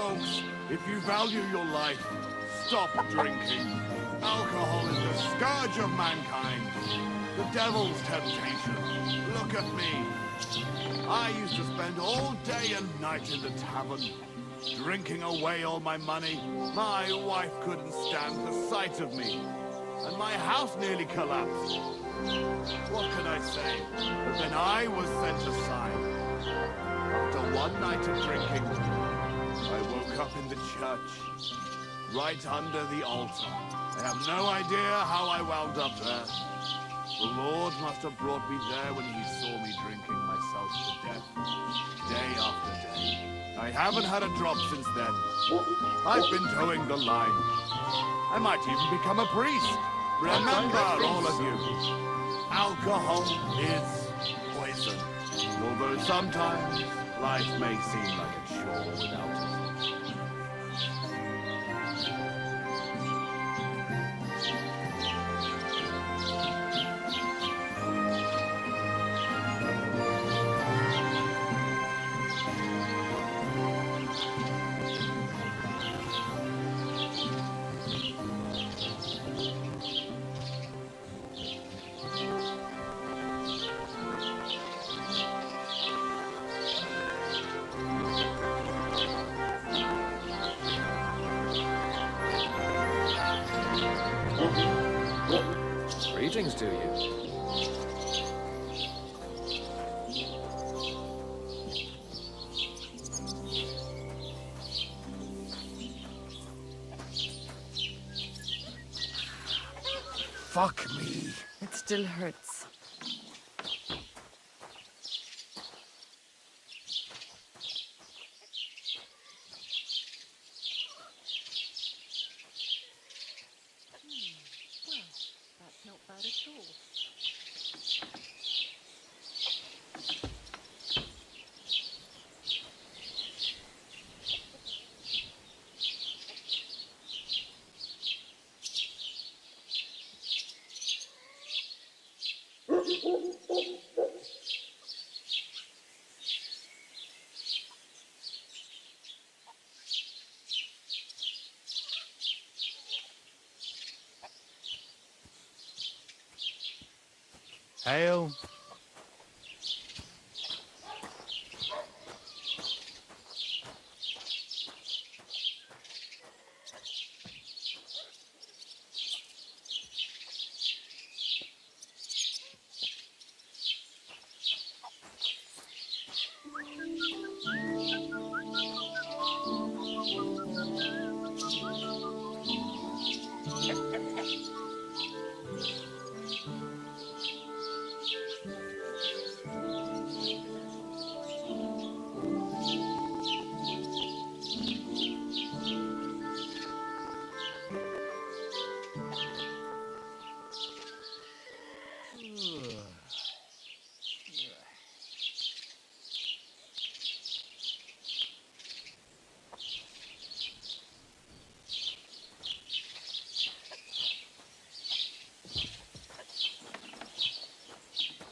Folks, if you value your life, stop drinking. Alcohol is the scourge of mankind. The devil's temptation. Look at me. I used to spend all day and night in the tavern, drinking away all my money. My wife couldn't stand the sight of me, and my house nearly collapsed. What can I say? But then I was sent aside. After one night of drinking, I woke up in the church, right under the altar. I have no idea how I wound up there. The Lord must have brought me there when he saw me drinking myself to death, day after day. I haven't had a drop since then. I've been towing the line. I might even become a priest. Remember, all of you, alcohol is poison. Although sometimes life may seem like a chore without it. Greetings to you. Fuck me. It still hurts. That's not bad at all. Hail.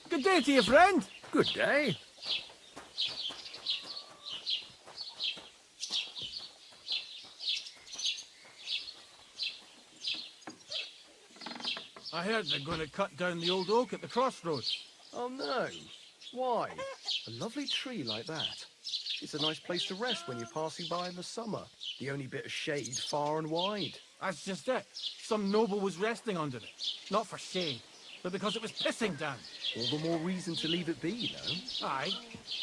Good day to you, friend. Good day. I heard they're going to cut down the old oak at the crossroads. Oh no. Why? A lovely tree like that. It's a nice place to rest when you're passing by in the summer. The only bit of shade far and wide. That's just it. Some noble was resting under it. Not for shade, but because it was pissing down. All the more reason to leave it be, no? Aye,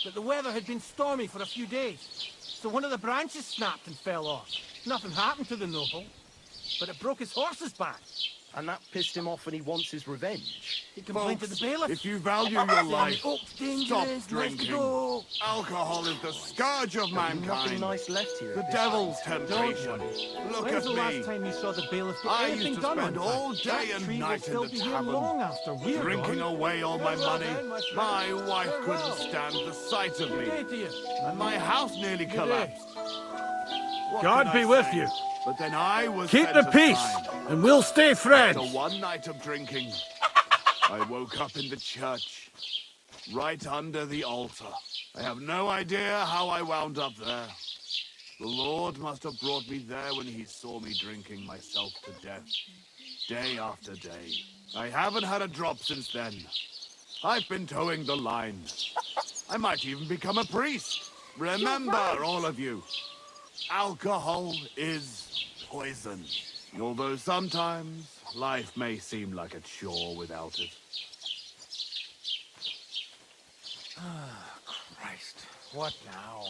but the weather had been stormy for a few days, so one of the branches snapped and fell off. Nothing happened to the noble, but it broke his horse's back. And that pissed him off and he wants his revenge. He complained to the Folks, bailiff. if you value your Saying life, the oak's dangerous, stop let's drinking. go. Alcohol is the scourge of Nothing mankind. nice left here. The at this devil's point. temptation. Look When's at the me. last time you saw the bailiff get I anything used to done spend on time? all day That and tree will night in still the be here tavern, long after we're drinking gone. away all my Farewell money. then, my friend. My wife couldn't Farewell. stand the sight of me, Good day to you. and my house nearly Good day. collapsed. What God can be I with say? you. But then I was Keep sent the peace, aside. and we'll stay friends. After one night of drinking, I woke up in the church, right under the altar. I have no idea how I wound up there. The Lord must have brought me there when he saw me drinking myself to death, day after day. I haven't had a drop since then. I've been towing the line. I might even become a priest. Remember, all of you, alcohol is poison. Although sometimes life may seem like a chore without it. Christ, what now?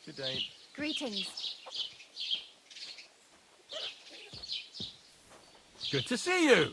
Good day. Greetings. Good to see you.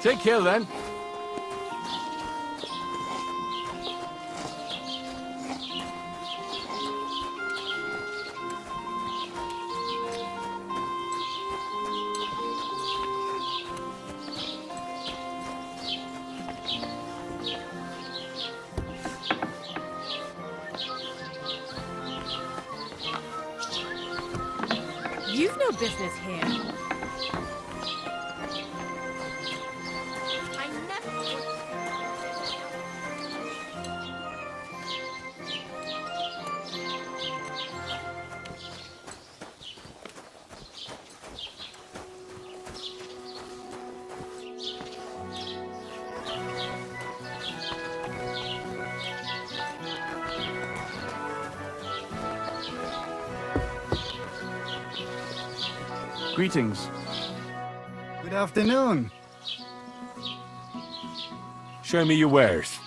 Take care then. You've no business here. I never would. Greetings. Good afternoon. Show me your wares.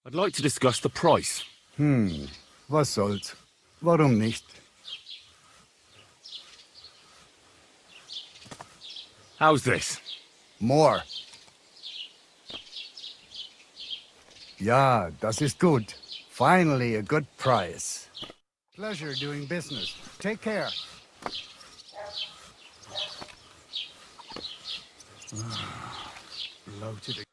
I'd like to discuss the price. was soll's. Warum nicht? How's this? More. Ja, das ist gut. Finally a good price. Pleasure doing business. Take care. Bloated.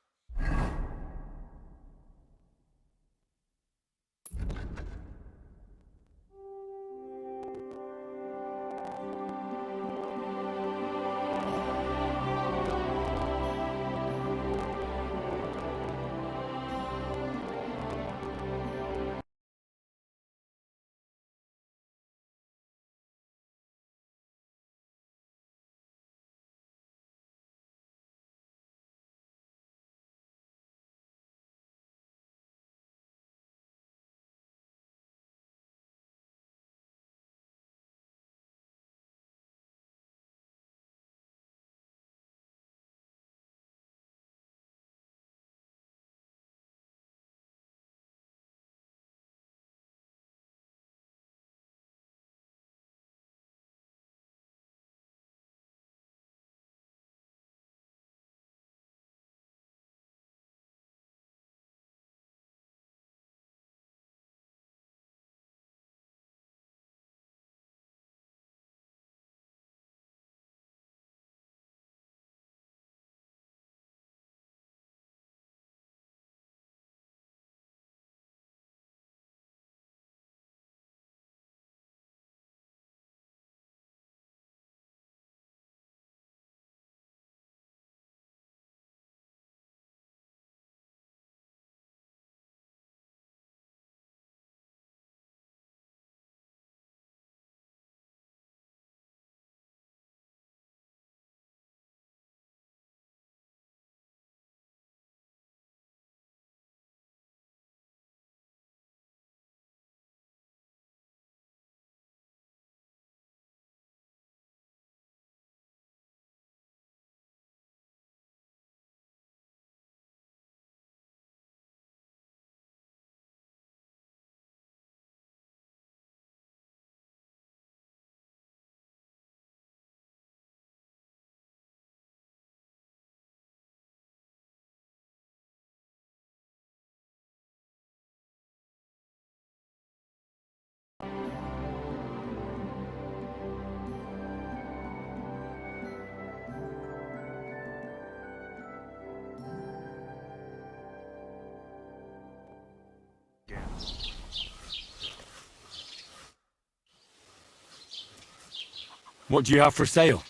What do you have for sale?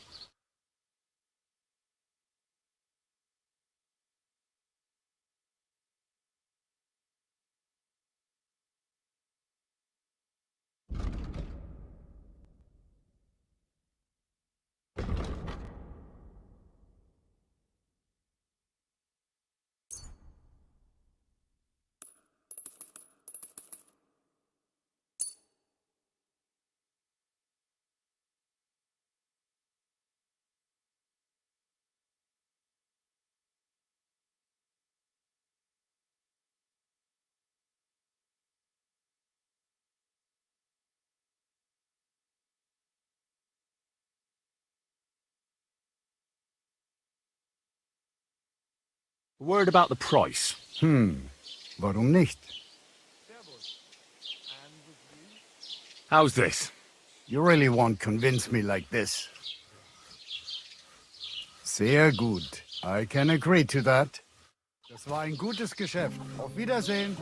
A word about the price. Warum nicht? How's this? You really won't convince me like this. Sehr gut. I can agree to that. Das war ein gutes Geschäft. Auf Wiedersehen.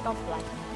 God bless.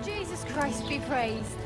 Jesus Christ be praised.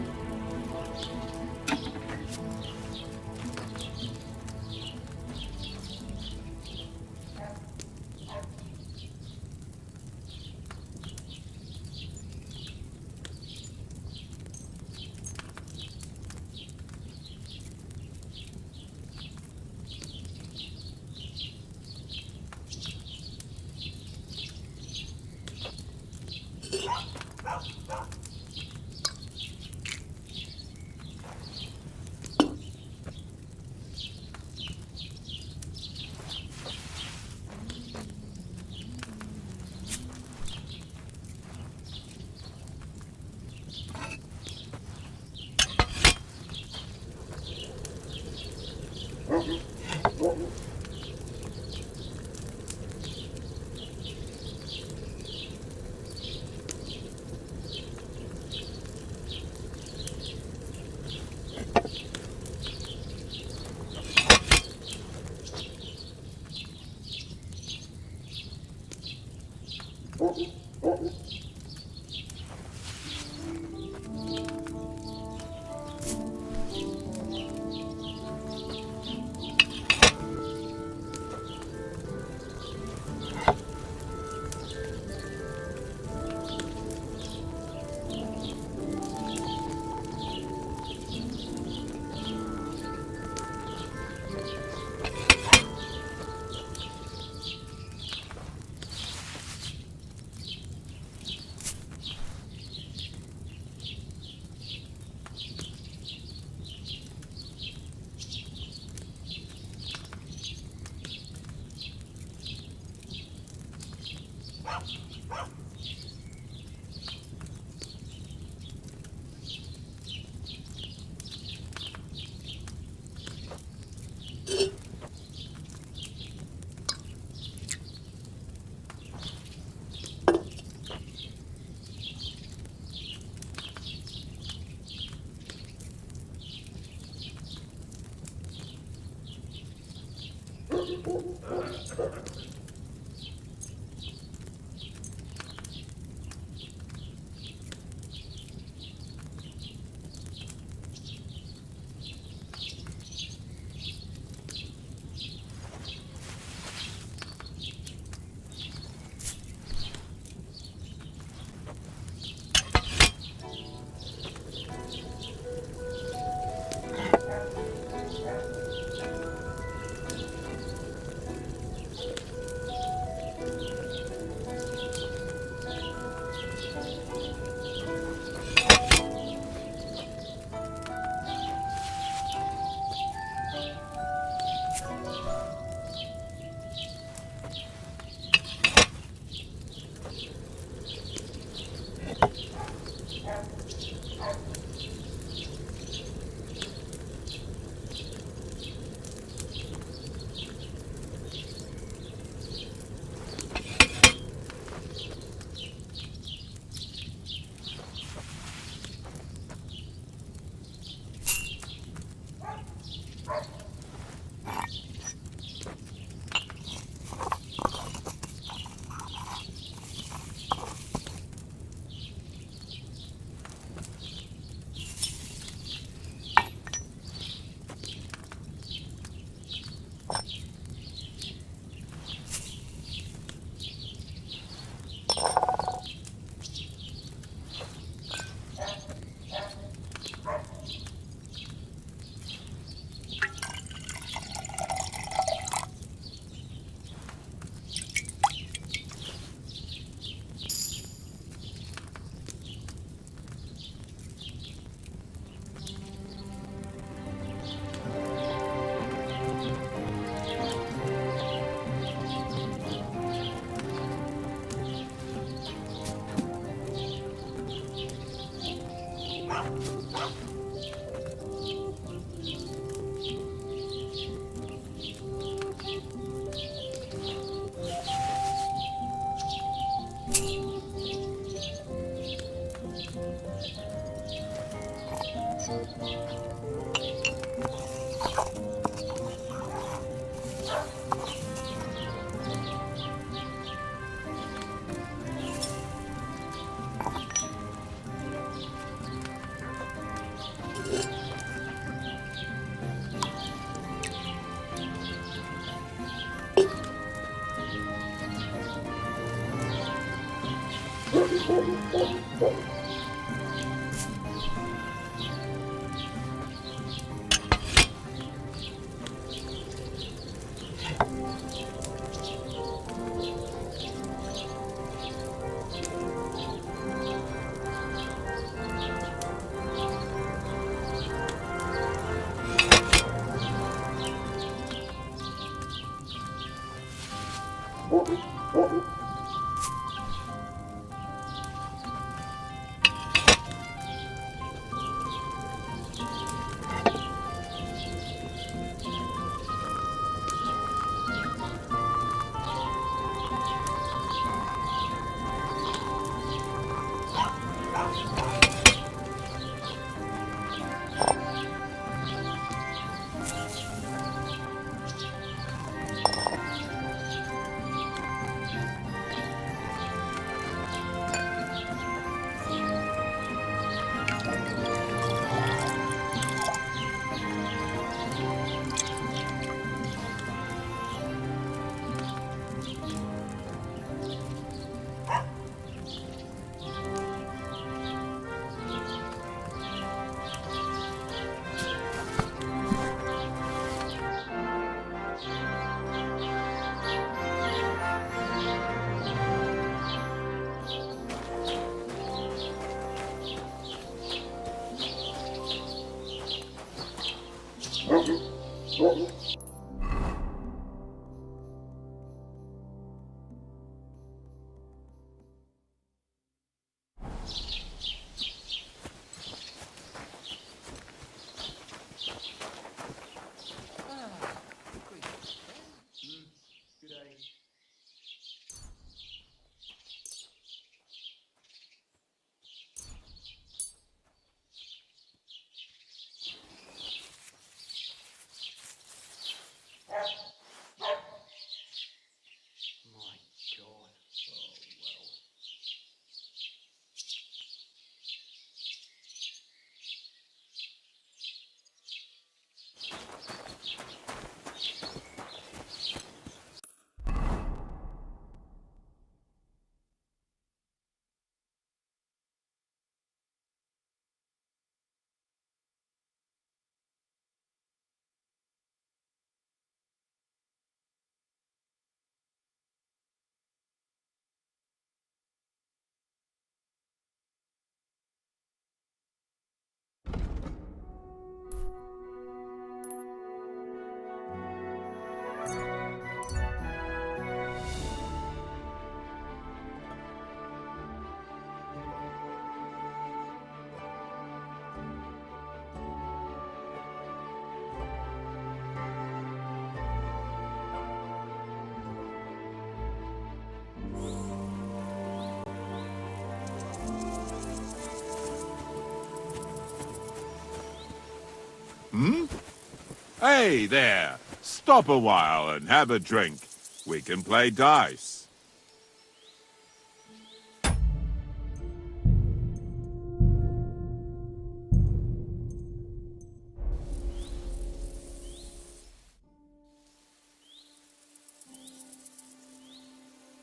Hey there! Stop a while and have a drink. We can play dice.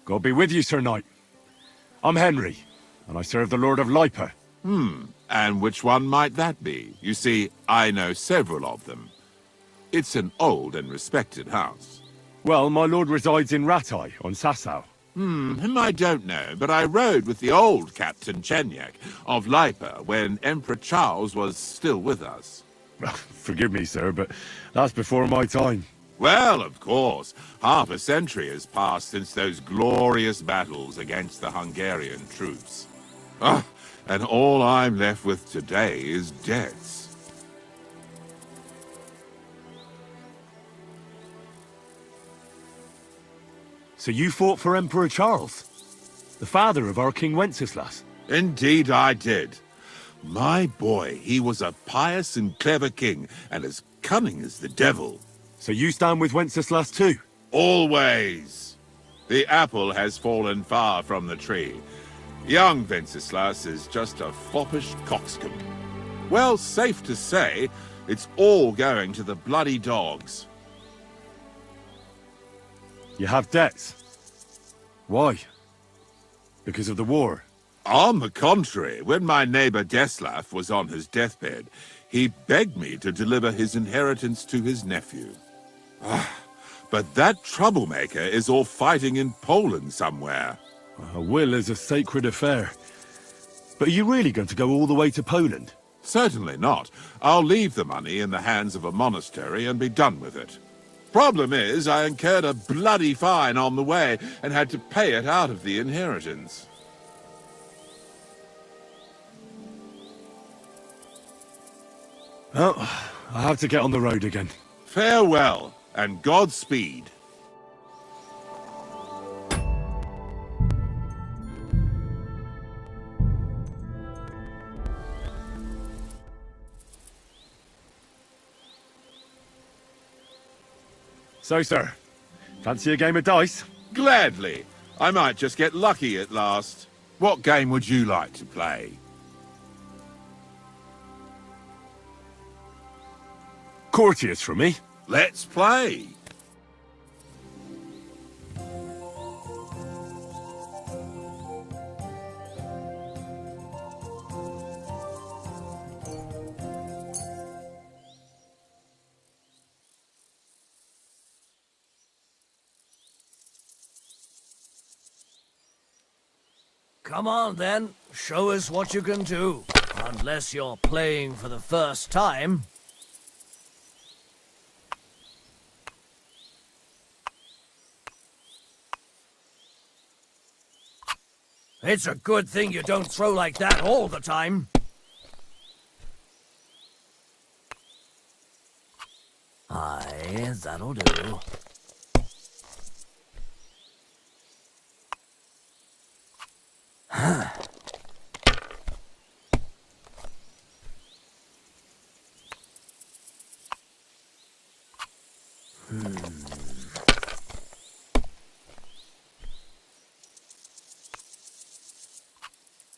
God be with you, Sir Knight. I'm Henry, and I serve the Lord of Lipa. And which one might that be? You see, I know several of them. It's an old and respected house. Well, my lord resides in Ratai, on Sasau. Him I don't know, but I rode with the old Captain Chenyak of Lipa when Emperor Charles was still with us. Forgive me, sir, but that's before my time. Well, of course. Half a century has passed since those glorious battles against the Hungarian troops. Ah, and all I'm left with today is debts. So you fought for Emperor Charles, the father of our King Wenceslas? Indeed I did. My boy, he was a pious and clever king, and as cunning as the devil. So you stand with Wenceslas too? Always. The apple has fallen far from the tree. Young Wenceslas is just a foppish coxcomb. Well, safe to say, it's all going to the bloody dogs. You have debts. Why? Because of the war? On the contrary, when my neighbor Deslav was on his deathbed, he begged me to deliver his inheritance to his nephew. But that troublemaker is all fighting in Poland somewhere. A will is a sacred affair. But are you really going to go all the way to Poland? Certainly not. I'll leave the money in the hands of a monastery and be done with it. Problem is, I incurred a bloody fine on the way and had to pay it out of the inheritance. Well, I have to get on the road again. Farewell, and Godspeed. So, sir, fancy a game of dice? Gladly. I might just get lucky at last. What game would you like to play? Courteous from me. Let's play. Come on, then. Show us what you can do. Unless you're playing for the first time. It's a good thing you don't throw like that all the time. Aye, that'll do.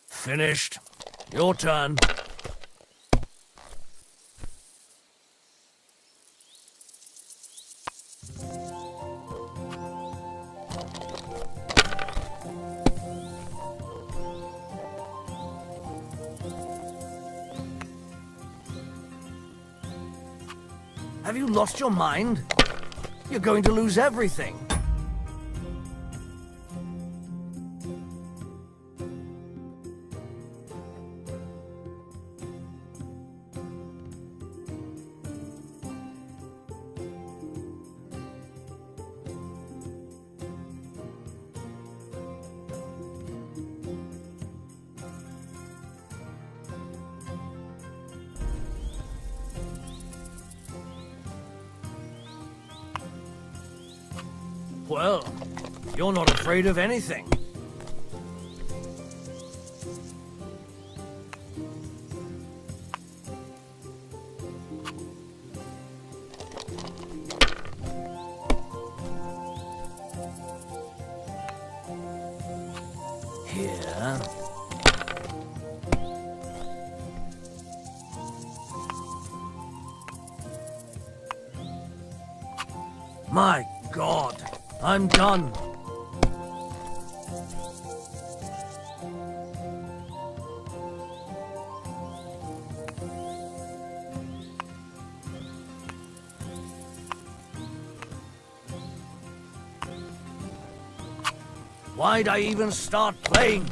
Finished. Your turn. Have you lost your mind? You're going to lose everything. Well, you're not afraid of anything. Here. My God. I'm done. Why'd I even start playing?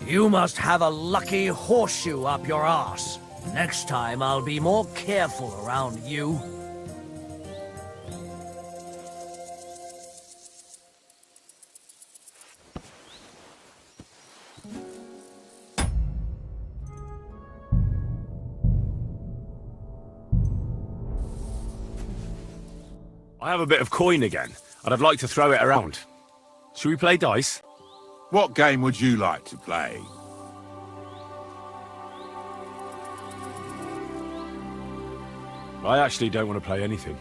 You must have a lucky horseshoe up your arse. Next time I'll be more careful around you. I have a bit of coin again, and I'd like to throw it around. Should we play dice? What game would you like to play? I actually don't want to play anything.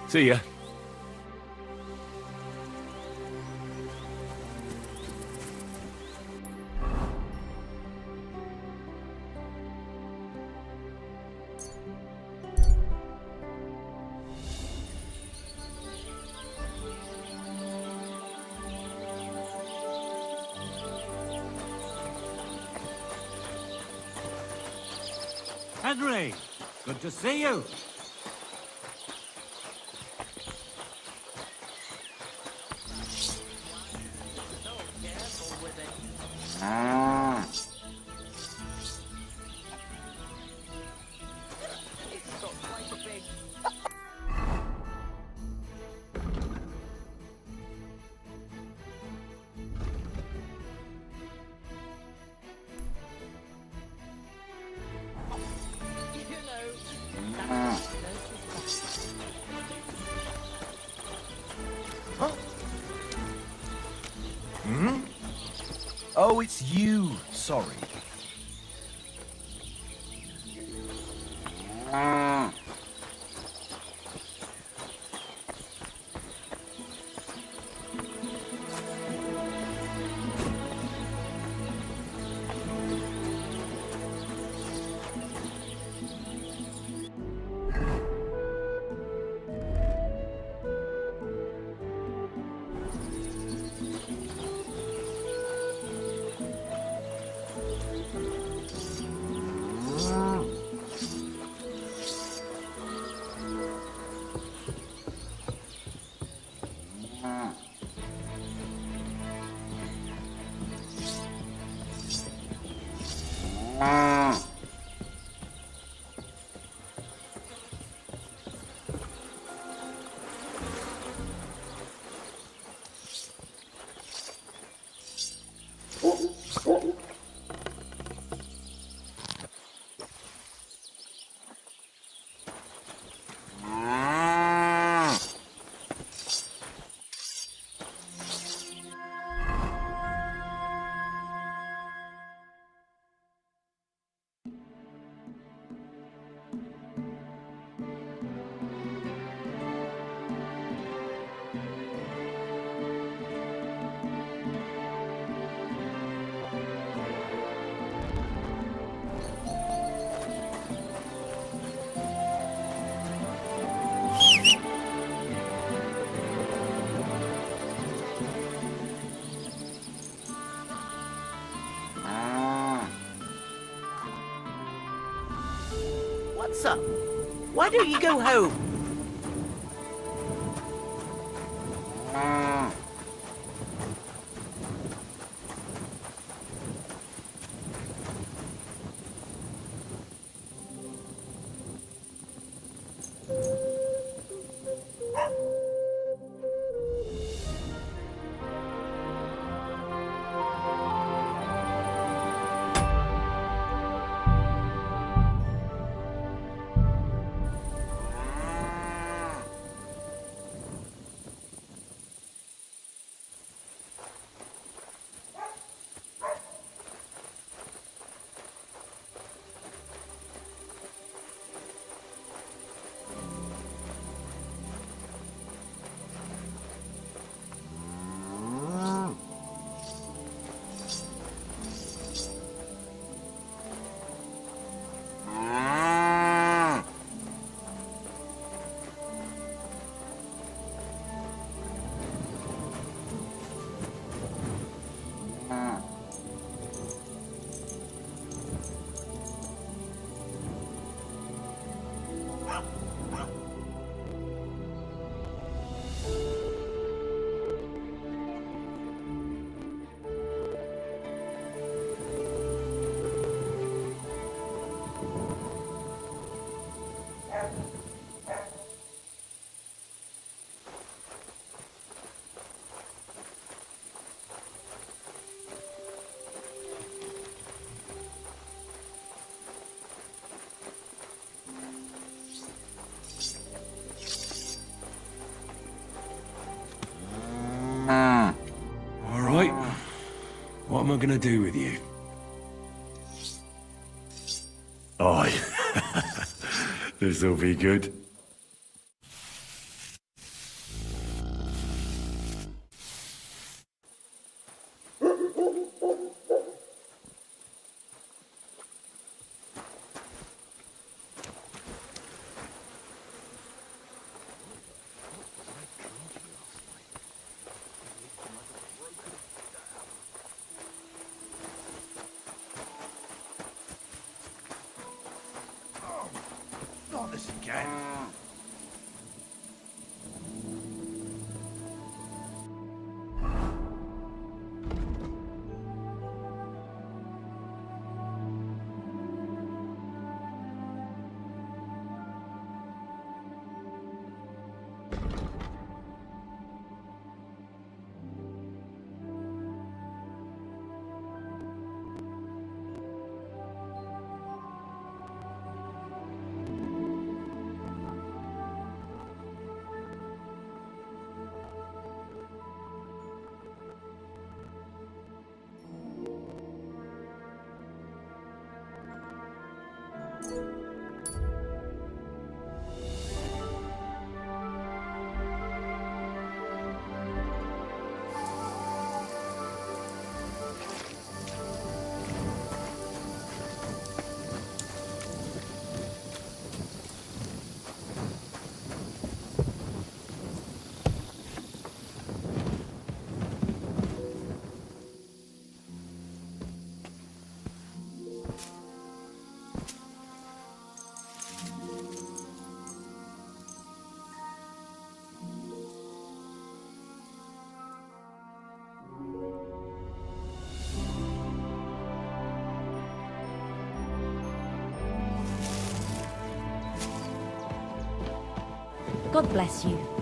See ya. Henry, good to see you. Oh, it's you. Sorry. What's up? Why don't you go home? All right. What am I gonna do with you? Aye. This'll be good. this again. God bless you.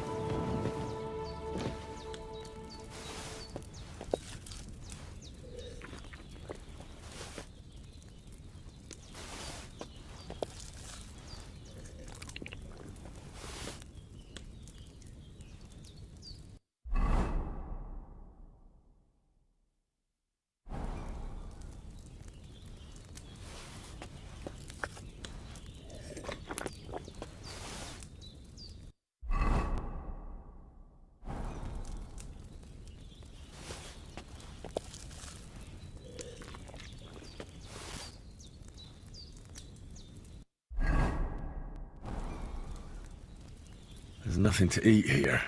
There's nothing to eat here.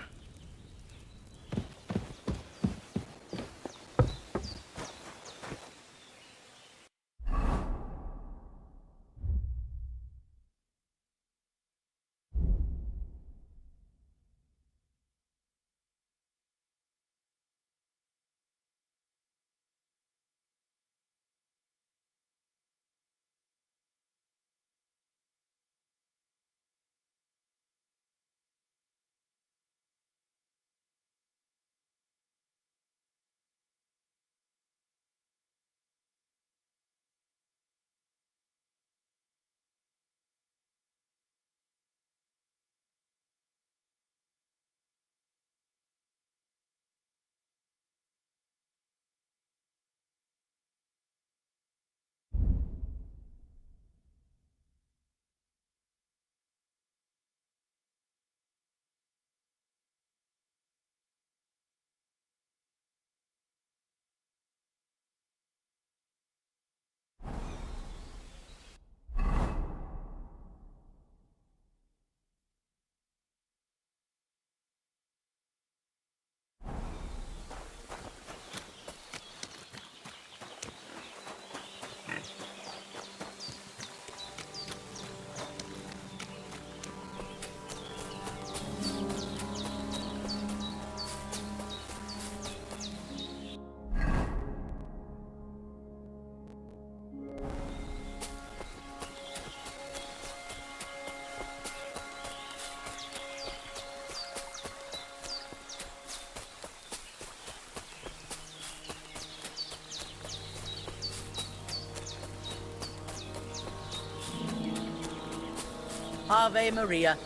Ave Maria.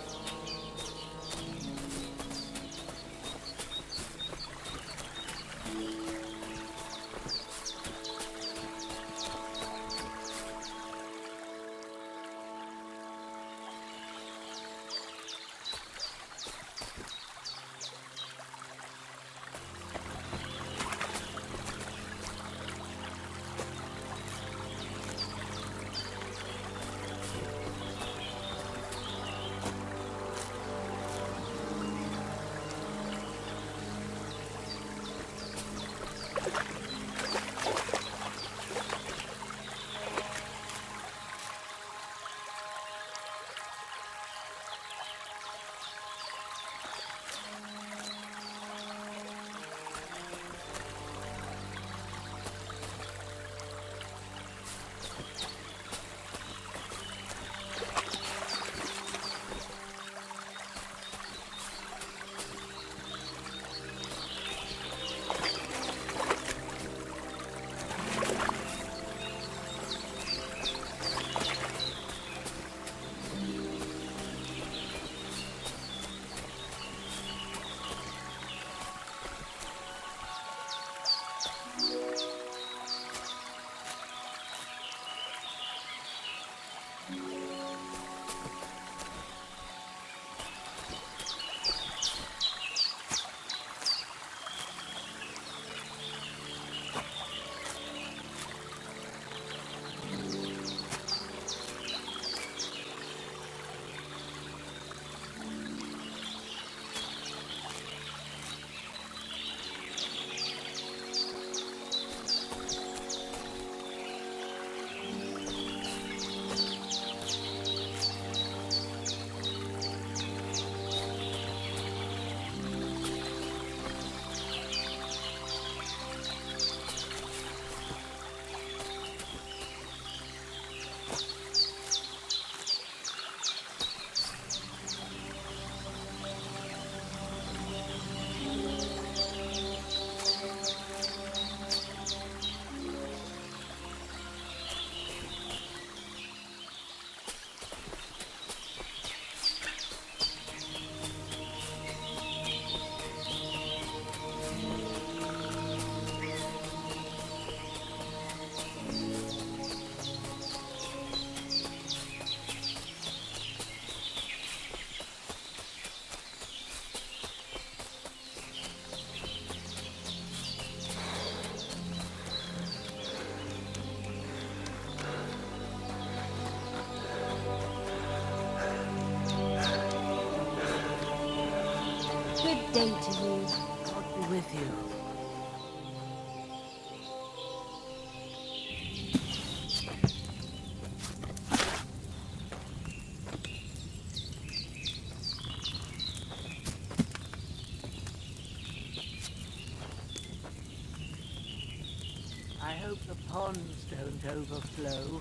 Good day to you. God be with you. I hope the ponds don't overflow.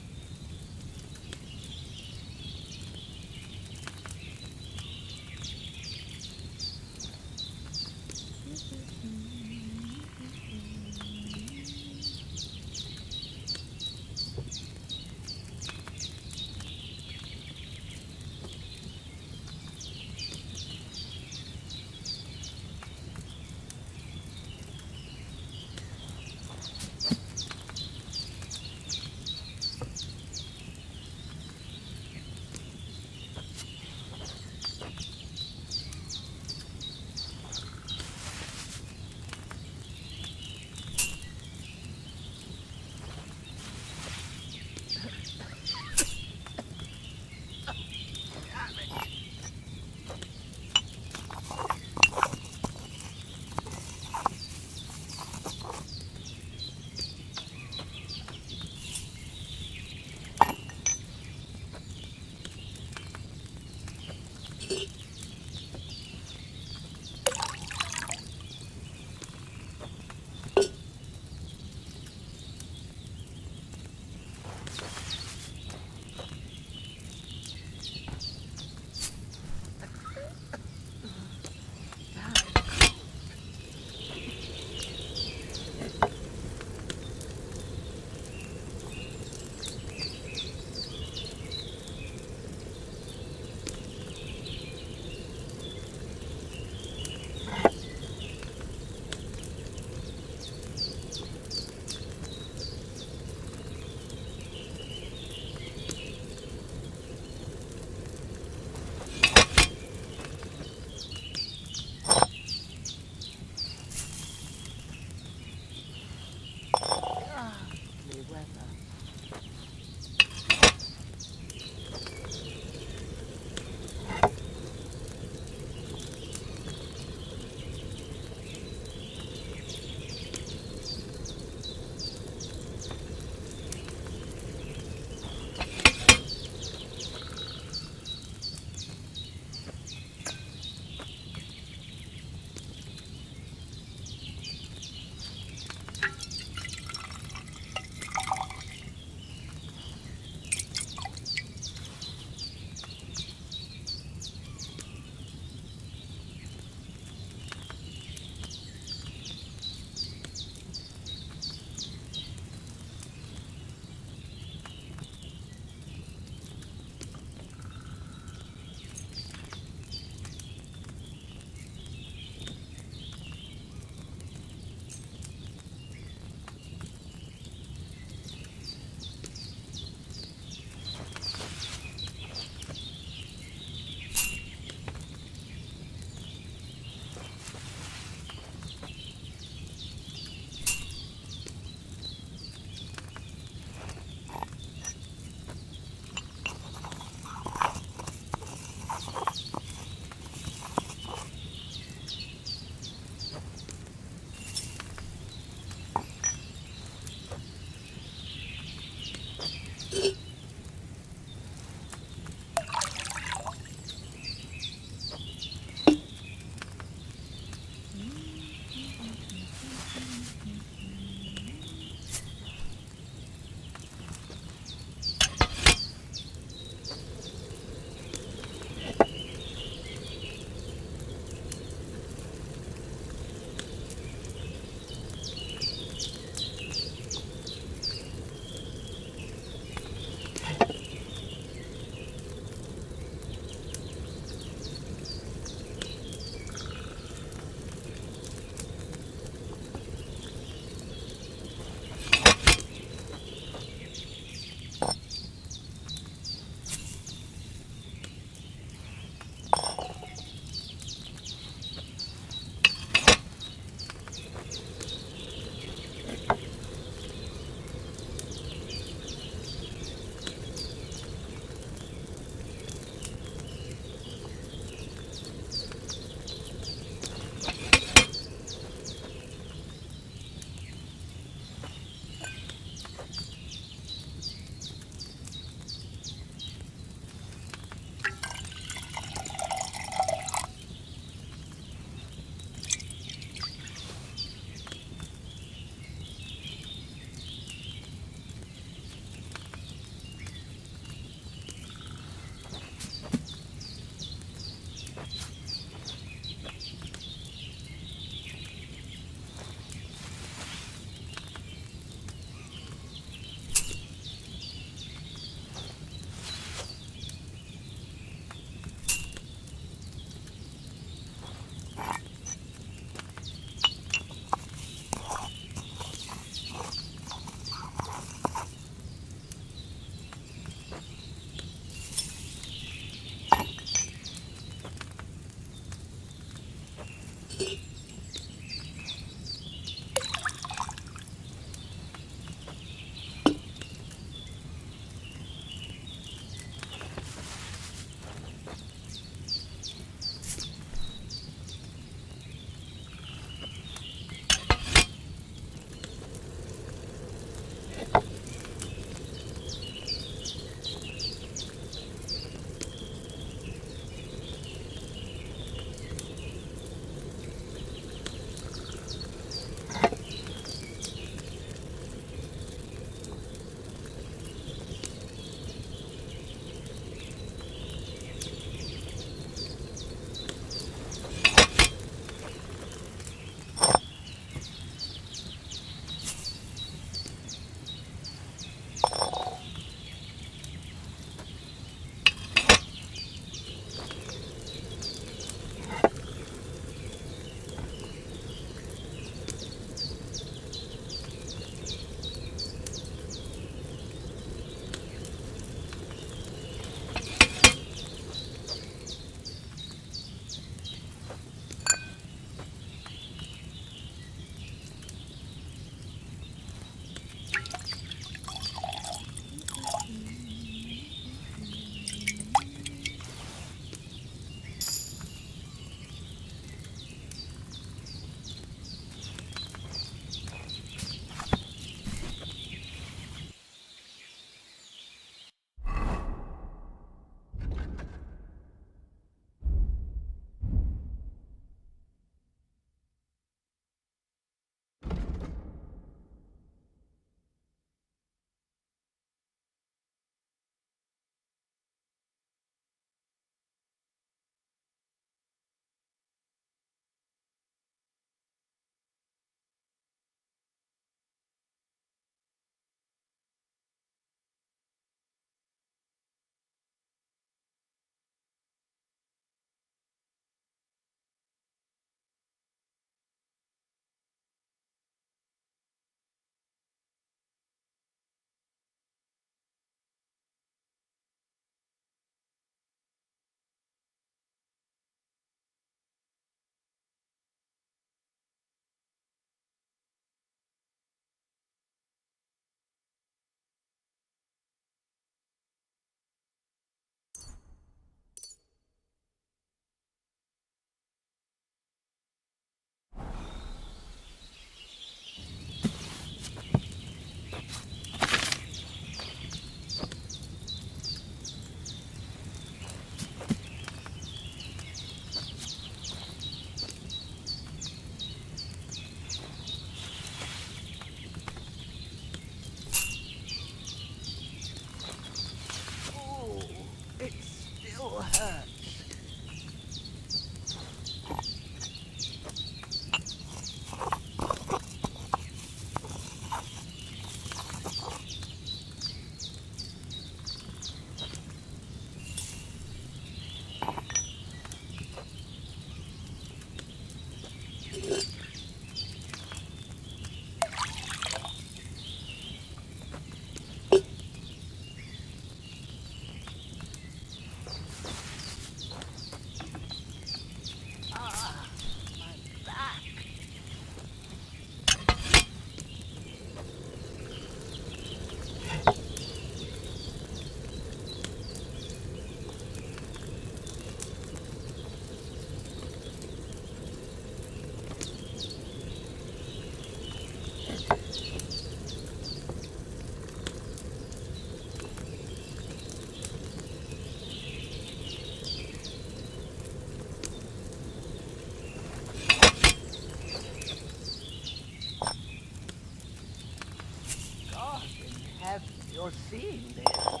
you're seeing there.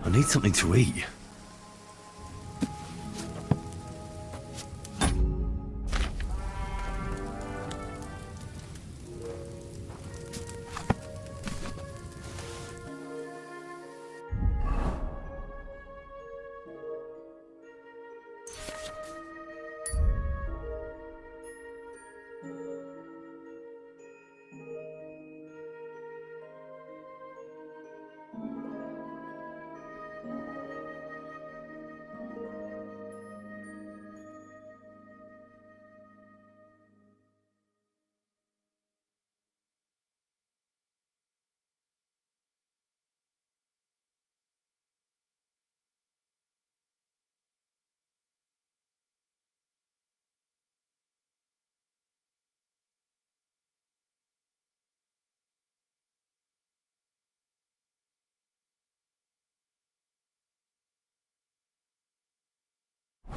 I need something to eat.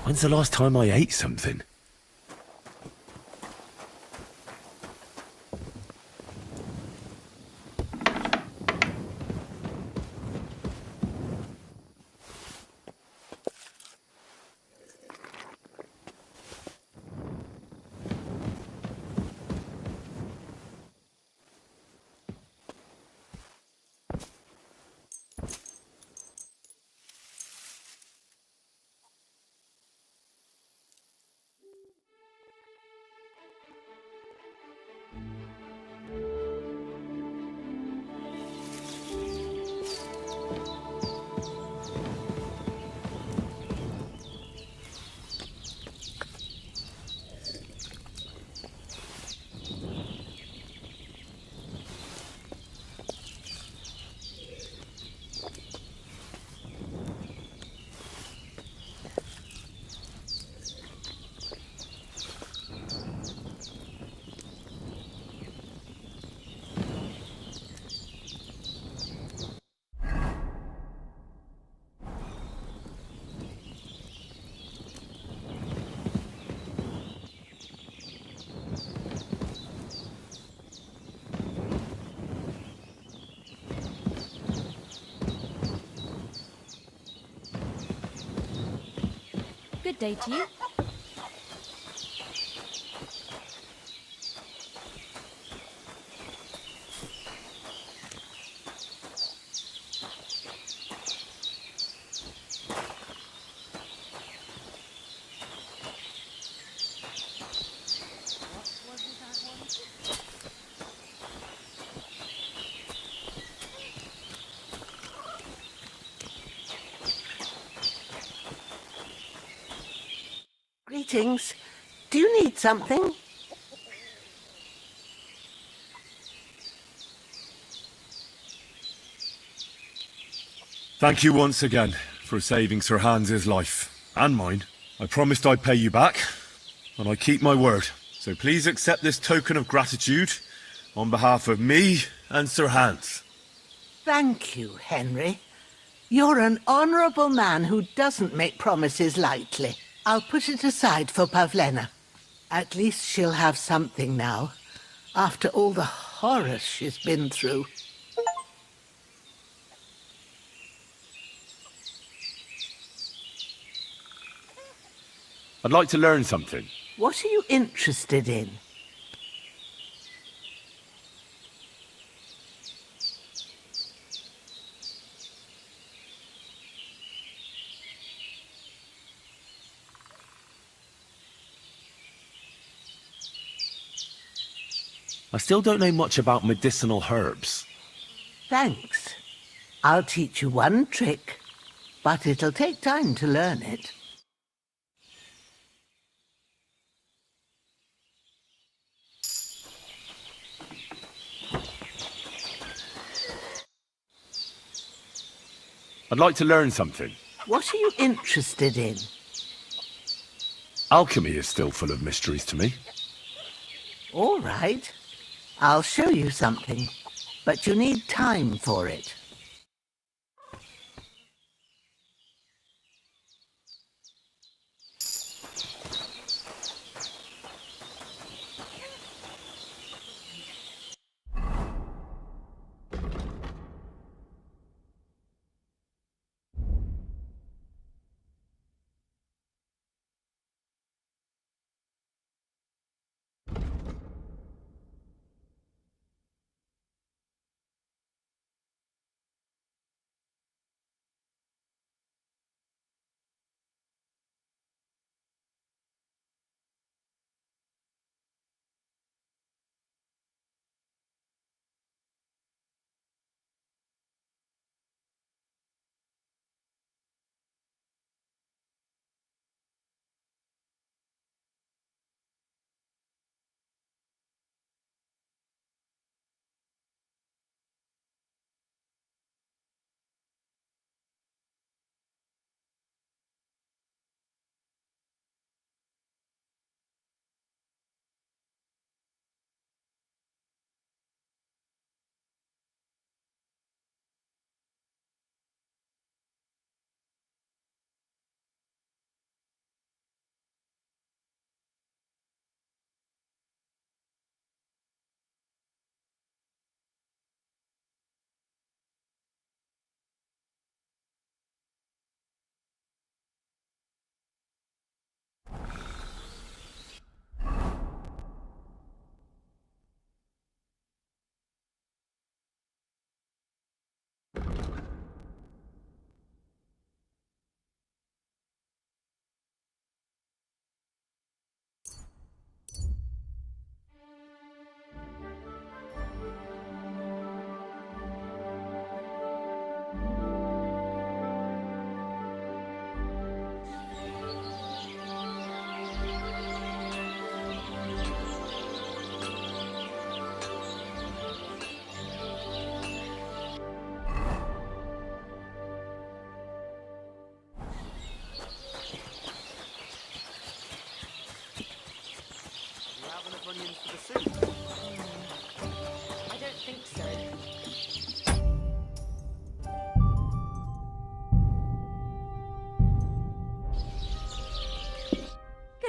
When's the last time I ate something? Good day to you. Greetings. Do you need something? Thank you once again for saving Sir Hans's life. And mine. I promised I'd pay you back, and I keep my word. So please accept this token of gratitude on behalf of me and Sir Hans. Thank you, Henry. You're an honourable man who doesn't make promises lightly. I'll put it aside for Pavlena. At least she'll have something now, after all the horrors she's been through. I'd like to learn something. What are you interested in? I still don't know much about medicinal herbs. Thanks. I'll teach you one trick, but it'll take time to learn it. I'd like to learn something. What are you interested in? Alchemy is still full of mysteries to me. All right. I'll show you something, but you need time for it.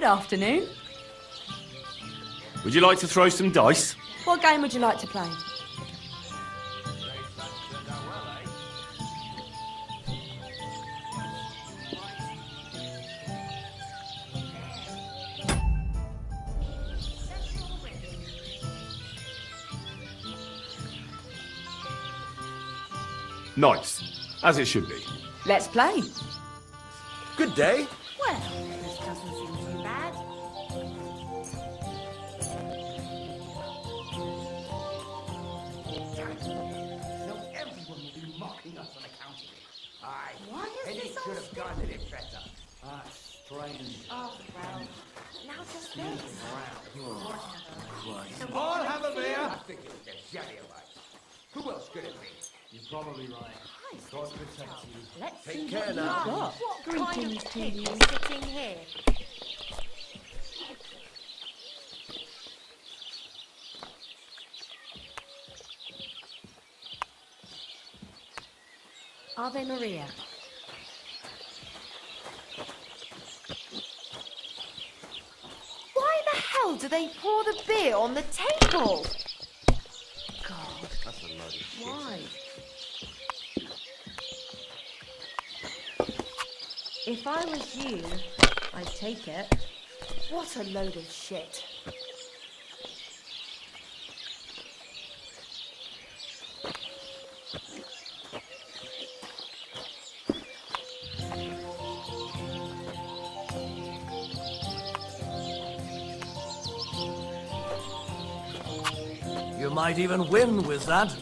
Good afternoon. Would you like to throw some dice? What game would you like to play? Nice. As it should be. Let's play. Good day. Well, this doesn't seem too bad. Everyone will be mocking us on account of it. Aye. Why is Eddie this all could have still- done it better. Ah, strange. Oh, well, now just this. I'll have a beer. I think it was a jelly away. Who else could it be? You're probably right. God protect you. Let's Take see care what now. you've got. What greetings to you sitting here? Ave Maria. Why the hell do they pour the beer on the table? God. That's a load of shit. Why? If I was you, I'd take it. What a load of shit. You might even win with that.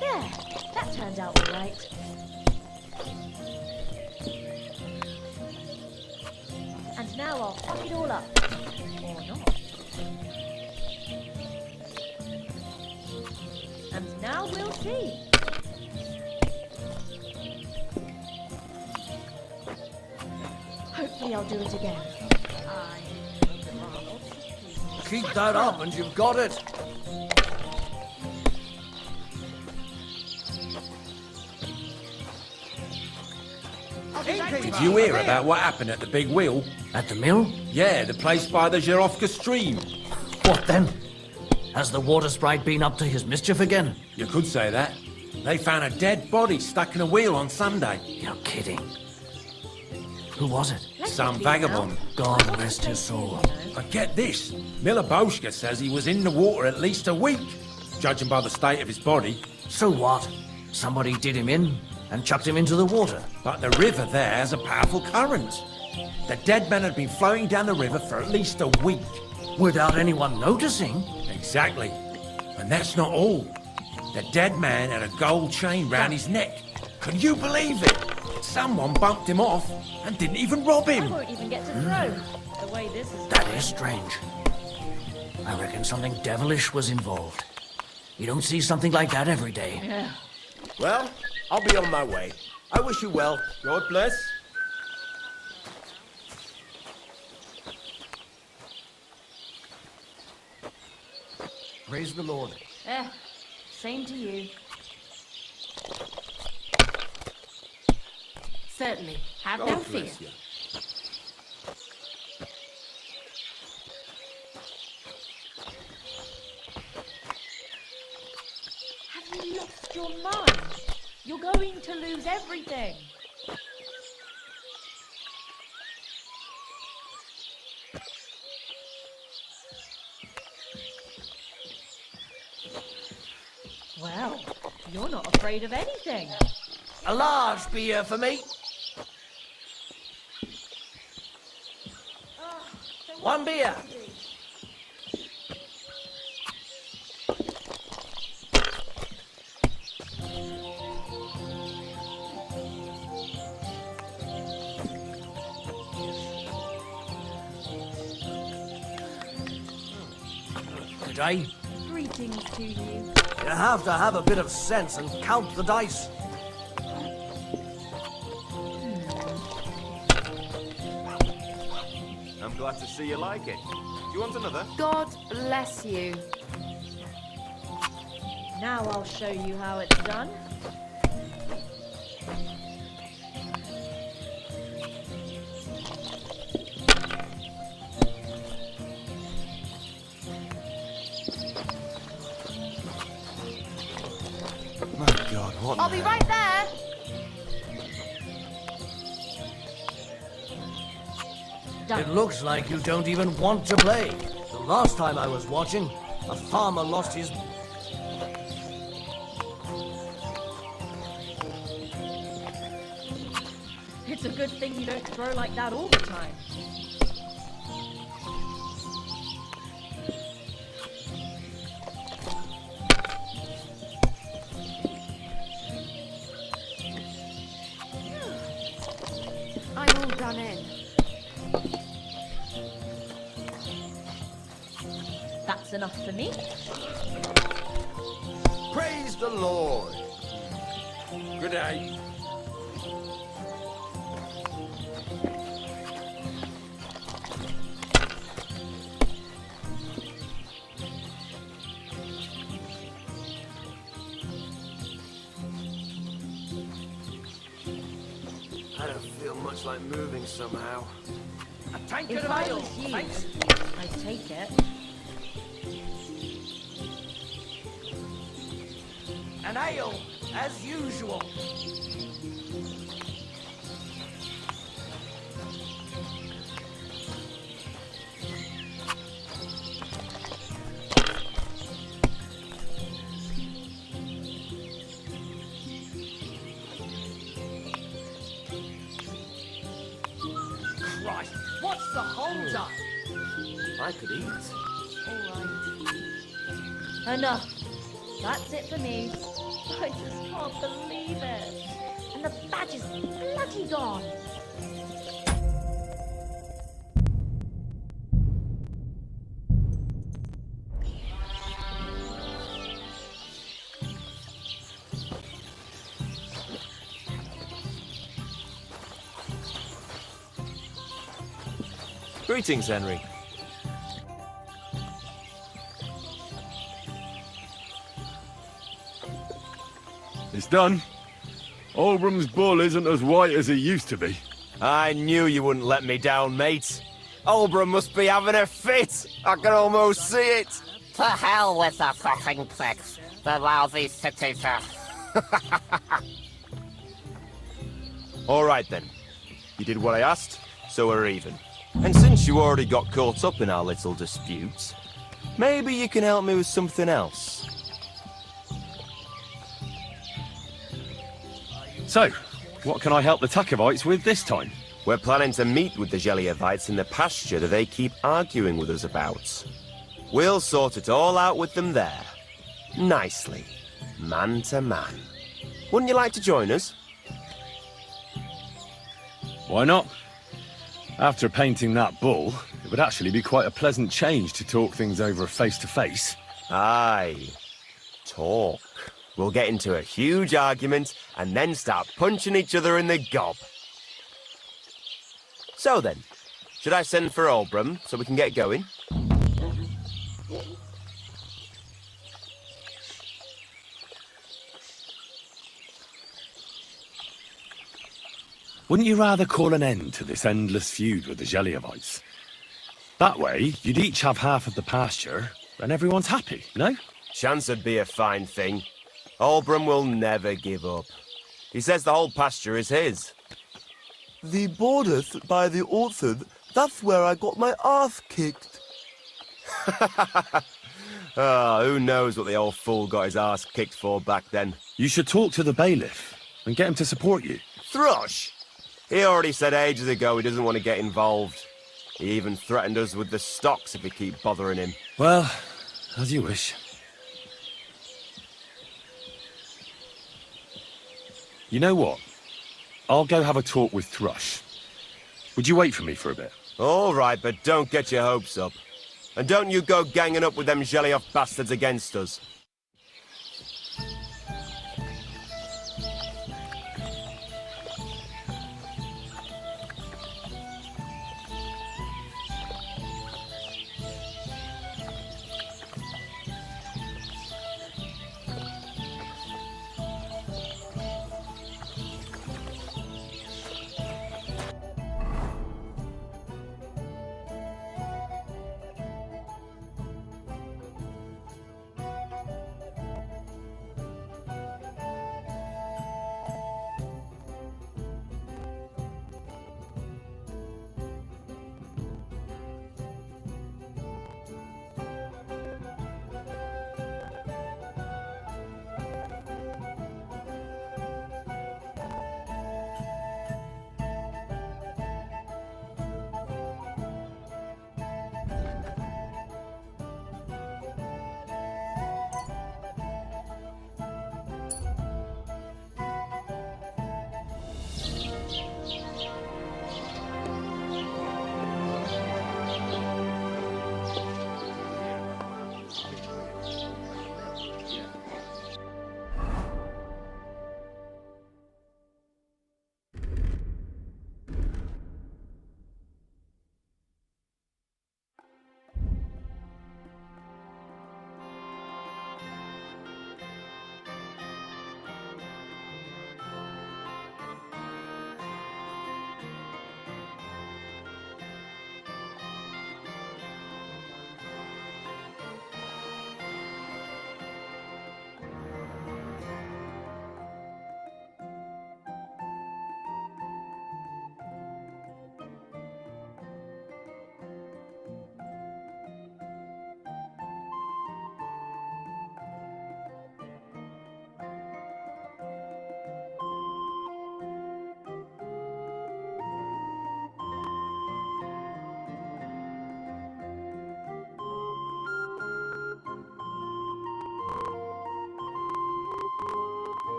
There, that turned out all right. And now I'll fuck it all up. Or not. And now we'll see. Hopefully I'll do it again. Keep that up and you've got it. Did you hear about what happened at the big wheel? At the mill? Yeah, the place by the Zherovka stream. What then? Has the water sprite been up to his mischief again? You could say that. They found a dead body stuck in a wheel on Sunday. You're kidding. Who was it? Some vagabond. God rest his soul. But get this, Miller Boschka says he was in the water at least a week, judging by the state of his body. So what? Somebody did him in and chucked him into the water. But the river there has a powerful current. The dead man had been flowing down the river for at least a week. Without anyone noticing? Exactly. And that's not all. The dead man had a gold chain round his neck. Can you believe it? Someone bumped him off and didn't even rob I him. won't even get to throw. The way this is That is strange. I reckon something devilish was involved. You don't see something like that every day. Yeah. Well, I'll be on my way. I wish you well. God bless. Praise the Lord. Same to you. Certainly. Have no God fear. bless you. Have you lost your mind? You're going to lose everything. Well, you're not afraid of anything. A large beer for me. One beer. Good day. Greetings to you. You have to have a bit of sense and count the dice. I'm glad to see you like it. Do you want another? God bless you. Now I'll show you how it's done. My God, what? I'll be right there. It looks like you don't even want to play. The last time I was watching, a farmer lost his... It's a good thing you don't throw like that all the time. I'm all done in. That's enough for me. Praise the Lord. Good night. I don't feel much like moving somehow. A tankard If of I ale, was you, thanks. I'd take it. An ale, as usual. Christ, what's the hold up? I could eat. All right. Enough. That's it for me. I just can't believe it. And the badge is bloody gone. Greetings, Henry. It's done. Olbram's bull isn't as white as he used to be. I knew you wouldn't let me down, mate. Olbram must be having a fit. I can almost see it. To hell with the fucking pricks. The lousy city-fer. All right, then. You did what I asked, so we're even. And since you already got caught up in our little dispute, maybe you can help me with something else. So, what can I help the Takovites with this time? We're planning to meet with the Geliovites in the pasture that they keep arguing with us about. We'll sort it all out with them there. Nicely. Man to man. Wouldn't you like to join us? Why not? After painting that bull, it would actually be quite a pleasant change to talk things over face-to-face. Aye. Talk. We'll get into a huge argument and then start punching each other in the gob. So then, should I send for Olbram so we can get going? Wouldn't you rather call an end to this endless feud with the Geliovites? That way, you'd each have half of the pasture, and everyone's happy, no? Chance would be a fine thing. Olbram will never give up. He says the whole pasture is his. The borders by the orchard, that's where I got my ass kicked. Oh, who knows what the old fool got his ass kicked for back then. You should talk to the bailiff and get him to support you. Thrush! He already said ages ago he doesn't want to get involved. He even threatened us with the stocks if we keep bothering him. Well, as you wish. You know what? I'll go have a talk with Thrush. Would you wait for me for a bit? All right, but don't get your hopes up. And don't you go ganging up with them Gelioff bastards against us.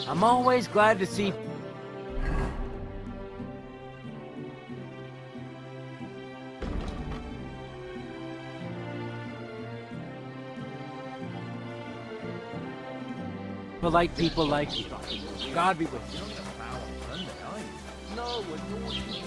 I'm always glad to see... polite people like you. God be with you. No, we're naughty.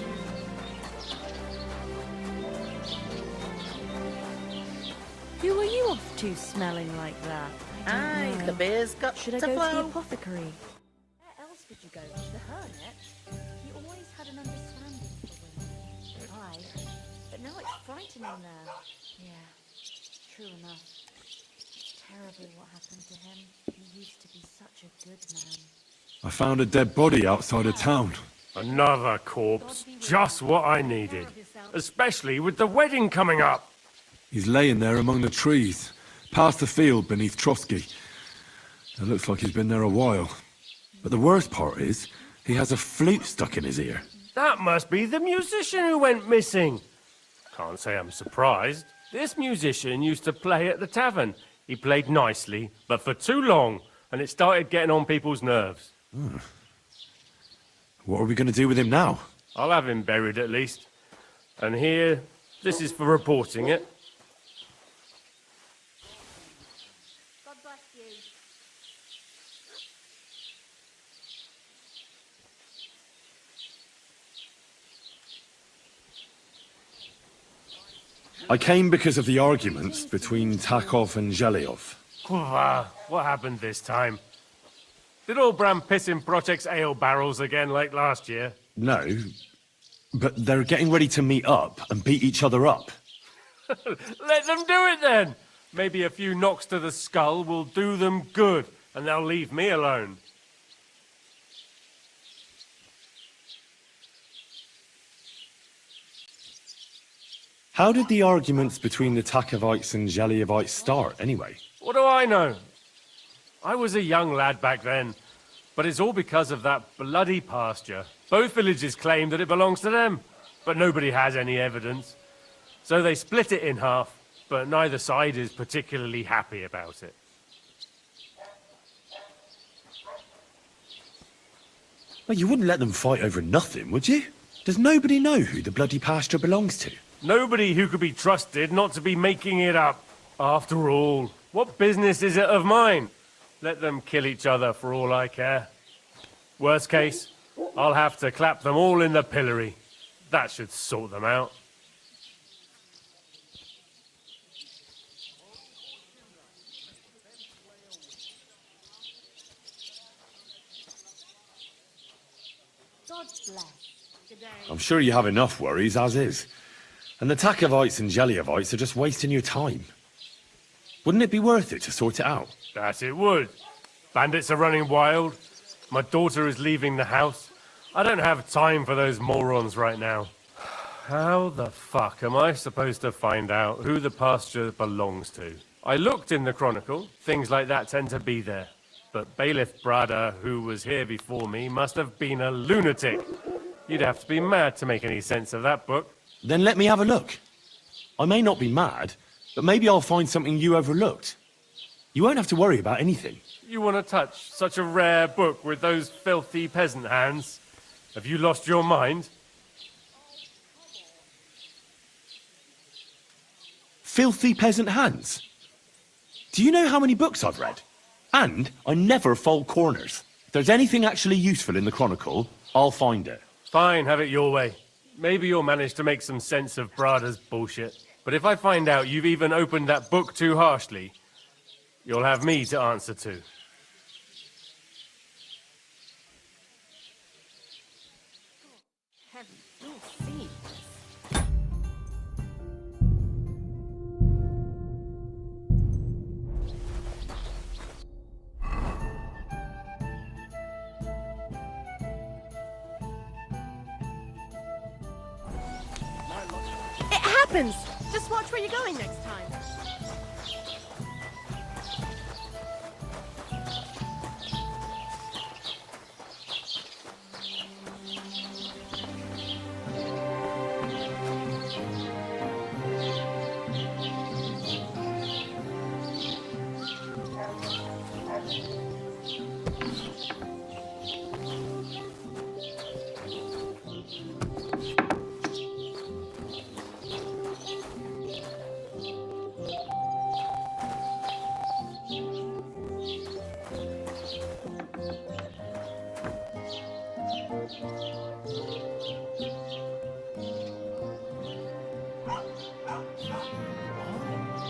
Who are you off to smelling like that? Aye, the beer's got Should I to go to the flow. apothecary? Where else would you go? The hermit? He always had an understanding for women. Aye, but now it's frightening there. Yeah, true enough. It's terrible what happened to him. He used to be such a good man. I found a dead body outside of town. Another corpse. Just what I needed. Especially with the wedding coming up. He's laying there among the trees, past the field beneath Trotsky. It looks like he's been there a while. But the worst part is, he has a flute stuck in his ear. That must be the musician who went missing. Can't say I'm surprised. This musician used to play at the tavern. He played nicely, but for too long, and it started getting on people's nerves. What are we going to do with him now? I'll have him buried at least. And here, this is for reporting it. God bless you. I came because of the arguments between Takov and Zhelyov. What happened this time? Did old Bram piss in Project's ale barrels again like last year? No, but they're getting ready to meet up and beat each other up. Let them do it then! Maybe a few knocks to the skull will do them good, and they'll leave me alone. How did the arguments between the Takovites and Zhelyevites start, anyway? What do I know? I was a young lad back then, but it's all because of that bloody pasture. Both villages claim that it belongs to them, but nobody has any evidence. So they split it in half, but neither side is particularly happy about it. Well, you wouldn't let them fight over nothing, would you? Does nobody know who the bloody pasture belongs to? Nobody who could be trusted not to be making it up. After all, what business is it of mine? Let them kill each other for all I care. Worst case, I'll have to clap them all in the pillory. That should sort them out. God bless. I'm sure you have enough worries, as is. And the Takovites and Zhelyevites are just wasting your time. Wouldn't it be worth it to sort it out? That it would. Bandits are running wild. My daughter is leaving the house. I don't have time for those morons right now. How the fuck am I supposed to find out who the pasture belongs to? I looked in the Chronicle. Things like that tend to be there. But Bailiff Brada, who was here before me, must have been a lunatic. You'd have to be mad to make any sense of that book. Then let me have a look. I may not be mad, but maybe I'll find something you overlooked. You won't have to worry about anything. You want to touch such a rare book with those filthy peasant hands? Have you lost your mind? Filthy peasant hands? Do you know how many books I've read? And I never fold corners. If there's anything actually useful in the Chronicle, I'll find it. Fine, have it your way. Maybe you'll manage to make some sense of Brada's bullshit. But if I find out you've even opened that book too harshly, you'll have me to answer to. Have you seen? It happens! Just watch where you're going next time.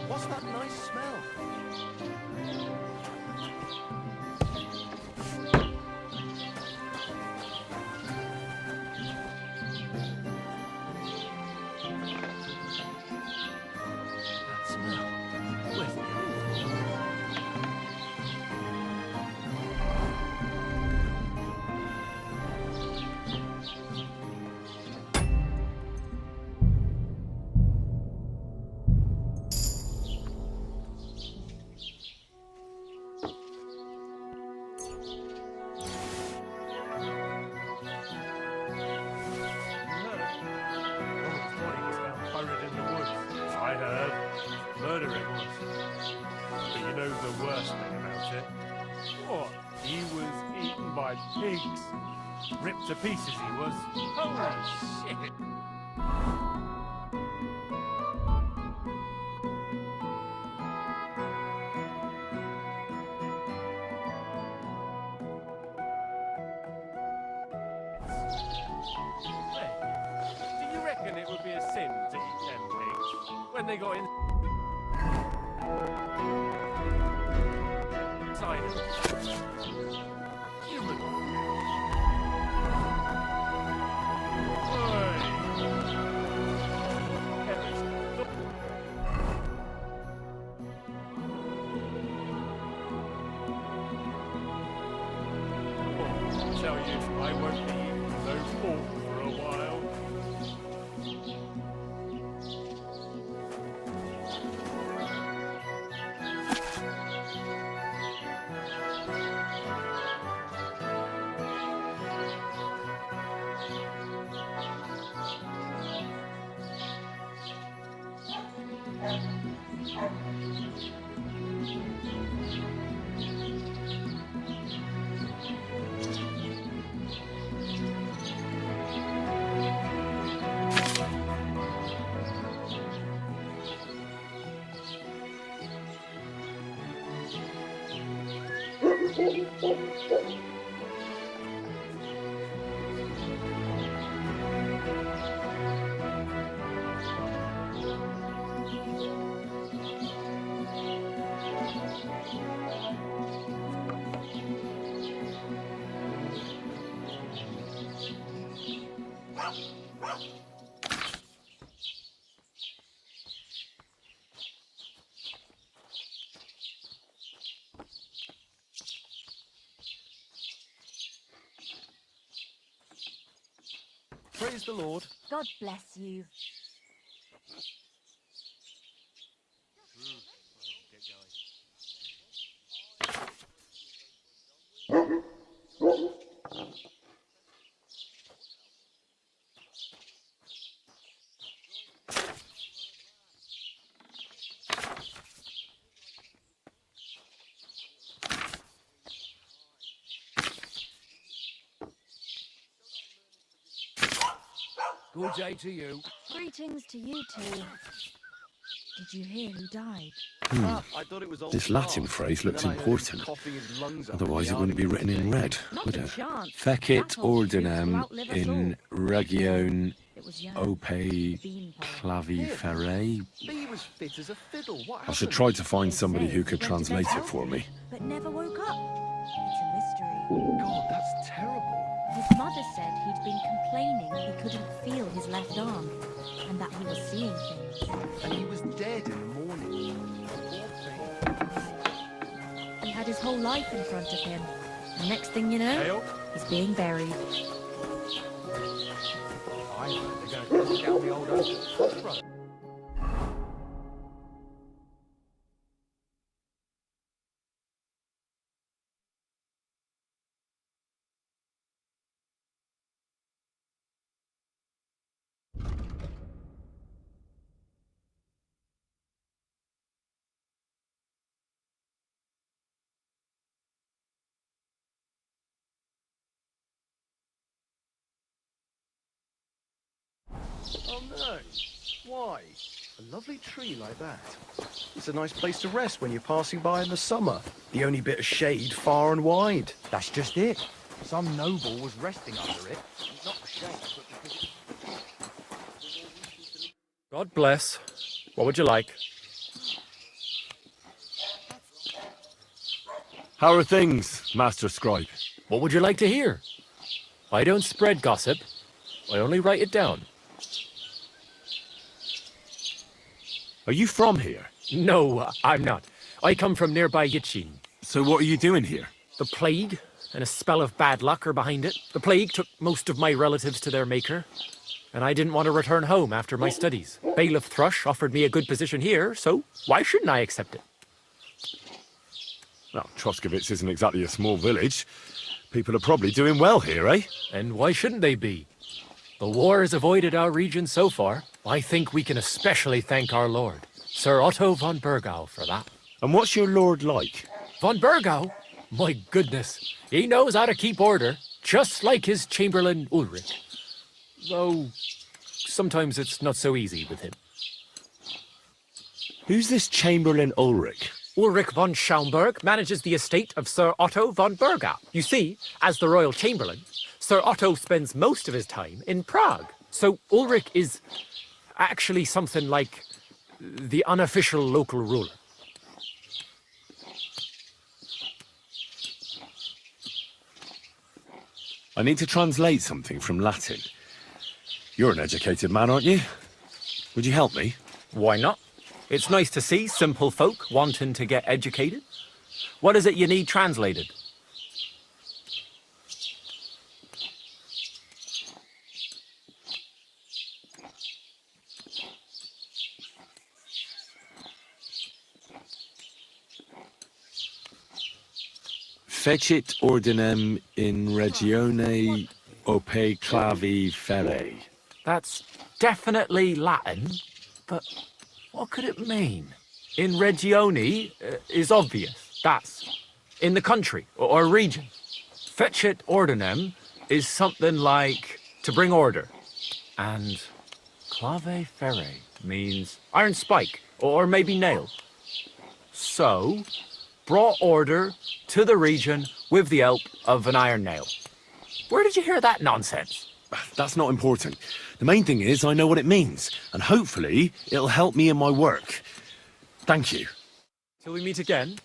What's that nice smell? That smell. Where's it coming from? Woman's body was found buried in the woods. I heard. Murder it was. But you know the worst thing about it? What? He was eaten by pigs. Ripped to pieces he was. Holy shit! Hey, do you reckon it would be a sin to eat them pigs when they got inside human? Tell you, I won't be eating no pork for a while. Praise the Lord. God bless you. Good day to you. Greetings to you two. Did you hear who died? I thought it was old This Latin Clark, phrase but looks then I heard he was important. coughing his lungs up in Otherwise, the it wouldn't be army written in today. red, Not would a it? chance. Fecit That old duke will ordinem outlive us in all. region It was young. ope Beanpole. claviferae. He was fit as a fiddle. What I happened? should try to find They somebody say who he could went to bed translate it for healthy, me. but never woke up. It's a mystery. God, that's terrible. His mother said he'd been complaining he couldn't feel his left arm, and that he was seeing things. And he was dead in the morning. He had his whole life in front of him. And next thing you know, Hail? he's being buried. I heard they're going to cut down the old oak. Oh no. Why? A lovely tree like that. It's a nice place to rest when you're passing by in the summer. The only bit of shade far and wide. That's just it. Some noble was resting under it. Not for shade, but because God bless. What would you like? How are things, Master Scribe? What would you like to hear? I don't spread gossip. I only write it down. Are you from here? No, I'm not. I come from nearby Yichin. So what are you doing here? The plague and a spell of bad luck are behind it. The plague took most of my relatives to their maker, and I didn't want to return home after my studies. Bailiff Thrush offered me a good position here, so why shouldn't I accept it? Well, Troskovitz isn't exactly a small village. People are probably doing well here, eh? And why shouldn't they be? The war has avoided our region so far. I think we can especially thank our lord, Sir Otto von Burgau, for that. And what's your lord like? Von Burgau? My goodness, he knows how to keep order, just like his Chamberlain Ulrich. Though, sometimes it's not so easy with him. Who's this Chamberlain Ulrich? Ulrich von Schaumburg manages the estate of Sir Otto von Burgau. You see, as the royal chamberlain, Sir Otto spends most of his time in Prague. So Ulrich is actually something like the unofficial local ruler. I need to translate something from Latin. You're an educated man, aren't you? Would you help me? Why not? It's nice to see simple folk wanting to get educated. What is it you need translated? Fecit ordinem in regione ope clavi ferre. That's definitely Latin, but what could it mean? In regione is obvious. That's in the country or region. Fecit ordinem is something like to bring order. And clave ferre means iron spike or maybe nail. So, brought order to the region with the help of an iron nail. Where did you hear that nonsense? That's not important. The main thing is I know what it means, and hopefully it'll help me in my work. Thank you. Till we meet again.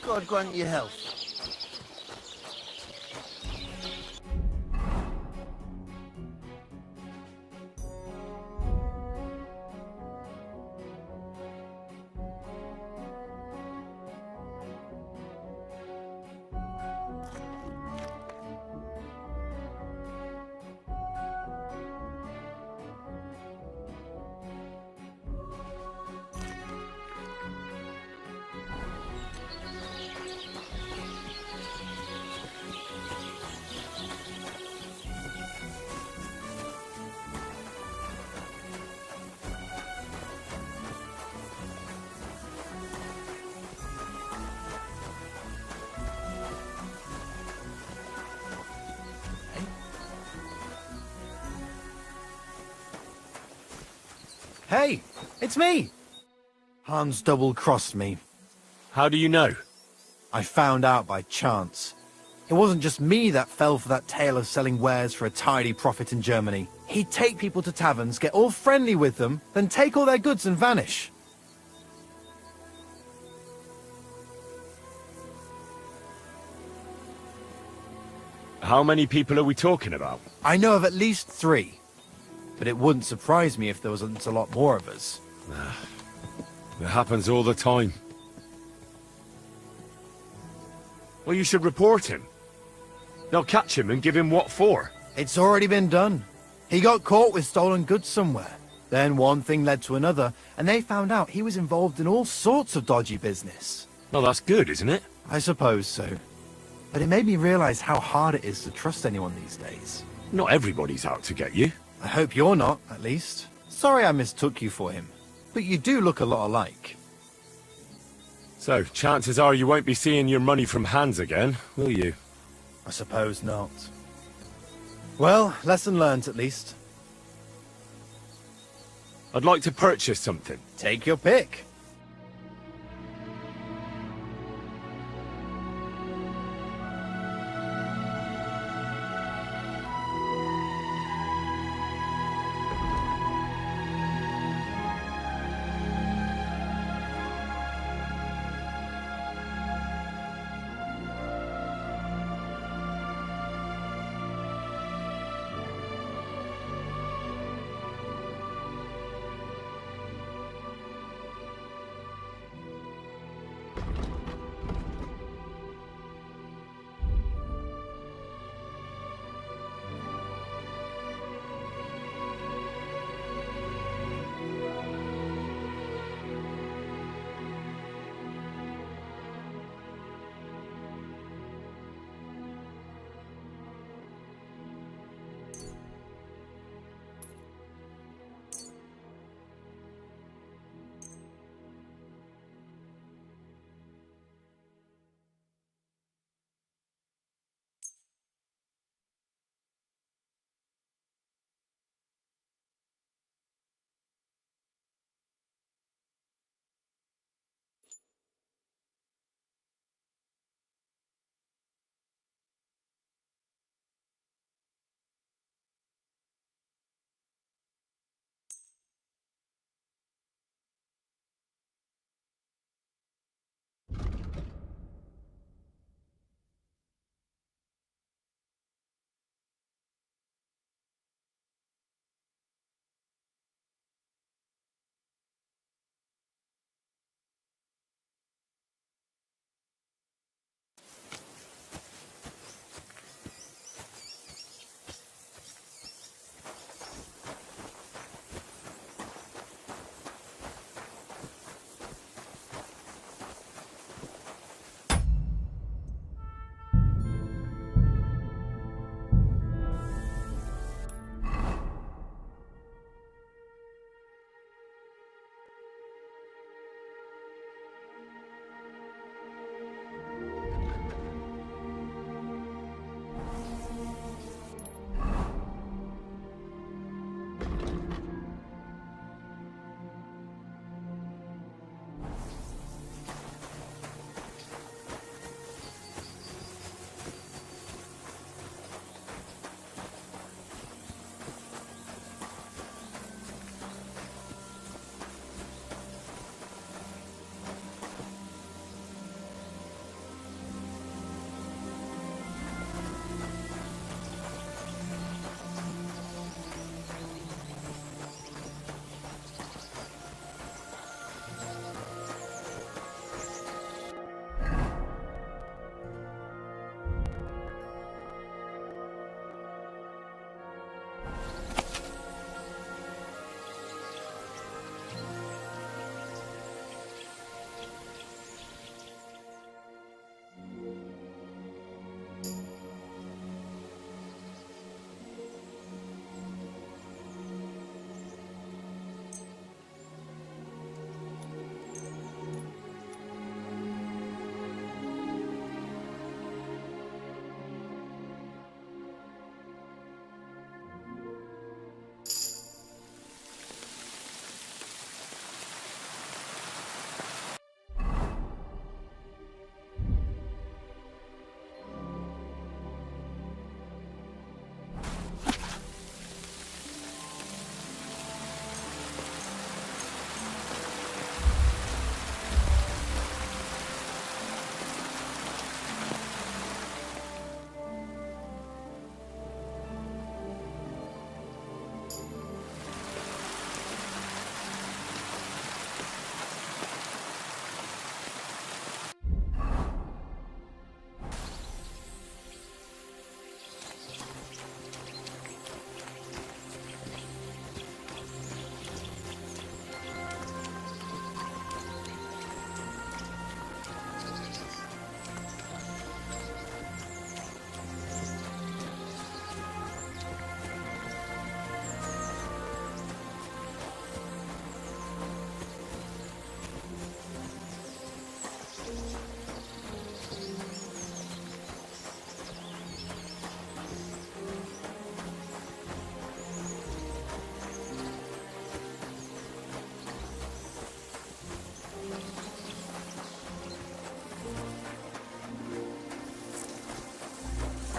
God grant you health. Hey, it's me! Hans double-crossed me. How do you know? I found out by chance. It wasn't just me that fell for that tale of selling wares for a tidy profit in Germany. He'd take people to taverns, get all friendly with them, then take all their goods and vanish. How many people are we talking about? I know of at least 3. But it wouldn't surprise me if there wasn't a lot more of us. It happens all the time. Well, you should report him. They'll catch him and give him what for. It's already been done. He got caught with stolen goods somewhere. Then one thing led to another, and they found out he was involved in all sorts of dodgy business. Well, that's good, isn't it? I suppose so. But it made me realize how hard it is to trust anyone these days. Not everybody's out to get you. I hope you're not, at least. Sorry I mistook you for him. But you do look a lot alike. So, chances are you won't be seeing your money from Hans again, will you? I suppose not. Well, lesson learned at least. I'd like to purchase something. Take your pick.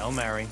Hail Mary.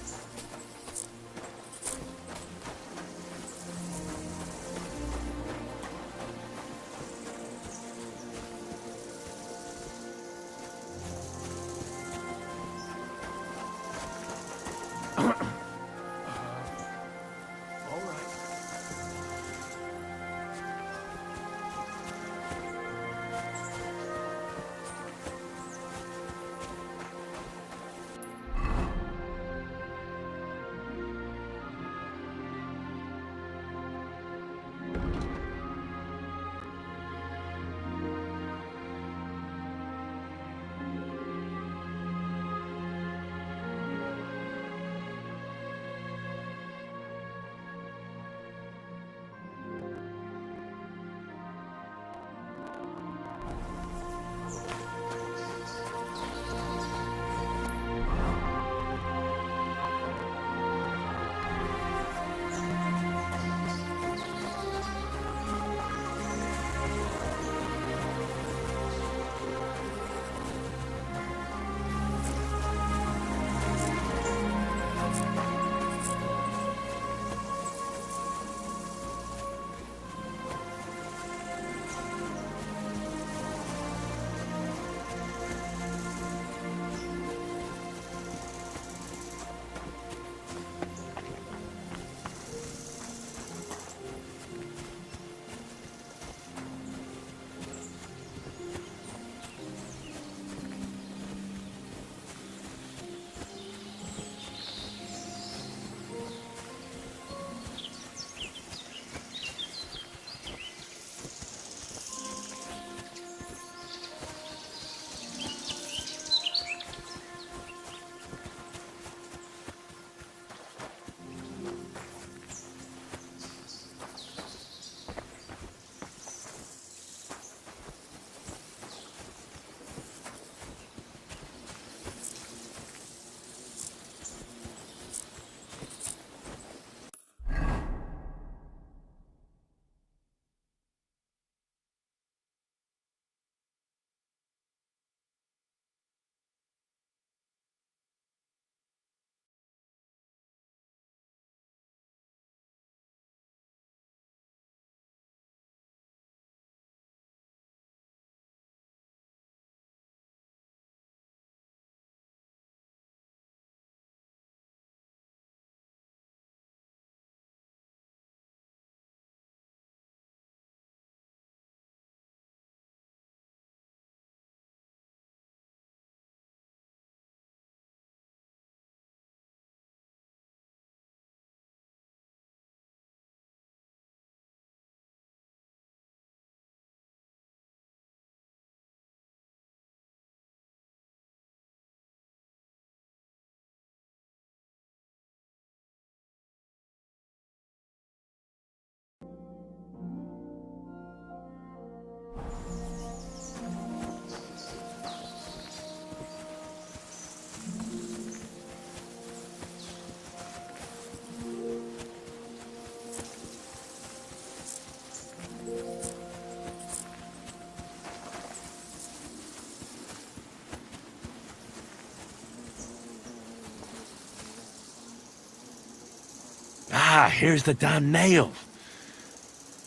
Ah, here's the damn nail.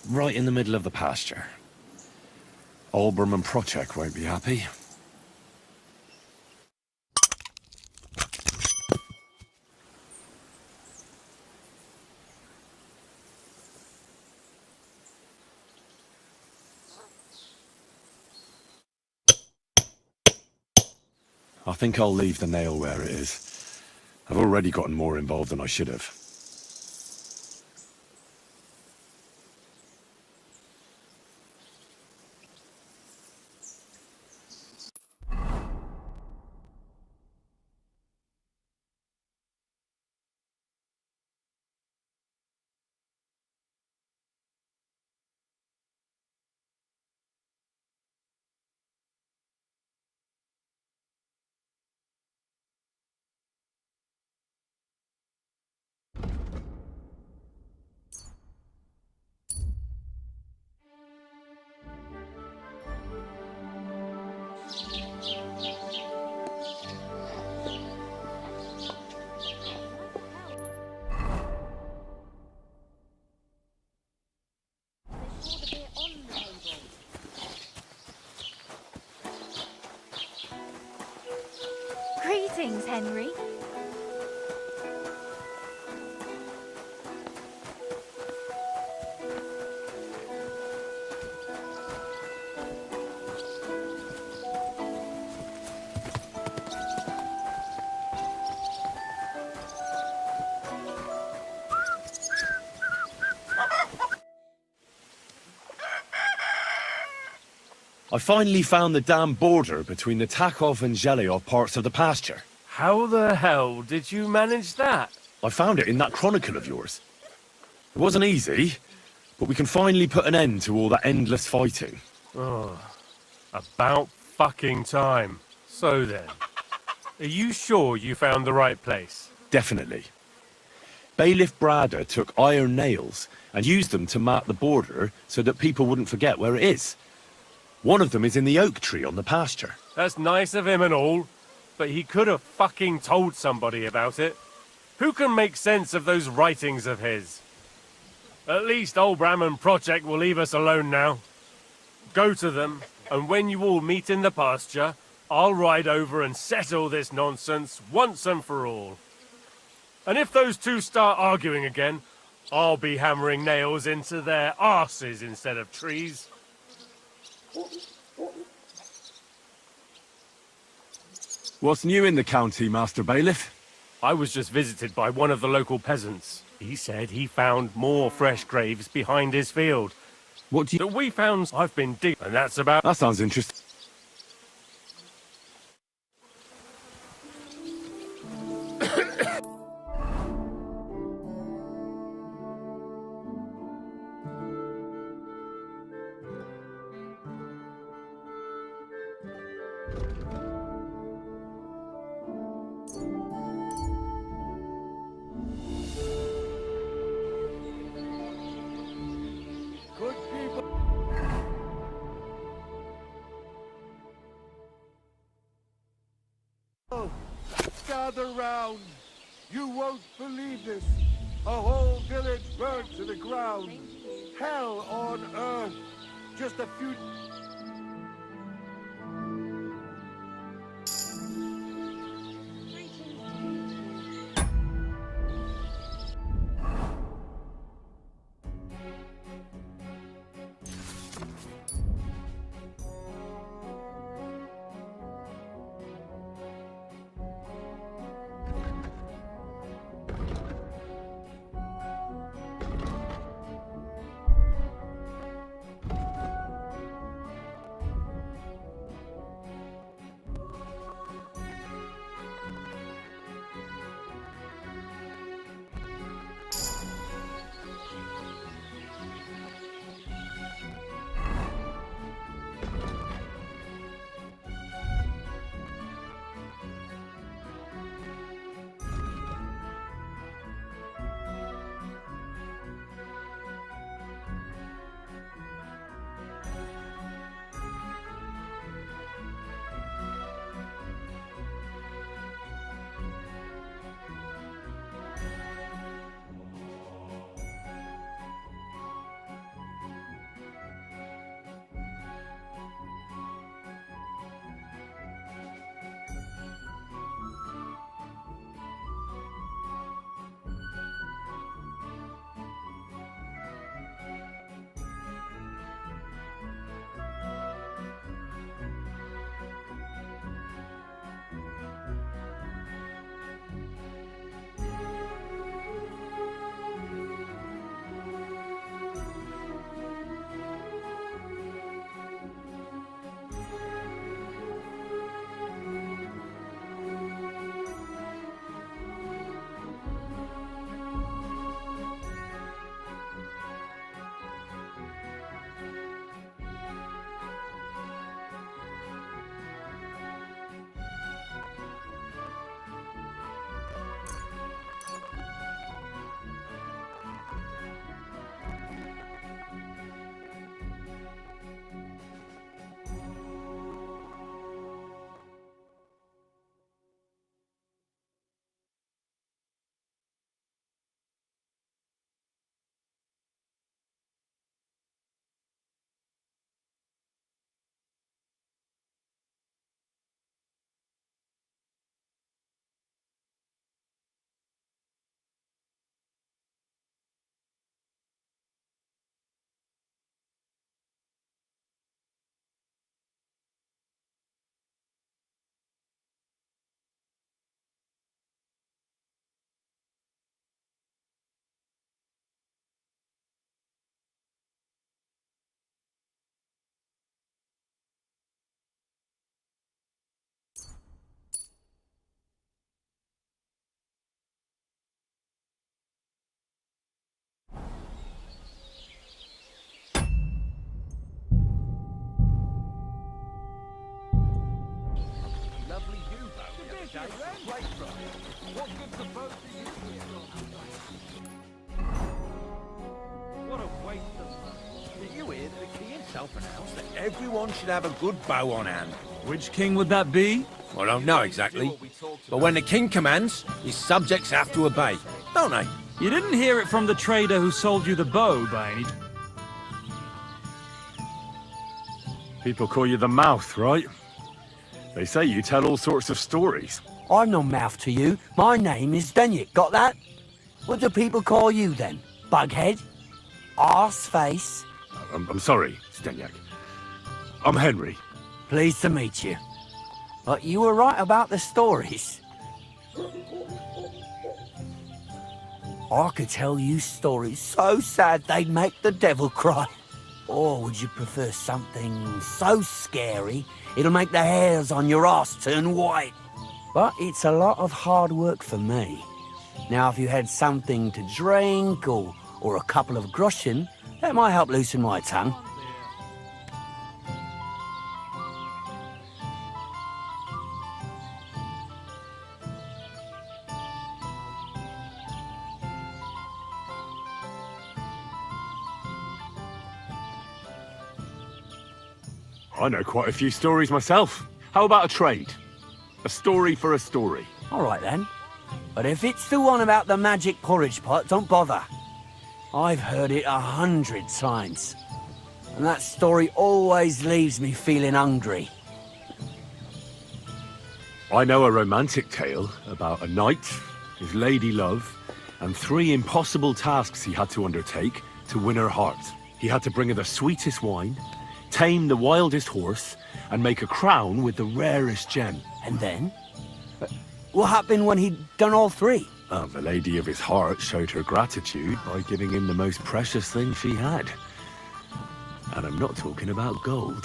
Right in the middle of the pasture. Olbram and Prochek won't be happy. I think I'll leave the nail where it is. I've already gotten more involved than I should have. Henry. I finally found the damn border between the Takov and Zhelyov parts of the pasture. How the hell did you manage that? I found it in that chronicle of yours. It wasn't easy, but we can finally put an end to all that endless fighting. Oh, about fucking time. So then, are you sure you found the right place? Definitely. Bailiff Brada took iron nails and used them to mark the border so that people wouldn't forget where it is. One of them is in the oak tree on the pasture. That's nice of him and all, but he could have fucking told somebody about it. Who can make sense of those writings of his? At least old Brahman Project will leave us alone now. Go to them, and when you all meet in the pasture, I'll ride over and settle this nonsense once and for all. And if those two start arguing again, I'll be hammering nails into their arses instead of trees. What's new in the county, Master Bailiff? I was just visited by one of the local peasants. He said he found more fresh graves behind his field. What do you... That we found I've been digging, and that's about... That sounds interesting. Good people. Oh, gather round. You won't believe this. A whole village burned to the ground. Hell on earth. Just a few... What a waste of... Did you hear that the king himself announced that everyone should have a good bow on hand? Which king would that be? I don't know exactly. But when the king commands, his subjects have to obey, don't they? You didn't hear it from the trader who sold you the bow, by any... People call you the mouth, right? They say you tell all sorts of stories. I'm no mouth to you. My name is Denyek, got that? What do people call you then? Bughead? Arseface? I'm sorry, Stenyak. I'm Henry. Pleased to meet you. But you were right about the stories. I could tell you stories so sad they'd make the devil cry. Or would you prefer something so scary it'll make the hairs on your ass turn white? But it's a lot of hard work for me. Now, if you had something to drink or a couple of groschen, that might help loosen my tongue. I know quite a few stories myself. How about a trade? A story for a story. All right then. But if it's the one about the magic porridge pot, don't bother. I've heard it 100 times. And that story always leaves me feeling hungry. I know a romantic tale about a knight, his lady love, and 3 impossible tasks he had to undertake to win her heart. He had to bring her the sweetest wine, tame the wildest horse, and make a crown with the rarest gem. And then? What happened when he'd done all 3? Well, the lady of his heart showed her gratitude by giving him the most precious thing she had. And I'm not talking about gold.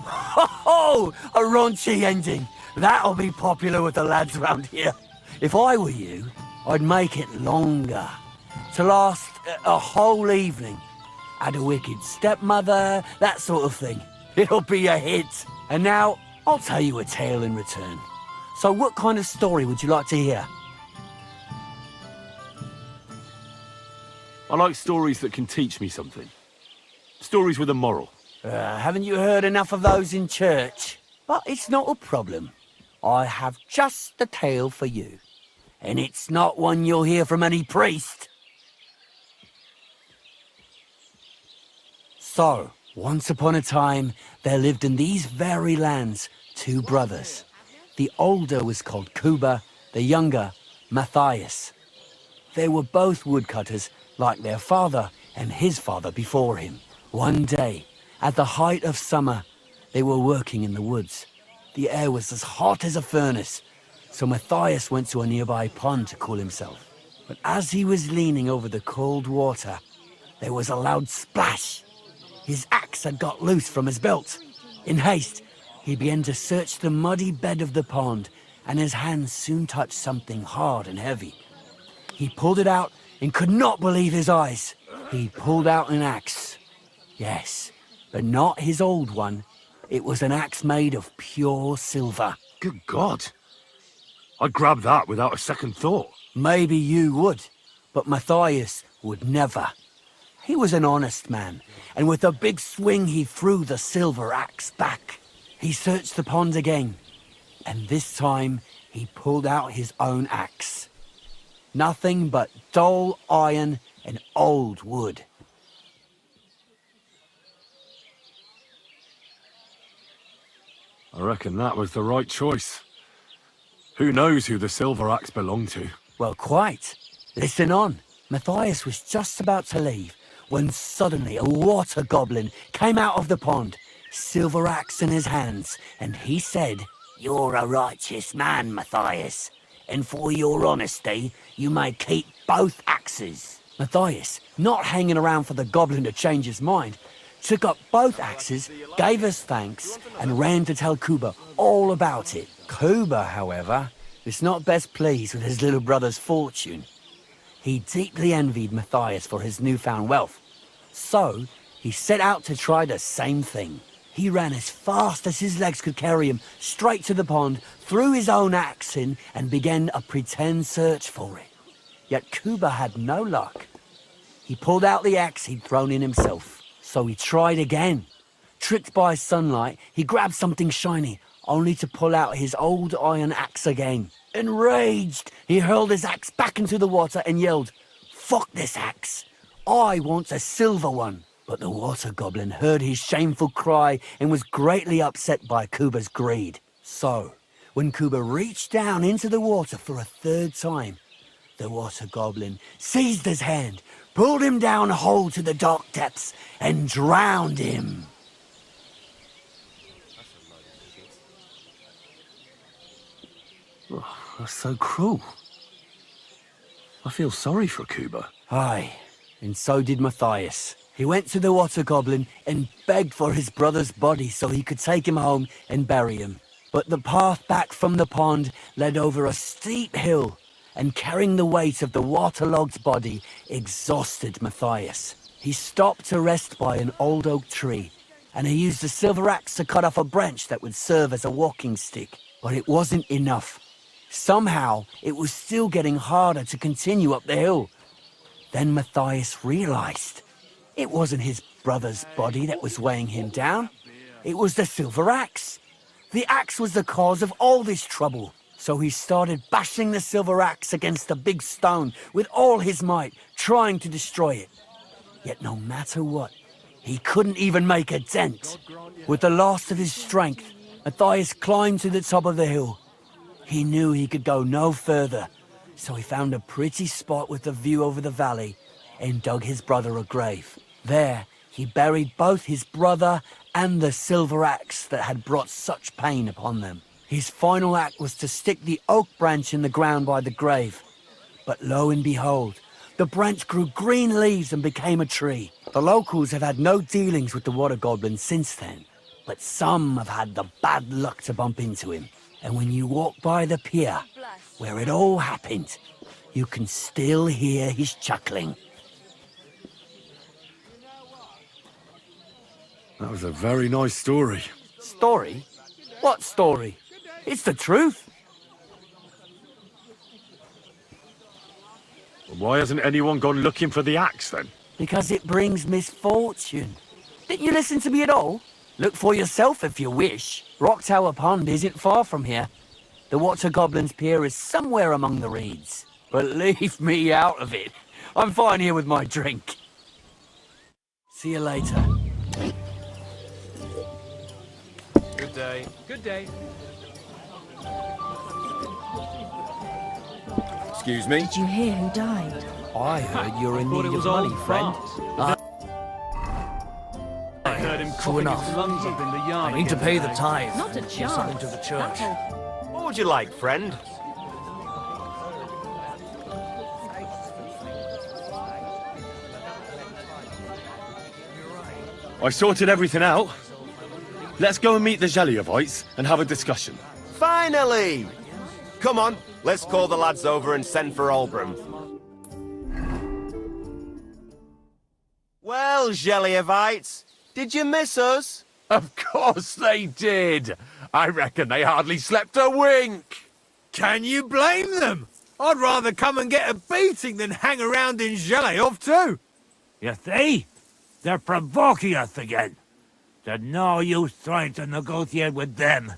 Ho! A raunchy ending. That'll be popular with the lads round here. If I were you, I'd make it longer. To last a whole evening. Add a wicked stepmother, that sort of thing. It'll be a hit. And now, I'll tell you a tale in return. So what kind of story would you like to hear? I like stories that can teach me something. Stories with a moral. Haven't you heard enough of those in church? But it's not a problem. I have just the tale for you. And it's not one you'll hear from any priest. So, once upon a time, there lived in these very lands 2 brothers. The older was called Kuba, the younger, Matthias. They were both woodcutters, like their father and his father before him. One day, at the height of summer, they were working in the woods. The air was as hot as a furnace, so Matthias went to a nearby pond to cool himself. But as he was leaning over the cold water, there was a loud splash. His axe had got loose from his belt. In haste, he began to search the muddy bed of the pond, and his hands soon touched something hard and heavy. He pulled it out and could not believe his eyes. He pulled out an axe. Yes, but not his old one. It was an axe made of pure silver. Good God. I'd grab that without a second thought. Maybe you would, but Matthias would never. He was an honest man, and with a big swing he threw the silver axe back. He searched the pond again, and this time he pulled out his own axe. Nothing but dull iron and old wood. I reckon that was the right choice. Who knows who the silver axe belonged to? Well, quite. Listen on. Matthias was just about to leave when suddenly a water goblin came out of the pond, silver axe in his hands, and he said, "You're a righteous man, Matthias, and for your honesty, you may keep both axes." Matthias, not hanging around for the goblin to change his mind, took up both axes, gave us thanks, and ran to tell Kuba all about it. Kuba, however, was not best pleased with his little brother's fortune. He deeply envied Matthias for his newfound wealth. So, he set out to try the same thing. He ran as fast as his legs could carry him, straight to the pond, threw his own axe in, and began a pretend search for it. Yet Kuba had no luck. He pulled out the axe he'd thrown in himself, so he tried again. Tricked by sunlight, he grabbed something shiny, only to pull out his old iron axe again. Enraged, he hurled his axe back into the water and yelled, "Fuck this axe! I want a silver one!" But the water goblin heard his shameful cry and was greatly upset by Kuba's greed. So, when Kuba reached down into the water for a third time, the water goblin seized his hand, pulled him down whole to the dark depths, and drowned him. Oh, that's so cruel. I feel sorry for Kuba. Aye, and so did Matthias. He went to the water goblin and begged for his brother's body so he could take him home and bury him. But the path back from the pond led over a steep hill, and carrying the weight of the waterlogged body exhausted Matthias. He stopped to rest by an old oak tree, and he used a silver axe to cut off a branch that would serve as a walking stick. But it wasn't enough. Somehow, it was still getting harder to continue up the hill. Then Matthias realized it wasn't his brother's body that was weighing him down. It was the silver axe. The axe was the cause of all this trouble. So he started bashing the silver axe against the big stone with all his might, trying to destroy it. Yet no matter what, he couldn't even make a dent. With the last of his strength, Matthias climbed to the top of the hill. He knew he could go no further, so he found a pretty spot with a view over the valley and dug his brother a grave. There, he buried both his brother and the silver axe that had brought such pain upon them. His final act was to stick the oak branch in the ground by the grave. But lo and behold, the branch grew green leaves and became a tree. The locals have had no dealings with the water goblin since then, but some have had the bad luck to bump into him. And when you walk by the pier, where it all happened, you can still hear his chuckling. That was a very nice story. Story? What story? It's the truth. Well, why hasn't anyone gone looking for the axe then? Because it brings misfortune. Didn't you listen to me at all? Look for yourself if you wish. Rock Tower Pond isn't far from here. The Water Goblin's Pier is somewhere among the reeds. But leave me out of it. I'm fine here with my drink. See you later. Good day. Good day. Excuse me? Did you hear who died? I heard you're in Thought need it was of money, old friend. I heard him True enough. his lungs up in the yard. I need to pay the tithe. Not a Give chance. something to the church. What would you like, friend? I sorted everything out. Let's go and meet the Geliovites and have a discussion. Finally! Come on, let's call the lads over and send for Olbram. Well, Geliovites, did you miss us? Of course they did. I reckon they hardly slept a wink. Can you blame them? I'd rather come and get a beating than hang around in Geliov too. You see? They're provoking us again. There's no use trying to negotiate with them.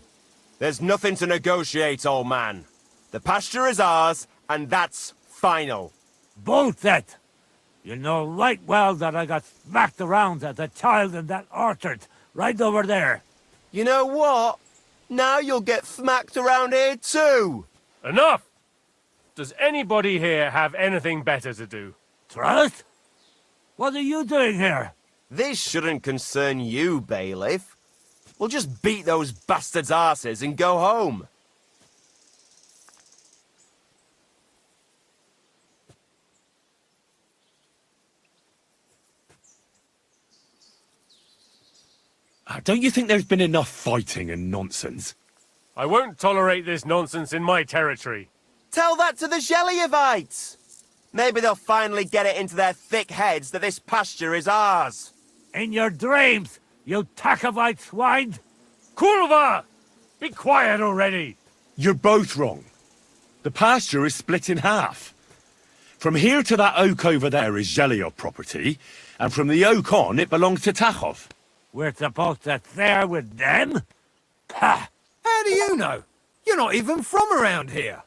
There's nothing to negotiate, old man. The pasture is ours, and that's final. Bullshit! You know right well that I got smacked around as a child in that orchard, right over there. You know what? Now you'll get smacked around here too. Enough! Does anybody here have anything better to do? Trust? What are you doing here? This shouldn't concern you, bailiff. We'll just beat those bastards' asses and go home. Don't you think there's been enough fighting and nonsense? I won't tolerate this nonsense in my territory. Tell that to the Geliovites. Maybe they'll finally get it into their thick heads that this pasture is ours. In your dreams, You Takavite swine! Kurva! Be quiet already! You're both wrong. The pasture is split in half. From here to that oak over there is Zhelyov property, and from the oak on it belongs to Tachov. We're supposed to share with them? Ha! How do you know? You're not even from around here.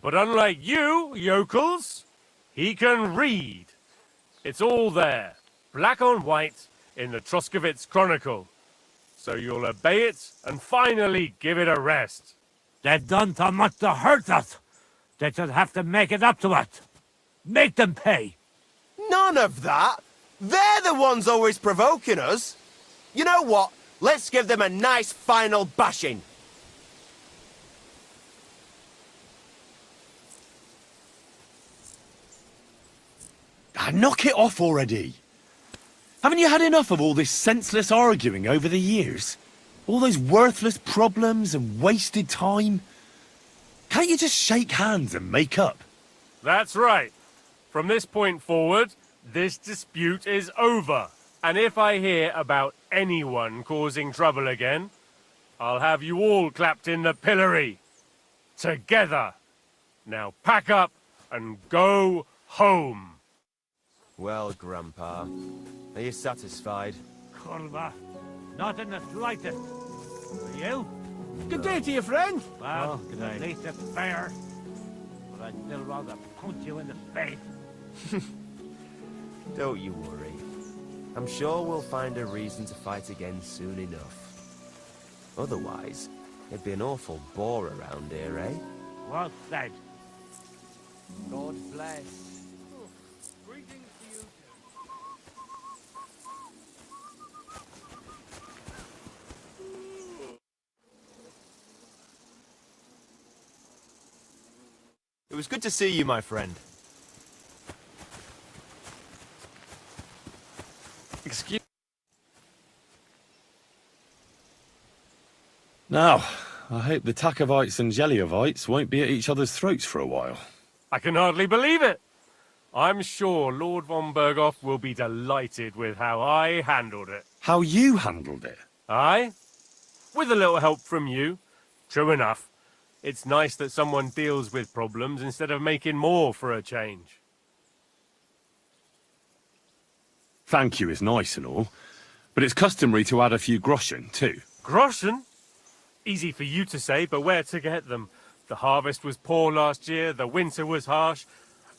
But unlike you, yokels, he can read. It's all there, black on white, in the Troskovitz Chronicle. So you'll obey it and finally give it a rest. They've done so much to hurt us. They should have to make it up to us. Make them pay. None of that. They're the ones always provoking us. You know what? Let's give them a nice final bashing. Knock it off already. Haven't you had enough of all this senseless arguing over the years? All those worthless problems and wasted time? Can't you just shake hands and make up? That's right. From this point forward, this dispute is over. And if I hear about anyone causing trouble again, I'll have you all clapped in the pillory. Together. Now pack up and go home. Well, Grandpa, are you satisfied? Kurva, not in the slightest. Are you? Good day to you, friend. Well, at least it's fair. But I'd still rather punch you in the face. Don't you worry. I'm sure we'll find a reason to fight again soon enough. Otherwise, it'd be an awful bore around here, eh? Well said. God bless. Greetings to you. It was good to see you, my friend. Excuse. Now, I hope the Takovites and Zhelyovites won't be at each other's throats for a while. I can hardly believe it. I'm sure Lord von Berghoff will be delighted with how I handled it. How you handled it? Aye? With a little help from you. True enough. It's nice that someone deals with problems instead of making more for a change. Thank you is nice and all, but it's customary to add a few groschen, too. Groschen? Easy for you to say, but where to get them? The harvest was poor last year, the winter was harsh,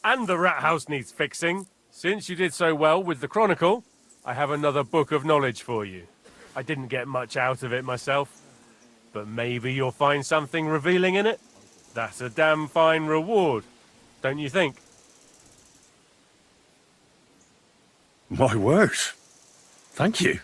and the rat house needs fixing. Since you did so well with the Chronicle, I have another book of knowledge for you. I didn't get much out of it myself, but maybe you'll find something revealing in it. That's a damn fine reward, don't you think? My word. Thank you.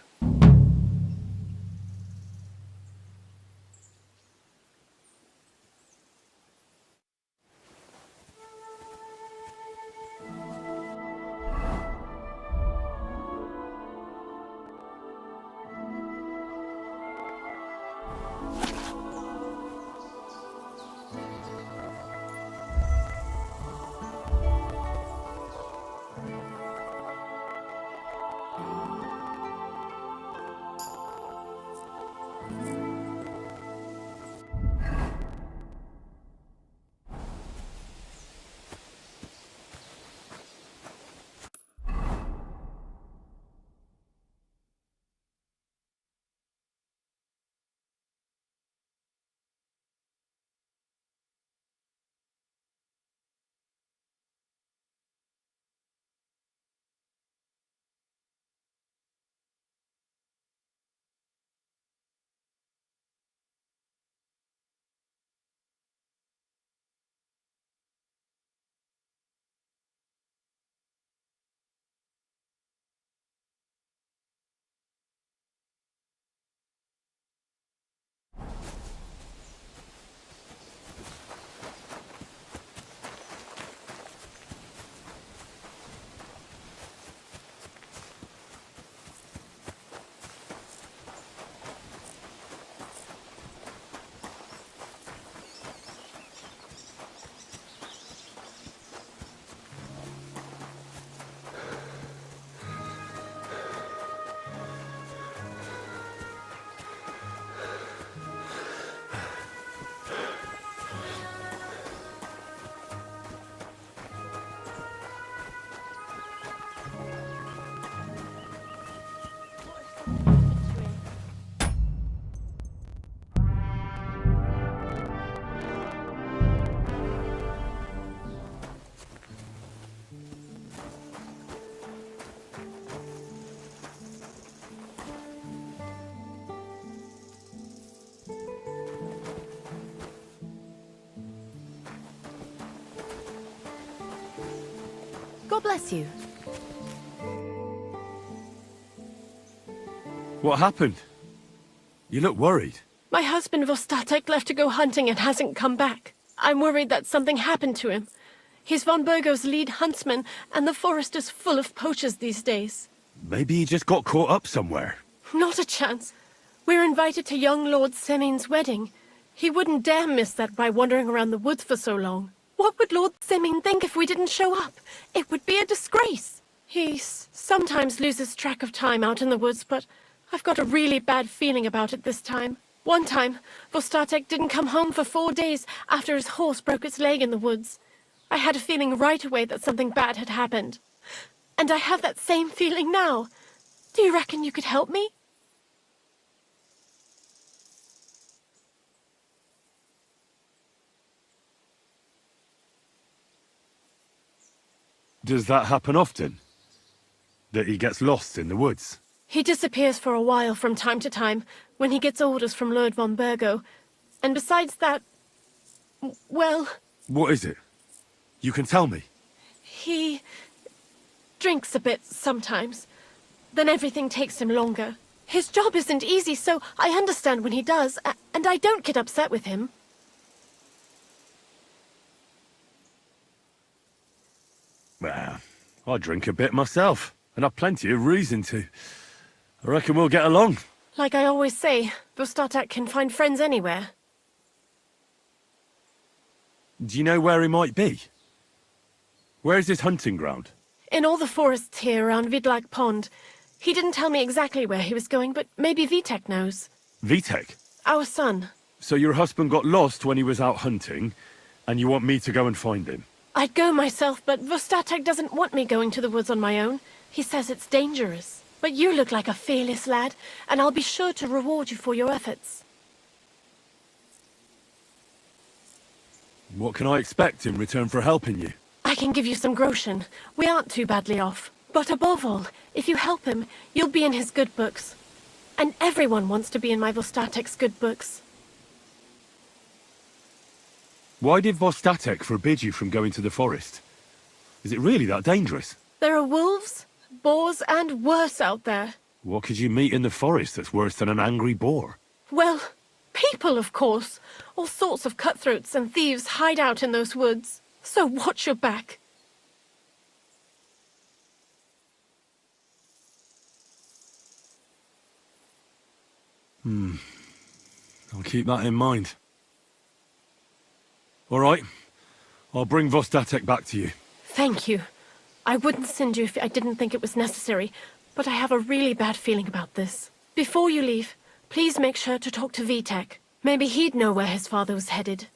God bless you. What happened? You look worried. My husband Vostatek left to go hunting and hasn't come back. I'm worried that something happened to him. He's von Burgo's lead huntsman, and the forest is full of poachers these days. Maybe he just got caught up somewhere. Not a chance. We're invited to young Lord Semin's wedding. He wouldn't dare miss that by wandering around the woods for so long. What would Lord Semin think if we didn't show up? It would be a disgrace. He sometimes loses track of time out in the woods, but I've got a really bad feeling about it this time. One time, Vostatek didn't come home for 4 days after his horse broke its leg in the woods. I had a feeling right away that something bad had happened. And I have that same feeling now. Do you reckon you could help me? Does that happen often? That he gets lost in the woods? He disappears for a while from time to time when he gets orders from Lord von Burgo. And besides that, well... What is it? You can tell me. He drinks a bit sometimes. Then everything takes him longer. His job isn't easy, so I understand when he does, and I don't get upset with him. Well, I drink a bit myself, and I've plenty of reason to. I reckon we'll get along. Like I always say, Vostatek can find friends anywhere. Do you know where he might be? Where's his hunting ground? In all the forests here around Vidlak Pond. He didn't tell me exactly where he was going, but maybe Vitek knows. Vitek? Our son. So your husband got lost when he was out hunting, and you want me to go and find him? I'd go myself, but Vostatek doesn't want me going to the woods on my own. He says it's dangerous. But you look like a fearless lad, and I'll be sure to reward you for your efforts. What can I expect in return for helping you? I can give you some groschen. We aren't too badly off. But above all, if you help him, you'll be in his good books. And everyone wants to be in my Vostatek's good books. Why did Vostatek forbid you from going to the forest? Is it really that dangerous? There are wolves, boars, and worse out there. What could you meet in the forest that's worse than an angry boar? Well, people, of course. All sorts of cutthroats and thieves hide out in those woods. So watch your back. I'll keep that in mind. All right. I'll bring Vostatek back to you. Thank you. I wouldn't send you if I didn't think it was necessary, but I have a really bad feeling about this. Before you leave, please make sure to talk to Vitek. Maybe he'd know where his father was headed.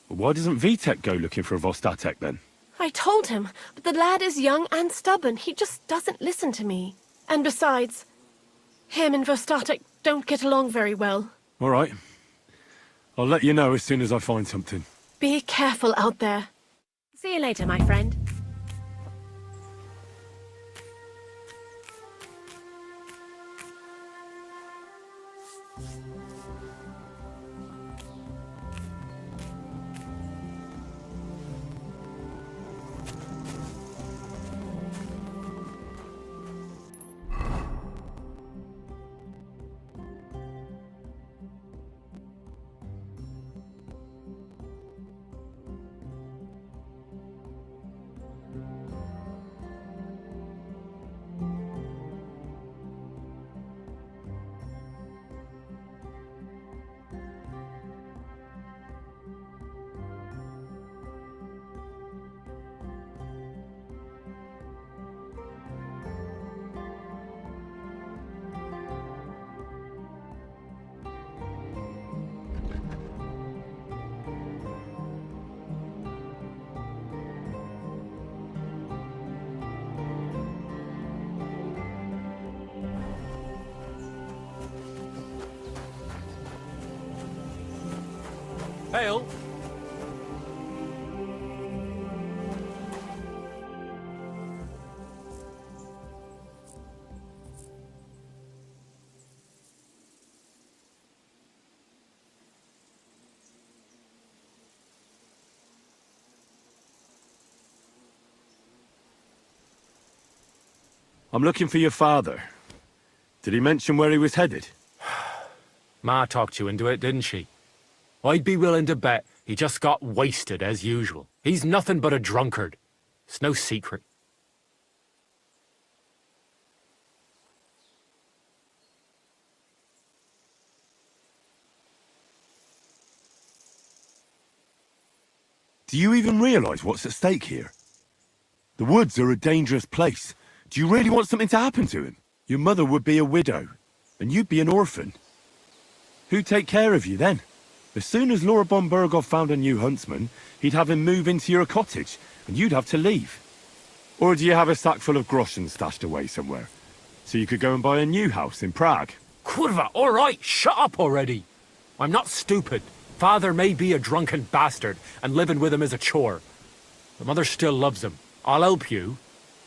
Why doesn't Vitek go looking for Vostatek then? I told him, but the lad is young and stubborn. He just doesn't listen to me. And besides, him and Vostatek don't get along very well. All right. I'll let you know as soon as I find something. Be careful out there. See you later, my friend. Hail! I'm looking for your father. Did he mention where he was headed? Ma talked you into it, didn't she? I'd be willing to bet he just got wasted as usual. He's nothing but a drunkard. It's no secret. Do you even realise what's at stake here? The woods are a dangerous place. Do you really want something to happen to him? Your mother would be a widow, and you'd be an orphan. Who'd take care of you then? As soon as Laura von Burgov found a new huntsman, he'd have him move into your cottage, and you'd have to leave. Or do you have a sack full of groschen stashed away somewhere, so you could go and buy a new house in Prague? Kurva, all right, shut up already. I'm not stupid. Father may be a drunken bastard, and living with him is a chore. But Mother still loves him. I'll help you,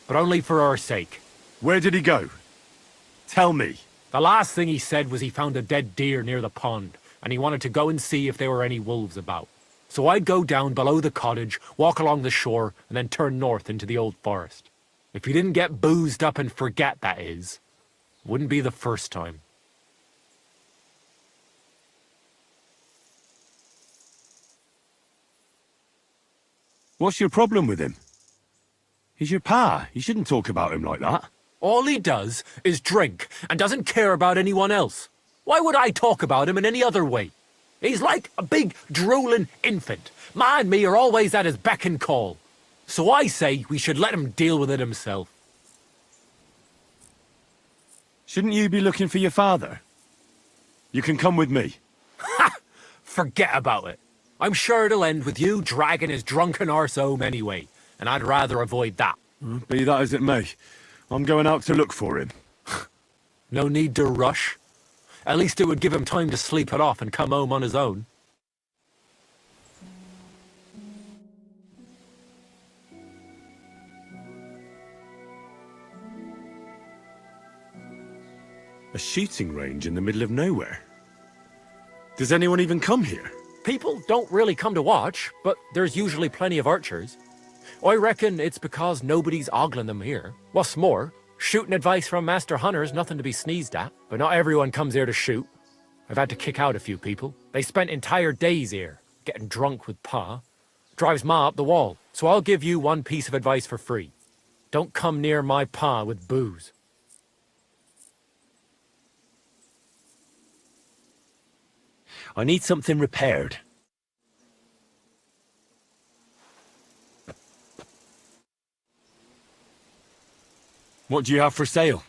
but only for our sake. Where did he go? Tell me. The last thing he said was he found a dead deer near the pond, and he wanted to go and see if there were any wolves about. So I'd go down below the cottage, walk along the shore, and then turn north into the old forest. If he didn't get boozed up and forget, that is. Wouldn't be the first time. What's your problem with him? He's your pa. You shouldn't talk about him like that. All he does is drink and doesn't care about anyone else. Why would I talk about him in any other way? He's like a big, drooling infant. Ma and me are always at his beck and call. So I say we should let him deal with it himself. Shouldn't you be looking for your father? You can come with me. Ha! Forget about it. I'm sure it'll end with you dragging his drunken arse home anyway, and I'd rather avoid that. Be that as it may, I'm going out to look for him. No need to rush. At least it would give him time to sleep it off and come home on his own. A shooting range in the middle of nowhere. Does anyone even come here? People don't really come to watch, but there's usually plenty of archers. I reckon it's because nobody's ogling them here. What's more, shooting advice from master hunters nothing to be sneezed at, but not everyone comes here to shoot. I've had to kick out a few people. They spent entire days here, getting drunk with Pa. Drives Ma up the wall, so I'll give you one piece of advice for free. Don't come near my Pa with booze. I need something repaired. What do you have for sale?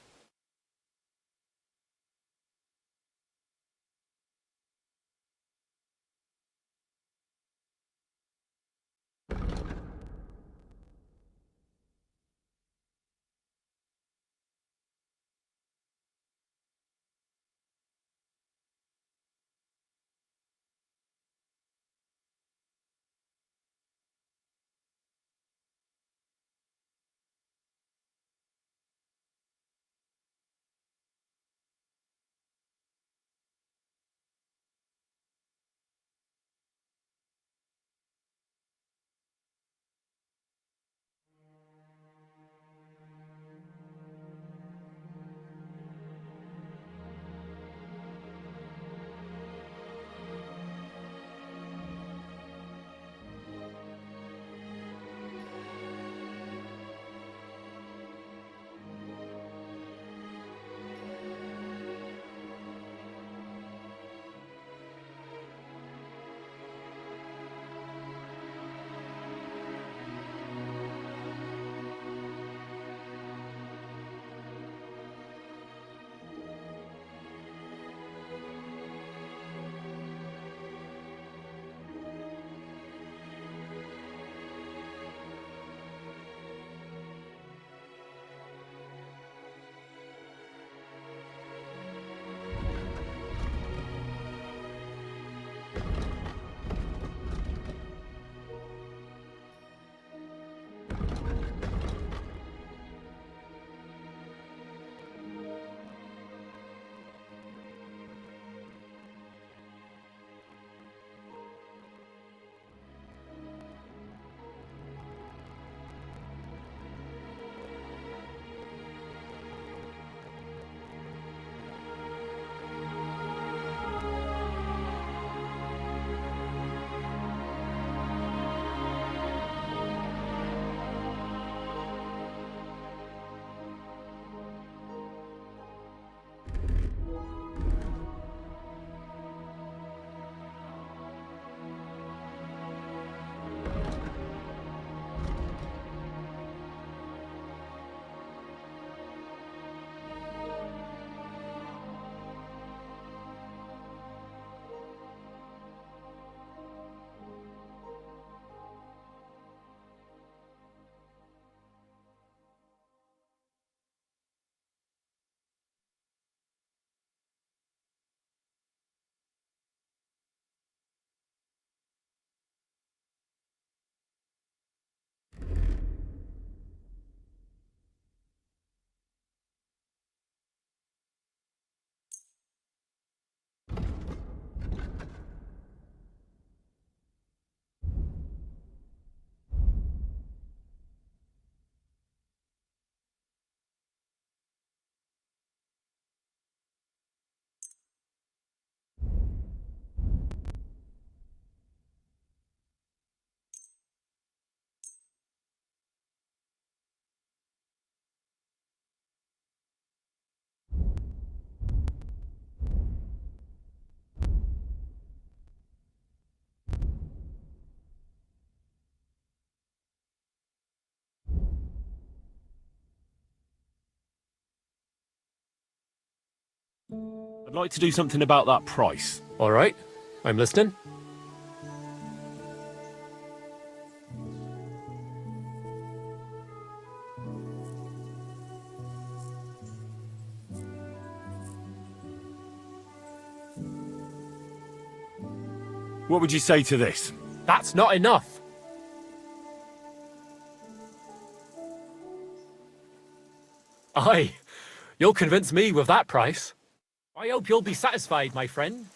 I'd like to do something about that price. All right, I'm listening. What would you say to this? That's not enough. Aye, you'll convince me with that price. I hope you'll be satisfied, my friend.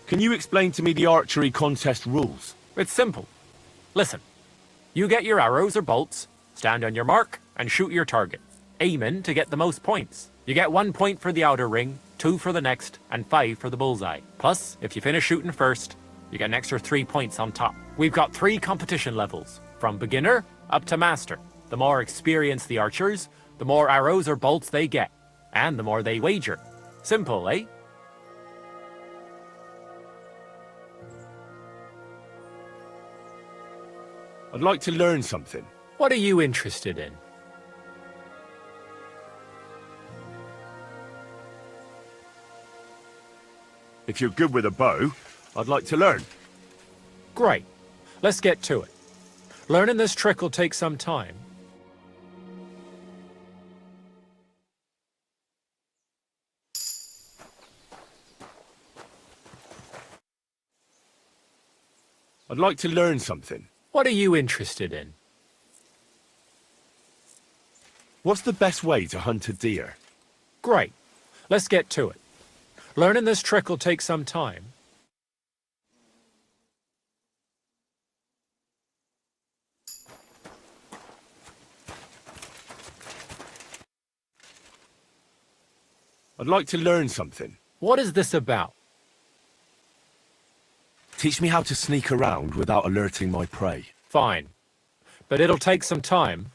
Can you explain to me the archery contest rules? It's simple. Listen, you get your arrows or bolts, stand on your mark, and shoot your target. Aim in to get the most points. You get 1 point for the outer ring, 2 for the next, and 5 for the bullseye. Plus, if you finish shooting first, you get an extra 3 points on top. We've got 3 competition levels, from beginner up to master. The more experienced the archers, the more arrows or bolts they get, and the more they wager. Simple, eh? I'd like to learn something. What are you interested in? If you're good with a bow, I'd like to learn. Great. Let's get to it. Learning this trick will take some time. I'd like to learn something. What are you interested in? What's the best way to hunt a deer? Great. Let's get to it. Learning this trick will take some time. I'd like to learn something. What is this about? Teach me how to sneak around without alerting my prey. Fine. But it'll take some time.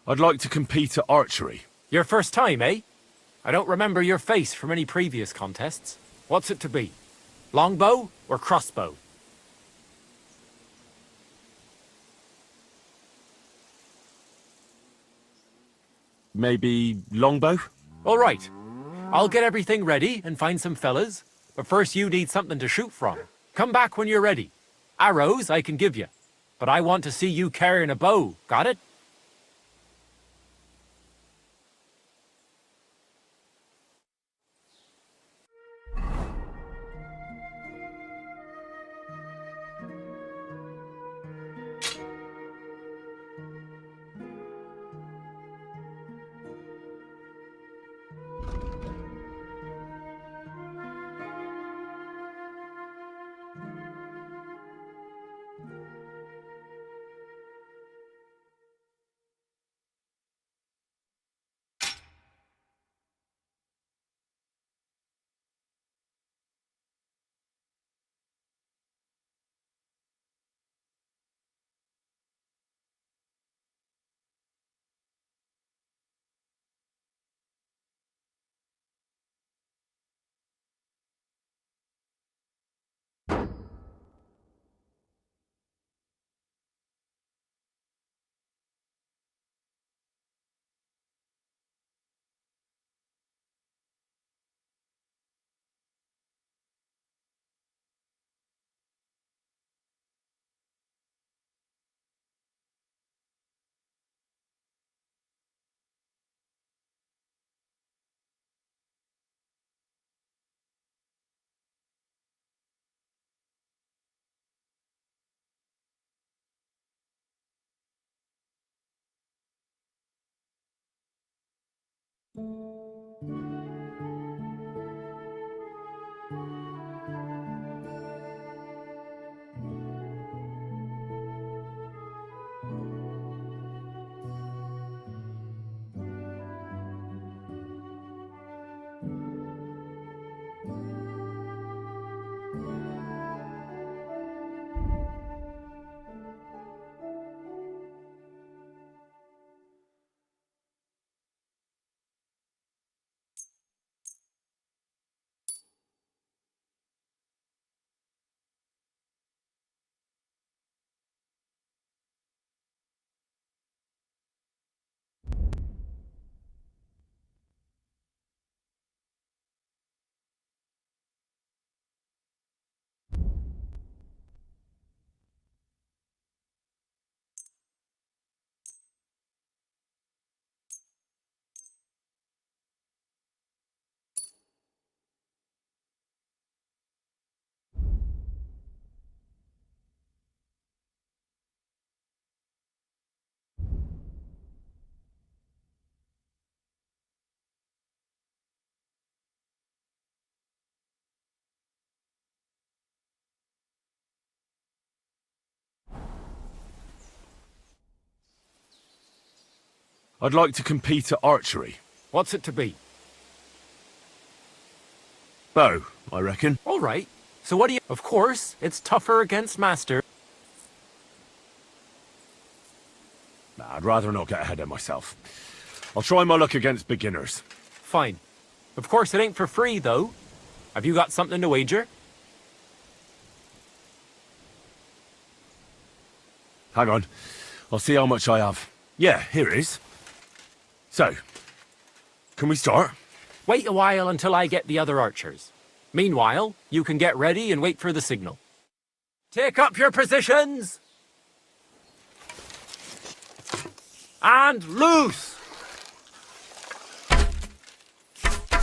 I'd like to compete at archery. Your first time, eh? I don't remember your face from any previous contests. What's it to be? Longbow or crossbow? maybe longbow? All right. I'll get everything ready and find some fellas. But first you need something to shoot from. Come back when you're ready. Arrows I can give you. But I want to see you carrying a bow. Got it? I'd like to compete at archery. What's it to be? Bow, I reckon. All right. So what do you... Of course, it's tougher against Master. Nah, I'd rather not get ahead of myself. I'll try my luck against beginners. Fine. Of course, it ain't for free, though. Have you got something to wager? Hang on. I'll see how much I have. Yeah, here it is. So, can we start? Wait a while until I get the other archers. Meanwhile, you can get ready and wait for the signal. Take up your positions! And loose!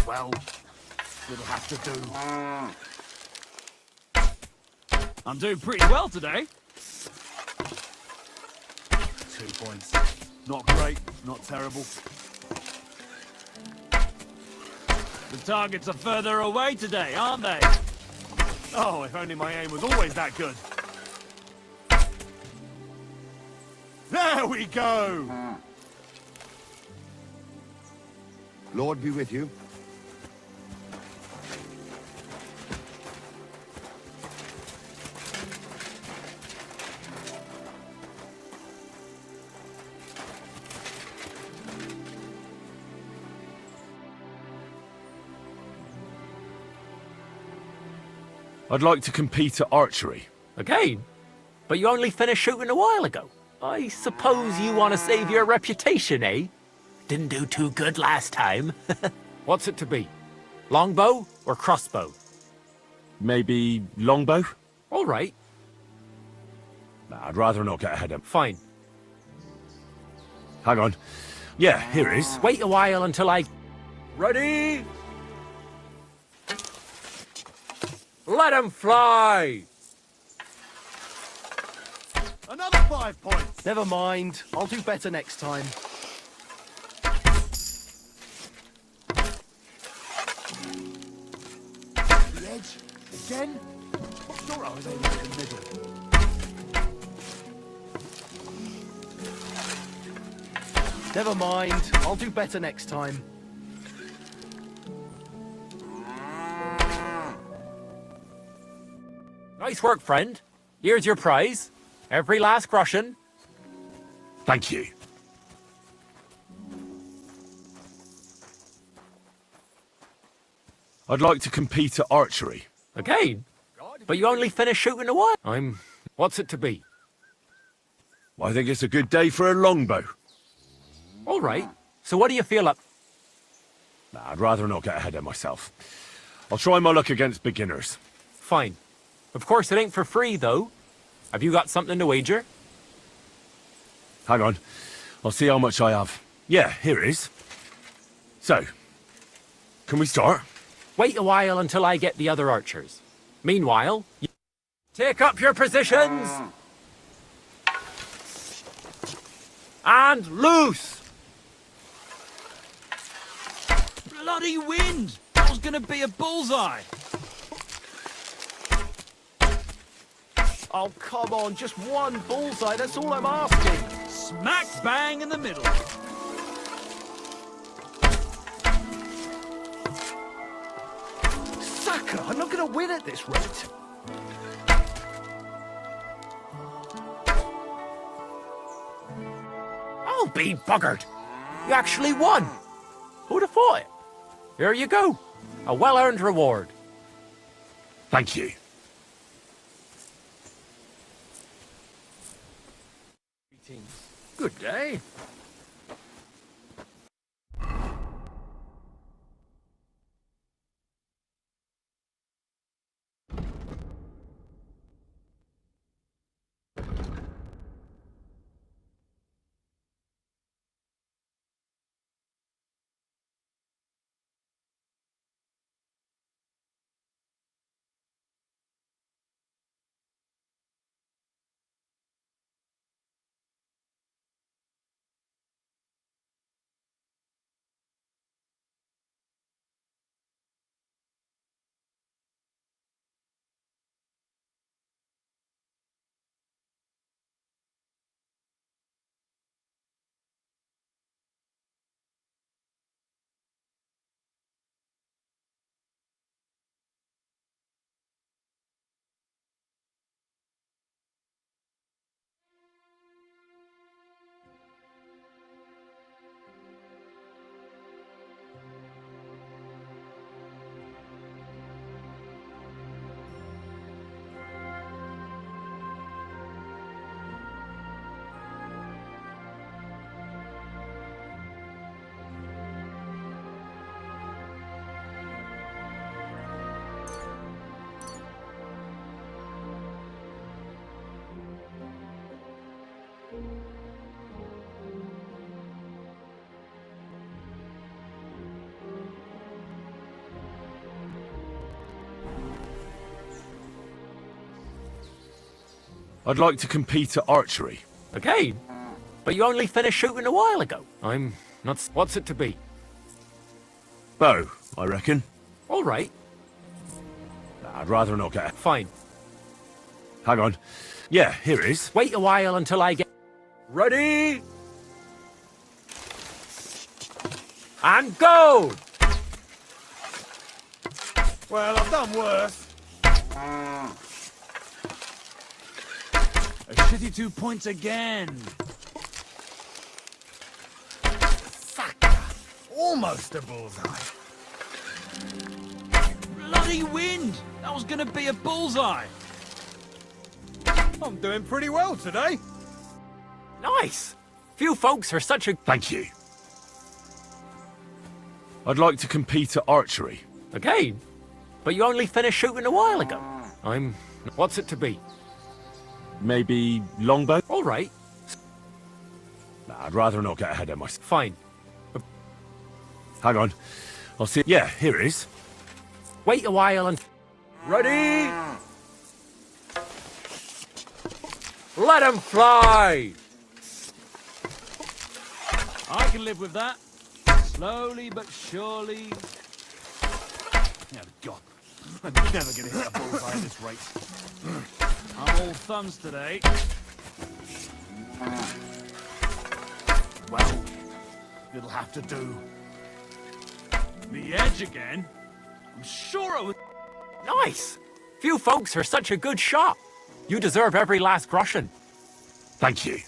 Well, it'll have to do. I'm doing pretty well today. 2 points. Not great, not terrible. The targets are further away today, aren't they? Oh, if only my aim was always that good. There we go! Lord be with you. I'd like to compete at archery. Again? But you only finished shooting a while ago. I suppose you want to save your reputation, eh? Didn't do too good last time. What's it to be? Longbow or crossbow? Maybe longbow? All right. Nah, I'd rather not get ahead of him. Fine. Hang on. Yeah, here it is. Wait a while until I... Ready? Let him fly! Another 5 points. Never mind. I'll do better next time. The edge. Again? Sure, I was aiming in the middle. Never mind. I'll do better next time. Nice work, friend. Here's your prize. Every last groschen. Thank you. I'd like to compete at archery. Again? But you only finished shooting a while. What's it to be? I think it's a good day for a longbow. All right. So what do you feel up? Nah, I'd rather not get ahead of myself. I'll try my luck against beginners. Fine. Of course, it ain't for free, though. Have you got something to wager? Hang on. I'll see how much I have. Yeah, here it is. So, can we start? Wait a while until I get the other archers. Meanwhile, take up your positions! And loose! Bloody wind! That was gonna be a bullseye! Oh, come on. Just one bullseye. That's all I'm asking. Smack bang in the middle. Sucker! I'm not going to win at this rate. I'll be buggered. You actually won. Who'd have thought it? Here you go. A well-earned reward. Thank you. Good day. I'd like to compete at archery. Again? But you only finished shooting a while ago. I'm not... What's it to be? Bow, I reckon. All right. Nah, I'd rather not get... Fine. Hang on. Yeah, here it is. Wait a while until I get... Ready? And go! Well, I've done worse. A shitty 2 points again. Sucker! Almost a bullseye. Bloody wind! That was gonna be a bullseye. I'm doing pretty well today. Nice! Few folks are such a... Thank you. I'd like to compete at archery. Again? But you only finished shooting a while ago. What's it to be? Maybe longbow? All right. Nah, I'd rather not get ahead of myself. Fine. Hang on. I'll see. Yeah, here it is. Wait a while and... Ready? Let him fly! I can live with that. Slowly but surely. Yeah, God. I'm never gonna hit a bullseye at this rate. I'm all thumbs today. Well, it'll have to do. The edge again? I'm sure it was... Nice! Few folks are such a good shot. You deserve every last groschen. Thank you.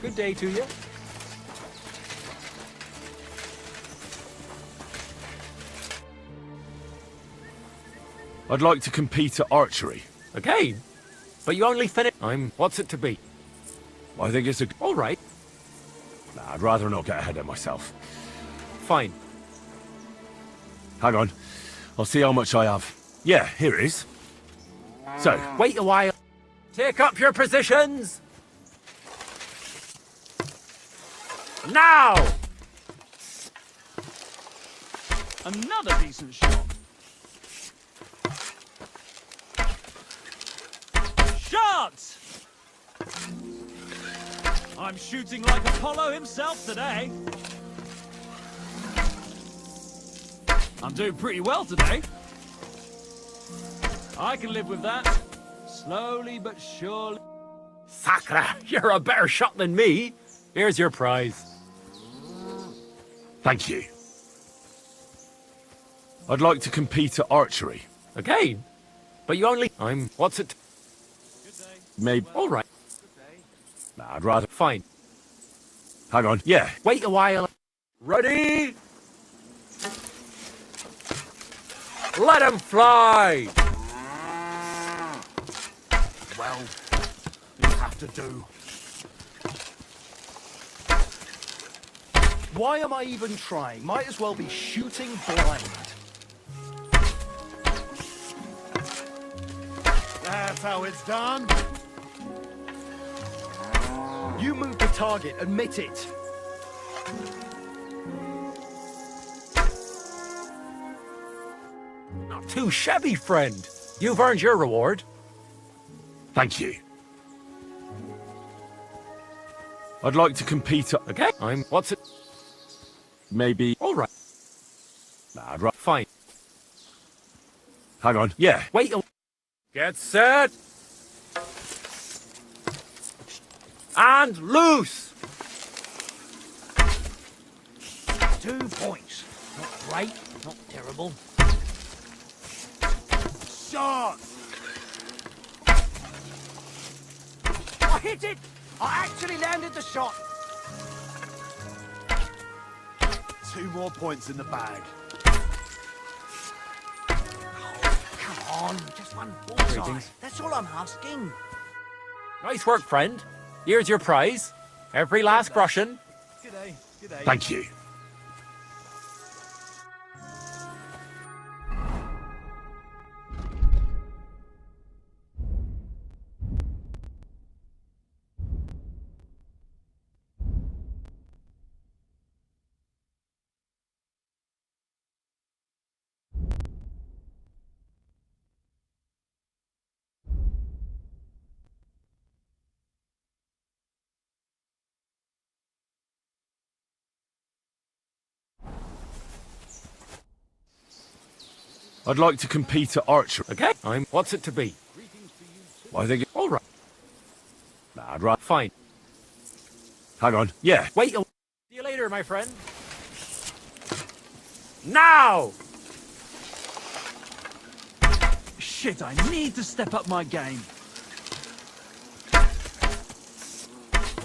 Good day to you. I'd like to compete at archery. Again? But you only finished... What's it to be? I think it's a... All right. Nah, I'd rather not get ahead of myself. Fine. Hang on. I'll see how much I have. Yeah, here it is. So... Wait a while. Take up your positions! Now! Another decent shot. Shot! I'm shooting like Apollo himself today. I'm doing pretty well today. I can live with that. Slowly but surely. Sacre, you're a better shot than me. Here's your prize. Thank you. I'd like to compete at archery. Again? But you only... What's it? Maybe... All right. Nah, I'd rather... Fine. Hang on. Yeah. Wait a while. Ready? Let him fly! Well, you'll have to do. Why am I even trying? Might as well be shooting blind. That's how it's done. You moved the target, admit it. Not too shabby, friend. You've earned your reward. Thank you. I'd like to compete at... Okay, what's it? Maybe... All right. Nah, I'd Fine. Hang on. Yeah. Wait. Get set. And loose. 2 points. Not great, not terrible. Shot! I hit it! I actually landed the shot! 2 more points in the bag. Come on, just one bullseye. Greetings. That's all I'm asking. Nice work, friend. Here's your prize. Every last groschen. G'day, g'day. Thank you. I'd like to compete at archery. Okay, what's it to be? I think... All right. Nah, I'd rather... Fine. Hang on. Yeah. Wait. See you later, my friend. Now! Shit, I need to step up my game.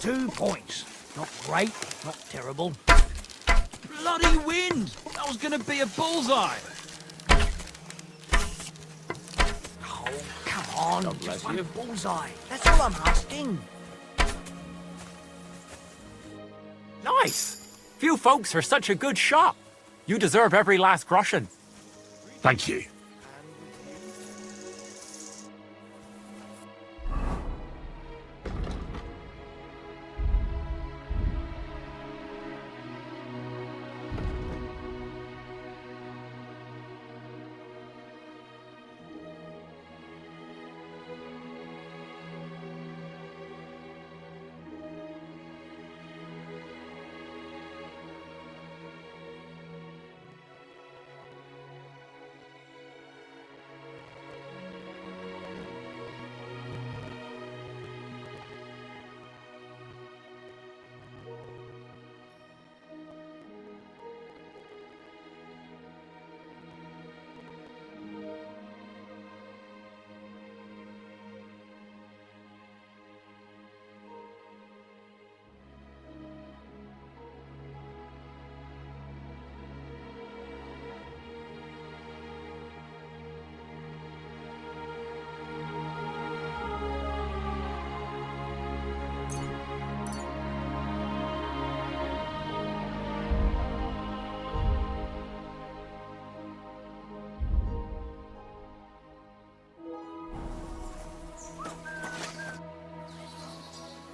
2 points. Not great, not terrible. Bloody wind! That was gonna be a bullseye! Oh, come on, just one bullseye. That's all I'm asking. Nice. Few folks are such a good shot. You deserve every last groschen. Thank you.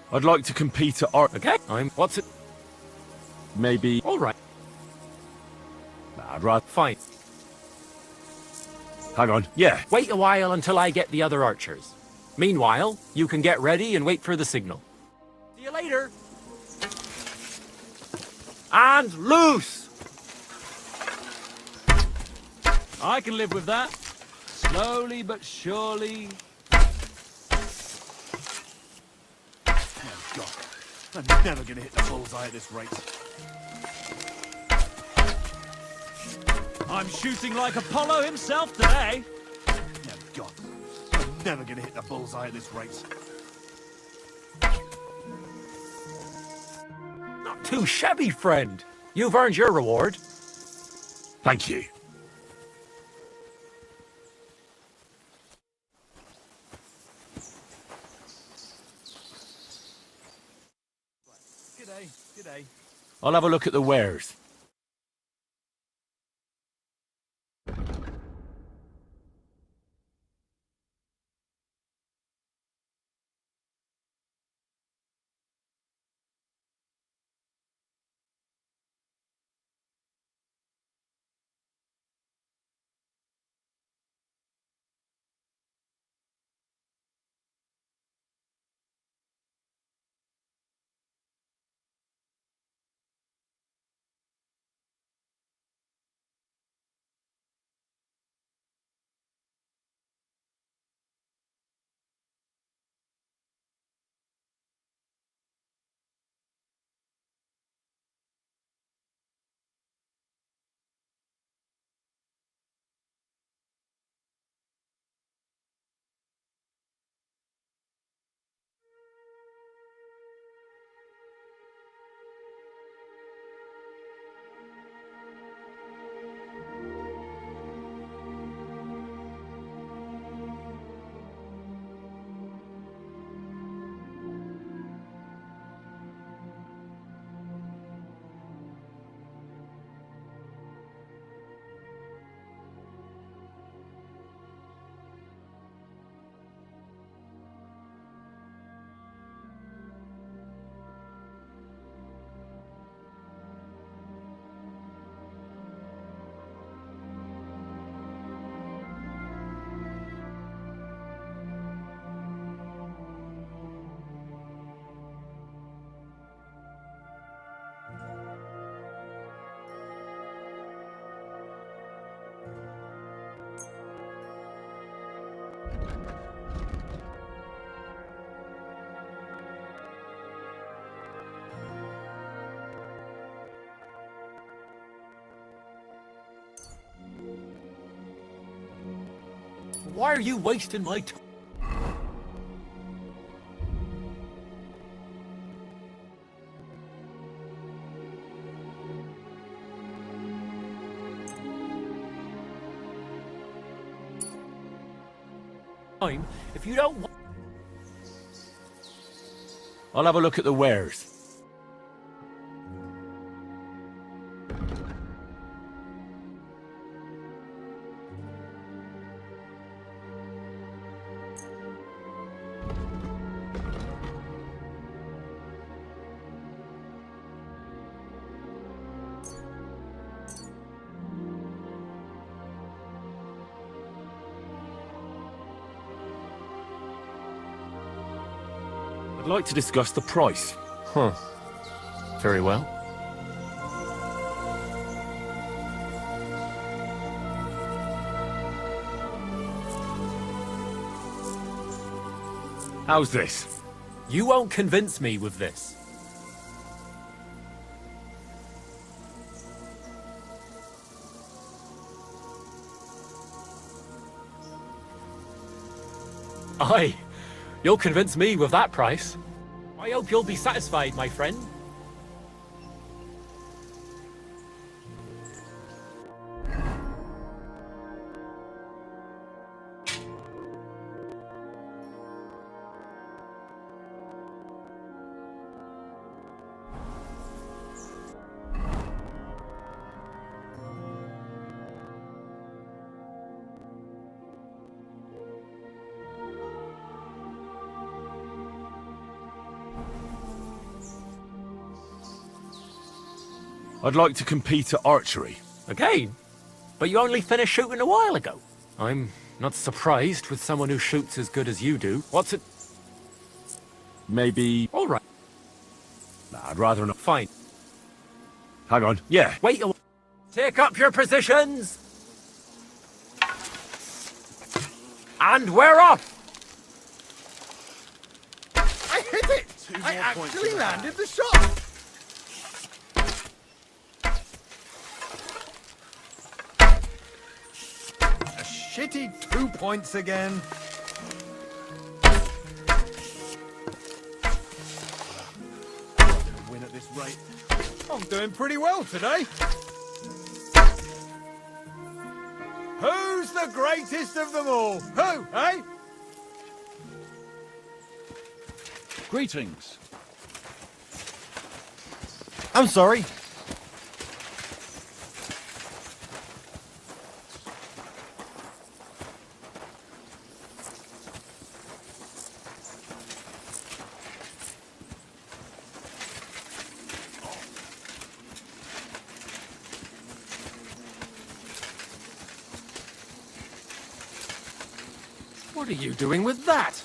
I'd like to compete at art. Okay, what's it? Maybe. All right. Nah, I'd rather. Fine. Hang on. Yeah. Wait a while until I get the other archers. Meanwhile, you can get ready and wait for the signal. See you later. And loose. I can live with that. Slowly but surely. Oh, God. I'm never going to hit the bullseye at this rate. I'm shooting like Apollo himself today. Oh, God. I'm never going to hit the bullseye at this rate. Not too shabby, friend. You've earned your reward. Thank you. G'day, g'day. I'll have a look at the wares. Why are you wasting my time? If you don't want... I'll have a look at the wares. I'd like to discuss the price. Huh. Very well. How's this? You won't convince me with this. Aye, you'll convince me with that price. I hope you'll be satisfied, my friend. I'd like to compete at archery. Again? But you only finished shooting a while ago. I'm not surprised with someone who shoots as good as you do. What's it? Maybe... All right. Nah, I'd rather not. Fine. Hang on. Yeah. Wait a... Take up your positions! And we're off! I hit it! I actually landed the shot! A shitty 2 points again. I'm gonna win at this rate. I'm doing pretty well today. Who's the greatest of them all? Who, eh? Greetings. I'm sorry. What are you doing with that?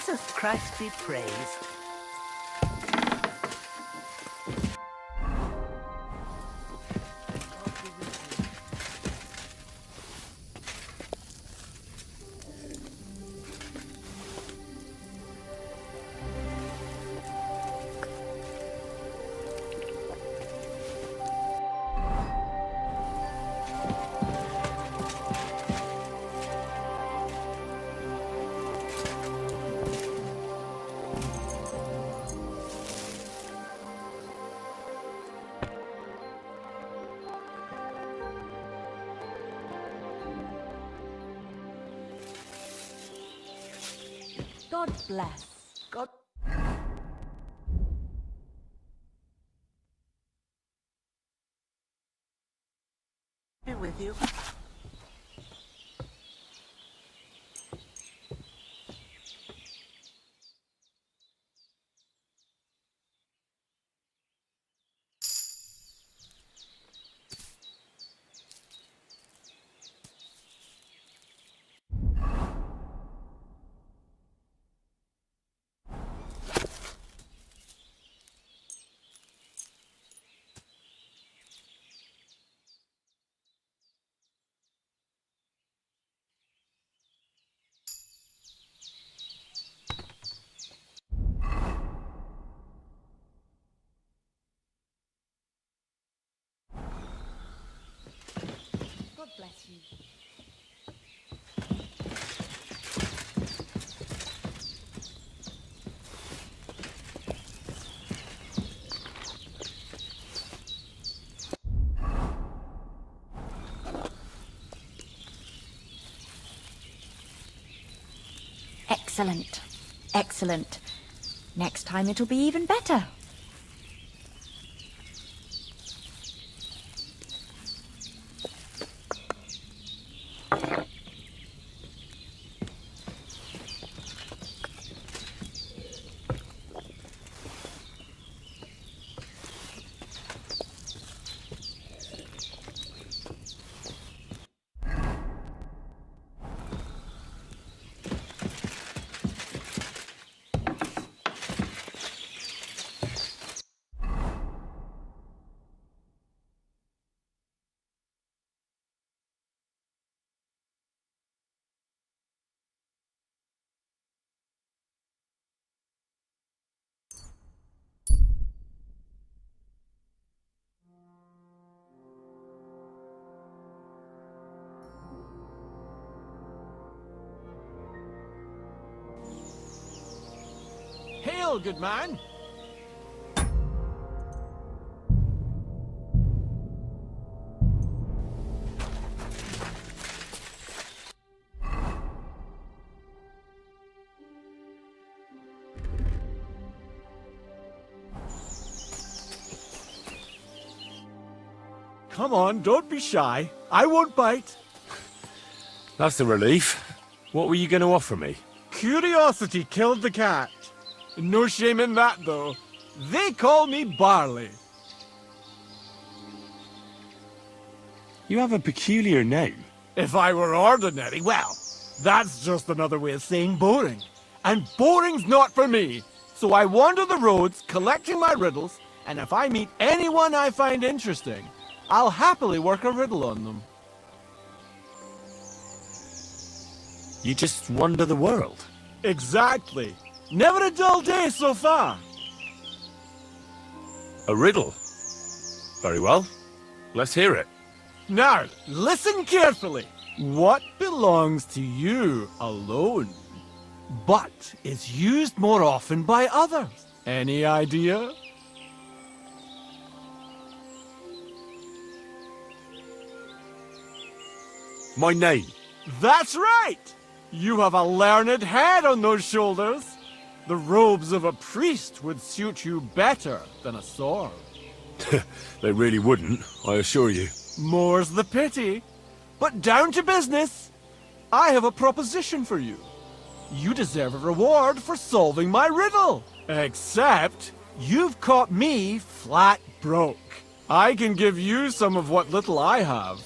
Jesus Christ be praised. God bless. God be with you. God bless you. Excellent. Excellent. Next time it'll be even better. Hail, good man! Come on, don't be shy. I won't bite. That's a relief. What were you going to offer me? Curiosity killed the cat. No shame in that, though. They call me Barley. You have a peculiar name. If I were ordinary, well, that's just another way of saying boring. And boring's not for me. So I wander the roads collecting my riddles, and if I meet anyone I find interesting, I'll happily work a riddle on them. You just wander the world. Exactly. Never a dull day so far. A riddle? Very well. Let's hear it. Now, listen carefully. What belongs to you alone, but is used more often by others? Any idea? My name. That's right! You have a learned head on those shoulders. The robes of a priest would suit you better than a sword. They really wouldn't, I assure you. More's the pity. But down to business. I have a proposition for you. You deserve a reward for solving my riddle. Except, you've caught me flat broke. I can give you some of what little I have.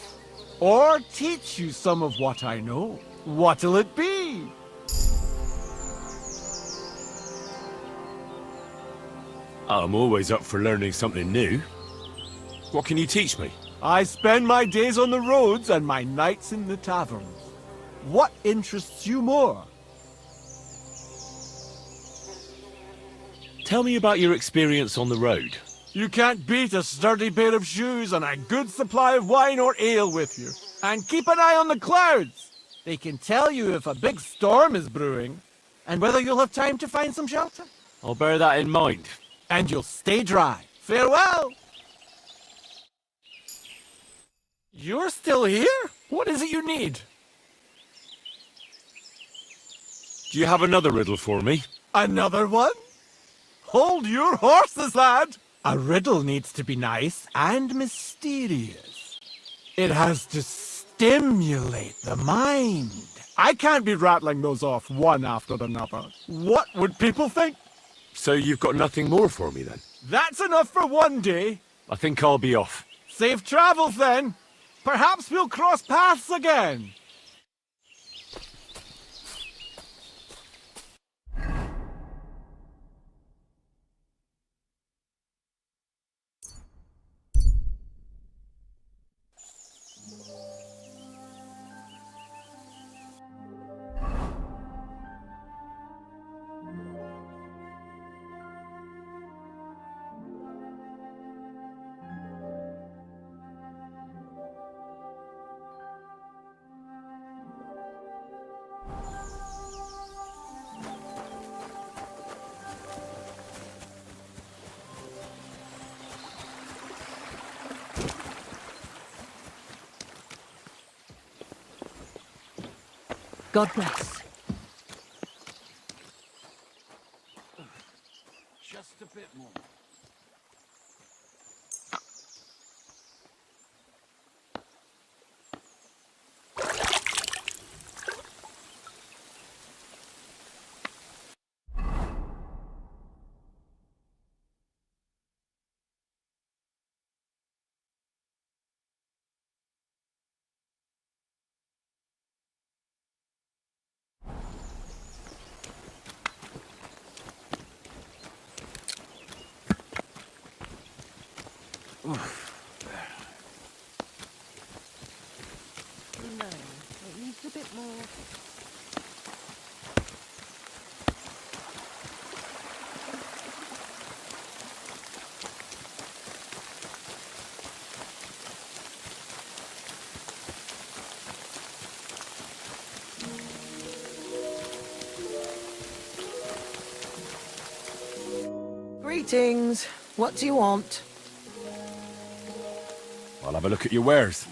Or teach you some of what I know. What'll it be? I'm always up for learning something new. What can you teach me? I spend my days on the roads and my nights in the taverns. What interests you more? Tell me about your experience on the road. You can't beat a sturdy pair of shoes and a good supply of wine or ale with you. And keep an eye on the clouds. They can tell you if a big storm is brewing, and whether you'll have time to find some shelter. I'll bear that in mind. And you'll stay dry. Farewell! You're still here? What is it you need? Do you have another riddle for me? Another one? Hold your horses, lad! A riddle needs to be nice and mysterious. It has to stimulate the mind. I can't be rattling those off one after another. What would people think? So you've got nothing more for me then? That's enough for one day. I think I'll be off. Safe travels then. Perhaps we'll cross paths again. God bless. Just a bit more. No, it needs a bit more. Greetings. What do you want? I'll have a look at your wares.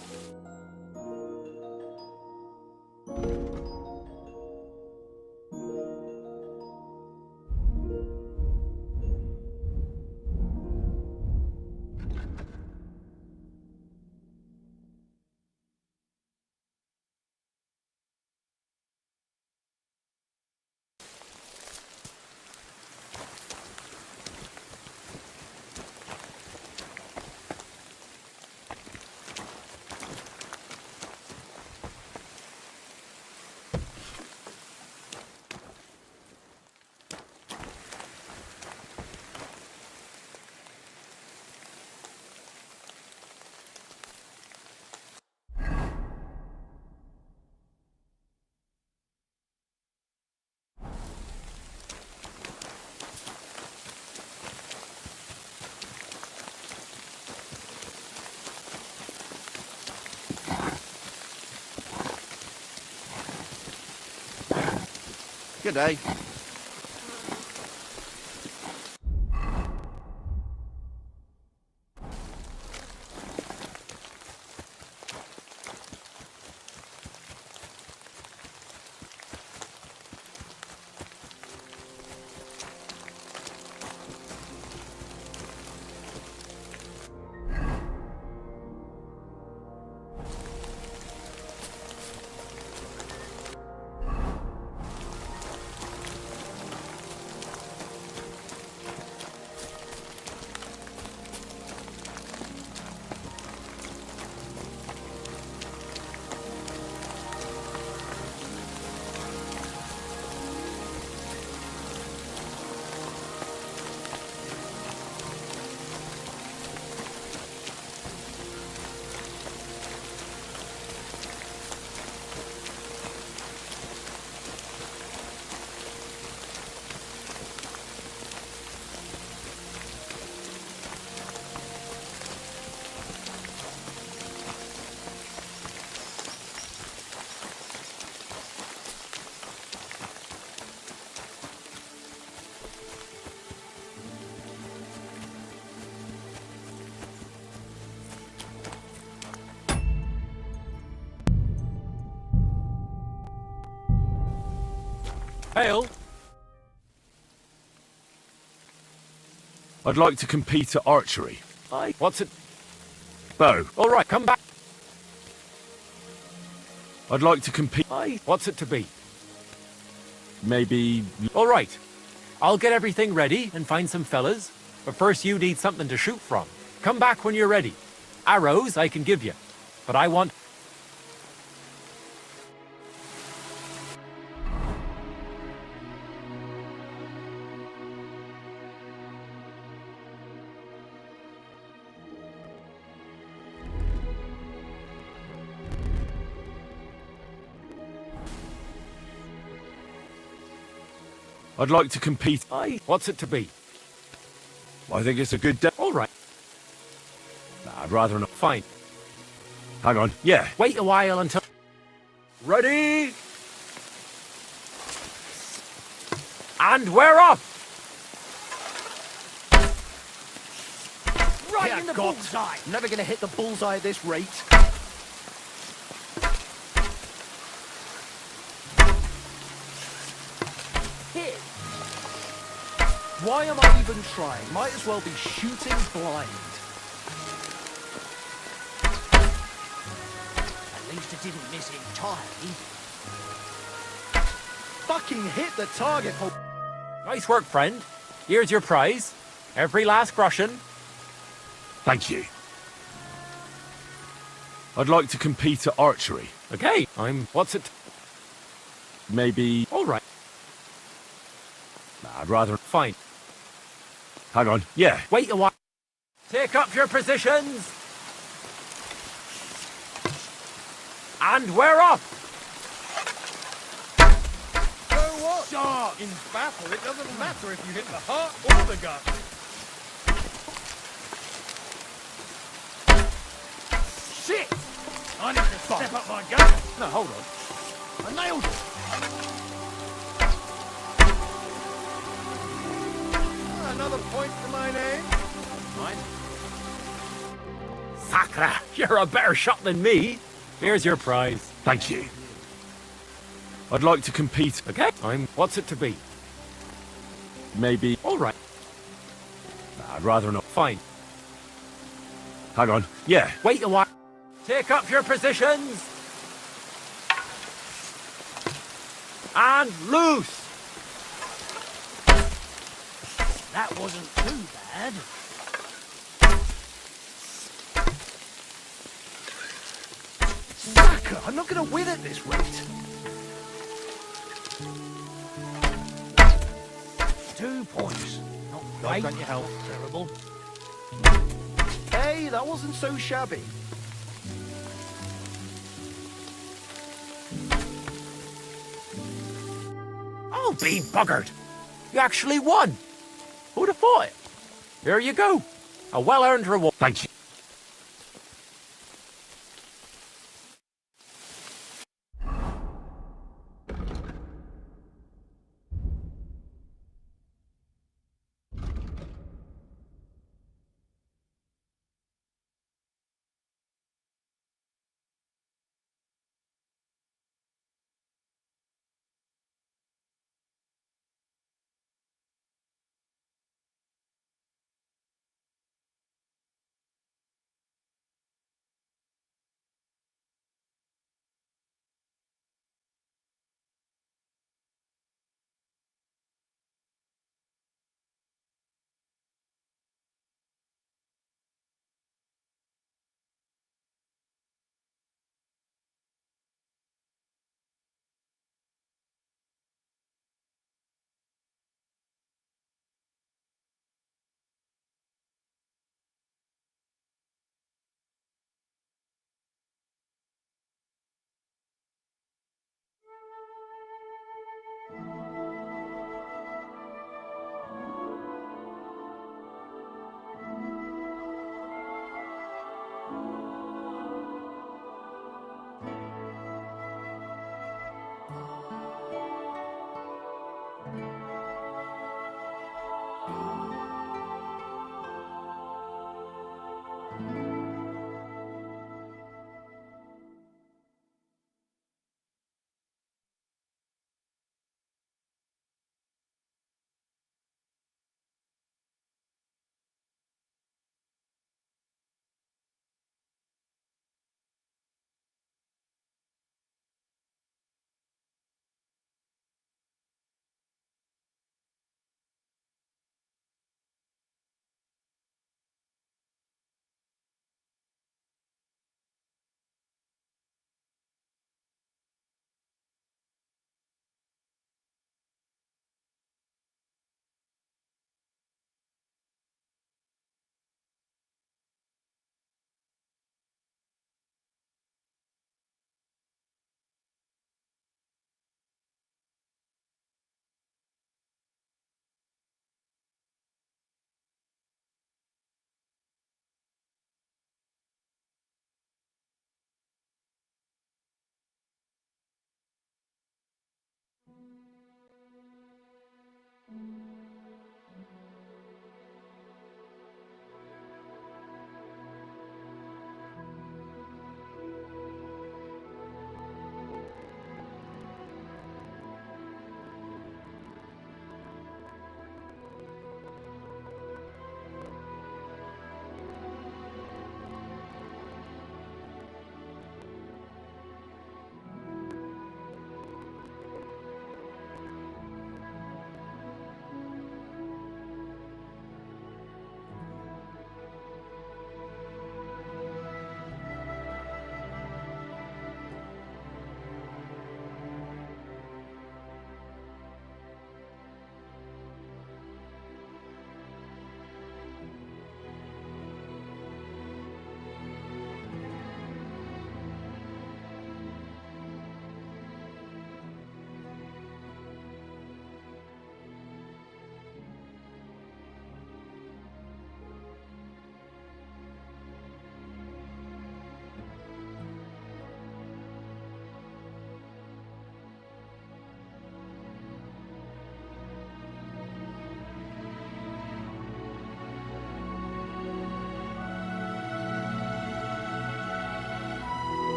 Good day. Hail. I'd like to compete at archery. Aye. What's it? Bow. All right, come back. I'd like to compete. Aye. What's it to be? Maybe. All right. I'll get everything ready and find some fellas. But first you need something to shoot from. Come back when you're ready. Arrows I can give you. But I want... I'd like to compete. Aye. What's it to be? I think it's a good day. All right. Nah, I'd rather not. Fine. Hang on. Yeah. Wait a while until... Ready? And we're off! Right Yeah, in the God. bullseye. Never gonna hit the bullseye at this rate. Hit. Why am I even trying? Might as well be shooting blind. At least it didn't miss entirely. Fucking hit the target. Nice work, friend. Here's your prize. Every last groschen. Thank you. I'd like to compete at archery. Okay, What's it? Maybe. All right. Nah, I'd rather. Fine. Hang on. Yeah. Wait a while. Take up your positions. And we're off. So what? Stop. In battle, it doesn't matter if you hit the heart or the gut. Shit! I need to step up my game. No, hold on. I nailed it. Another point to my name. Right. Sacre, you're a better shot than me. Here's your prize. Thank you. I'd like to compete. Okay. What's it to be? Maybe. All right. Nah, I'd rather not. Fine. Hang on. Yeah. Wait a while. Take up your positions. And loose. That wasn't too bad. Sucker! I'm not going to win at this rate. 2 points. Not great. Don't you help? Terrible. Hey, that wasn't so shabby. Oh, be buggered. You actually won. Who'd have thought it? Here you go. A well-earned reward. Thank you.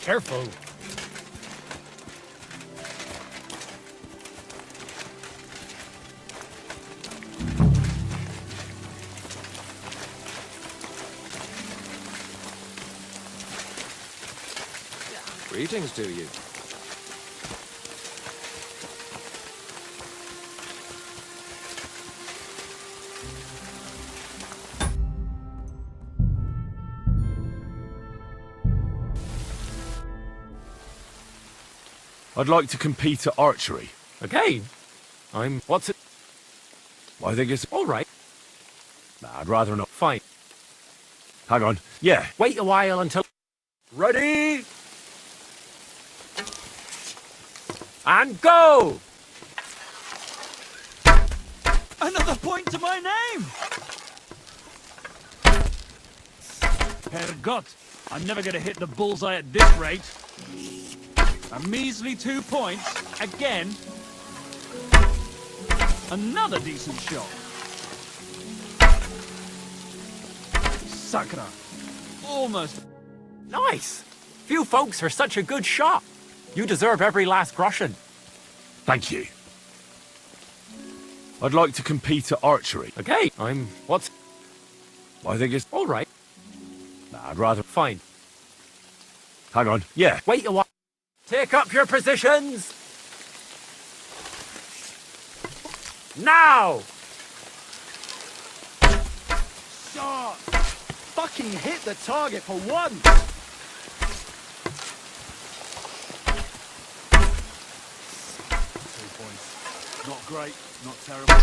Careful. Greetings to you. I'd like to compete at archery. Again? What's it? I think it's... All right. Nah, I'd rather not. Fine. Hang on. Yeah. Wait a while until... Ready? And go! Another point to my name! Herrgott, I'm never going to hit the bullseye at this rate. A measly 2 points, again. Another decent shot. Sakra. Almost. Nice! Few folks are such a good shot. You deserve every last groschen. Thank you. I'd like to compete at archery. Okay, what's... I think it's... All right. Nah, I'd rather... Fine. Hang on. Yeah. Wait a while. Take up your positions! Now! Shot! Fucking hit the target for once! 2 points. Not great, not terrible.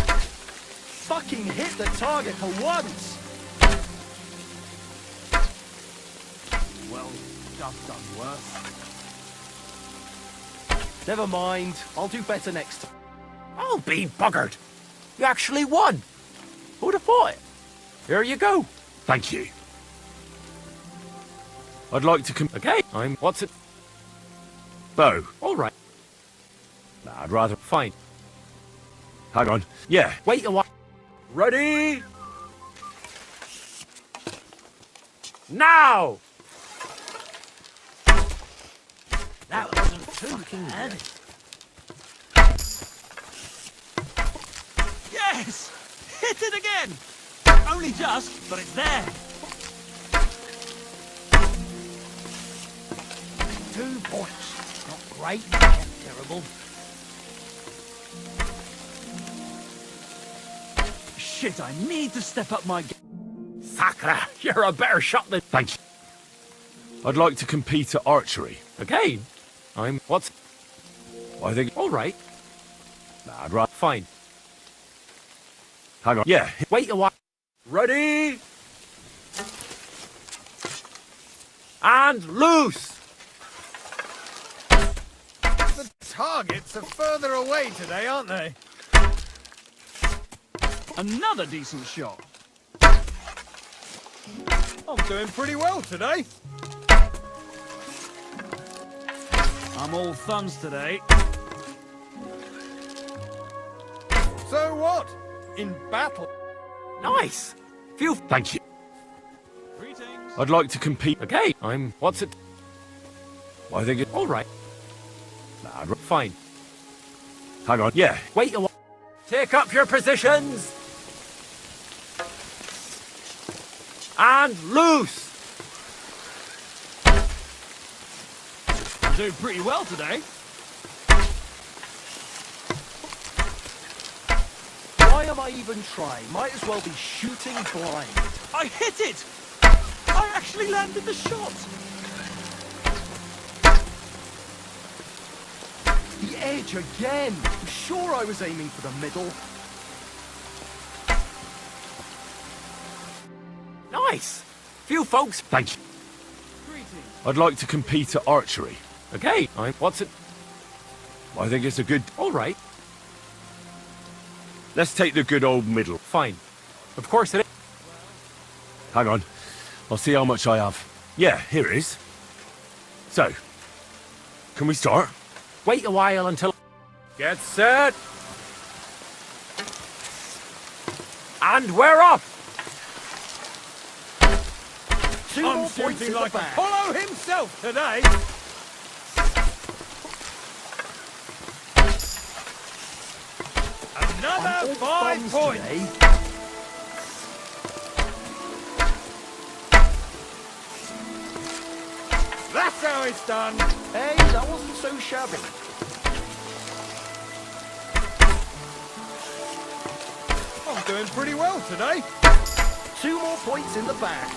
Fucking hit the target for once! Well, just done worse. Never mind. I'll do better next time. I'll be buggered. You actually won. Who'd have thought it? Here you go. Thank you. I'd like to Okay, what's it? Bow. All right. Nah, I'd rather... Fine. Hang on. Yeah. Wait a while. Ready? Now! That wasn't too bad. Yes! Hit it again! Only just, but it's there. 2 points. Not great, not terrible. Shit, I need to step up my game. Sakra, you're a better shot than... Thank you. I'd like to compete at archery. Again? What's... I think... All right. Nah, I'd rather... Fine. Hang on. Yeah. Wait a while. Ready? And loose! The targets are further away today, aren't they? Another decent shot. I'm doing pretty well today. I'm all thumbs today. So what? In battle? Nice! Phew. Thank you. Greetings. I'd like to compete... Okay, what's it? I think it... All right. Nah, Fine. Hang on. Yeah. Wait a while. Take up your positions! And loose! I'm doing pretty well today. Why am I even trying? Might as well be shooting blind. I hit it! I actually landed the shot! The edge again! I'm sure I was aiming for the middle. Nice! Few folks... Thank you. I'd like to compete at archery. Okay, what's it? I think it's a good... All right. Let's take the good old middle. Fine. Of course it is. Hang on. I'll see how much I have. Yeah, here it is. So, can we start? Wait a while until... Get set! And we're up! Two more points in the bag. Apollo himself today. Another 5 points! Today. That's how it's done! Hey, that wasn't so shabby. I'm doing pretty well today. 2 more points in the bag.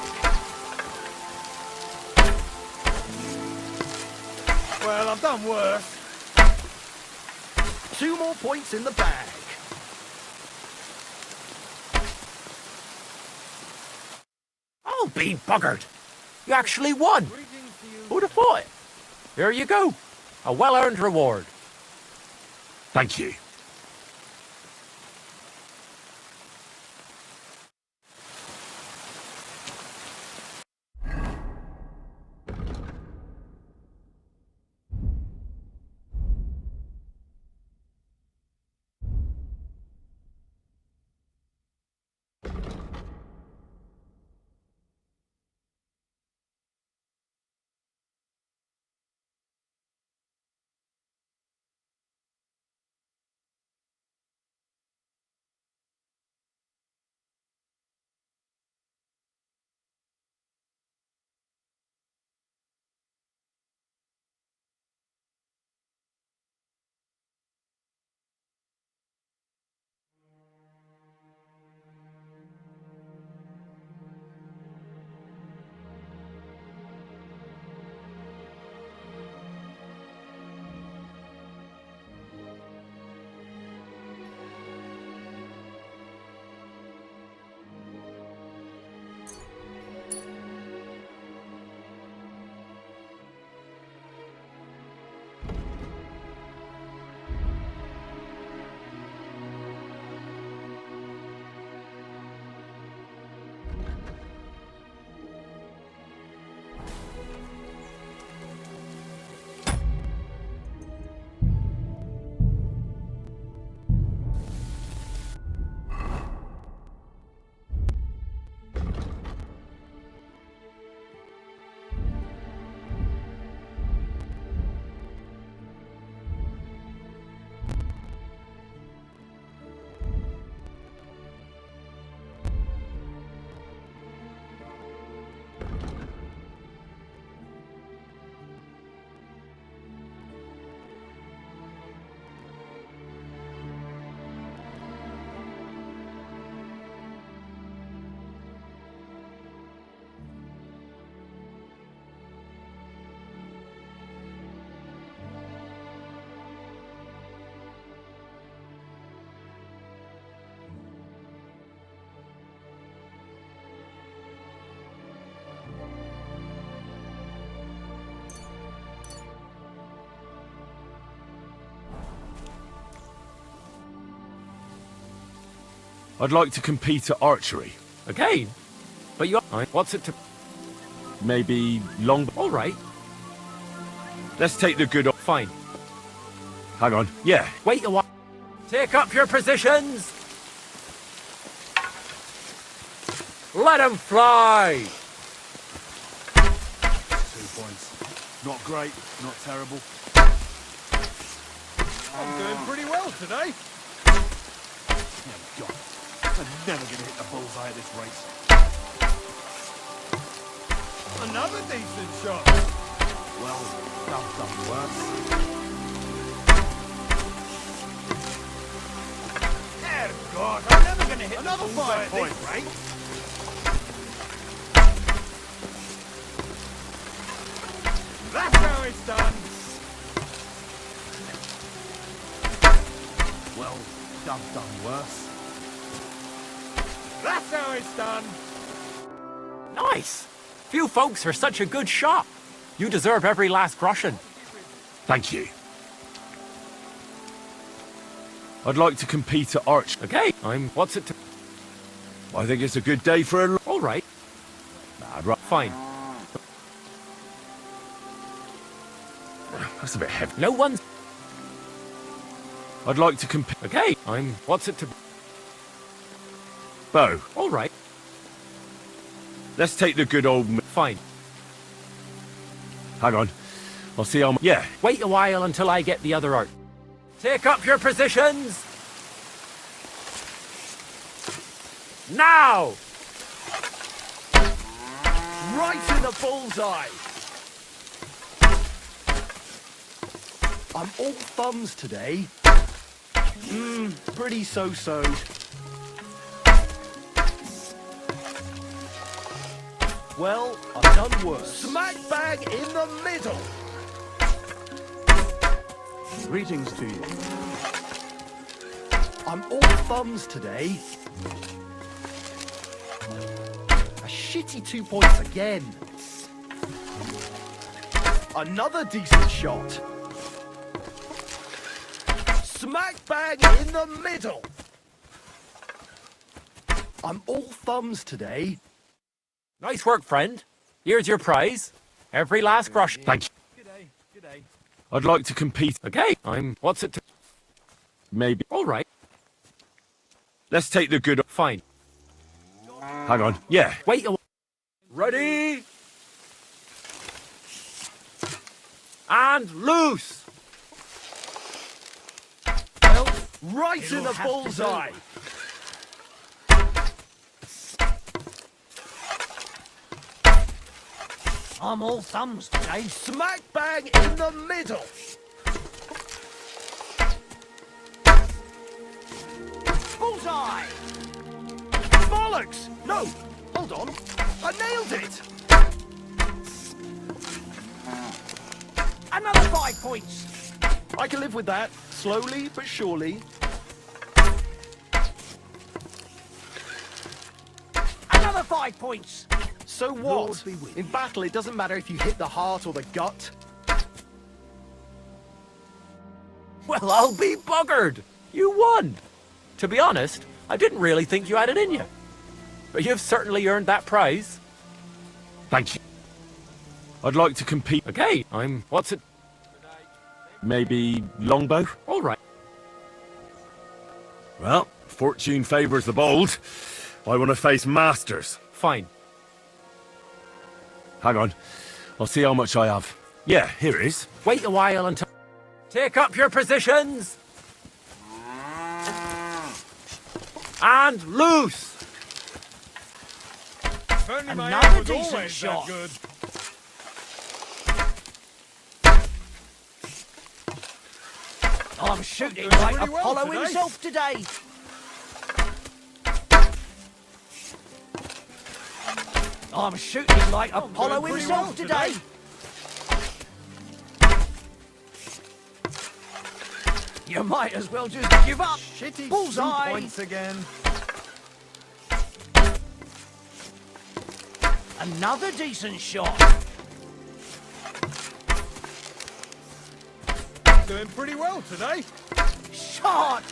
Well, I've done worse. 2 more points in the bag. I'll be buggered. You actually won. Who'd have thought it? Here you go. A well-earned reward. Thank you. I'd like to compete at archery. Again? But you... What's it to... Maybe long... All right. Let's take the good... Fine. Hang on. Yeah. Wait a while. Take up your positions! Let 'em fly! 2 points. Not great, not terrible. I'm doing pretty well today. Oh, God. I'm never going to hit the bullseye at this rate. Another decent shot. Well, I've done worse. Dear God, I'm never going to hit Another the bullseye 5 at points. this rate. That's how it's done. Well, I've done worse. That's how it's done. Nice! Few folks are such a good shot. You deserve every last groschen. Thank you. I'd like to compete at archery. Okay, What's it to... I think it's a good day for a... All right. Right. Fine. That's a bit heavy. No one's... I'd like to compete... Okay, What's it to... Bow. All right. Let's take the good old... Fine. Hang on. I'll see how... Yeah. Wait a while until I get the other art. Take up your positions! Now! Right in the bullseye. I'm all thumbs today. Pretty so-so. Well, I've done worse. Smack bang in the middle. Greetings to you. I'm all thumbs today. A shitty 2 points again. Another decent shot. Smack bang in the middle. I'm all thumbs today. Nice work, friend. Here's your prize. Every last grosh. Thank you. I'd like to compete. Okay, what's it to... Maybe. All right. Let's take the good... Fine. Hang on. Yeah. Wait a... Ready? And loose! Well, right in the bullseye. I'm all thumbs today. Smack bang in the middle. Bullseye. Bollocks! No, hold on. I nailed it. Another 5 points. I can live with that. Slowly but surely. Another 5 points. So what? In battle, it doesn't matter if you hit the heart or the gut. Well, I'll be buggered. You won. To be honest, I didn't really think you had it in you. But you've certainly earned that prize. Thank you. I'd like to compete. Okay, what's it? Maybe longbow? All right. Well, fortune favours the bold. I want to face masters. Fine. Hang on. I'll see how much I have. Yeah, here it is. Wait a while until... Take up your positions! And loose! Another decent shot. I'm shooting like Apollo himself today. I'm shooting like Apollo himself today. You might as well just give up. Shitty Bullseye. 2 points again. Another decent shot. Doing pretty well today. Shot.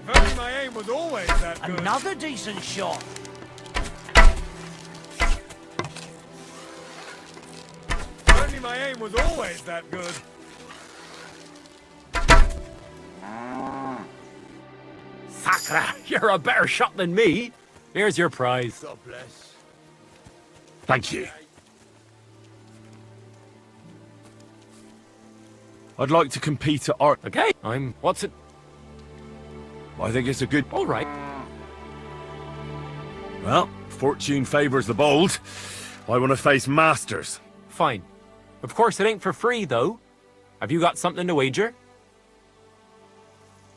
If only my aim was always that good. Another decent shot. If only my aim was always that good. Sacra, you're a better shot than me. Here's your prize. God bless. Thank you. I'd like to compete at art. Okay, what's it? I think it's a good... All right. Well, fortune favours the bold. I want to face masters. Fine. Of course, it ain't for free, though. Have you got something to wager?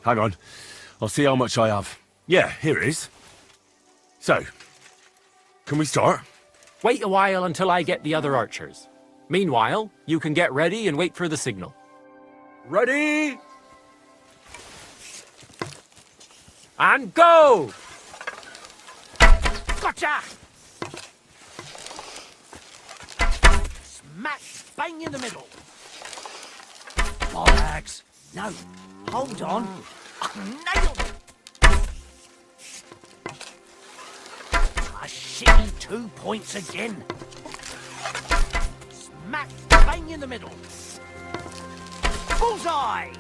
Hang on. I'll see how much I have. Yeah, here it is. So, can we start? Wait a while until I get the other archers. Meanwhile, you can get ready and wait for the signal. Ready? And go! Gotcha! Smack bang in the middle. Bollocks. No, hold on. I nailed it. A shitty 2 points again. Smack bang in the middle. Bullseye!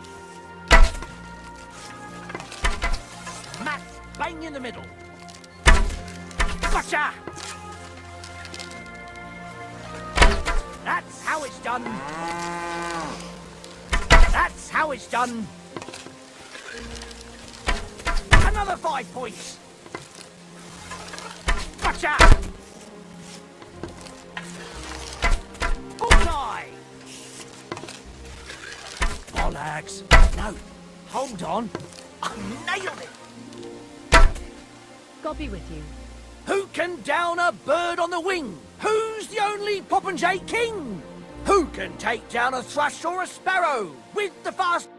Smack bang in the middle. Gotcha! That's how it's done. That's how it's done. Another 5 points. Gotcha! Bullseye! Bollocks. No, hold on. I nailed it. God be with you. Who can down a bird on the wing? Who's the only Popinjay king? Who can take down a thrush or a sparrow with the fast...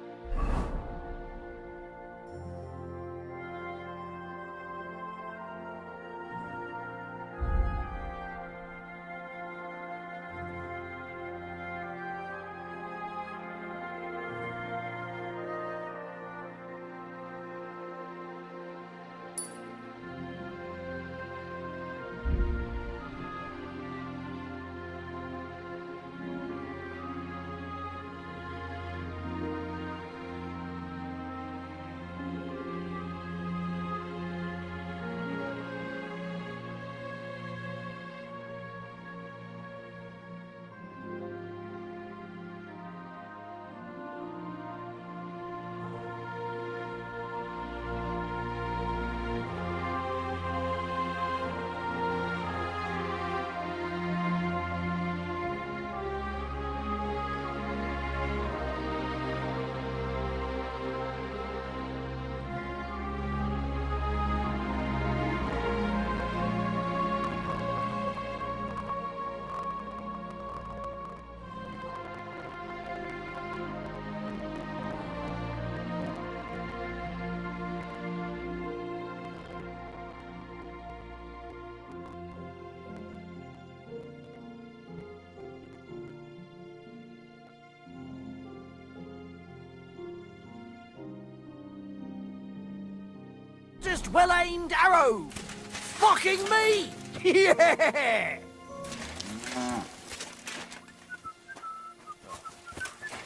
Just well-aimed arrow! Fucking me! Yeah!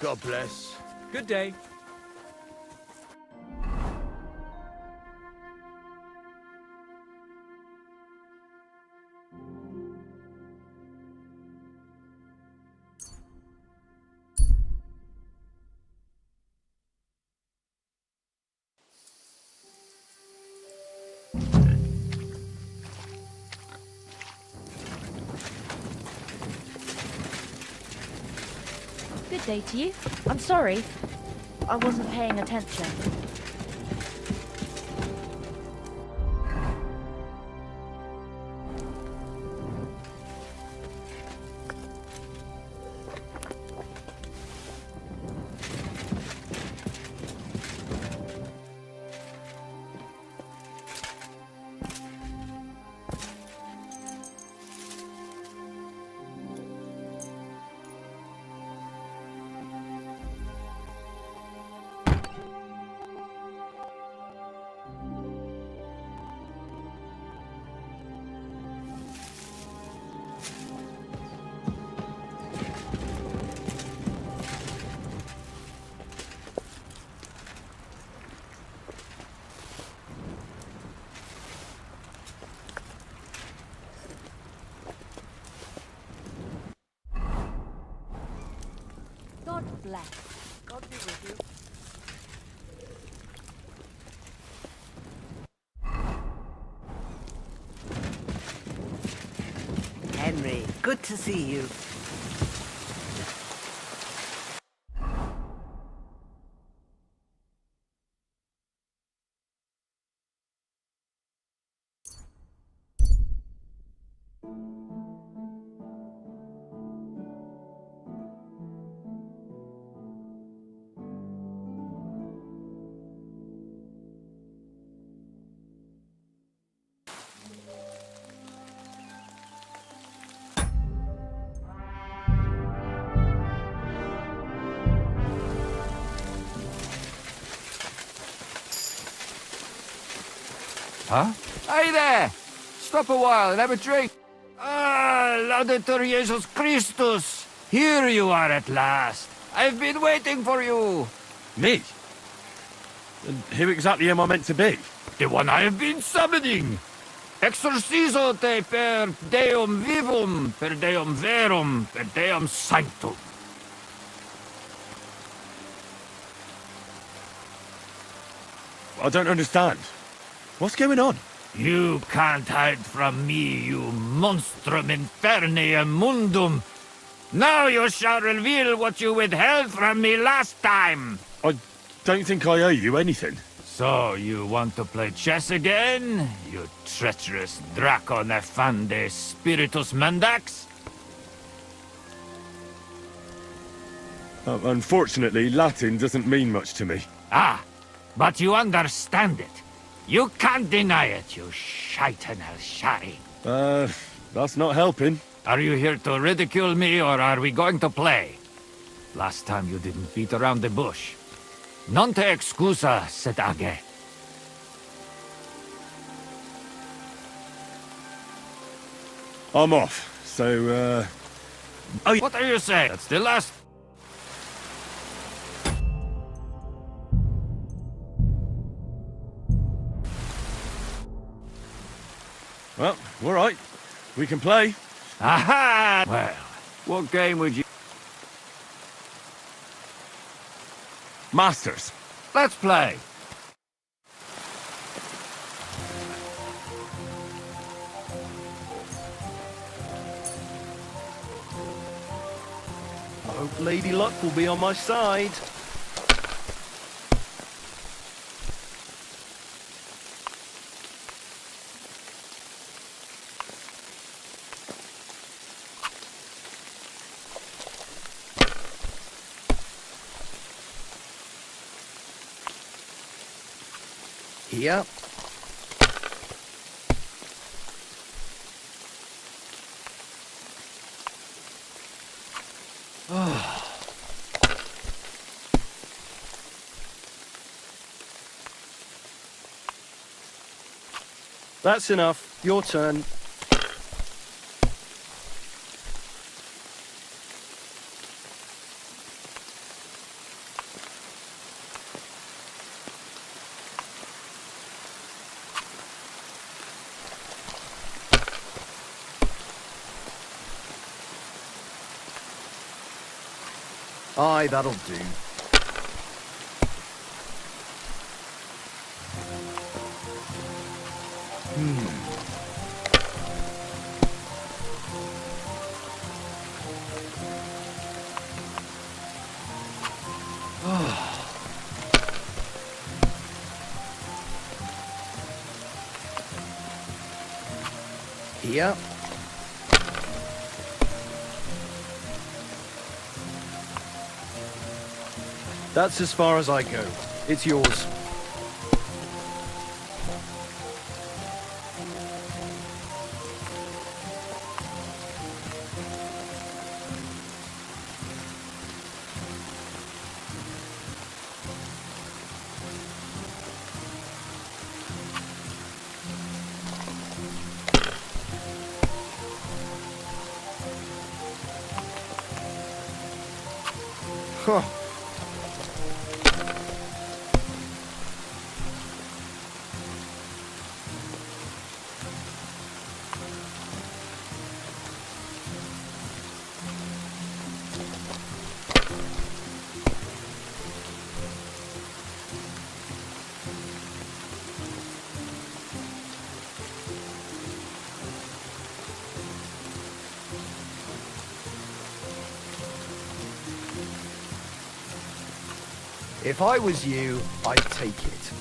God bless. Good day. Good day to you. I'm sorry. I wasn't paying attention. God bless. God be with you. Henry, good to see you. Huh? Hey there! Stop a while and have a drink. Ah, Laudetur Jesus Christus! Here you are at last. I've been waiting for you. Me? And who exactly am I meant to be? The one I have been summoning. Exorcizo te per Deum vivum, per Deum verum, per Deum sanctum. I don't understand. What's going on? You can't hide from me, you monstrum infernae mundum. Now you shall reveal what you withheld from me last time. I don't think I owe you anything. So you want to play chess again, you treacherous Draco Nefande Spiritus Mendax? Unfortunately, Latin doesn't mean much to me. Ah, but you understand it. You can't deny it, you shaitan el-shari. That's not helping. Are you here to ridicule me, or are we going to play? Last time you didn't beat around the bush. Non te excusa, sed age. I'm off, so, What are you saying? That's the last... Well, all right. We can play. Aha! Well, what game would you... Masters. Let's play. I hope Lady Luck will be on my side. Here. Oh. That's enough. Your turn. Aye, that'll do. Here. That's as far as I go. It's yours. Huh. If I was you, I'd take it.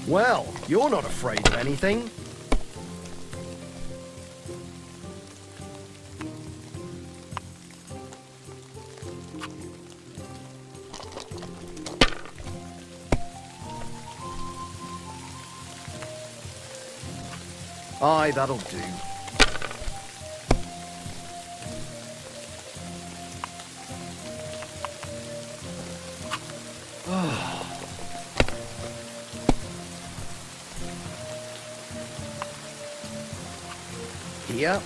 Well, you're not afraid of anything. Aye, that'll do. Here.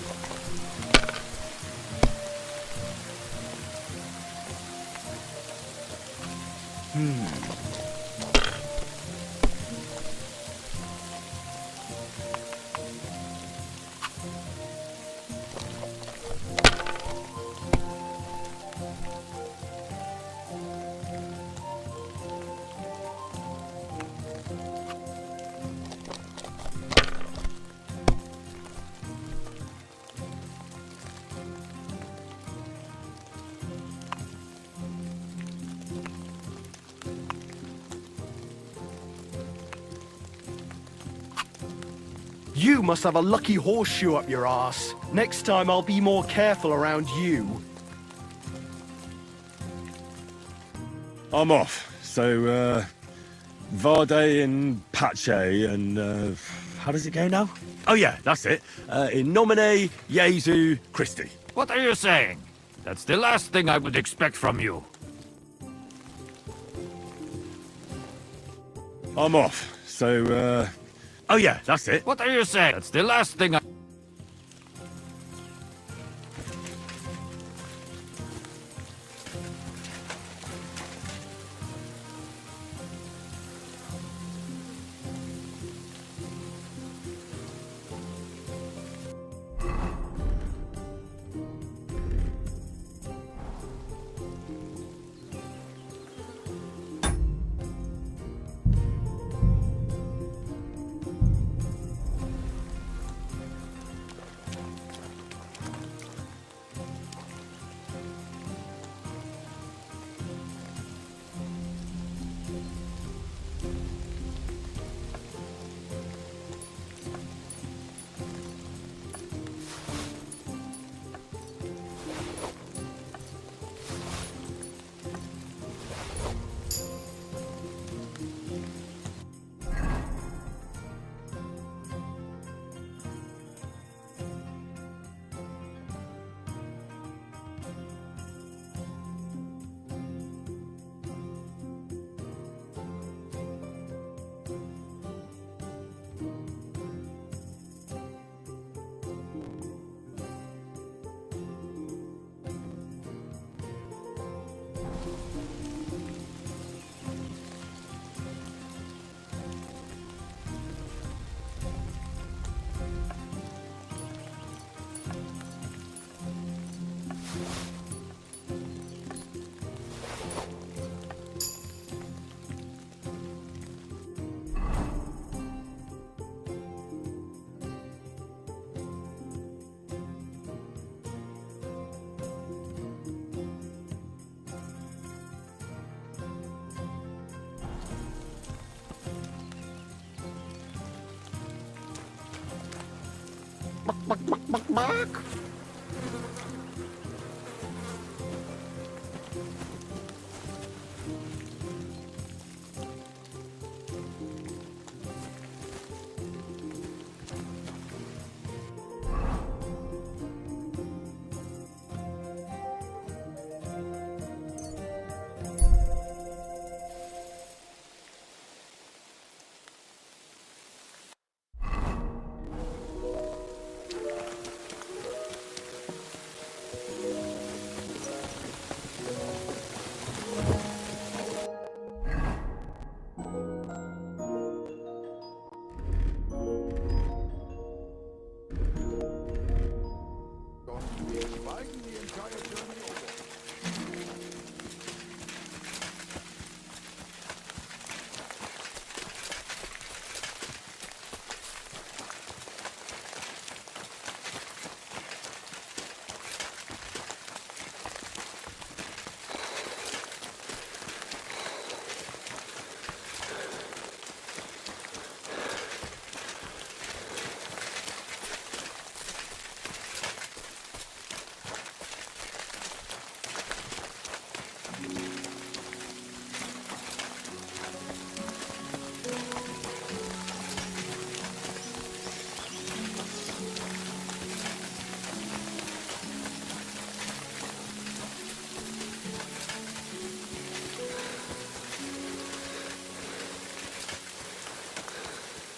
You must have a lucky horseshoe up your arse. Next time I'll be more careful around you. I'm off. So, Vade and Pace and, how does it go now? Oh yeah, that's it. In nomine Jesu Christi. What are you saying? That's the last thing I would expect from you. I'm off. So, oh yeah, that's it. What are you saying? That's the last thing I...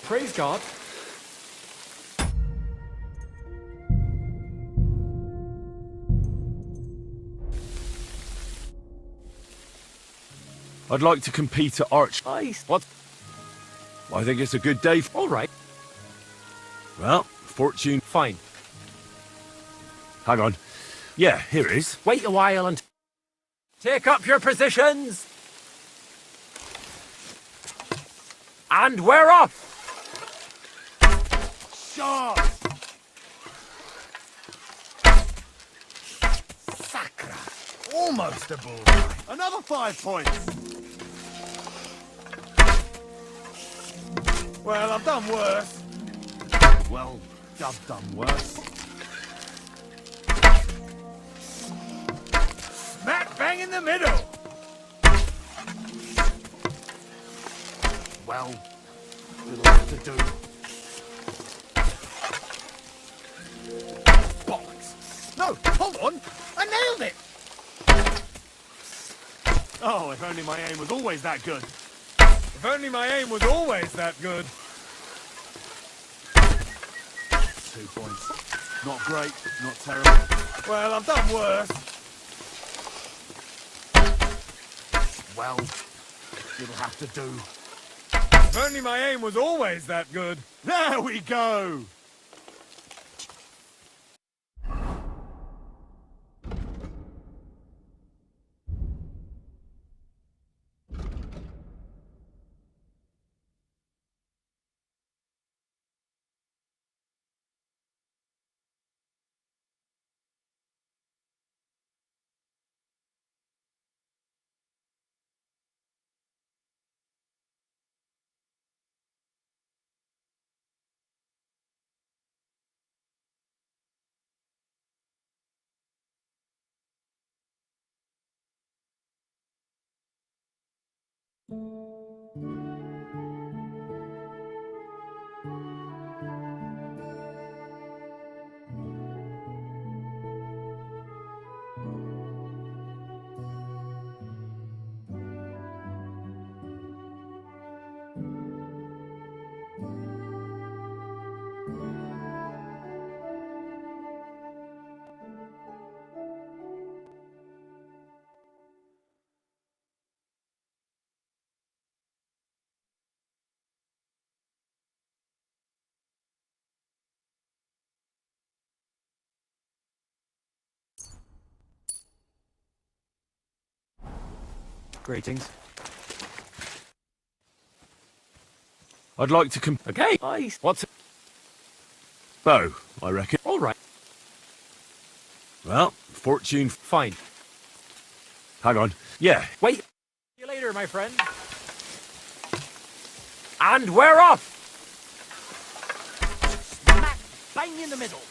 Praise God. I'd like to compete at Arch. Nice. What? I think it's a good day. All right. Well, fortune. Fine. Hang on. Yeah, here it is. Wait a while and take up your positions. And we're off. Shot! Sacra! Almost a bullseye. Another 5 points! Well, I've done worse. Well, I've done worse. Smack bang in the middle! Well, it'll have to do. Bollocks! No, hold on! I nailed it! Oh, if only my aim was always that good. If only my aim was always that good. 2 points. Not great, not terrible. Well, I've done worse. Well, it'll have to do. If only my aim was always that good. There we go! Greetings. I'd like to Okay, nice. What's it? bow, I reckon. All right. Well, fortune. Fine. Hang on. Yeah. Wait. See you later, my friend. And we're off! Smack bang in the middle.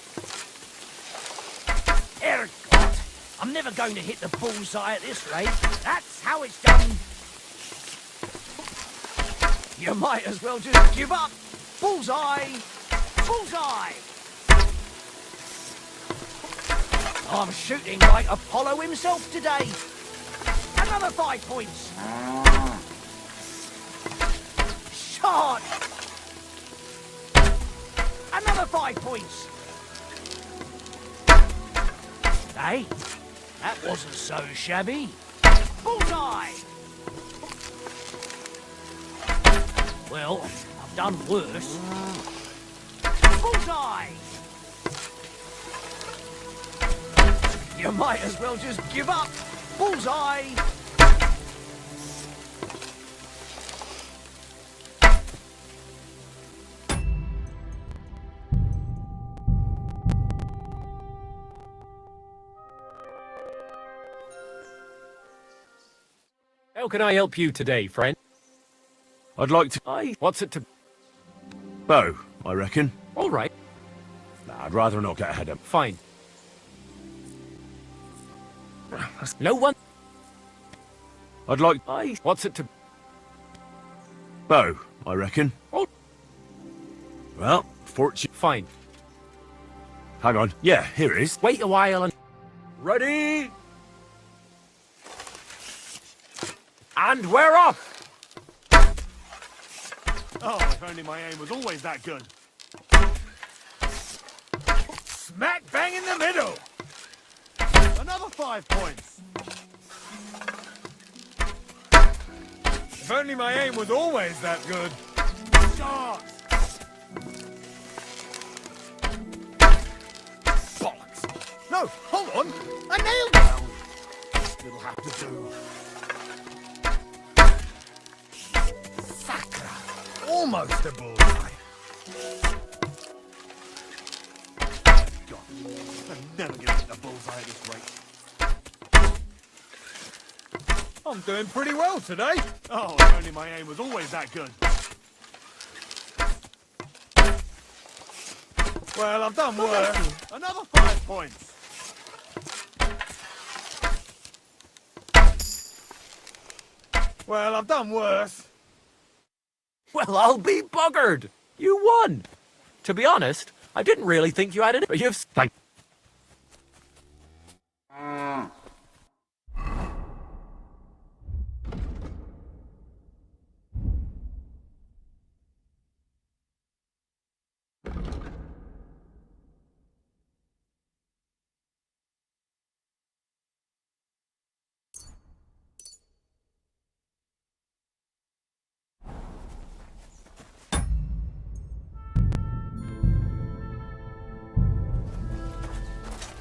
Herrgott, I'm never going to hit the bullseye at this rate. That's how it's done. You might as well just give up. Bullseye! Bullseye! I'm shooting like Apollo himself today. Another 5 points. Shot! Another 5 points. Hey, that wasn't so shabby. Bullseye! Well, I've done worse. Bullseye! You might as well just give up. Bullseye! How can I help you today, friend? I'd like to. What's it to? Bow, I reckon. All right. Nah, I'd rather not get ahead of. Fine. No one. I'd like. What's it to? Bow, I reckon. Oh. Well, fortune. Fine. Hang on. Yeah, here it is. Wait a while and. Ready? And we're off! Oh, if only my aim was always that good. Smack bang in the middle! Another 5 points. If only my aim was always that good. Shot! Bollocks! No, hold on! I nailed it! It'll have to do. Almost a bullseye. God, I'm never gonna hit the bullseye at this rate. I'm doing pretty well today. Oh, if only my aim was always that good. Well, I've done worse. Another 5 points. Well, I've done worse. Well, I'll be buggered. You won. To be honest, I didn't really think you had it, but you've... Thank...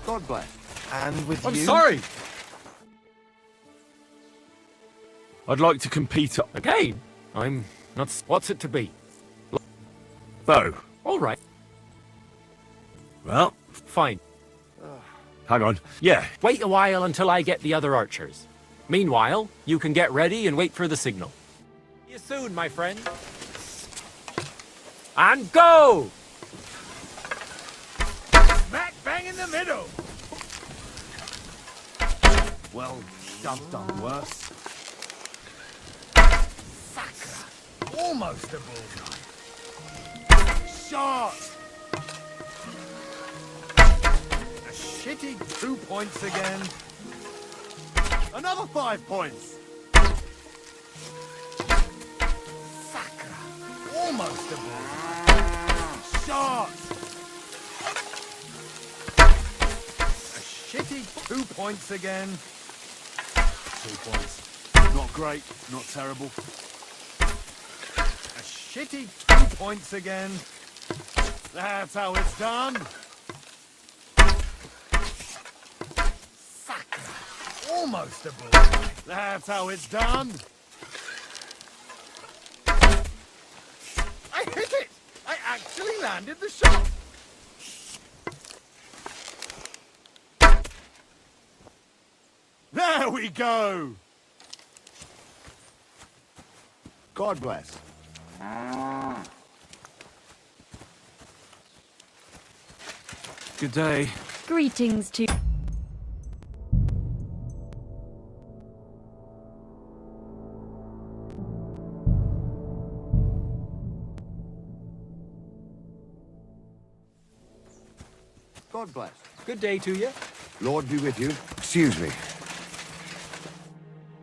God bless. And with I'm you... sorry. I'd like to compete at... Again? I'm not... What's it to be? Bow. All right. Well, fine. Hang on. Yeah. Wait a while until I get the other archers. Meanwhile, you can get ready and wait for the signal. See you soon, my friend. And go! Smack bang in the middle. Well, I've done worse. Sacre. Almost a bullseye. Shot. A shitty 2 points again. Another 5 points. Sacre. Almost a bullseye. Shot. A shitty 2 points again. 2 points. Not great, not terrible. A shitty 2 points again. That's how it's done. Sacre. Almost a bullseye. That's how it's done. I hit it! I actually landed the shot! There we go. God bless. Good day. Greetings to... God bless. Good day to you. Lord be with you. Excuse me.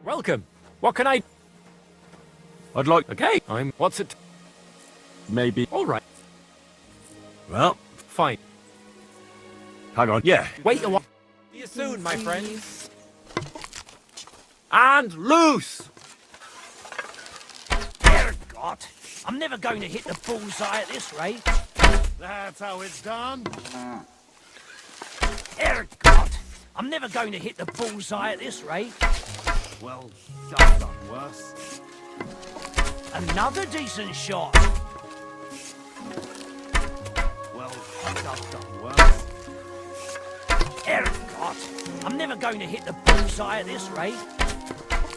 Welcome. What can I... I'd like... Okay, I'm... What's it... Maybe... All right. Well, fine. Hang on. Yeah. Wait a while. See you soon, my friends. And loose! Herrgott, I'm never going to hit the bullseye at this rate. That's how it's done. Herrgott, I'm never going to hit the bullseye at this rate. Well, I've done worse. Another decent shot. Well, I've done worse. Herrgott, I'm never going to hit the bullseye at this rate.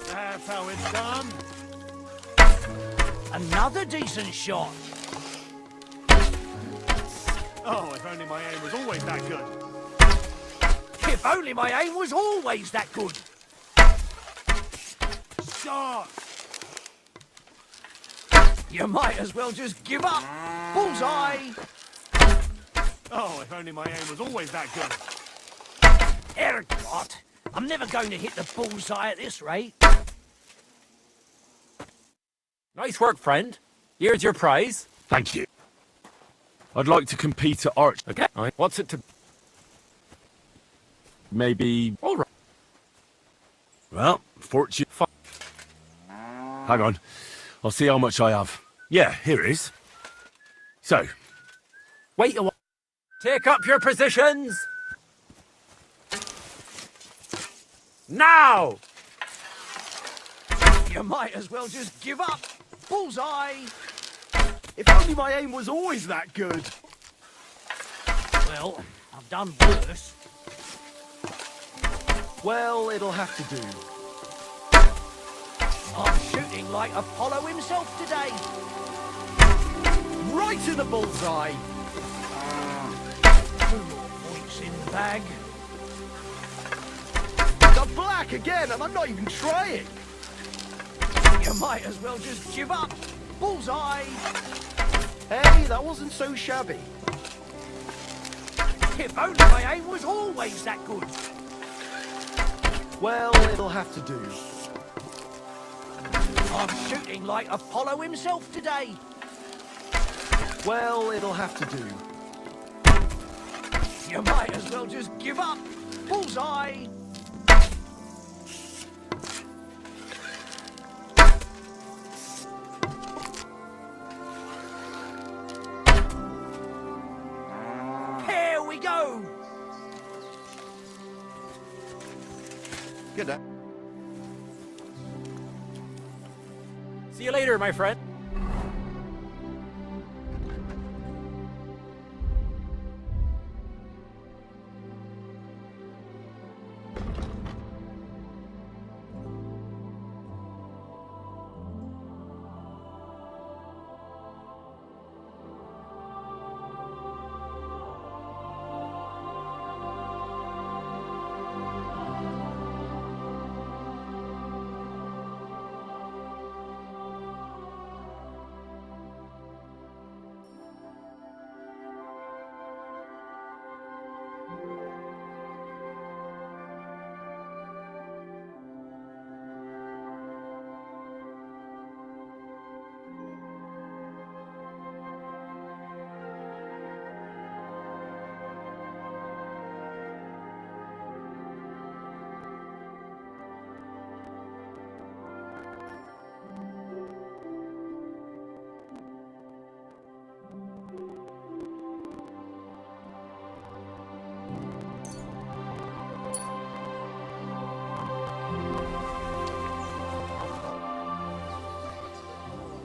That's how it's done. Another decent shot. Oh, if only my aim was always that good. If only my aim was always that good. Shot. You might as well just give up. Bullseye. Oh, if only my aim was always that good. Herrgott, I'm never going to hit the bullseye at this rate. Nice work, friend. Here's your prize. Thank you. I'd like to compete at art. Okay. What's it to... Maybe... All right. Well, fortune... Hang on. I'll see how much I have. Yeah, here it is. So... Wait a while. Take up your positions. Now! You might as well just give up. Bullseye. If only my aim was always that good. Well, I've done worse. Well, it'll have to do. I'm shooting like Apollo himself today. Right in the bullseye. bag. The black again, and I'm not even trying. You might as well just give up. Bullseye. Hey, that wasn't so shabby. If only my aim was always that good. Well, it'll have to do. I'm shooting like Apollo himself today. Well, it'll have to do. You might as well just give up. Bullseye. Here we go. Good day. See you later, my friend.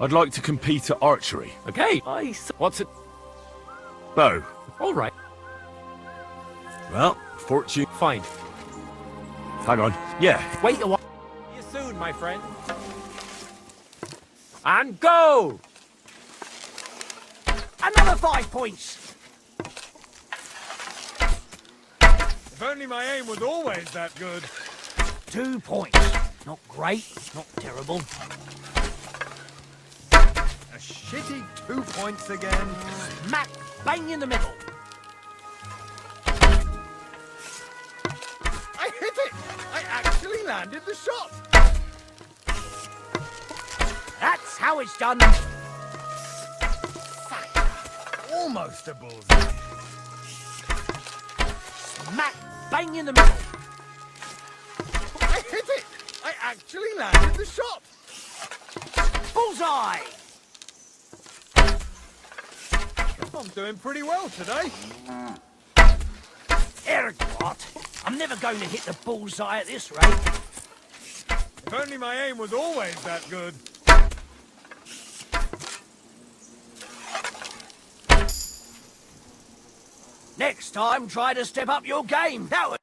I'd like to compete at archery. Okay, what's it? Bow. All right. Well, fortune. Fine. Hang on. Yeah. Wait a while. See you soon, my friend. And go! Another 5 points. If only my aim was always that good. 2 points. Not great, not terrible. A shitty 2 points again. Smack bang in the middle. I hit it! I actually landed the shot! That's how it's done. Almost a bullseye. Smack bang in the middle. I hit it! I actually landed the shot! Bullseye! I'm doing pretty well today. Eric, what? I'm never going to hit the bullseye at this rate. If only my aim was always that good. Next time, try to step up your game. That was...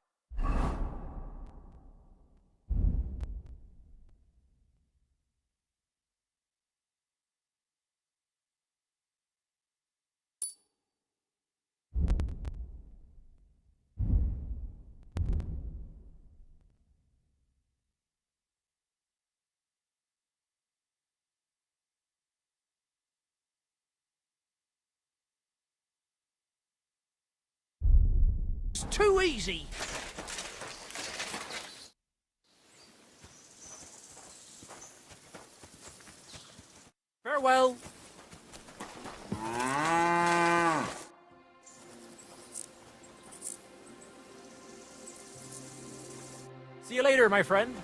too easy. Farewell. See you later, my friend.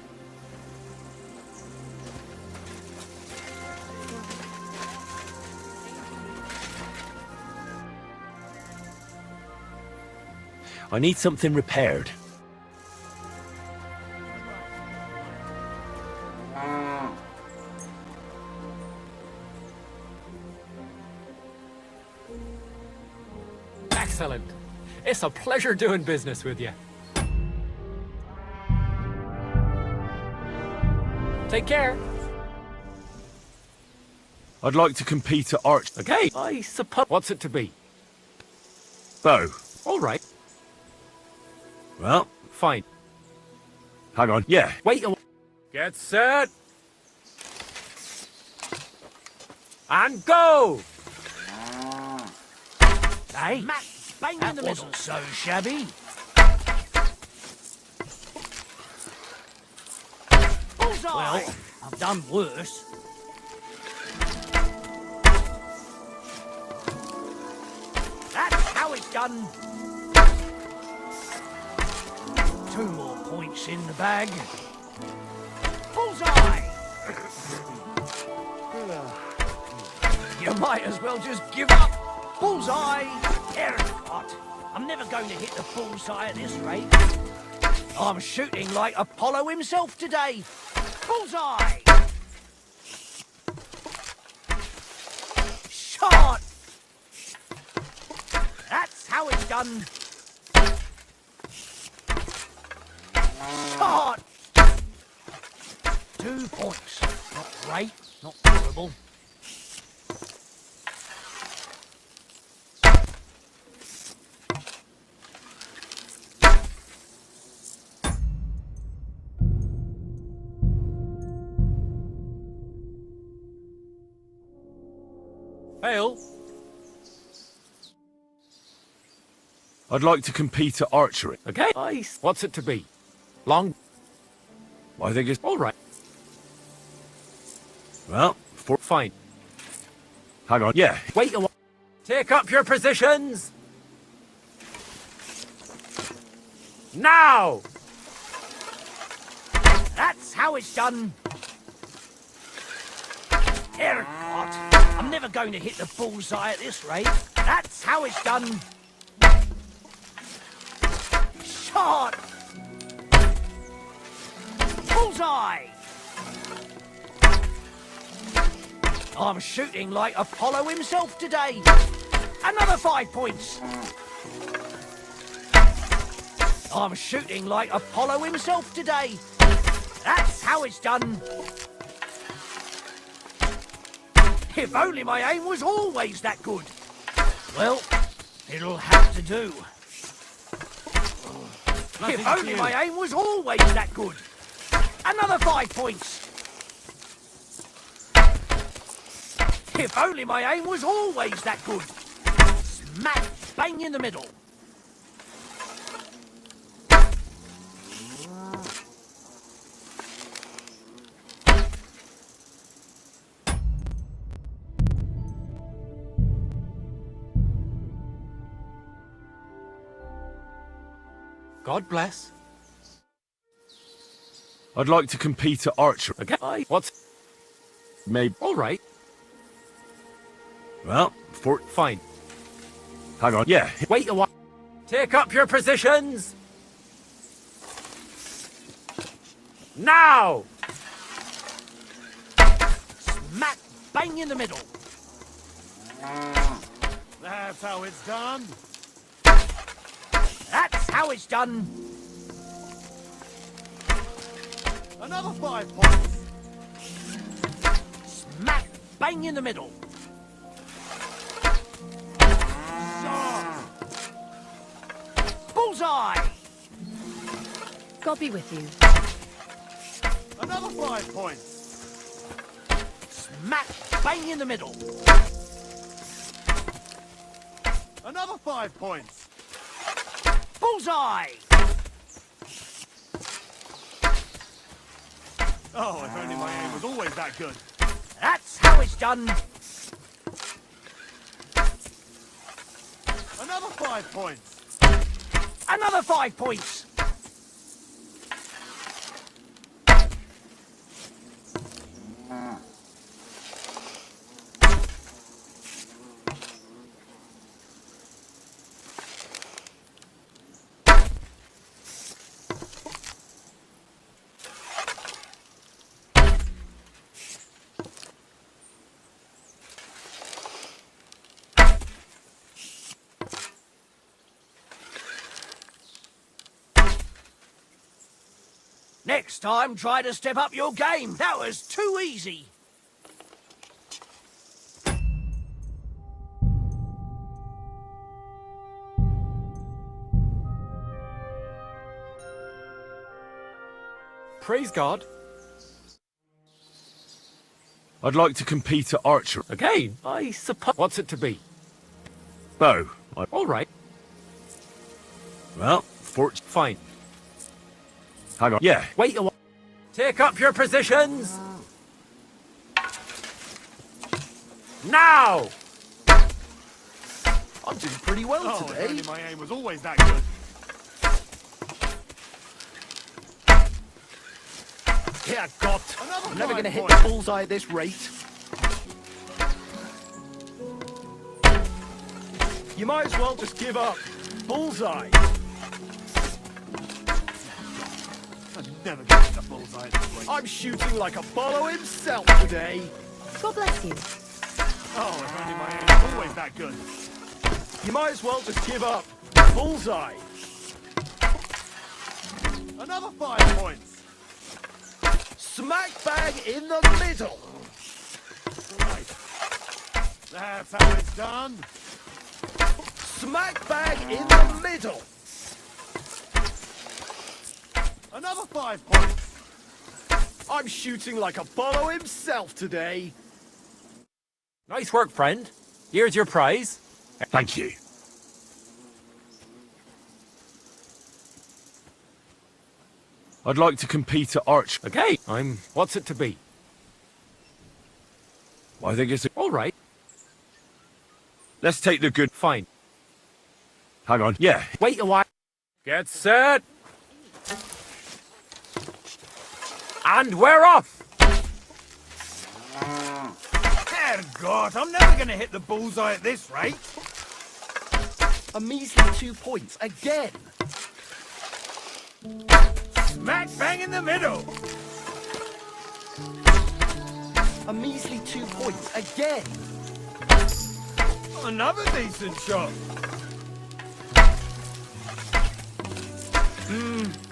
I need something repaired. Excellent. It's a pleasure doing business with you. Take care. I'd like to compete at arch. Okay, I suppose. What's it to be? Bow. All right. Well, Fine. hang on. Yeah. Wait a... Get set. And go! Hey, that wasn't so shabby. Bullseye! Well, I've done worse. That's how it's done. 2 more points in the bag. Bullseye! You might as well just give up. Bullseye! What? I'm never going to hit the bullseye at this rate. I'm shooting like Apollo himself today. Bullseye! Shot! That's how it's done. Shot! 2 points. Not great, not terrible. Hail. I'd like to compete at archery. Okay. Nice. What's it to be? Long? I think it's... All right. Well, Fine. hang on. Yeah. Wait a while. Take up your positions. Now! That's how it's done. What? I'm never going to hit the bullseye at this rate. That's how it's done. Shot! Bullseye! I'm shooting like Apollo himself today. Another 5 points. I'm shooting like Apollo himself today. That's how it's done. If only my aim was always that good. Well, it'll have to do. If only my aim was always that good. Another 5 points. If only my aim was always that good. Smack bang in the middle. God bless. I'd like to compete at archery. Okay. What's... Maybe... All right. Well, Fine. hang on. Yeah. Wait a while. Take up your positions. Now! Smack bang in the middle. That's how it's done. That's how it's done. Another 5 points. Smack bang in the middle. Bullseye! God be with you. Another 5 points. Smack bang in the middle. Another 5 points. Bullseye! Oh, if only my aim was always that good. That's how it's done. Another 5 points. Another 5 points. Next time, try to step up your game. That was too easy. Praise God. I'd like to compete at archery. Again, I suppose. What's it to be? Bow. All right. Well, Fine. hang on. Yeah. Wait a while. Take up your positions. Now! I'm doing pretty well Oh, if today. only my aim was always that good. Yeah, God. Another I'm never going to hit point. the bullseye at this rate. You might as well just give up. Bullseye. I'm never going to hit the bullseye at this rate. I'm shooting like Apollo himself today. God bless you. Oh, if only my aim was always that good. You might as well just give up. Bullseye. Another 5 points. Smack bang in the middle. Right. That's how it's done. Smack bang in the middle. Another 5 points. I'm shooting like Apollo himself today. Nice work, friend. Here's your prize. Thank you. I'd like to compete at archery. Okay, What's it to be? I think it's. All right. Let's take the good. Fine. Hang on. Yeah. Wait a while. Get set. And we're off. God, I'm never going to hit the bullseye at this rate. A measly 2 points again. Smack bang in the middle. A measly 2 points again. Another decent shot.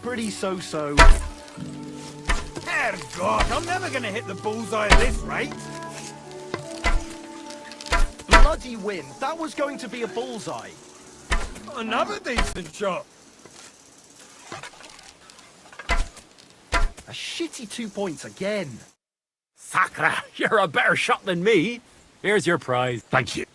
Pretty so-so. God, I'm never going to hit the bullseye at this rate. Bloody win. That was going to be a bullseye. Another decent shot. A shitty 2 points again. Sacra, you're a better shot than me. Here's your prize. Thank you.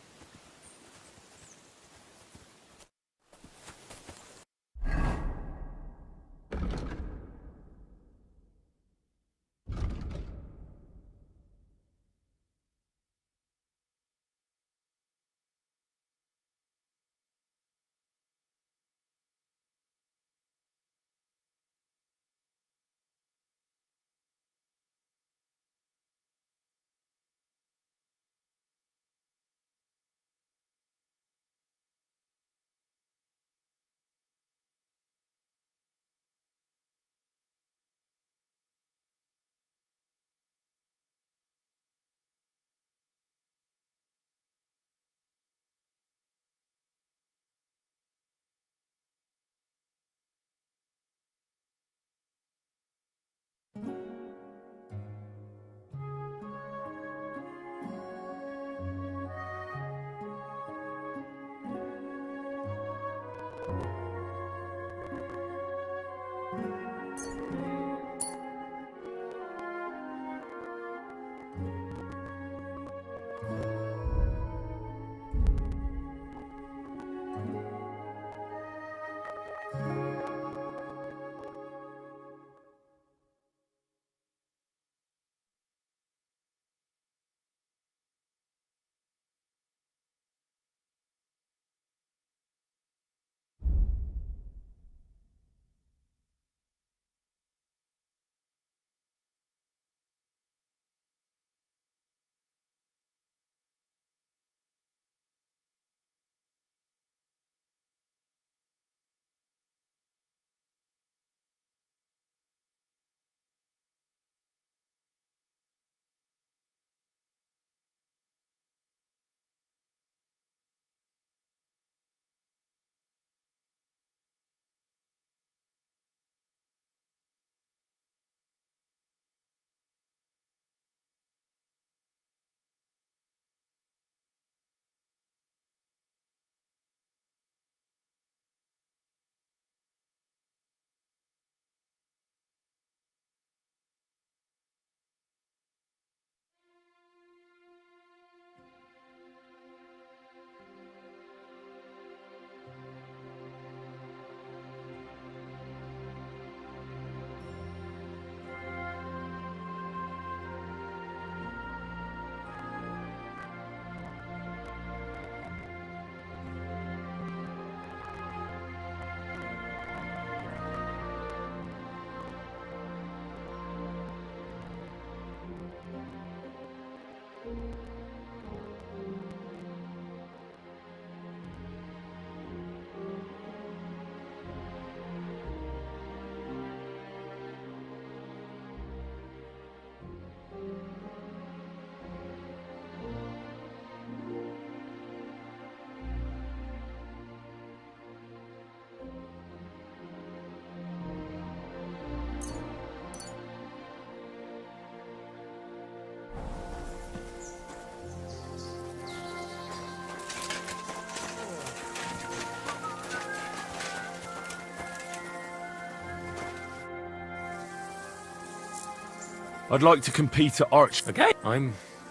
I'd like to compete at arch. Okay.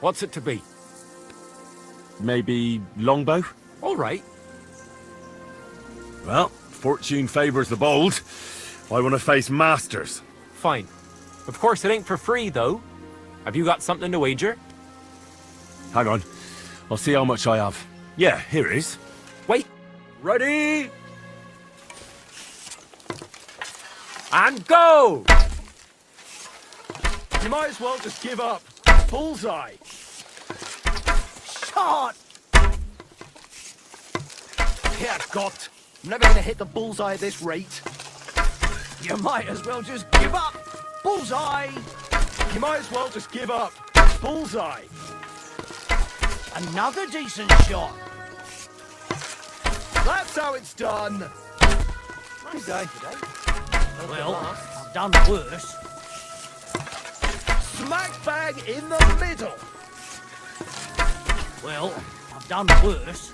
What's it to be? Maybe longbow? All right. Well, fortune favours the bold. I want to face masters. Fine. Of course, it ain't for free, though. Have you got something to wager? Hang on. I'll see how much I have. Yeah, here it is. Wait. Ready? And go! You might as well just give up. Bullseye. Shot! Yeah, got. I'm never gonna hit the bullseye at this rate. You might as well just give up. Bullseye! You might as well just give up. Bullseye. Another decent shot. That's how it's done. Nice day today. Well, I've done worse. Smack bang in the middle. Well, I've done worse.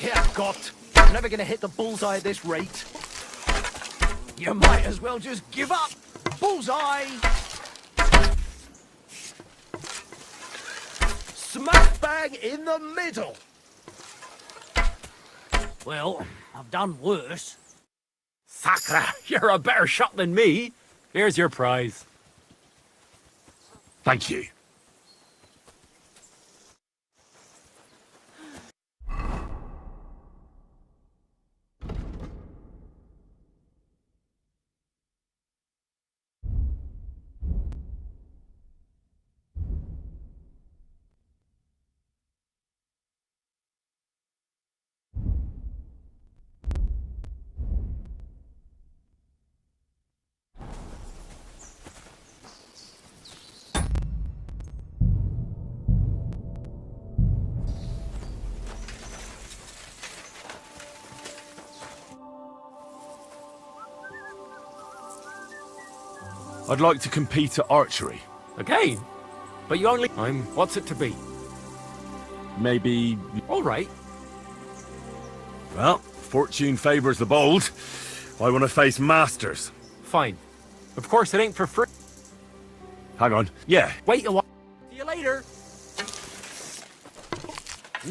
Yeah, got. I'm never gonna hit the bullseye at this rate. You might as well just give up. Bullseye! Smack bang in the middle. Well, I've done worse. Sacre, you're a better shot than me. Here's your prize. Thank you. I'd like to compete at archery. Okay. But you only... What's it to be? Maybe... All right. Well, fortune favours the bold. I want to face masters. Fine. Of course, it ain't for free. Hang on. Yeah. Wait a while. See you later.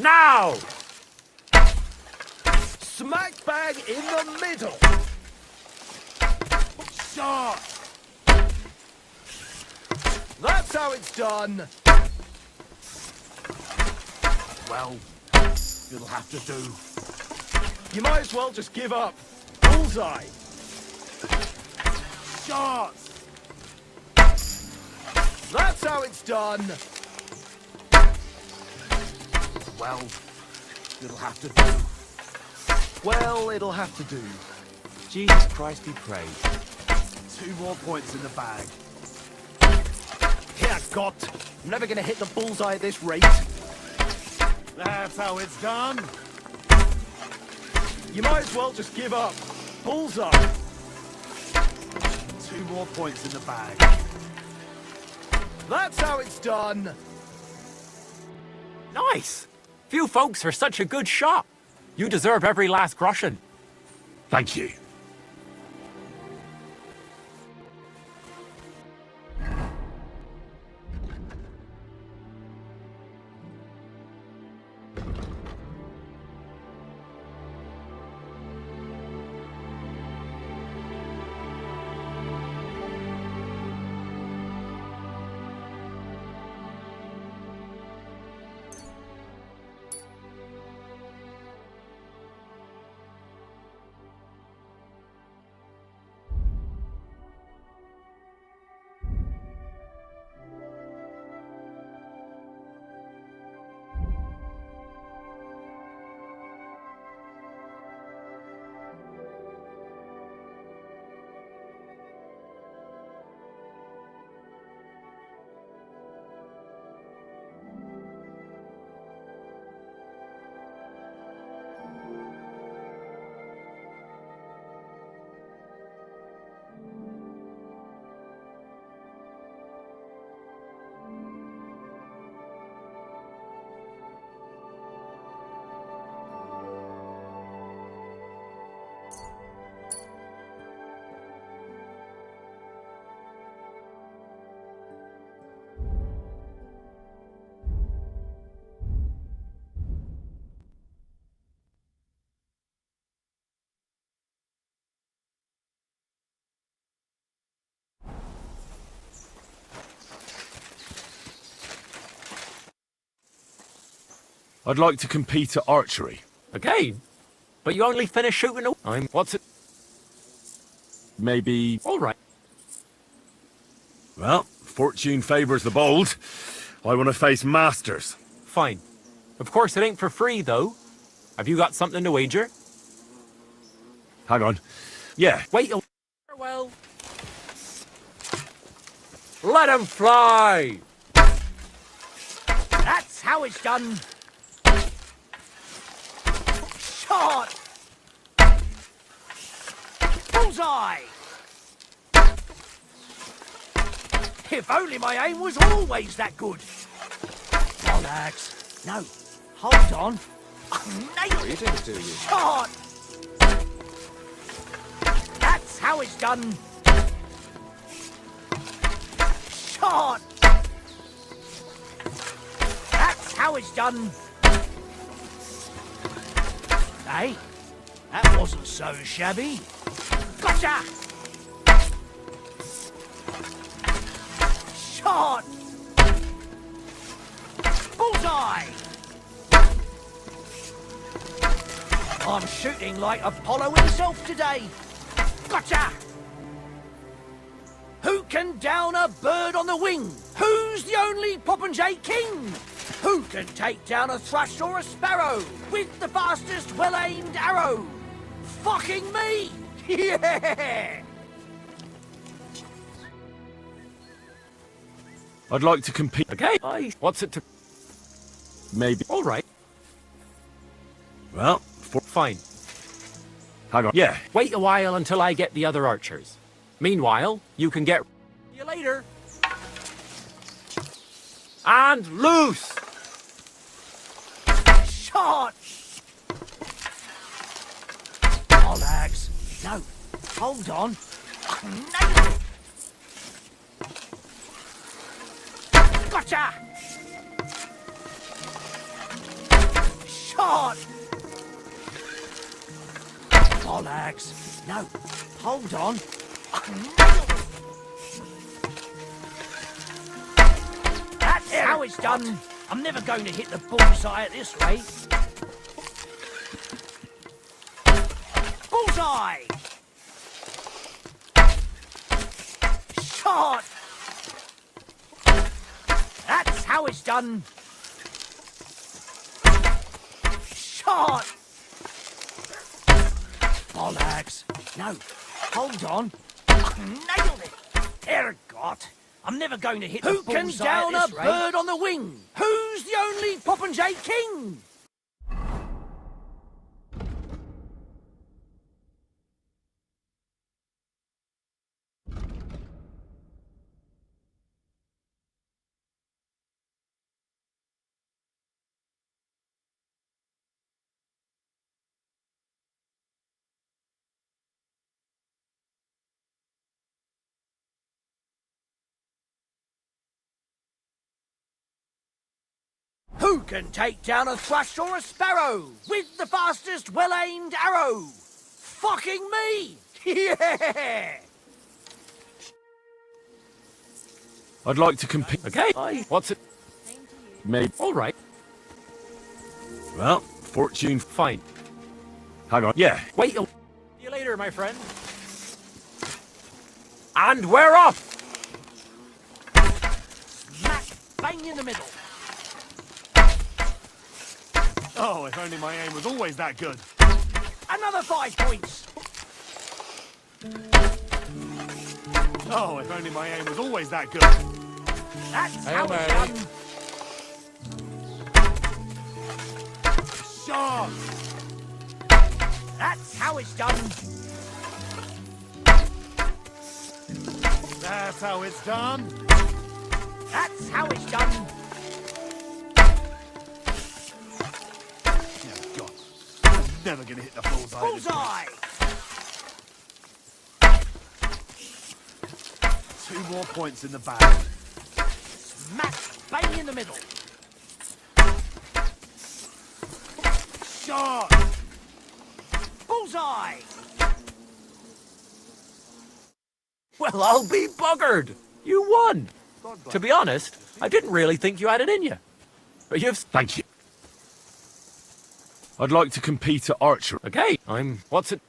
Now! Smack bang in the middle. Shot. That's how it's done. Well, it'll have to do. You might as well just give up. Bullseye. Shot! That's how it's done. Well, it'll have to do. Well, it'll have to do. Jesus Christ be praised. 2 more points in the bag. Yeah, got. I'm never gonna hit the bullseye at this rate. That's how it's done. You might as well just give up. Bullseye. 2 more points in the bag. That's how it's done. Nice. Few folks are such a good shot. You deserve every last groschen. Thank you. I'd like to compete at archery. Again? But you only finished shooting a... What's it? Maybe... All right. Well, fortune favours the bold. I want to face masters. Fine. Of course, it ain't for free, though. Have you got something to wager? Hang on. Yeah. Wait a... Well... Let him fly! That's how it's done. Shot! Bullseye! If only my aim was always that good. Bollocks. No. Hold on. Nailed it. Greetings to you. Shot! That's how it's done. Shot! That's how it's done. Hey, that wasn't so shabby. Gotcha! Shot! Bullseye! I'm shooting like Apollo himself today. Gotcha! Who can down a bird on the wing? Who's the only Popinjay king? Who can take down a thrush or a sparrow with the fastest well-aimed arrow? Fucking me! Yeah! I'd like to compete. Okay, what's it to... Maybe. All right. Well, fine. Hang on. Yeah. Wait a while until I get the other archers. Meanwhile, you can get... See you later. And loose! Shot! Bollocks. No. Hold on. Nailed it. Gotcha! Shot! Bollocks. No. Hold on. Nailed it. That's how it's done. I'm never going to hit the bullseye at this rate. Bullseye! Shot! That's how it's done. Shot! Bollocks. No. Hold on. Nailed it. Ergot. I'm never going to hit the bullseye. Who can down a bird on the wing? Who's the only Popinjay king? Who can take down a thrush or a sparrow with the fastest well-aimed arrow? Fucking me! Yeah! I'd like to compete. Okay. What's it? Maybe. All right. Well, fortune. Fine. Hang on. Yeah. Wait. See you later, my friend. And we're off! Smack bang in the middle. Oh, if only my aim was always that good. Another 5 points. Oh, if only my aim was always that good. That's Hail how it's Mary. done. Shot! That's how it's done. That's how it's done. That's how it's done. Oh, God. I'm never gonna hit the bullseye. Bullseye! 2 more points in the bag. Smack bang in the middle. Shot! Bullseye! Well, I'll be buggered. You won. To be honest, I didn't really think you had it in you. But you've... Thank you. I'd like to compete at archery. Okay, what's it?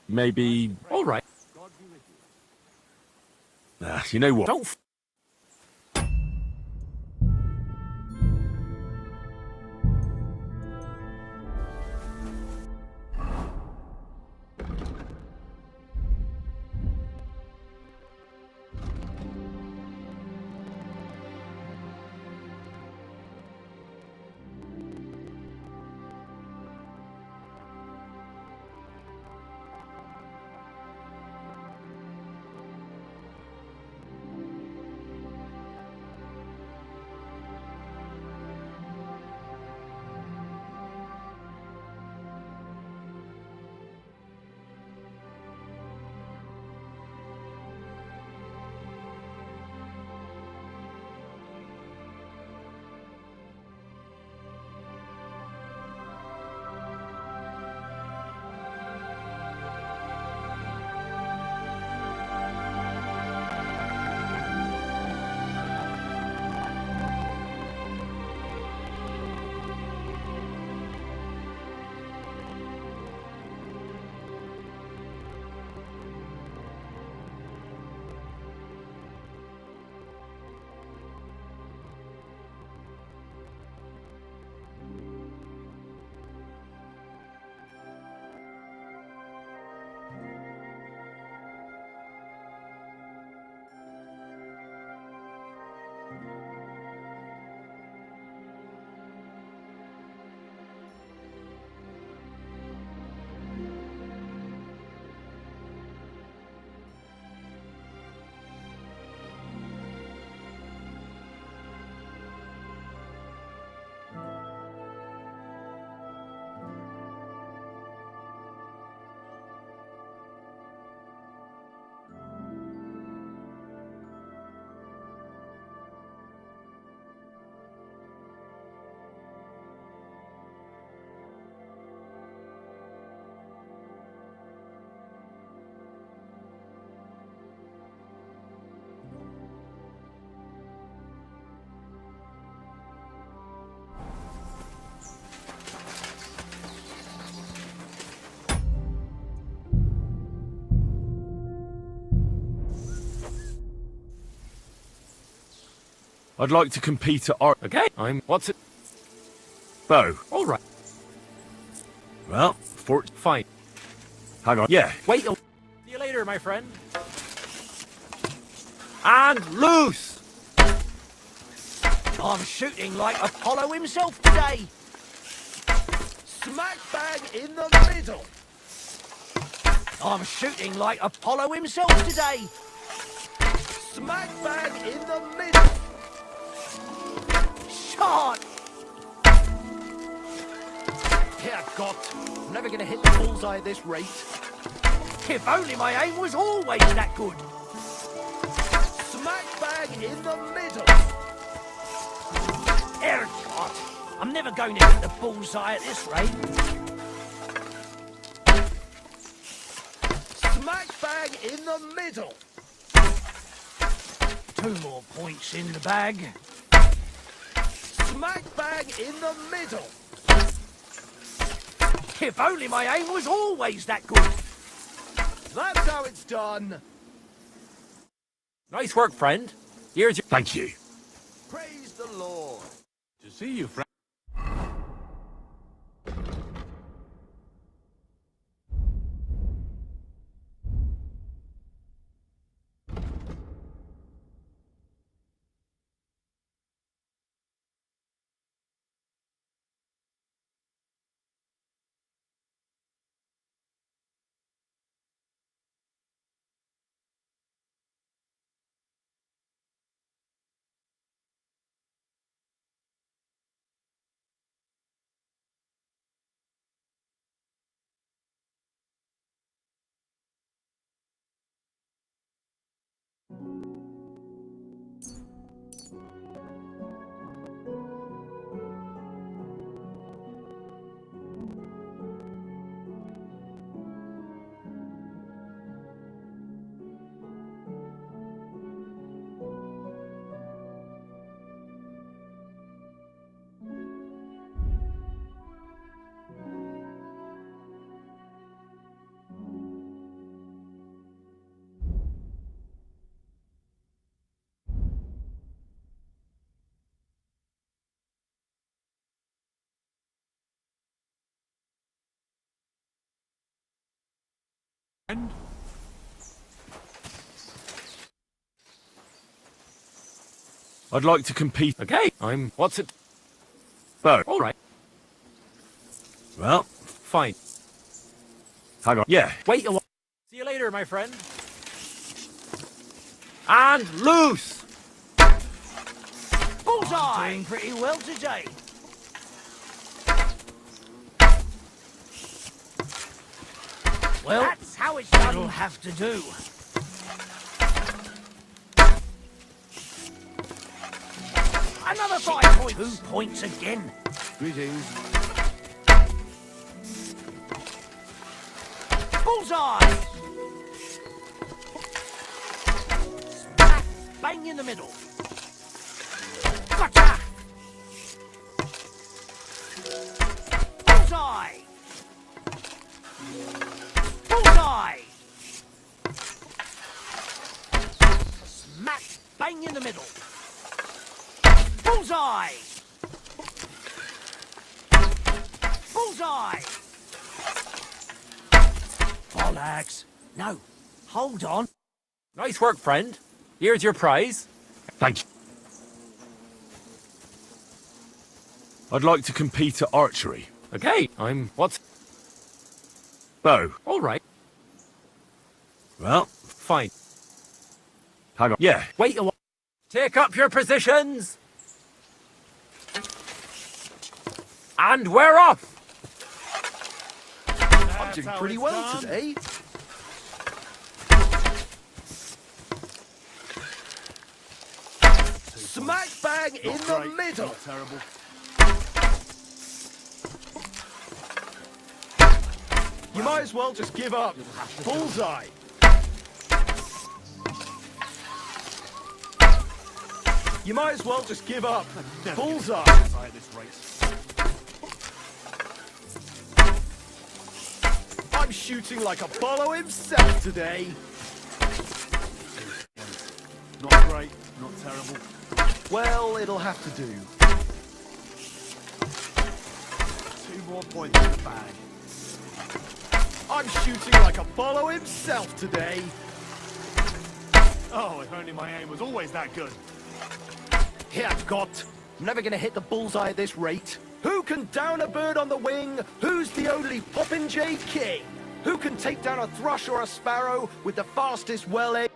Maybe... All right. You know what? Don't I'd like to compete at art. Okay, what's it? Bow. All right. Well, fine. Hang on. Yeah. Wait. See you later, my friend. And loose. I'm shooting like Apollo himself today. Smack bang in the middle. I'm shooting like Apollo himself today. Smack bang in the middle. Shot! Dear God, I'm never going to hit the bullseye at this rate. If only my aim was always that good. Smack bang in the middle. Dear God, I'm never going to hit the bullseye at this rate. Smack bang in the middle. 2 more points in the bag. Smack bang in the middle. If only my aim was always that good. That's how it's done. Nice work, friend. Here's your... Thank you. Praise the Lord. To see you, friend. I'd like to compete. Okay, what's it? Bow. All right. Well, Fine. hang on. Yeah. Wait a while. See you later, my friend. And loose! Bullseye! Doing pretty well today. Well, that's how it's done. You'll have to do. Another 5 points. 2 points again. Greetings. Bullseye! Smack bang in the middle. Gotcha! Bullseye! Bullseye! Smack bang in the middle. Bullseye! Bullseye! Bollocks! No, hold on. Nice work, friend. Here's your prize. Thank you. I'd like to compete at archery. Okay, what's... Bow. All right. Well, Fine. hang on. Yeah. Wait a while. Take up your positions. And we're off! I'm doing pretty well today. Smack bang in the middle. Terrible. You might as well just give up. Bullseye. You might as well just give up. Bullseye. At this rate. I'm shooting like Apollo himself today. Not great, not terrible. Well, it'll have to do. 2 more points in the bag. I'm shooting like Apollo himself today. Oh, if only my aim was always that good. Here, got. I'm never gonna hit the bullseye at this rate. Who can down a bird on the wing? Who's the only Popinjay king? Who can take down a thrush or a sparrow with the fastest well-aimed?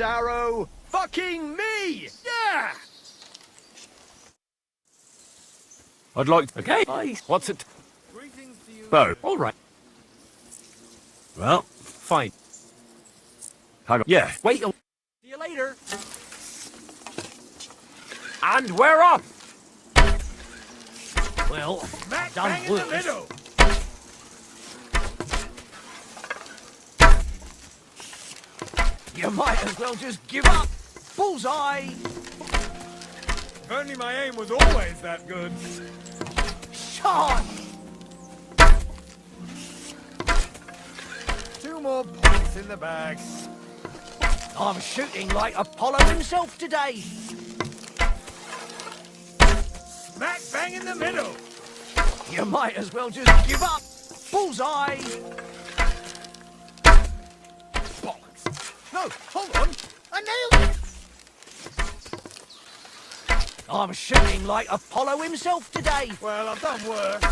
Arrow, fucking me! Yeah! I'd like. Okay, nice. What's it? Bow. All right. Well, Fine. hang on. Yeah. Wait a... See you later. And we're off! Well, Smack done bang in the worse. middle. You might as well just give up. Bullseye! If only my aim was always that good. Shot! 2 more points in the bag. I'm shooting like Apollo himself today. Smack bang in the middle. You might as well just give up. Bullseye. Bollocks. No, hold on. I nailed it. I'm shooting like Apollo himself today. Well, I've done worse.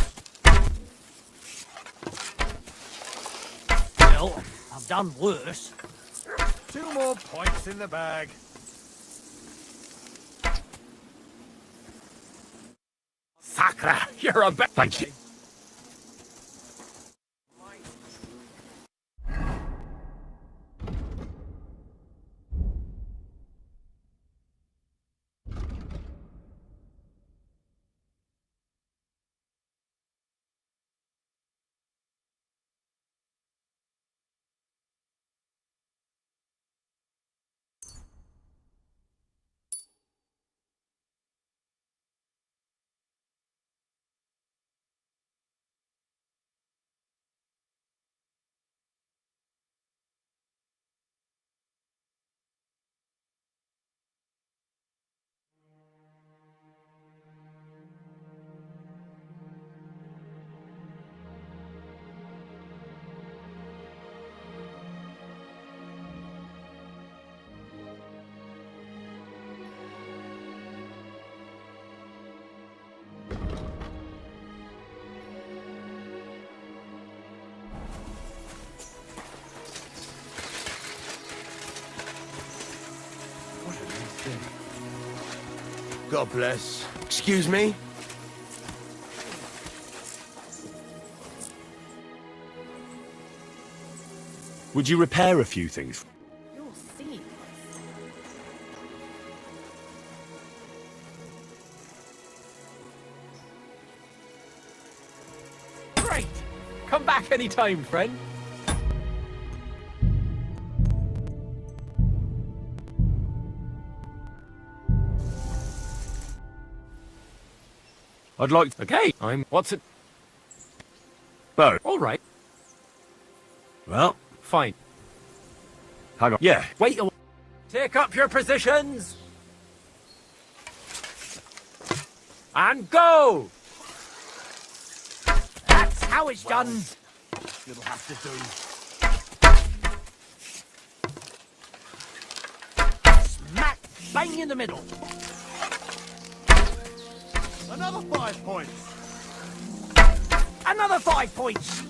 Well, I've done worse. 2 more points in the bag. Sacra, you're a bit. Thank you. God bless. Excuse me? Would you repair a few things? You'll see. Great! Come back anytime, friend. I'd like... Okay, What's it? Bo. All right. Well, Fine. hang on. Yeah. Wait a... Take up your positions! And go! That's how it's done. It'll have to do. Smack bang in the middle. Another 5 points. Another 5 points.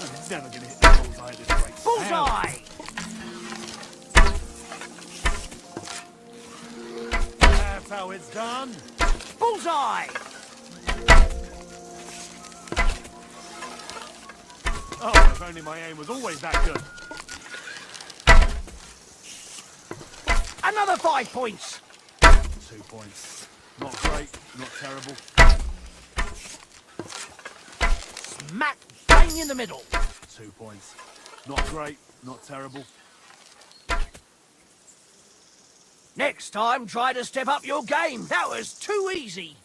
I'm never going to hit the bullseye at this rate. Bullseye. That's how it's done. Bullseye. Oh, if only my aim was always that good. Another 5 points. 2 points. Not great, not terrible. Smack bang in the middle. 2 points. Not great, not terrible. Next time, try to step up your game. That was too easy.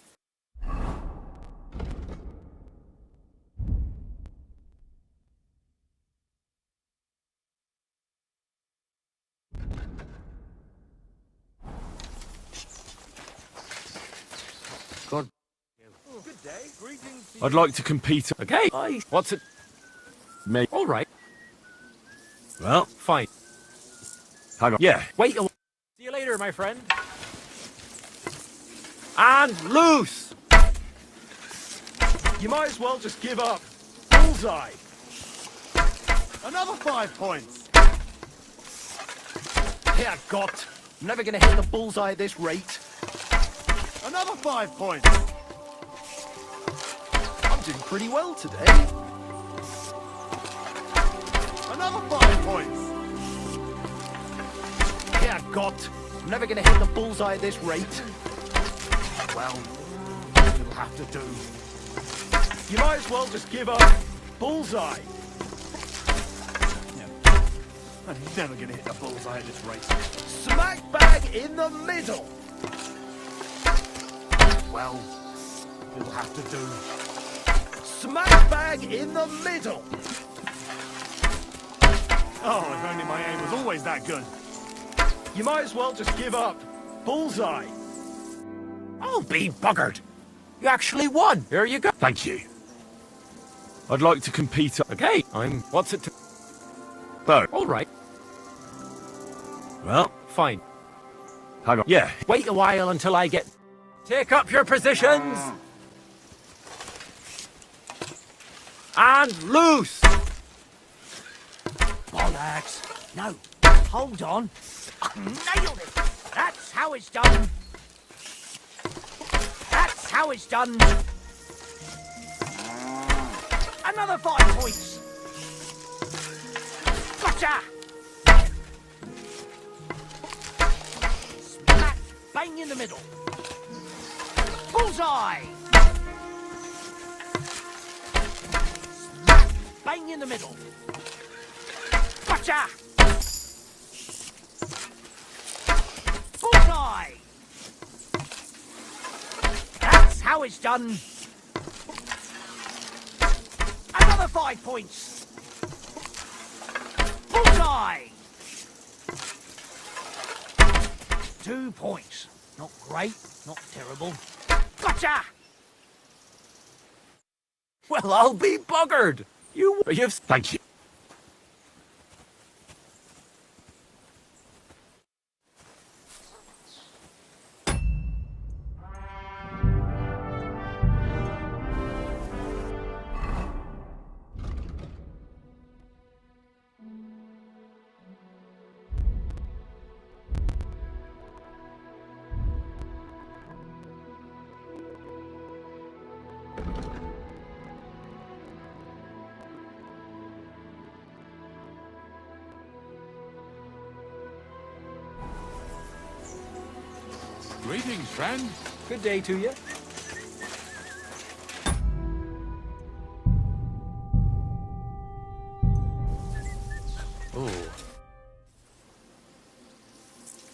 God. Good day. Greetings. I'd like to compete. Okay. What's it? Me. All right. Well, Fine. hang on. Yeah. Wait a... See you later, my friend. And loose! You might as well just give up. Bullseye. Another 5 points. Here, got. I'm never going to hit the bullseye at this rate. Another 5 points. I'm doing pretty well today. Another 5 points. Here, got. I'm never going to hit the bullseye at this rate. Well, it'll have to do. You might as well just give up. Bullseye. I'm never going to hit the bullseye at this rate. Smack bang in the middle. Well, it'll have to do. Smack bang in the middle. Oh, if only my aim was always that good. You might as well just give up. Bullseye. I'll be buggered. You actually won. Here you go. Thank you. I'd like to compete. Okay, what's it to... Bo. All right. Well, fine. Hang on. Yeah. Wait a while until I get... Take up your positions! And loose! Bollocks. No. Hold on. I nailed it. That's how it's done. That's how it's done. Another 5 points. Gotcha! Smack bang in the middle. Bullseye! Smack bang in the middle. Gotcha! Bullseye! That's how it's done. Another 5 points. Bullseye! 2 points. Not great, not terrible. Gotcha! Well, I'll be buggered. You've... Thank you. Greetings, friend. Good day to you. Oh.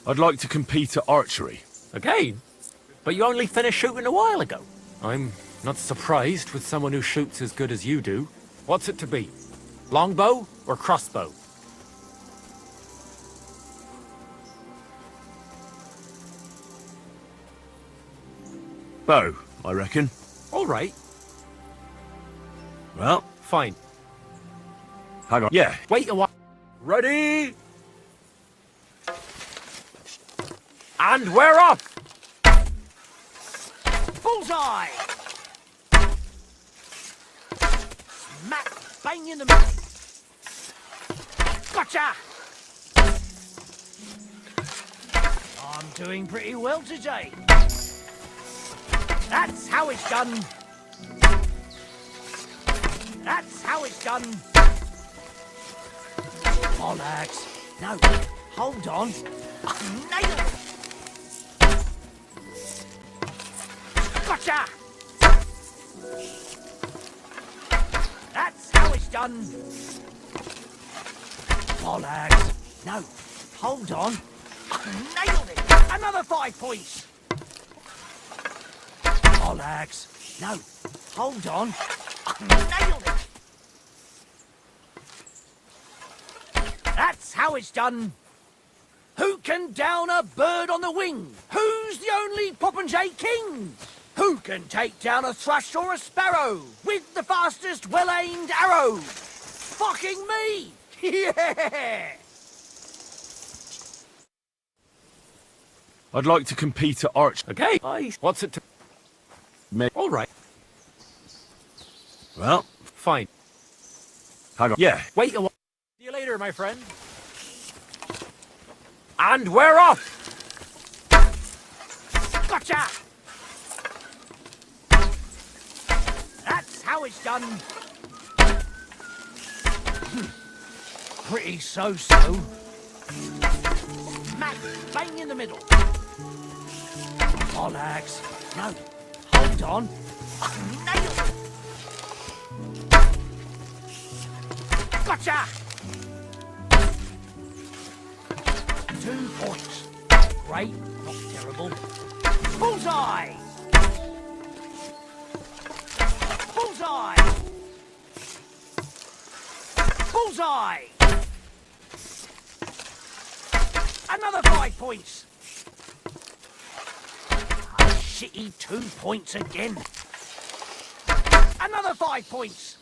I'd like to compete at archery. Again? But you only finished shooting a while ago. I'm not surprised with someone who shoots as good as you do. What's it to be? Longbow or crossbow? Bow, I reckon. All right. Well, fine. Hang on. Yeah. Wait a while. Ready? And we're off! Bullseye! Smack bang in the middle. Gotcha! I'm doing pretty well today. That's how it's done. That's how it's done. Bollocks. No, hold on. I nailed it. Gotcha! That's how it's done. Bollocks. No, hold on. I nailed it. Another 5 points. Bollocks. No, hold on. I nailed it. That's how it's done. Who can down a bird on the wing? Who's the only Popinjay king? Who can take down a thrush or a sparrow with the fastest well-aimed arrow? Fucking me! Yeah! I'd like to compete at archery. Okay. What's it to... All right. Well, fine. Hang on. Yeah. Wait a while. See you later, my friend. And we're off! Gotcha! That's how it's done. Pretty so-so. Smack bang in the middle. Bollocks. No, hold on. I nailed it. Gotcha! 2 points. Great, not terrible. Bullseye! Bullseye! Bullseye! Another 5 points. A shitty 2 points again. Another 5 points.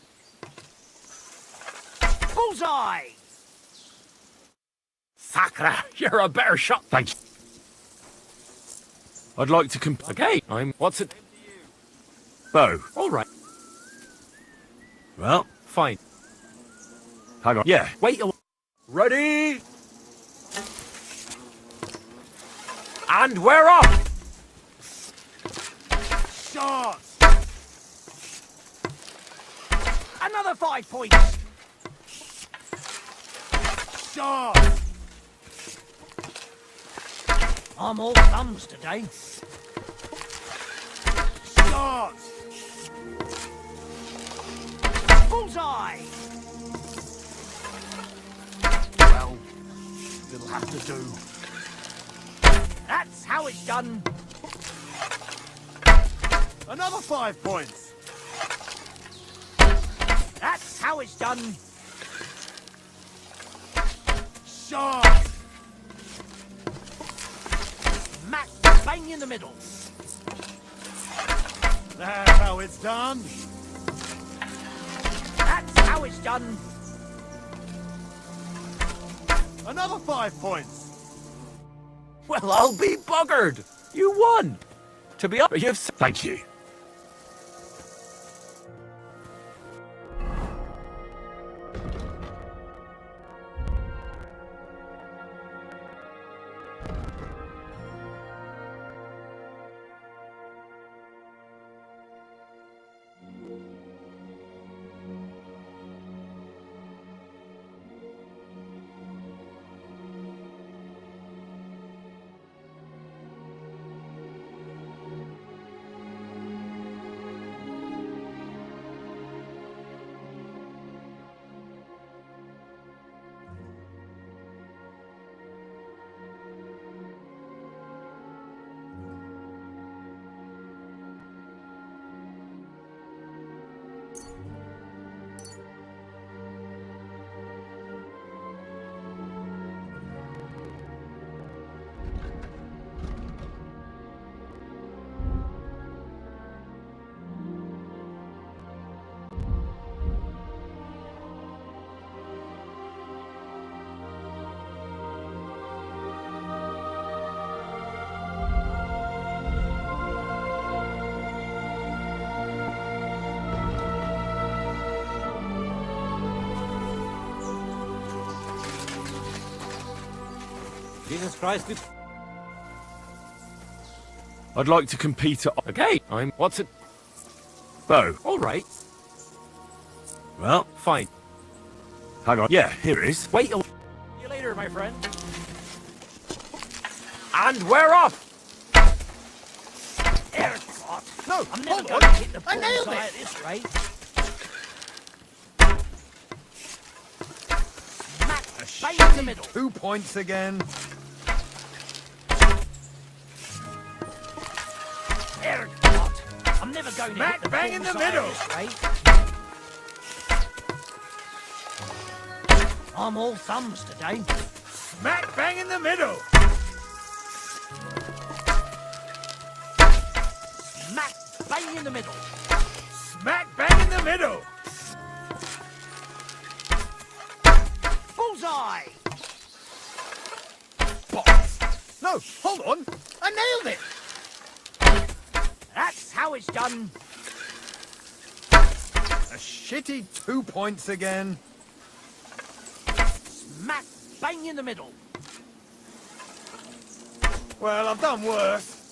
Bullseye. Sacra, you're a better shot, thank you. I'd like to Okay, what's it? Bow. All right. Well, Fine. hang on. Yeah. Wait a... Ready? And we're off! Shot. Another 5 points. Shot. I'm all thumbs today. Shot. Bullseye. Well, it'll have to do. That's how it's done. Another 5 points. That's how it's done. Shot. Smack bang in the middle. That's how it's done. That's how it's done. Another 5 points. Well, I'll be buggered. You won. To be honest, you've... Thank you. Jesus Christ. I'd like to compete at... Okay, what's it? Bow. All right. Well, Fine. hang on. Yeah, here it is. Wait a... See you later, my friend. And we're off! Aircraft. No, I'm never hold going on. to hit the I nailed bullseye it. at this rate. Smack bang in the middle. 2 points again. Aircraft. I'm never going to Smack hit the bang in the bullseye middle. at this rate. I'm all thumbs today. Smack bang in the middle. Smack bang in the middle. Smack bang in the middle. Bullseye. Box. No, hold on. I nailed it. That's how it's done. A shitty 2 points again. Smack bang in the middle. Well, I've done worse.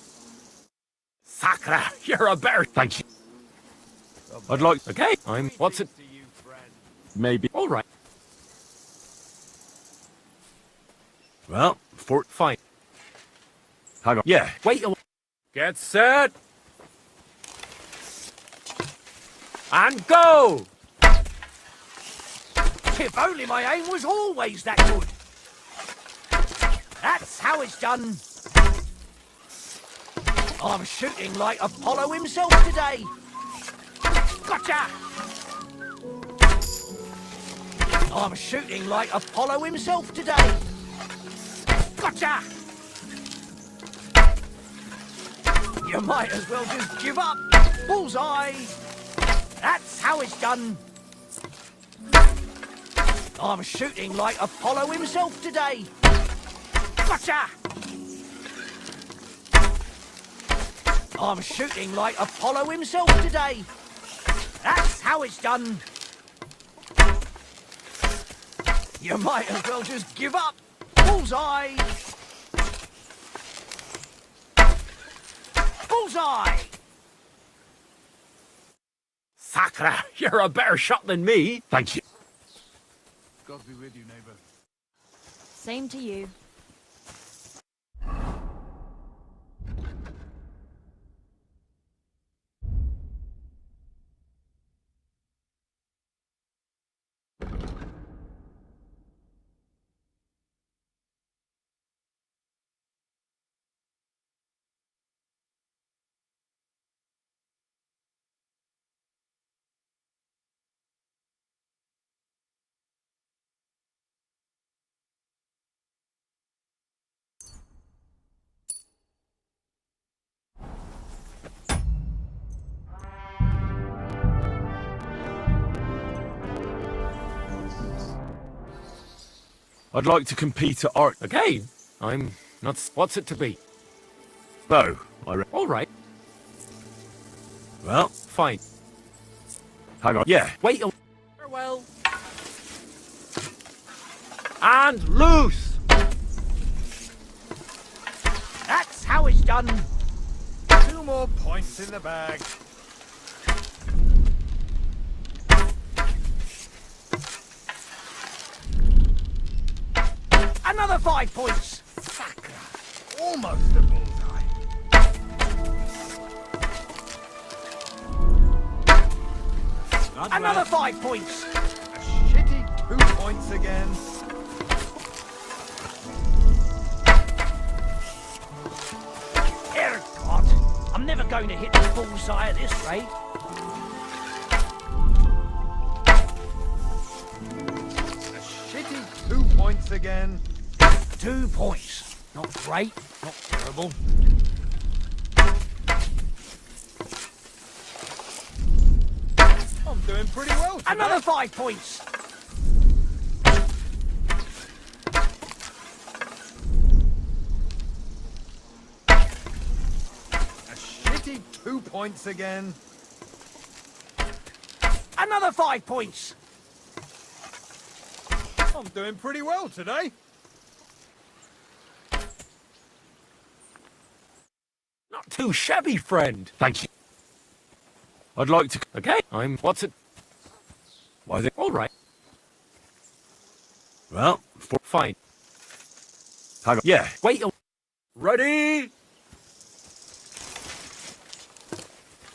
Sacra, you're a better... Thank you. I'd like... Okay, what's it? Maybe... All right. Well, Fine. hang on. Yeah. Wait a... Get set! And go! If only my aim was always that good. That's how it's done. I'm shooting like Apollo himself today. Gotcha! I'm shooting like Apollo himself today. Gotcha! You might as well just give up. Bullseye! That's how it's done. I'm shooting like Apollo himself today. Gotcha! I'm shooting like Apollo himself today. That's how it's done. You might as well just give up. Bullseye! Bullseye! Sacre, you're a better shot than me. Thank you. God be with you, neighbor. Same to you. I'd like to compete at art. Okay, I'm not. What's it to be? No, All right, well, fine. hang on. Yeah. Wait a. Farewell. And loose. That's how it's done. 2 more points in the bag. Another 5 points. Almost a bullseye. Another 5 points. A shitty 2 points again. Dear God, I'm never going to hit the bullseye at this rate. A shitty 2 points again. 2 points. Not great, not terrible. I'm doing pretty well today. Another 5 points. A shitty 2 points again. Another 5 points. I'm doing pretty well today. Not too shabby, friend. Thank you. I'd like to. Okay, I'm. What's it? Why they? All right, Well, fine. hang on. Yeah. Wait a. Ready?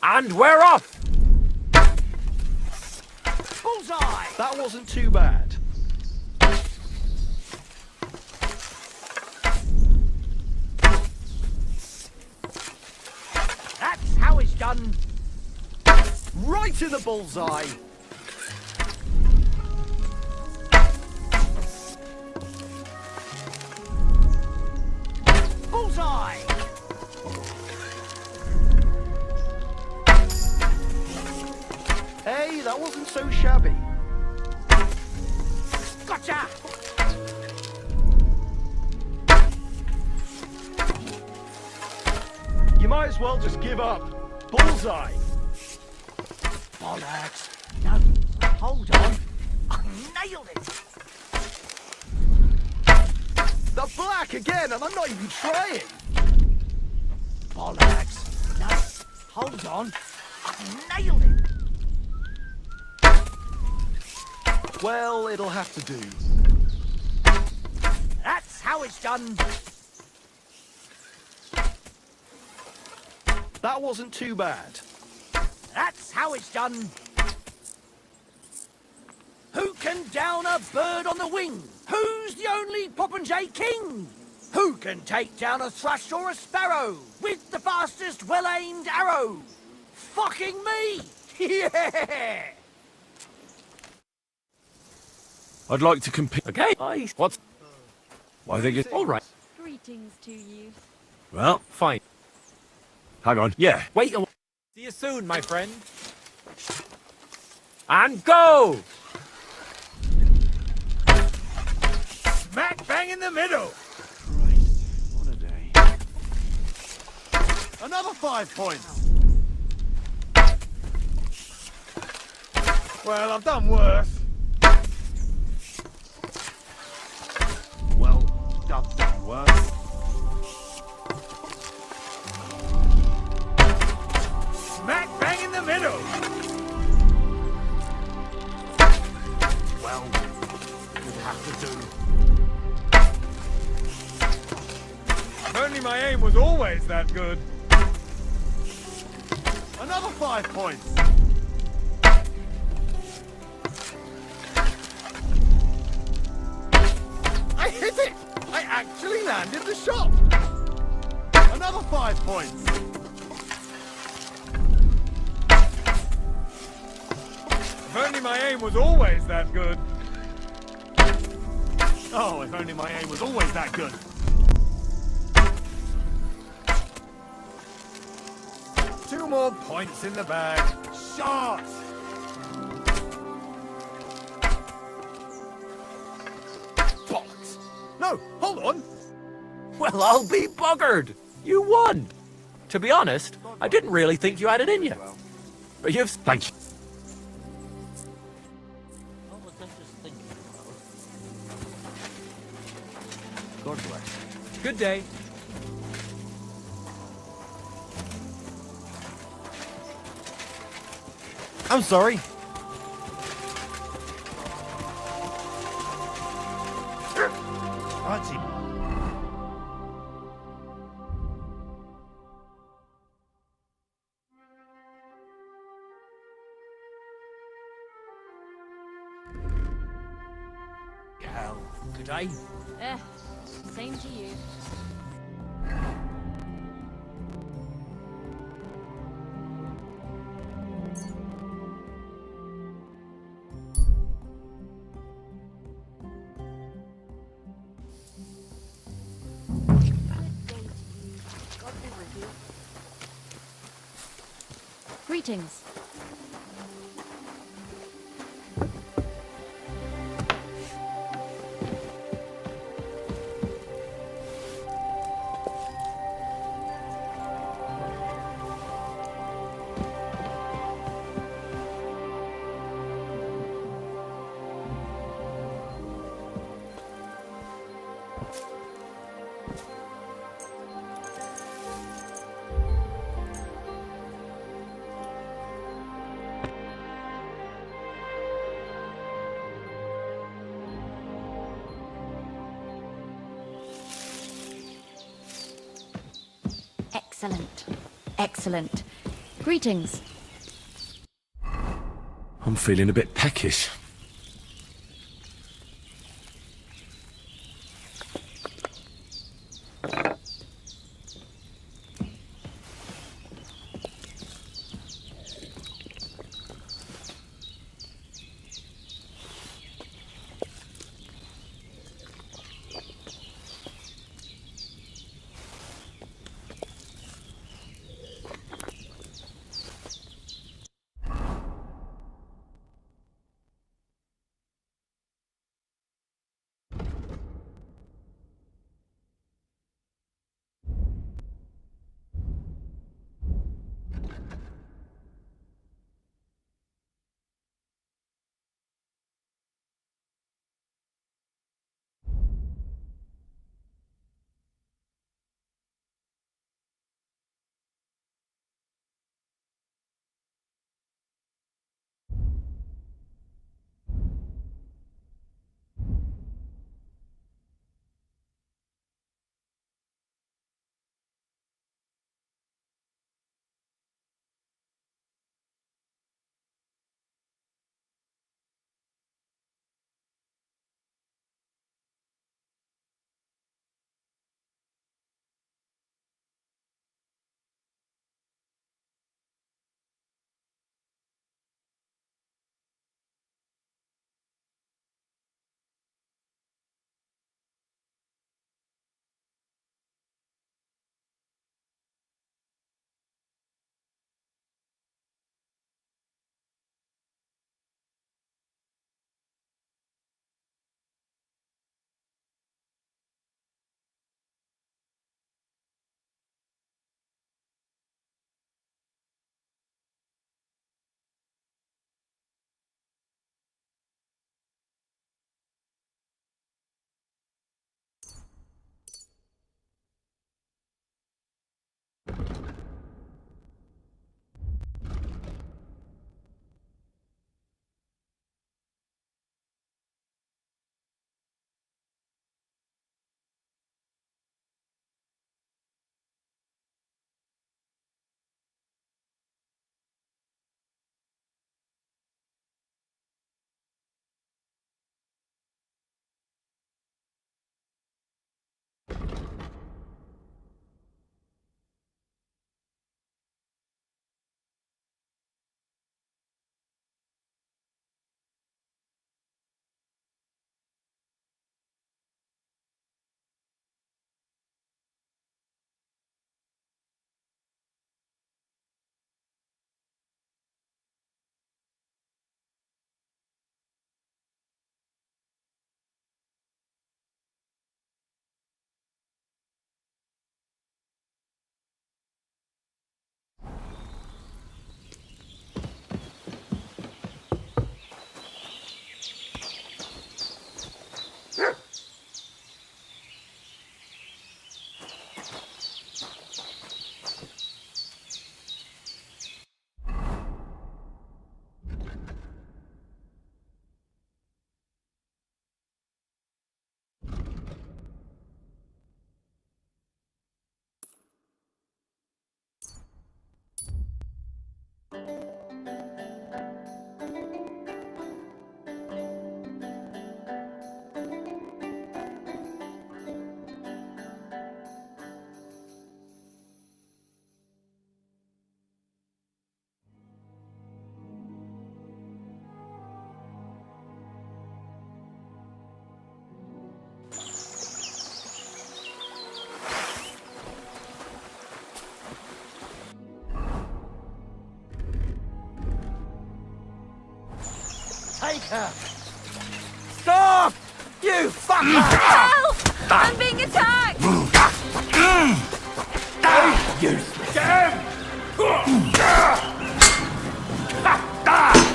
And we're off. Bullseye! That wasn't too bad. That's how it's done. Right in the bullseye. Bullseye! Hey, that wasn't so shabby. Gotcha! You might as well just give up. Bullseye. Bollocks. No, hold on. I nailed it. The black again, and I'm not even trying. Bollocks. No, hold on. I nailed it. Well, it'll have to do. That's how it's done. That wasn't too bad. That's how it's done. Who can down a bird on the wing? Who's the only Popinjay king? Who can take down a thrush or a sparrow with the fastest well-aimed arrow? Fucking me! Yeah! I'd like to compete. Okay, what's? Why they get? All right. Greetings to you. Well, Fine. hang on. Yeah. Wait a See you soon, my friend. And go! Smack bang in the middle! What a day. Another 5 points. Well, I've done worse. Well, I've done worse. Smack bang in the middle! Well, it'll have to do. If only my aim was always that good. Another 5 points. I hit it! I actually landed the shot! Another 5 points. If only my aim was always that good. Oh, if only my aim was always that good. Two more points in the bag. Shot! Bollocks. No, hold on. Well, I'll be buggered. You won. To be honest, I didn't really think you had it in you. But you've... Thank you. What was I just thinking about? God bless. Good day. I'm sorry. Archie. Hell, good day. Same to you. God be with you. Greetings. Excellent. Excellent. Greetings. I'm feeling a bit peckish. Stop! You fucker! Help! I'm being attacked! You Damn!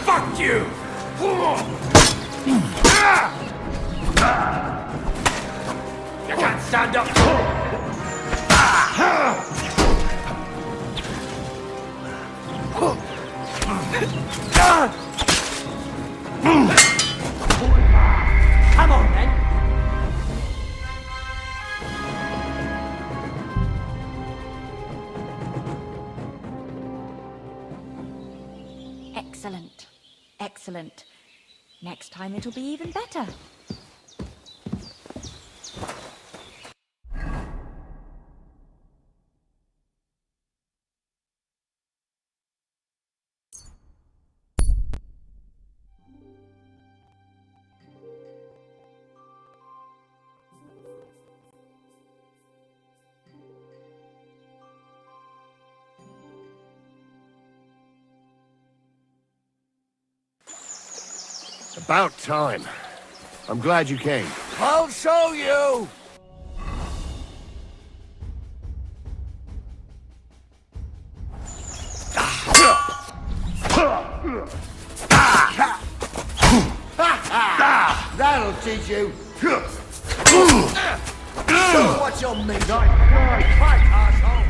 Fuck you! You can't stand up to it! Come on, then. Excellent. Excellent. Next time it'll be even better. About time. I'm glad you came. I'll show you! That'll teach you. Show what you're made of. Fight, asshole.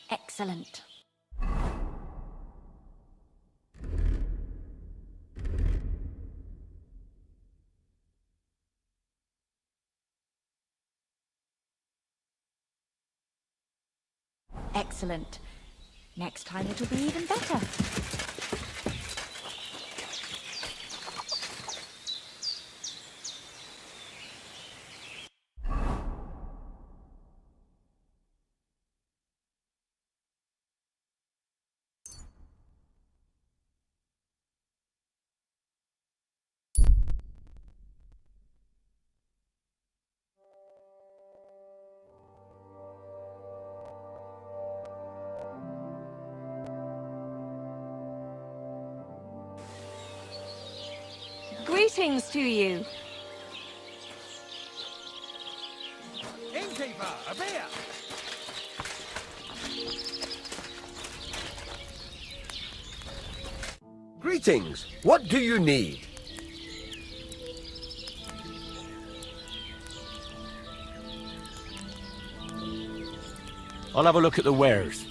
Excellent. Excellent. Next time it'll be even better. Greetings to you. Innkeeper, a beer! Greetings. What do you need? I'll have a look at the wares.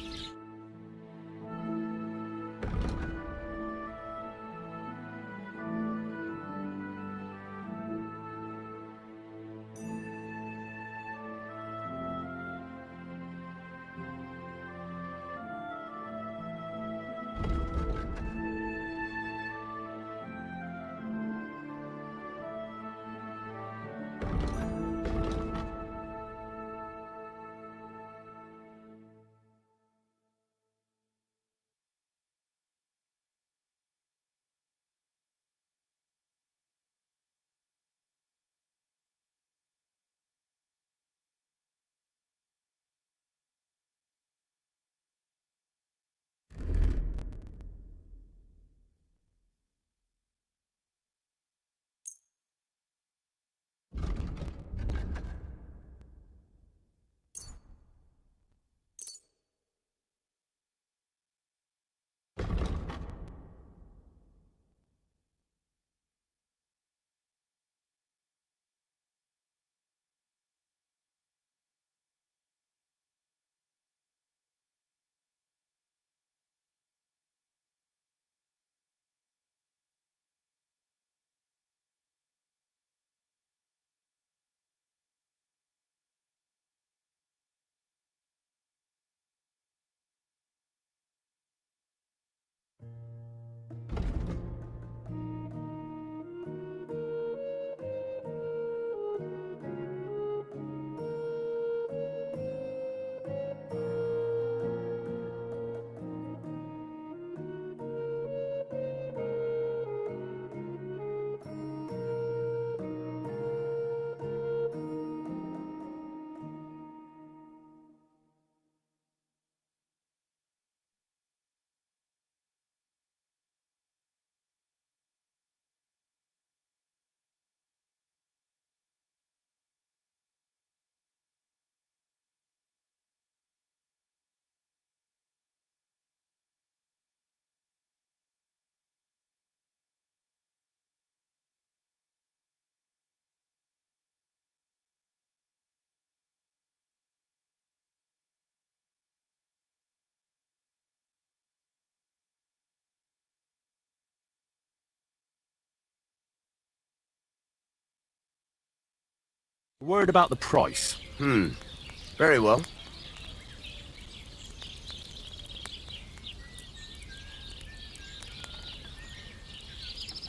Word about the price. Very well.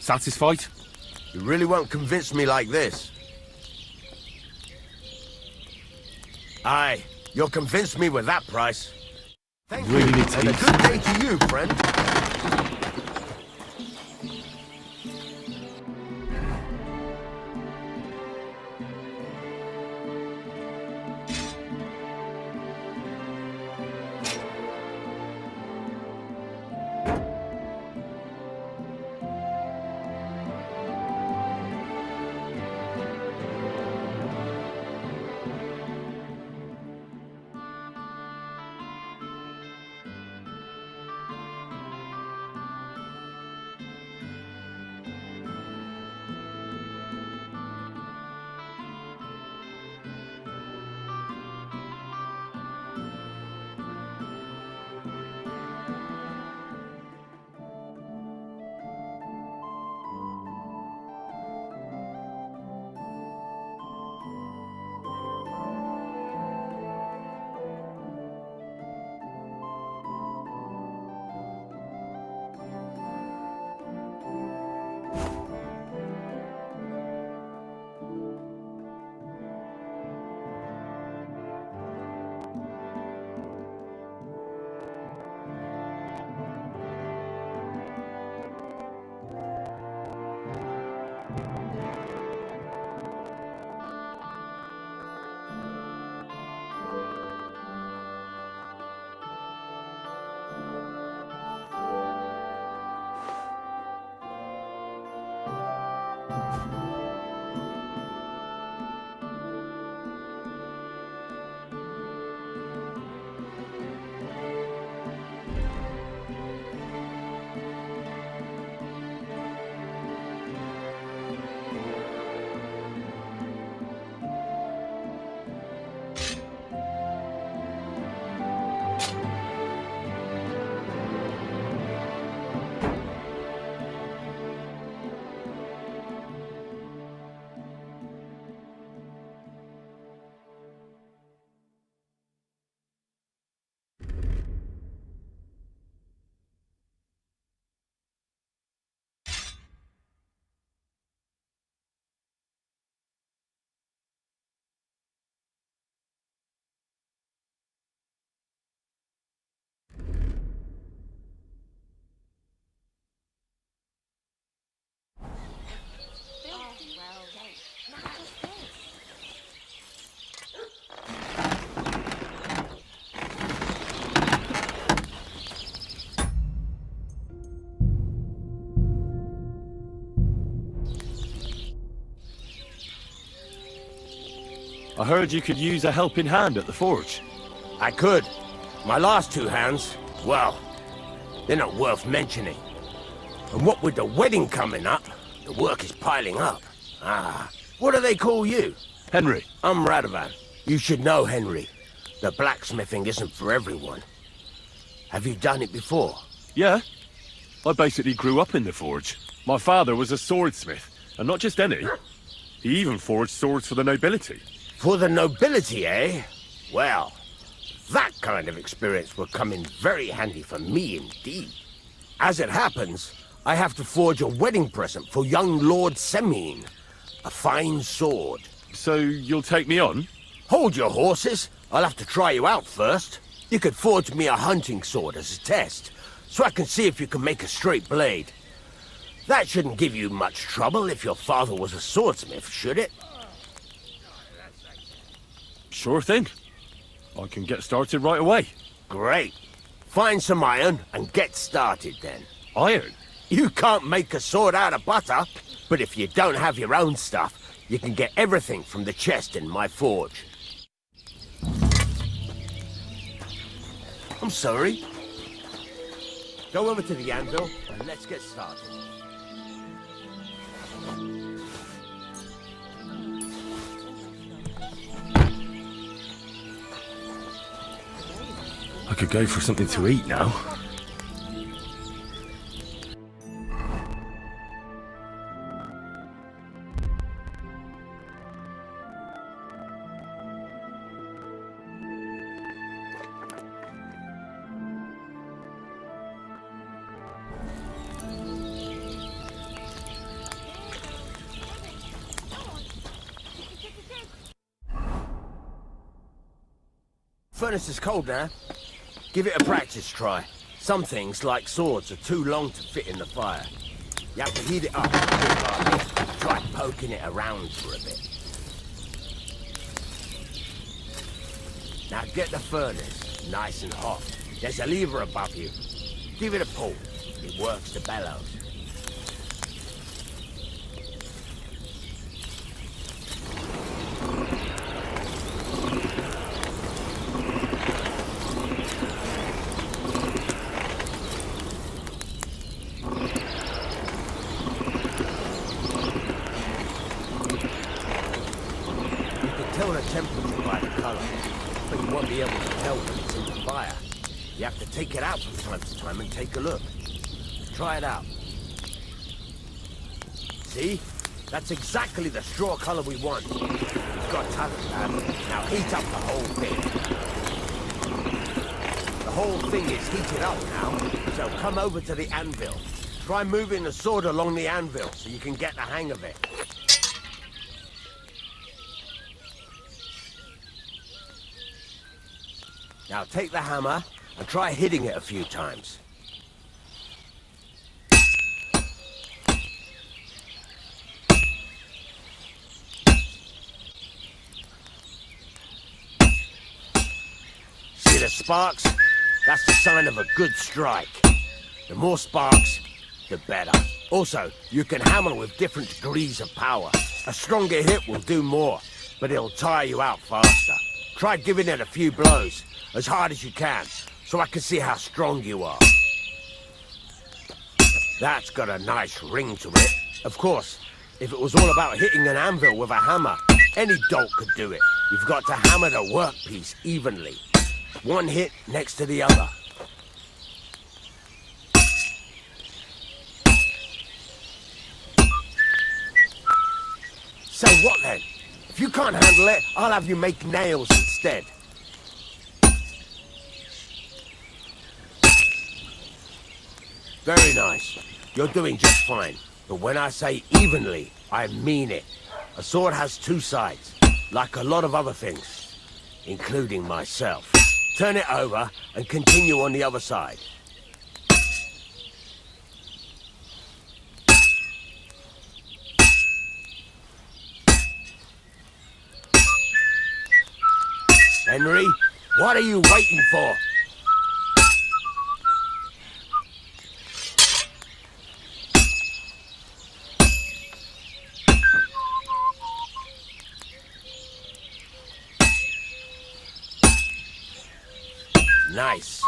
Satisfied? You really won't convince me like this. Aye, you'll convince me with that price. Thank Really you, need to and a eat. good day to you, friend. I heard you could use a helping hand at the forge. I could. My last two hands, well, they're not worth mentioning. And what with the wedding coming up, the work is piling up. What do they call you? Henry. I'm Radovan. You should know, Henry. The blacksmithing isn't for everyone. Have you done it before? Yeah. I basically grew up in the forge. My father was a swordsmith, and not just any. He even forged swords for the nobility. For the nobility, eh? Well, that kind of experience will come in very handy for me indeed. As it happens, I have to forge a wedding present for young Lord Semine. A fine sword. So you'll take me on? Hold your horses. I'll have to try you out first. You could forge me a hunting sword as a test, so I can see if you can make a straight blade. That shouldn't give you much trouble if your father was a swordsmith, should it? Sure thing. I can get started right away. Great. Find some iron and get started then. Iron? You can't make a sword out of butter, but if you don't have your own stuff, you can get everything from the chest in my forge. I'm sorry. Go over to the anvil and let's get started. I could go for something to eat now. Furnace is cold now. Give it a practice try. Some things, like swords, are too long to fit in the fire. You have to heat it up. Try poking it around for a bit. Now get the furnace nice and hot. There's a lever above you. Give it a pull. It works the bellows. Tell the temperature by the color, but you won't be able to tell when it's in the fire. You have to take it out from time to time and take a look. Try it out. See? That's exactly the straw color we want. You've got talent, lad. Now heat up the whole thing. The whole thing is heated up now, so come over to the anvil. Try moving the sword along the anvil so you can get the hang of it. Now take the hammer and try hitting it a few times. See the sparks? That's the sign of a good strike. The more sparks, the better. Also, you can hammer with different degrees of power. A stronger hit will do more, but it'll tire you out faster. Try giving it a few blows, as hard as you can, so I can see how strong you are. That's got a nice ring to it. Of course, if it was all about hitting an anvil with a hammer, any dolt could do it. You've got to hammer the workpiece evenly. One hit next to the other. So what then? If you can't handle it, I'll have you make nails instead. Very nice. You're doing just fine. But when I say evenly, I mean it. A sword has two sides, like a lot of other things, including myself. Turn it over and continue on the other side. Henry, what are you waiting for? Nice.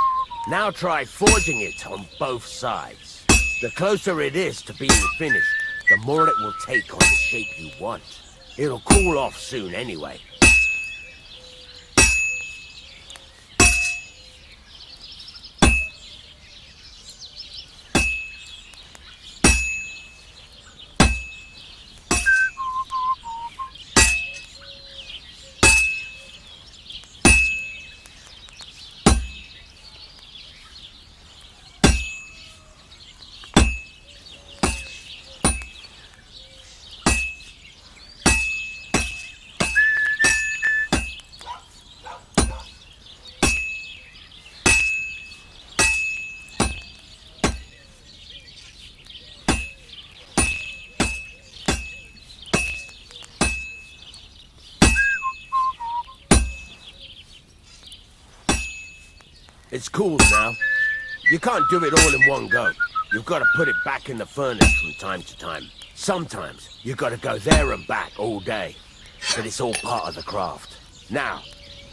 Now try forging it on both sides. The closer it is to being finished, the more it will take on the shape you want. It'll cool off soon anyway. It's cooled now. You can't do it all in one go. You've got to put it back in the furnace from time to time. Sometimes you've got to go there and back all day. But it's all part of the craft. Now,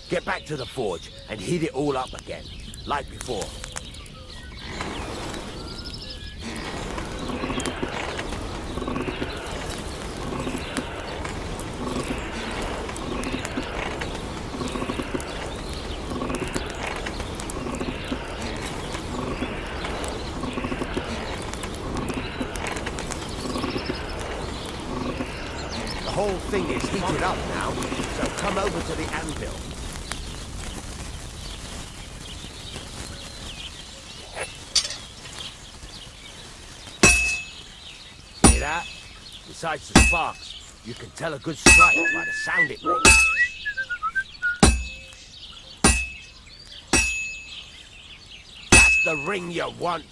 get back to the forge and heat it all up again, like before. The whole thing is heated up now, so come over to the anvil. See that? Besides the sparks, you can tell a good strike by the sound it makes. the ring you want.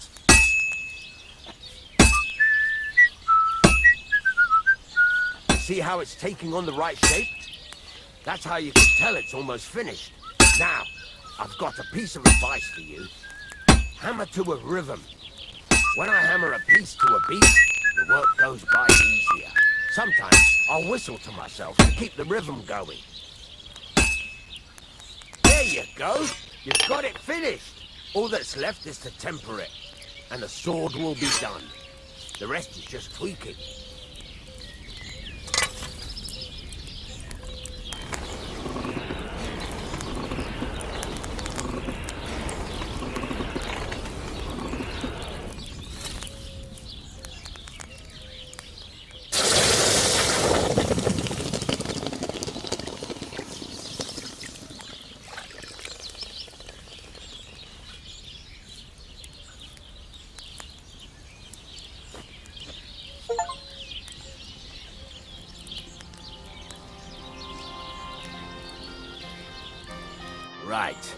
See how it's taking on the right shape? That's how you can tell it's almost finished. Now, I've got a piece of advice for you. Hammer to a rhythm. When I hammer a piece to a beat, the work goes by easier. Sometimes I'll whistle to myself to keep the rhythm going. There you go. You've got it finished. All that's left is to temper it, and the sword will be done. The rest is just tweaking. Right,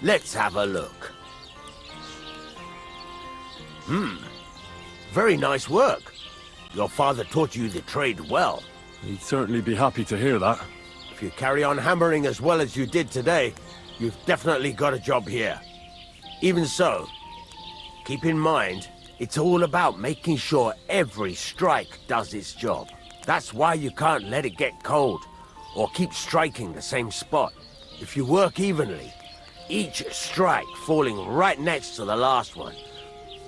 let's have a look. Very nice work. Your father taught you the trade well. He'd certainly be happy to hear that. If you carry on hammering as well as you did today, you've definitely got a job here. Even so, keep in mind, it's all about making sure every strike does its job. That's why you can't let it get cold, or keep striking the same spot. If you work evenly, each strike falling right next to the last one,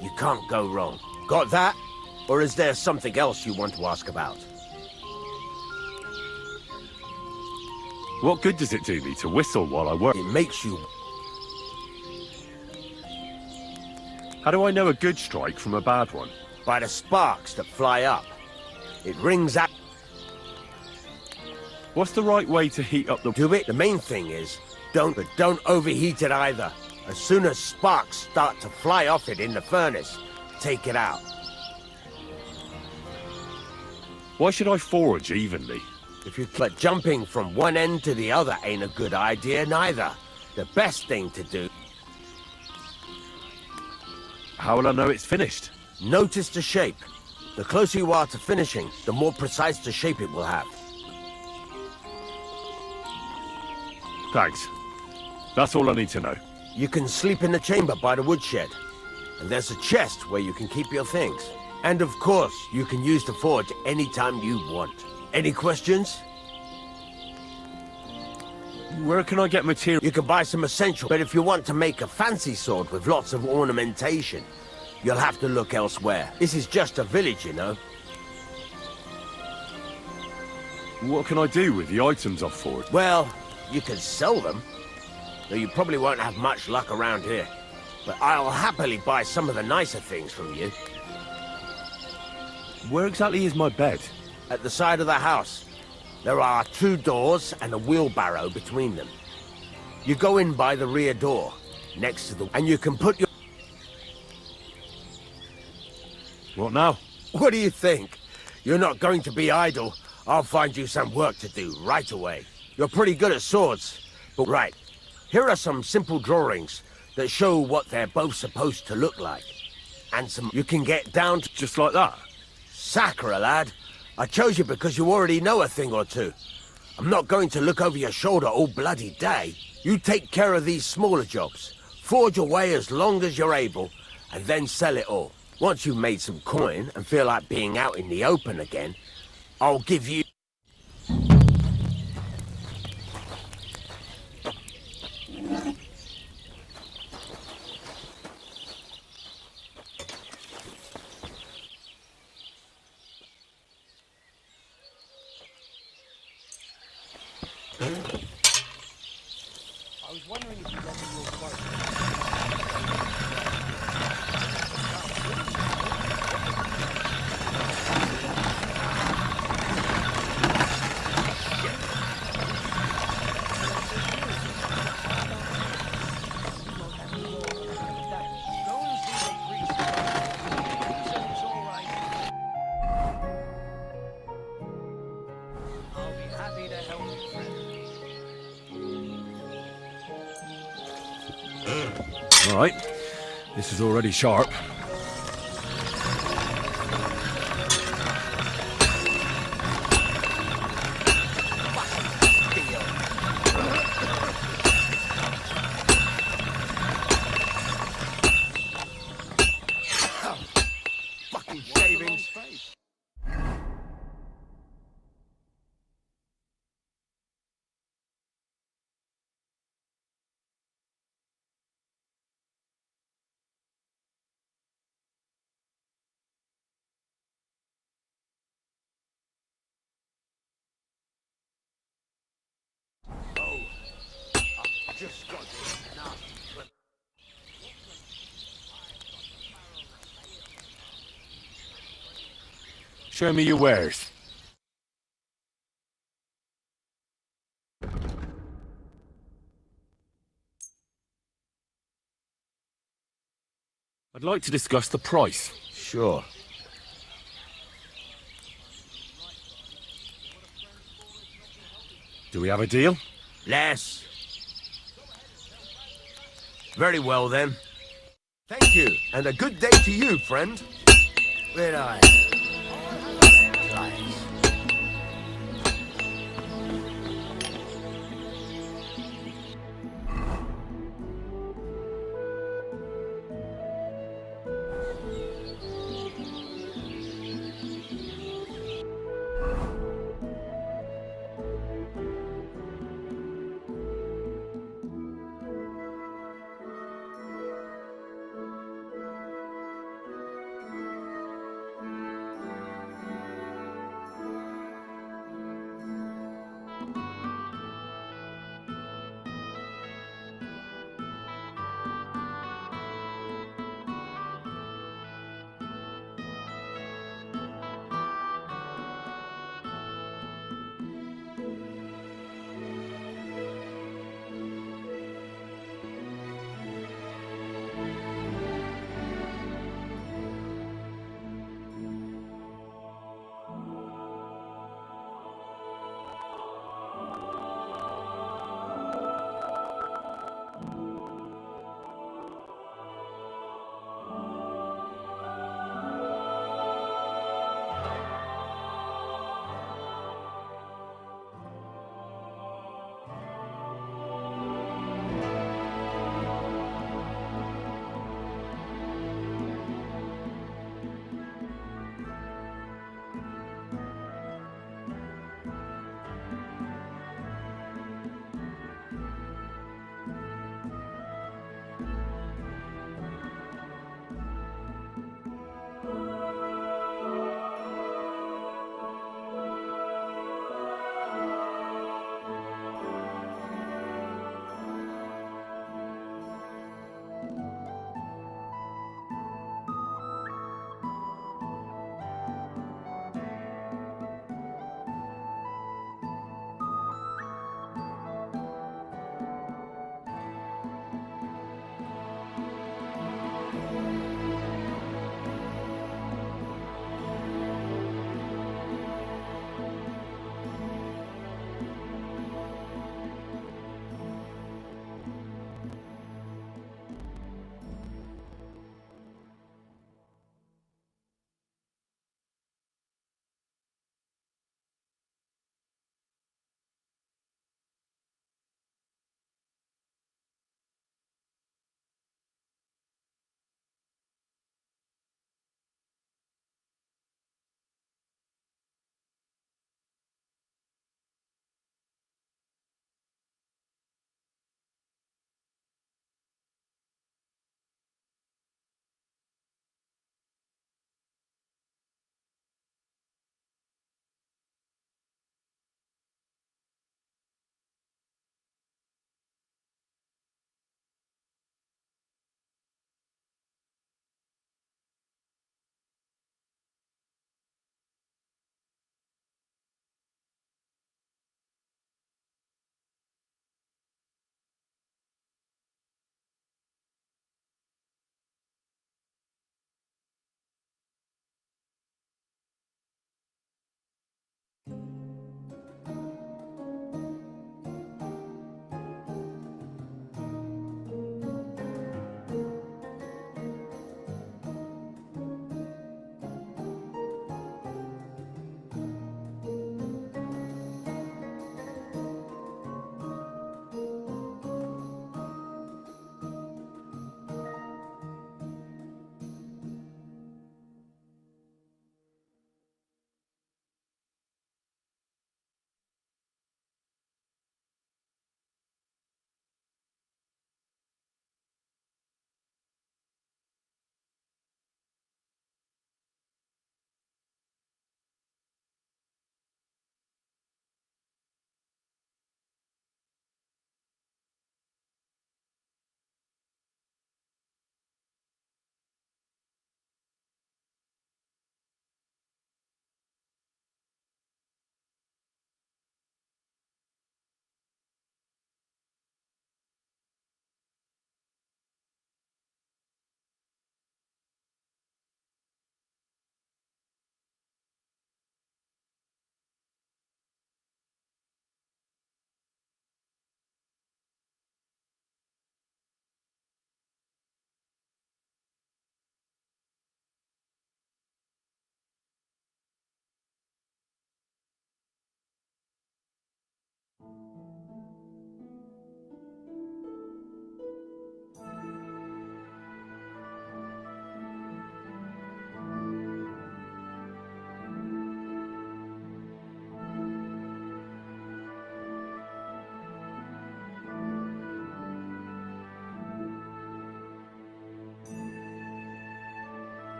you can't go wrong. Got that? Or is there something else you want to ask about? What good does it do me to whistle while I work? It makes you... How do I know a good strike from a bad one? By the sparks that fly up. It rings out... What's the right way to heat up the... Do it. The main thing is, don't overheat it either. As soon as sparks start to fly off it in the furnace, take it out. Why should I forge evenly? But jumping from one end to the other ain't a good idea neither. The best thing to do... How will I know it's finished? Notice the shape. The closer you are to finishing, the more precise the shape it will have. Thanks. That's all I need to know. You can sleep in the chamber by the woodshed. And there's a chest where you can keep your things. And of course, you can use the forge anytime you want. Any questions? Where can I get material? You can buy some essentials, but if you want to make a fancy sword with lots of ornamentation, you'll have to look elsewhere. This is just a village, you know. What can I do with the items I've forged? Well, you can sell them, though you probably won't have much luck around here. But I'll happily buy some of the nicer things from you. Where exactly is my bed? At the side of the house. There are 2 doors and a wheelbarrow between them. You go in by the rear door, next to the... and you can put your... What now? What do you think? You're not going to be idle. I'll find you some work to do right away. You're pretty good at swords. But right, here are some simple drawings that show what they're both supposed to look like. And some you can get down to... Just like that? Sacre, lad. I chose you because you already know a thing or two. I'm not going to look over your shoulder all bloody day. You take care of these smaller jobs. Forge away as long as you're able, and then sell it all. Once you've made some coin and feel like being out in the open again, I'll give you... I was wondering if you got me your quote. I'll be happy to help you, friend. All right. This is already sharp. Fucking shavings. Just got this nasty clip. Show me your wares. I'd like to discuss the price. Sure. Do we have a deal? Less. Very well then. Thank you, and a good day to you, friend. Where I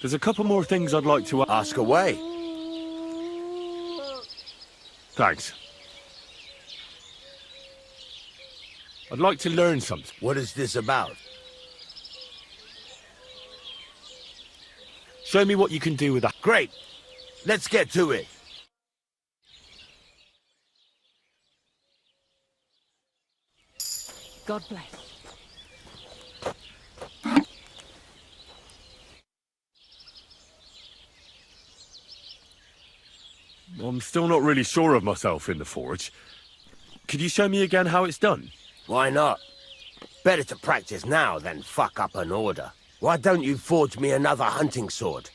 There's a couple more things I'd like to ask away. Thanks. I'd like to learn something. What is this about? Show me what you can do with that. Great. Let's get to it. God bless. I'm still not really sure of myself in the forge. Could you show me again how it's done? Why not? Better to practice now than fuck up an order. Why don't you forge me another hunting sword?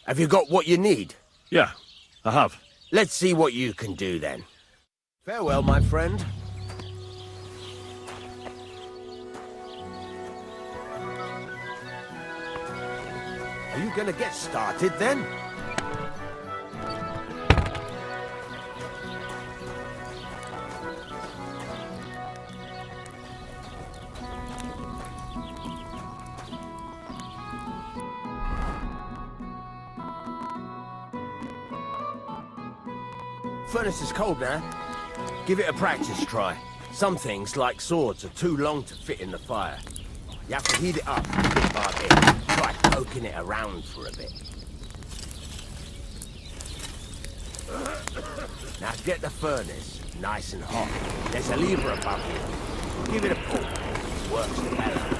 Have you got what you need? Yeah, I have. Let's see what you can do then. Farewell, my friend. Are you gonna get started then? Furnace is cold now. Give it a practice try. Some things, like swords, are too long to fit in the fire. You have to heat it up bit by bit. Try poking it around for a bit. Now get the furnace nice and hot. There's a lever above you. Give it a pull. It works the better.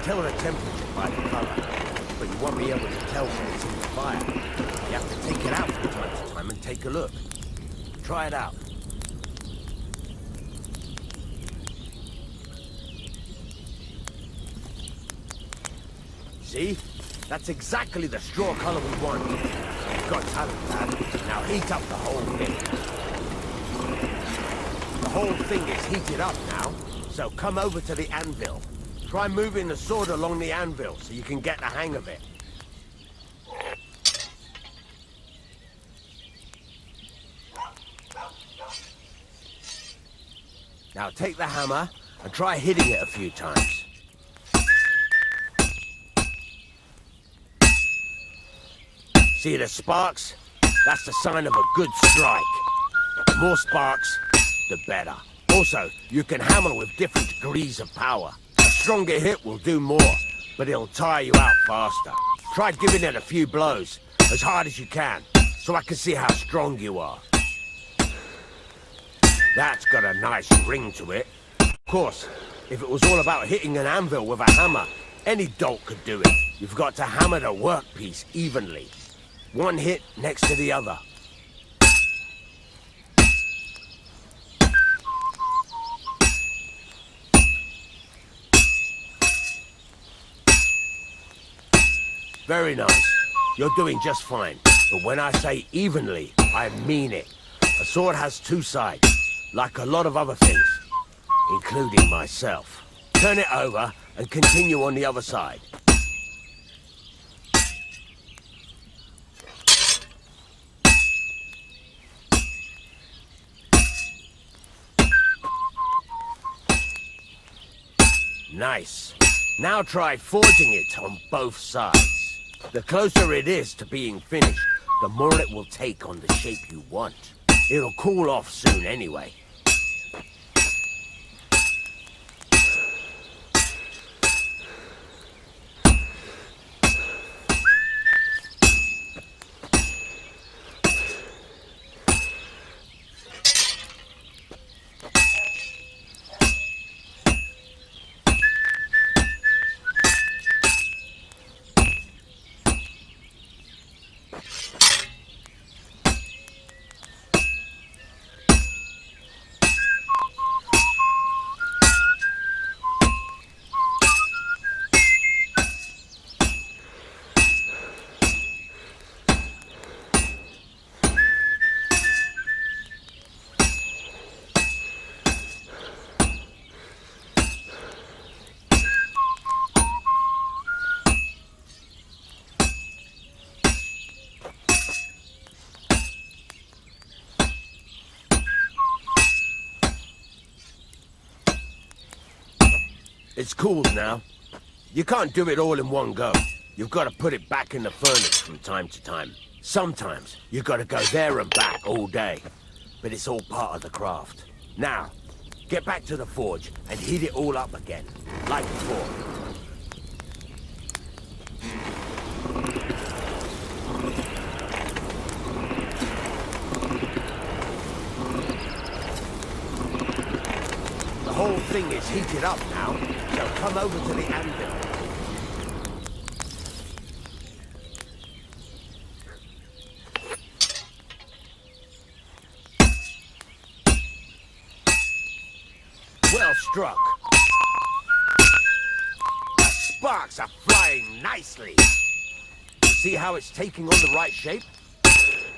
Tell the temperature by the color, but you won't be able to tell when it's in the fire. You have to take it out from time to time and take a look. Try it out. See? That's exactly the straw color we want. You've got talent, lad. Now heat up the whole thing. The whole thing is heated up now, so come over to the anvil. Try moving the sword along the anvil so you can get the hang of it. Now take the hammer and try hitting it a few times. See the sparks? That's the sign of a good strike. The more sparks, the better. Also, you can hammer with different degrees of power. Stronger hit will do more, but it'll tire you out faster. Try giving it a few blows, as hard as you can, so I can see how strong you are. That's got a nice ring to it. Of course, if it was all about hitting an anvil with a hammer, any dolt could do it. You've got to hammer the workpiece evenly. One hit next to the other. Very nice. You're doing just fine. But when I say evenly, I mean it. A sword has two sides, like a lot of other things, including myself. Turn it over and continue on the other side. Nice. Now try forging it on both sides. The closer it is to being finished, the more it will take on the shape you want. It'll cool off soon anyway. It's cooled now. You can't do it all in one go. You've got to put it back in the furnace from time to time. Sometimes you've got to go there and back all day. But it's all part of the craft. Now, get back to the forge and heat it all up again, like before. The whole thing is heated up now, so come over to the anvil. Well struck. The sparks are flying nicely. See how it's taking on the right shape?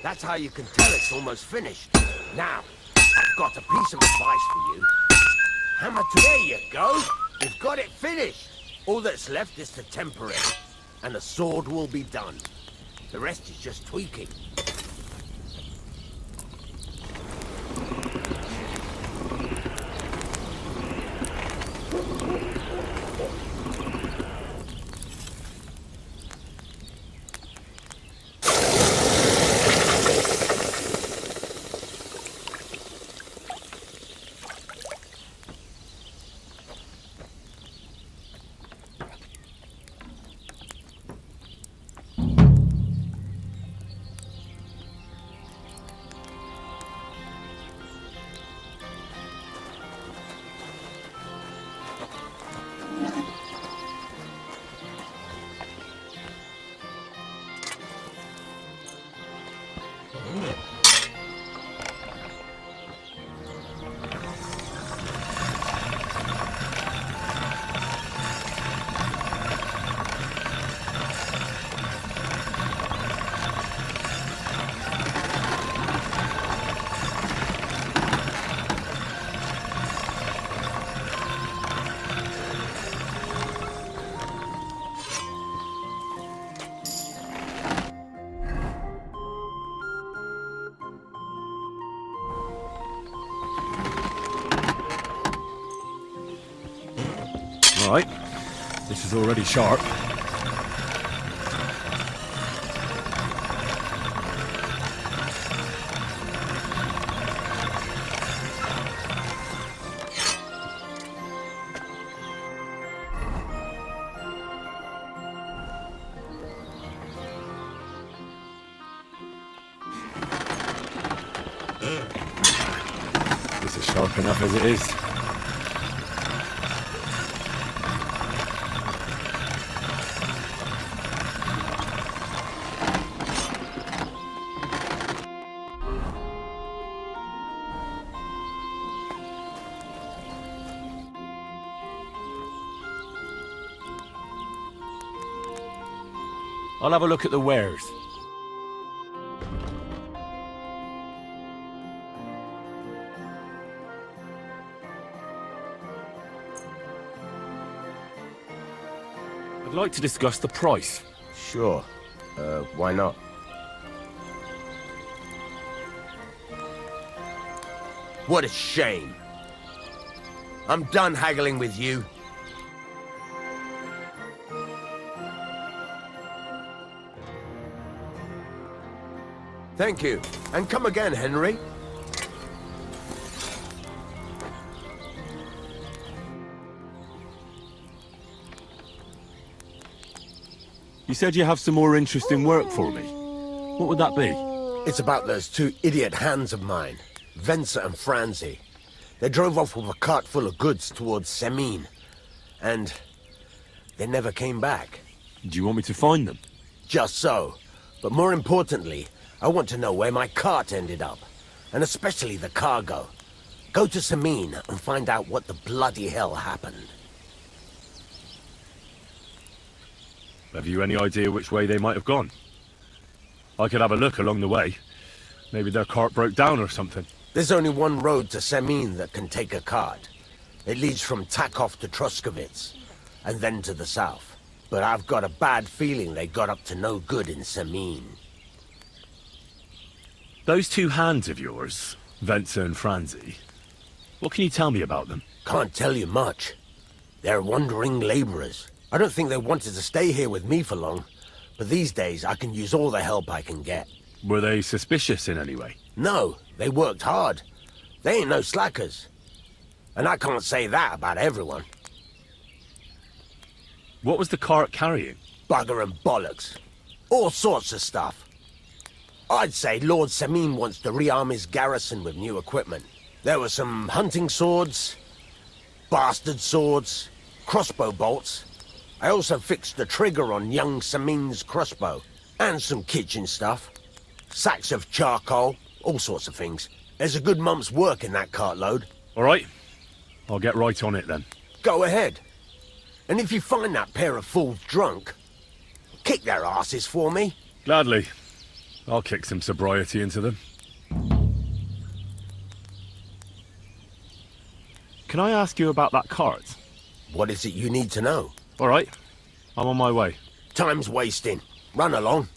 That's how you can tell it's almost finished. Now, I've got a piece of advice for you. Hammer to... There you go! You've got it finished! All that's left is to temper it, and the sword will be done. The rest is just tweaking. Right, this is already sharp. This is sharp enough as it is. I'll have a look at the wares. I'd like to discuss the price. Sure. Why not? What a shame. I'm done haggling with you. Thank you. And come again, Henry. You said you have some more interesting work for me. What would that be? It's about those two idiot hands of mine, Venser and Franzi. They drove off with a cart full of goods towards Semine. And they never came back. Do you want me to find them? Just so. But more importantly, I want to know where my cart ended up, and especially the cargo. Go to Semine and find out what the bloody hell happened. Have you any idea which way they might have gone? I could have a look along the way. Maybe their cart broke down or something. There's only one road to Semine that can take a cart. It leads from Takov to Troskovitz, and then to the south. But I've got a bad feeling they got up to no good in Semine. Those two hands of yours, Venser and Franzi, what can you tell me about them? Can't tell you much. They're wandering laborers. I don't think they wanted to stay here with me for long, but these days I can use all the help I can get. Were they suspicious in any way? No, they worked hard. They ain't no slackers. And I can't say that about everyone. What was the cart carrying? Bugger and bollocks. All sorts of stuff. I'd say Lord Semin wants to rearm his garrison with new equipment. There were some hunting swords, bastard swords, crossbow bolts. I also fixed the trigger on young Semin's crossbow. And some kitchen stuff. Sacks of charcoal, all sorts of things. There's a good month's work in that cartload. All right. I'll get right on it then. Go ahead. And if you find that pair of fools drunk, kick their asses for me. Gladly. I'll kick some sobriety into them. Can I ask you about that cart? What is it you need to know? All right. I'm on my way. Time's wasting. Run along.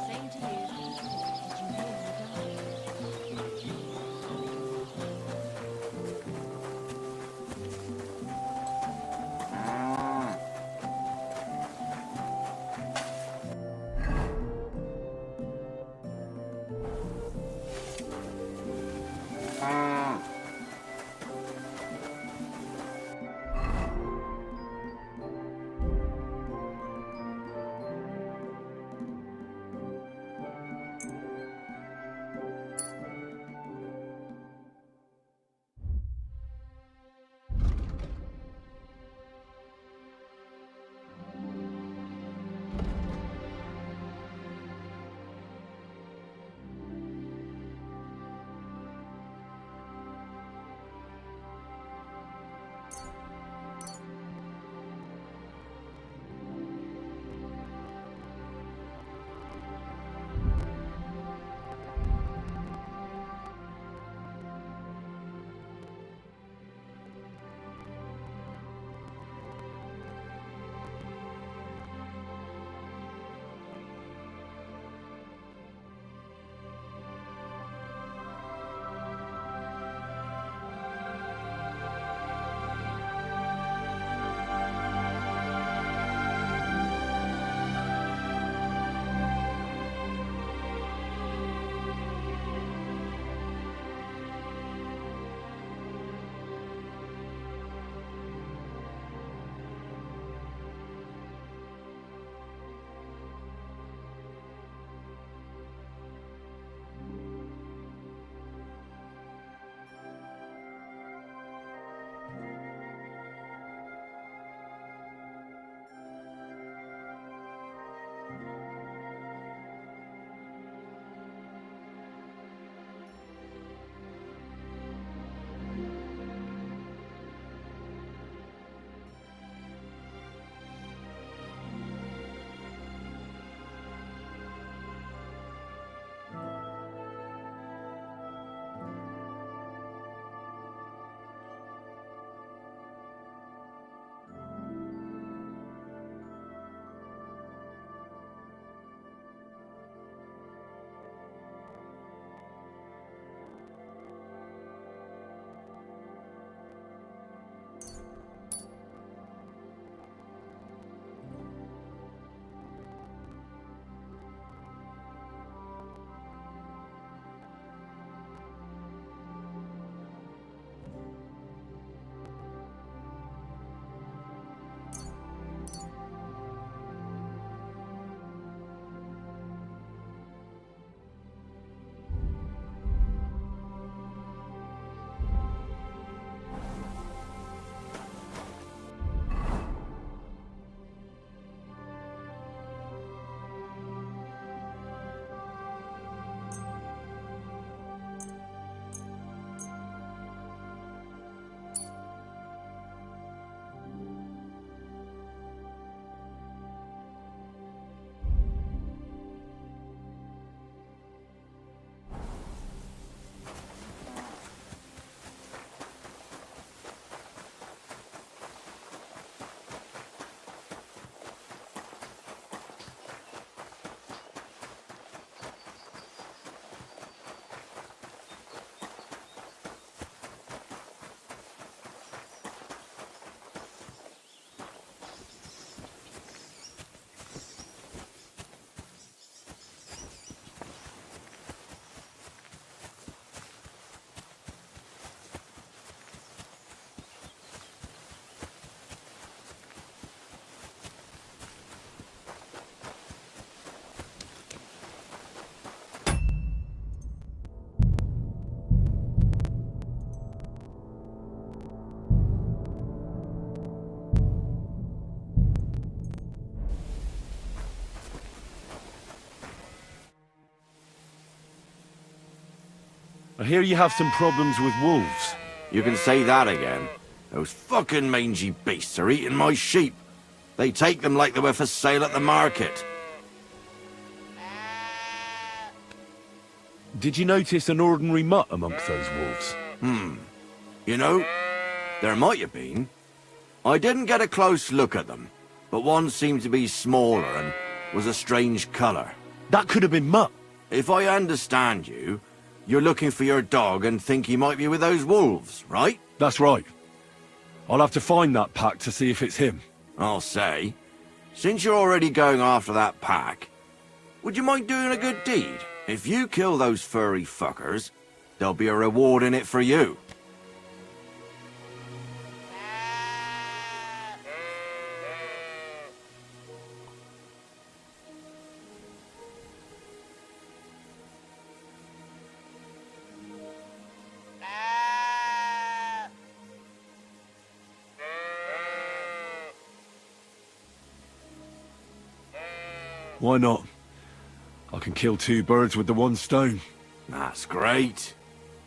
Same to you. Did you hear her die? hear you have some problems with wolves. You can say that again. Those fucking mangy beasts are eating my sheep. They take them like they were for sale at the market. Did you notice an ordinary mutt amongst those wolves? You know, there might have been. I didn't get a close look at them, but one seemed to be smaller and was a strange colour. That could have been Mutt. If I understand you, you're looking for your dog and think he might be with those wolves, right? That's right. I'll have to find that pack to see if it's him. I'll say, since you're already going after that pack, would you mind doing a good deed? If you kill those furry fuckers, there'll be a reward in it for you. Why not? I can kill 2 birds with the one stone. That's great.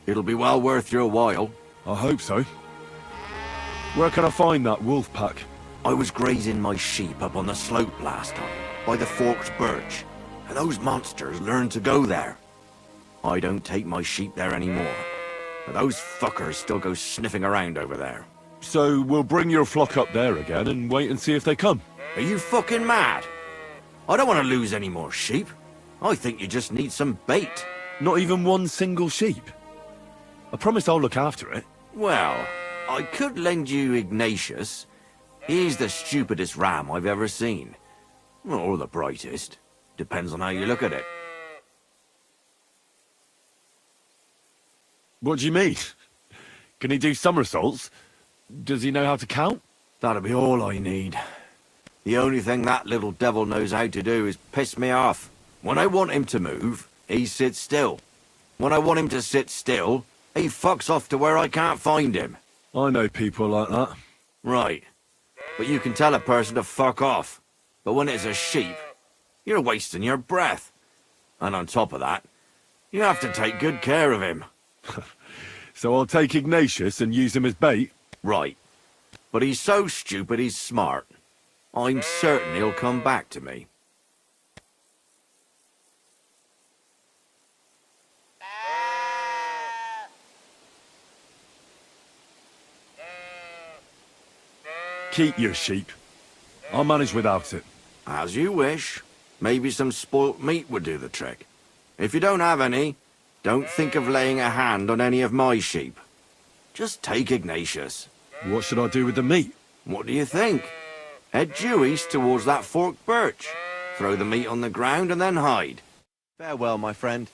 It'll be well worth your while. I hope so. Where can I find that wolf pack? I was grazing my sheep up on the slope last time, by the forked birch, and those monsters learned to go there. I don't take my sheep there anymore, but those fuckers still go sniffing around over there. So we'll bring your flock up there again and wait and see if they come. Are you fucking mad? I don't want to lose any more sheep. I think you just need some bait. Not even one single sheep? I promise I'll look after it. Well, I could lend you Ignatius. He's the stupidest ram I've ever seen. Or the brightest. Depends on how you look at it. What do you mean? Can he do somersaults? Does he know how to count? That'll be all I need. The only thing that little devil knows how to do is piss me off. When I want him to move, he sits still. When I want him to sit still, he fucks off to where I can't find him. I know people like that. Right. But you can tell a person to fuck off. But when it's a sheep, you're wasting your breath. And on top of that, you have to take good care of him. So I'll take Ignatius and use him as bait? Right. But he's so stupid he's smart. I'm certain he'll come back to me. Keep your sheep. I'll manage without it. As you wish. Maybe some spoilt meat would do the trick. If you don't have any, don't think of laying a hand on any of my sheep. Just take Ignatius. What should I do with the meat? What do you think? Head due east towards that forked birch. Throw the meat on the ground and then hide. Farewell, my friend.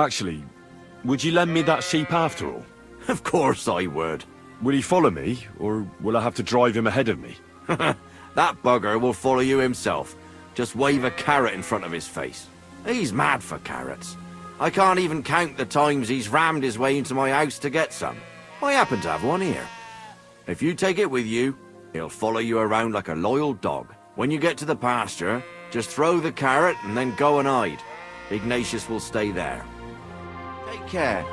Actually, would you lend me that sheep after all? Of course I would. Will he follow me, or will I have to drive him ahead of me? That bugger will follow you himself. Just wave a carrot in front of his face. He's mad for carrots. I can't even count the times he's rammed his way into my house to get some. I happen to have one here. If you take it with you, he'll follow you around like a loyal dog. When you get to the pasture, just throw the carrot and then go and hide. Ignatius will stay there. Take care.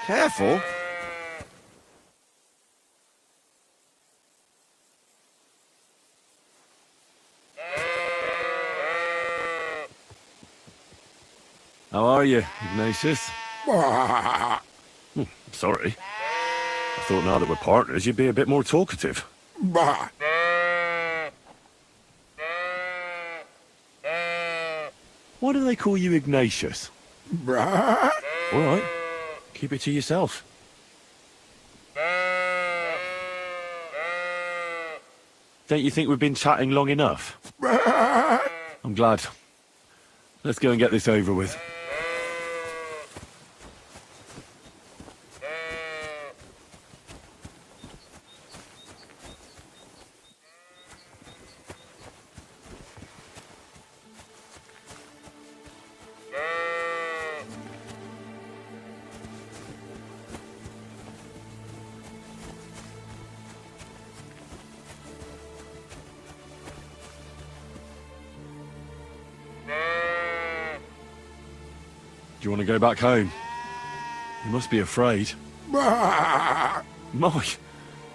Careful. How are you, Ignatius? Sorry. I thought now that we're partners, you'd be a bit more talkative. Why do they call you Ignatius? All right. Keep it to yourself. Don't you think we've been chatting long enough? I'm glad. Let's go and get this over with. Do you want to go back home? You must be afraid. Mike,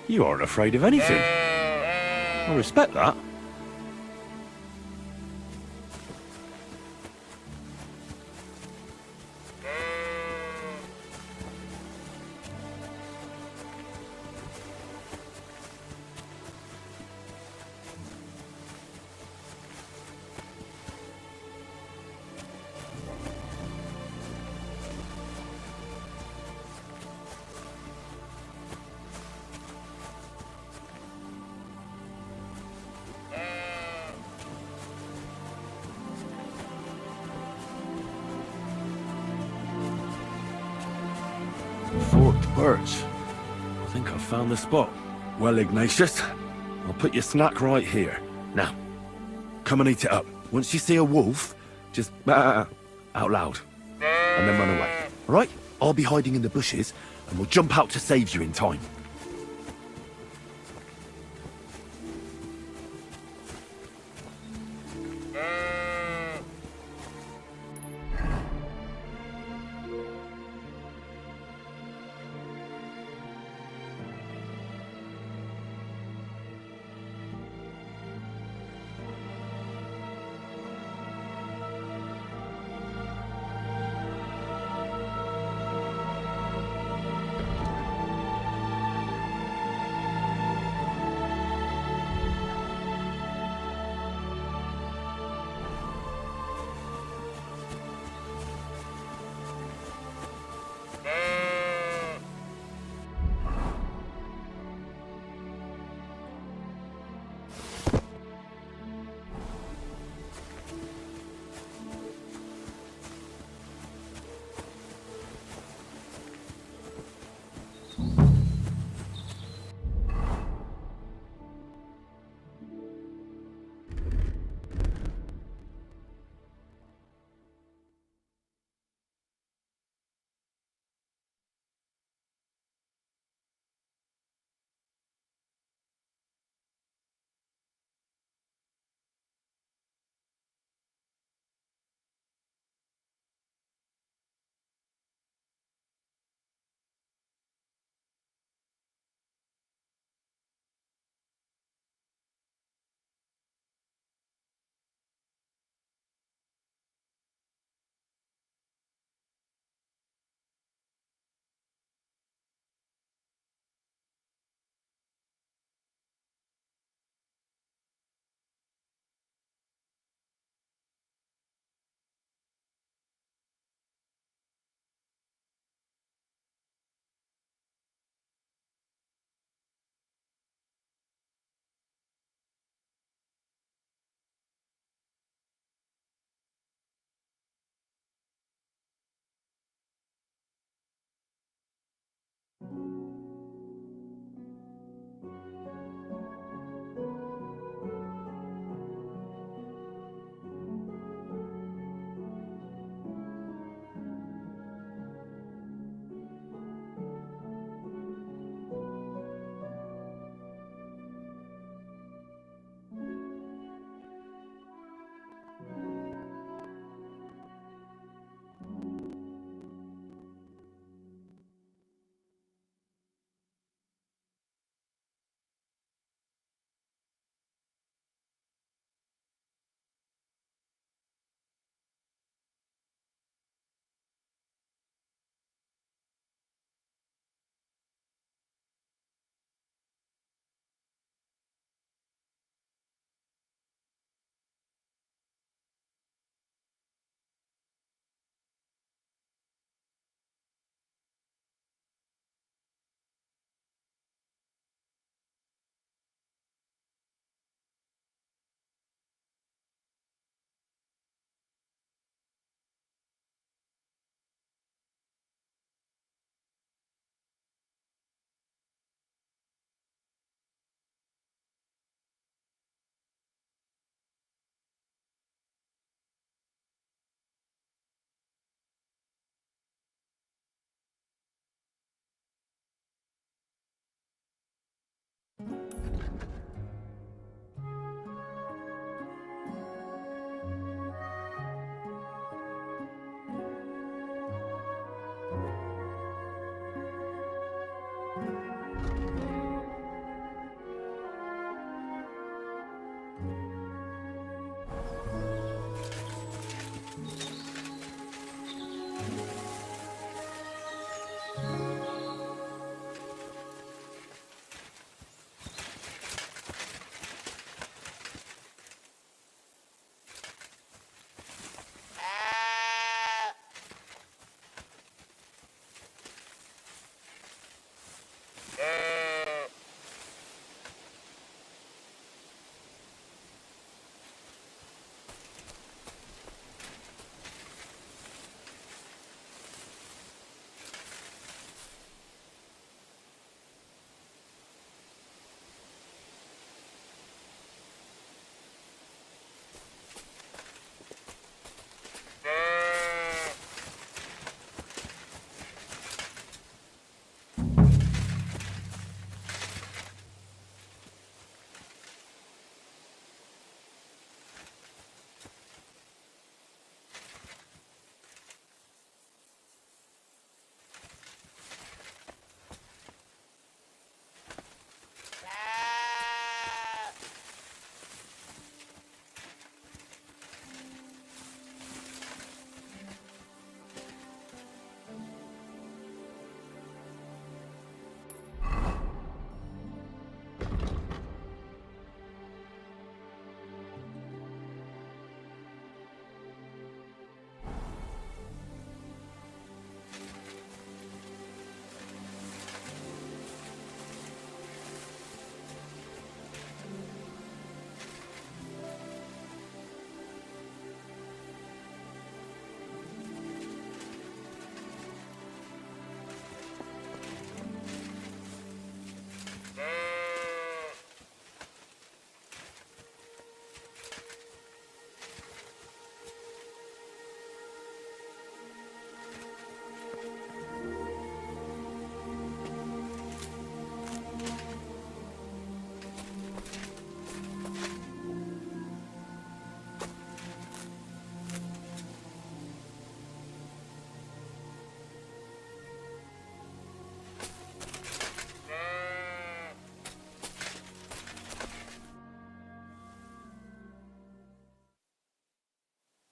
you aren't afraid of anything. I respect that. Forked birch. I think I've found the spot. Well, Ignatius, I'll put your snack right here. Now, come and eat it up. Once you see a wolf, just out loud, and then run away. All right? I'll be hiding in the bushes, and we'll jump out to save you in time.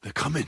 They're coming.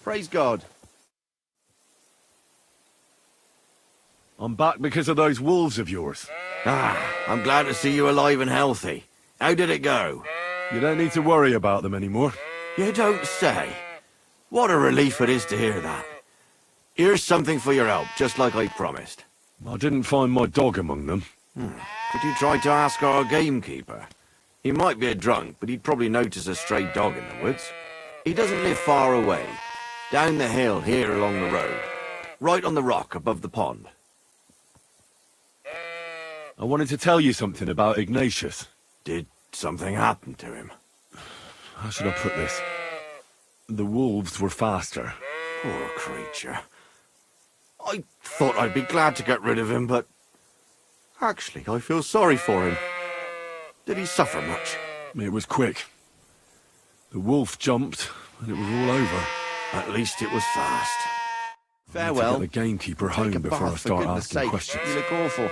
Praise God. I'm back because of those wolves of yours. Ah, I'm glad to see you alive and healthy. How did it go? You don't need to worry about them anymore. You don't say. What a relief it is to hear that. Here's something for your help, just like I promised. I didn't find my dog among them. Could you try to ask our gamekeeper? He might be a drunk, but he'd probably notice a stray dog in the woods. He doesn't live far away. Down the hill here along the road. Right on the rock above the pond. I wanted to tell you something about Ignatius. Did something happen to him? How should I put this? The wolves were faster. Poor creature. I thought I'd be glad to get rid of him, but... Actually, I feel sorry for him. Did he suffer much? It was quick. The wolf jumped, and it was all over. At least it was fast. I need to Farewell. get the gamekeeper home Take a before I bath, for start goodness asking sake. questions. You look awful.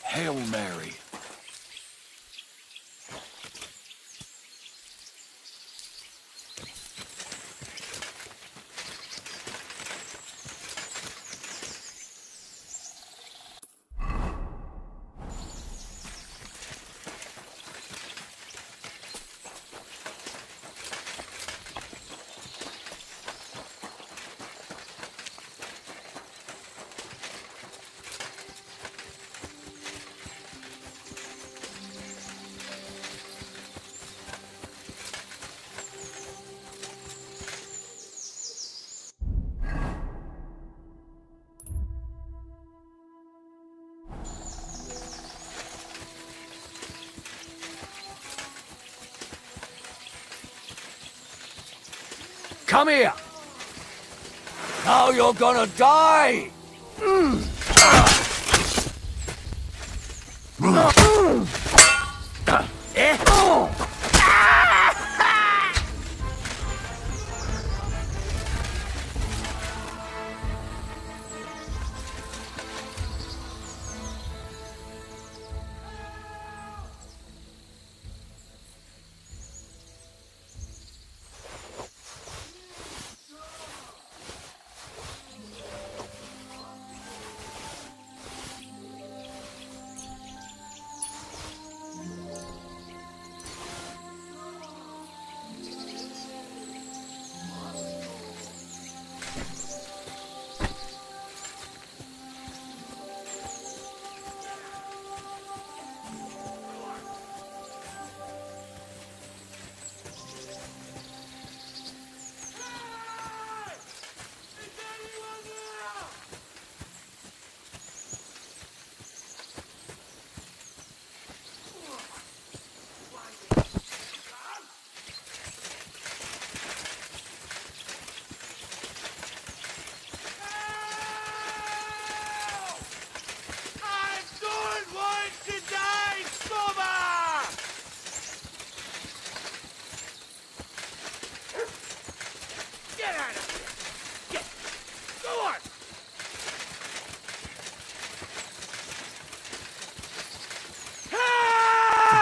Hail Mary. Come here! Now you're gonna die!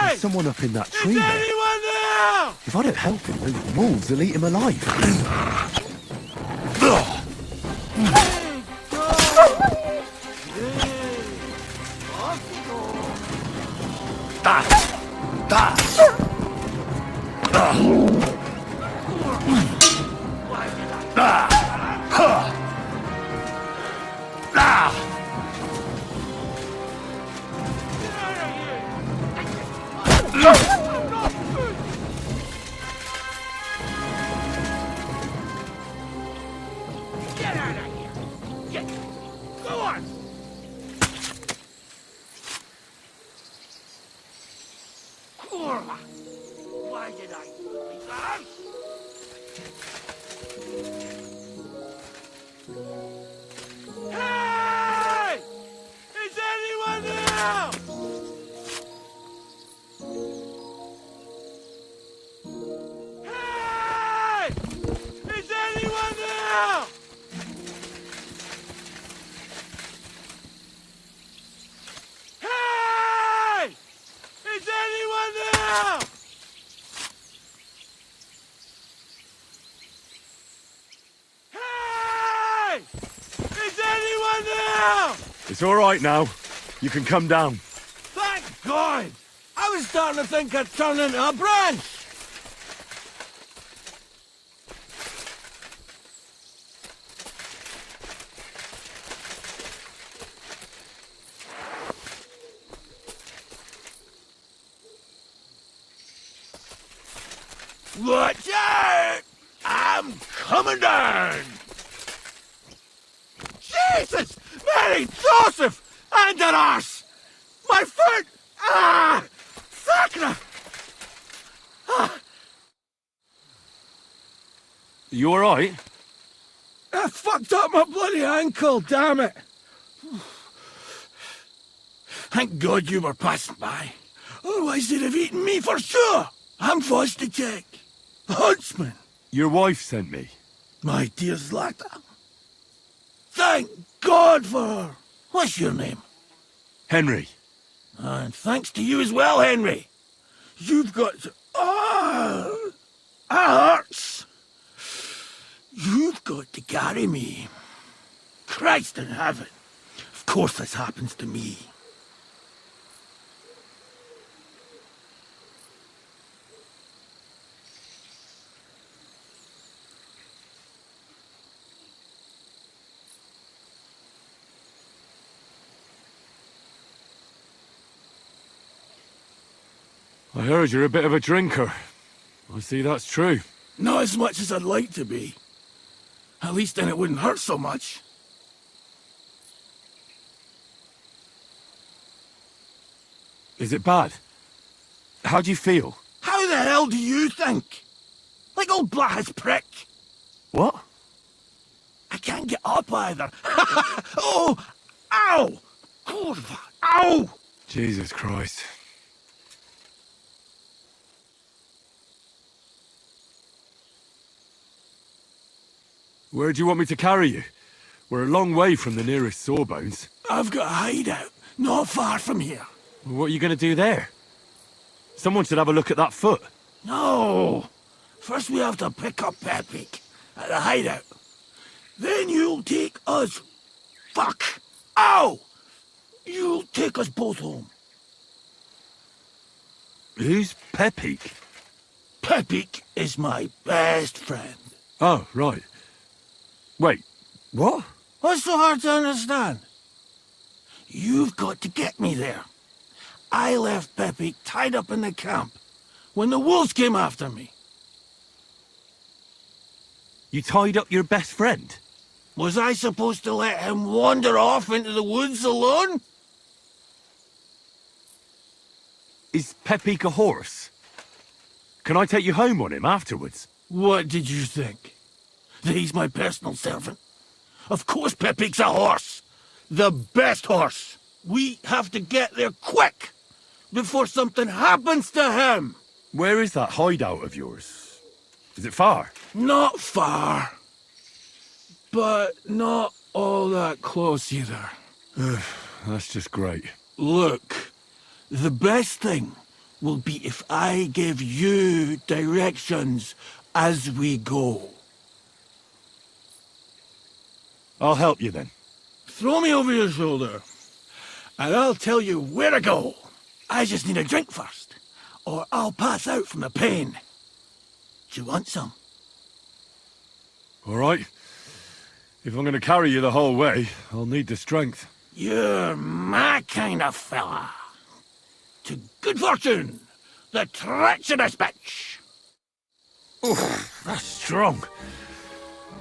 There's someone up in that tree there. Anyone there? If I don't help him, those wolves will eat him alive. Why did I do that? Hey! Is anyone there? Hey! Is anyone there? Hey! Is anyone there? Hey! Is anyone there? It's all right now. You can come down. Thank God! I I was starting to think I'd turn into a branch. Watch out! I'm coming down! Jesus! Mary, Joseph! And an arse! My foot! Ah! Sacra! Ah! You alright? I fucked up my bloody ankle, damn it! Thank God you were passing by. Otherwise they'd have eaten me for sure! I'm forced to check. Huntsman! Your wife sent me. My dear Zlata. Thank God for her. What's your name? Henry. And thanks to you as well, Henry. You've got to... Oh, that hurts. You've got to carry me. Christ in heaven. Of course this happens to me. I heard you're a bit of a drinker. I see that's true. Not as much as I'd like to be. At least then it wouldn't hurt so much. Is it bad? How do you feel? How the hell do you think? Like old Blaha's prick. What? I can't get up either. Oh! Ow! Kurva! Ow! Jesus Christ. Where do you want me to carry you? We're a long way from the nearest sawbones. I've got a hideout, not far from here. What are you going to do there? Someone should have a look at that foot. No! First we have to pick up Pepik at the hideout. Then you'll take us... Fuck! Ow! You'll take us both home. Who's Pepik? Pepik is my best friend. Oh, right. Wait, what? What's so hard to understand? You've got to get me there. I left Pepik tied up in the camp when the wolves came after me. You tied up your best friend? Was I supposed to let him wander off into the woods alone? Is Pepik a horse? Can I take you home on him afterwards? What did you think? That he's my personal servant? Of course Pepik's a horse! The best horse! We have to get there quick! Before something happens to him! Where is that hideout of yours? Is it far? Not far. But not all that close either. That's just great. Look, the best thing will be if I give you directions as we go. I'll help you then. Throw me over your shoulder, and I'll tell you where to go. I just need a drink first, or I'll pass out from the pain. Do you want some? All right. If I'm going to carry you the whole way, I'll need the strength. You're my kind of fella. To good fortune, the treacherous bitch. Oof, that's strong.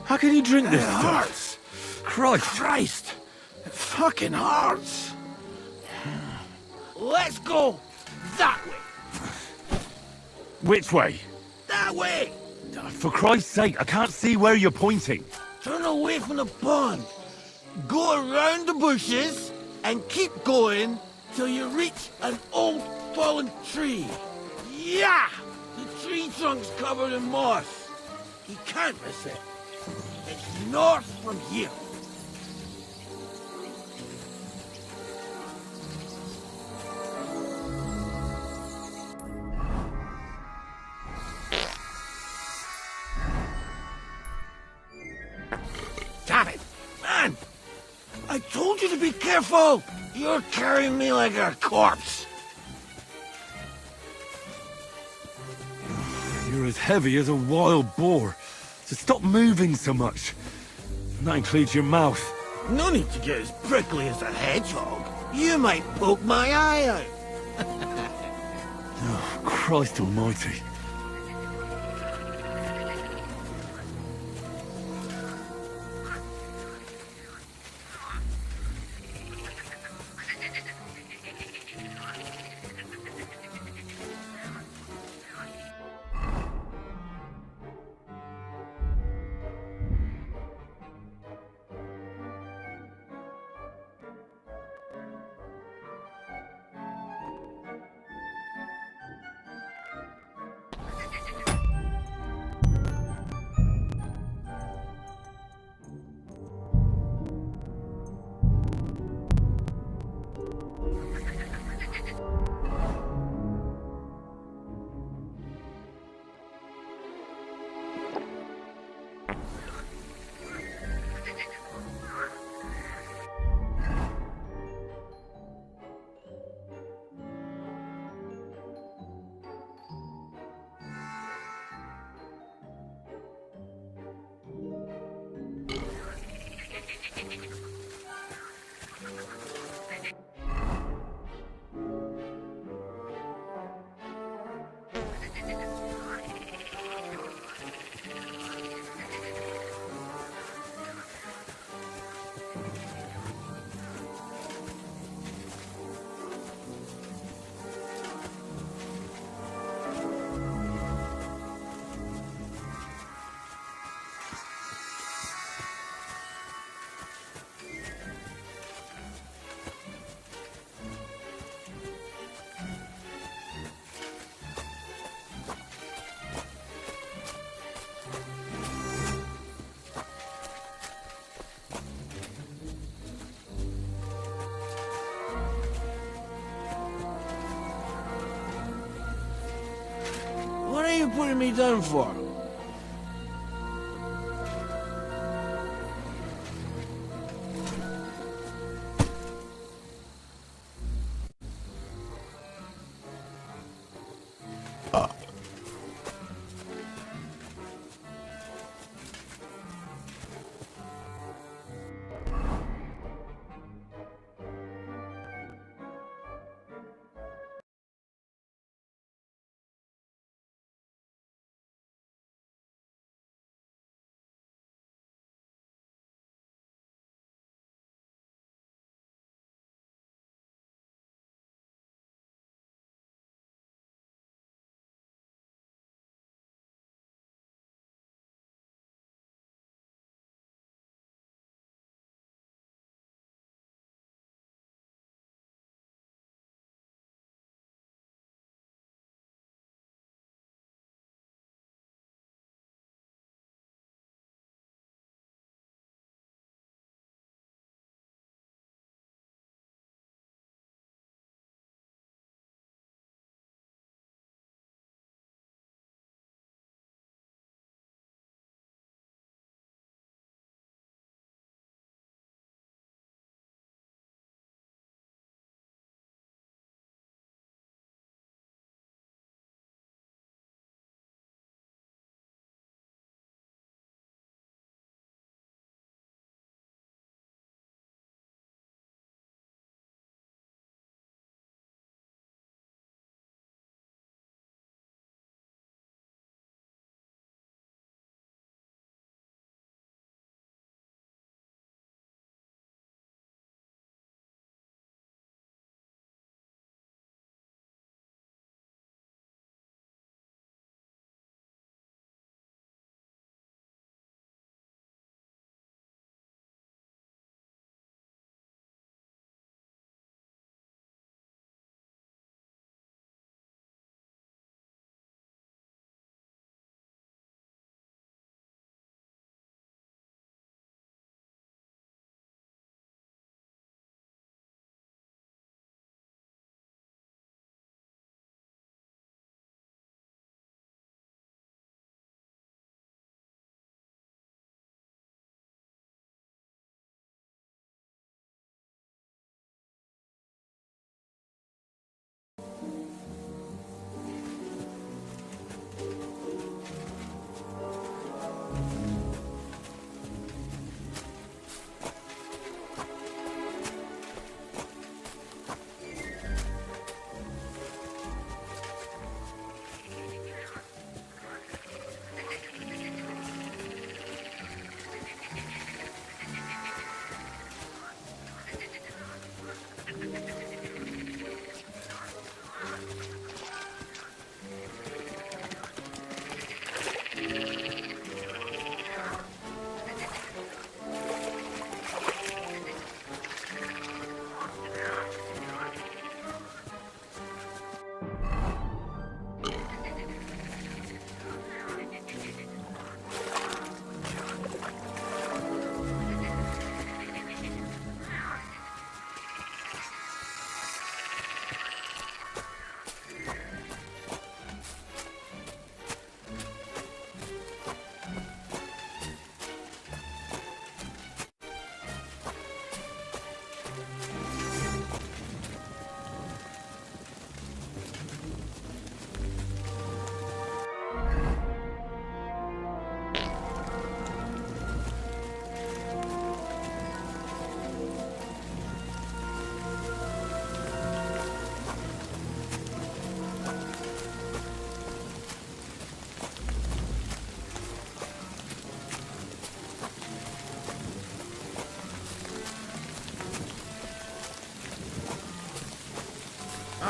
How can you drink this stuff? Hurts. Christ. It fucking hurts. Let's go that way. Which way? That way. For Christ's sake, I can't see where you're pointing. Turn away from the pond. Go around the bushes and keep going till you reach an old fallen tree. Yeah! The tree trunk's covered in moss. You can't miss it. It's north from here. Damn it! Man! I told you to be careful! You're carrying me like a corpse. You're as heavy as a wild boar, so stop moving so much. And that includes your mouth. No need to get as prickly as a hedgehog. You might poke my eye out. Oh, Christ almighty. What are you putting me down for?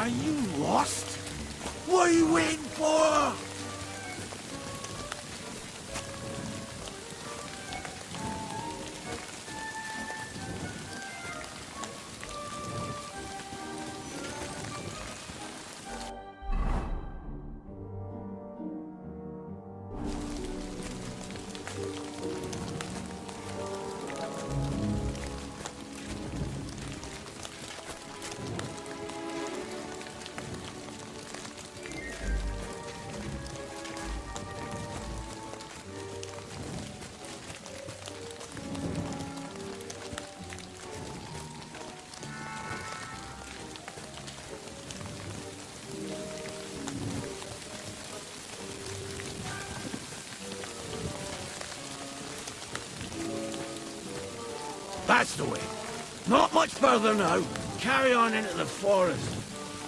Are you lost? What are you waiting for? That's the way. Not much further now. Carry on into the forest.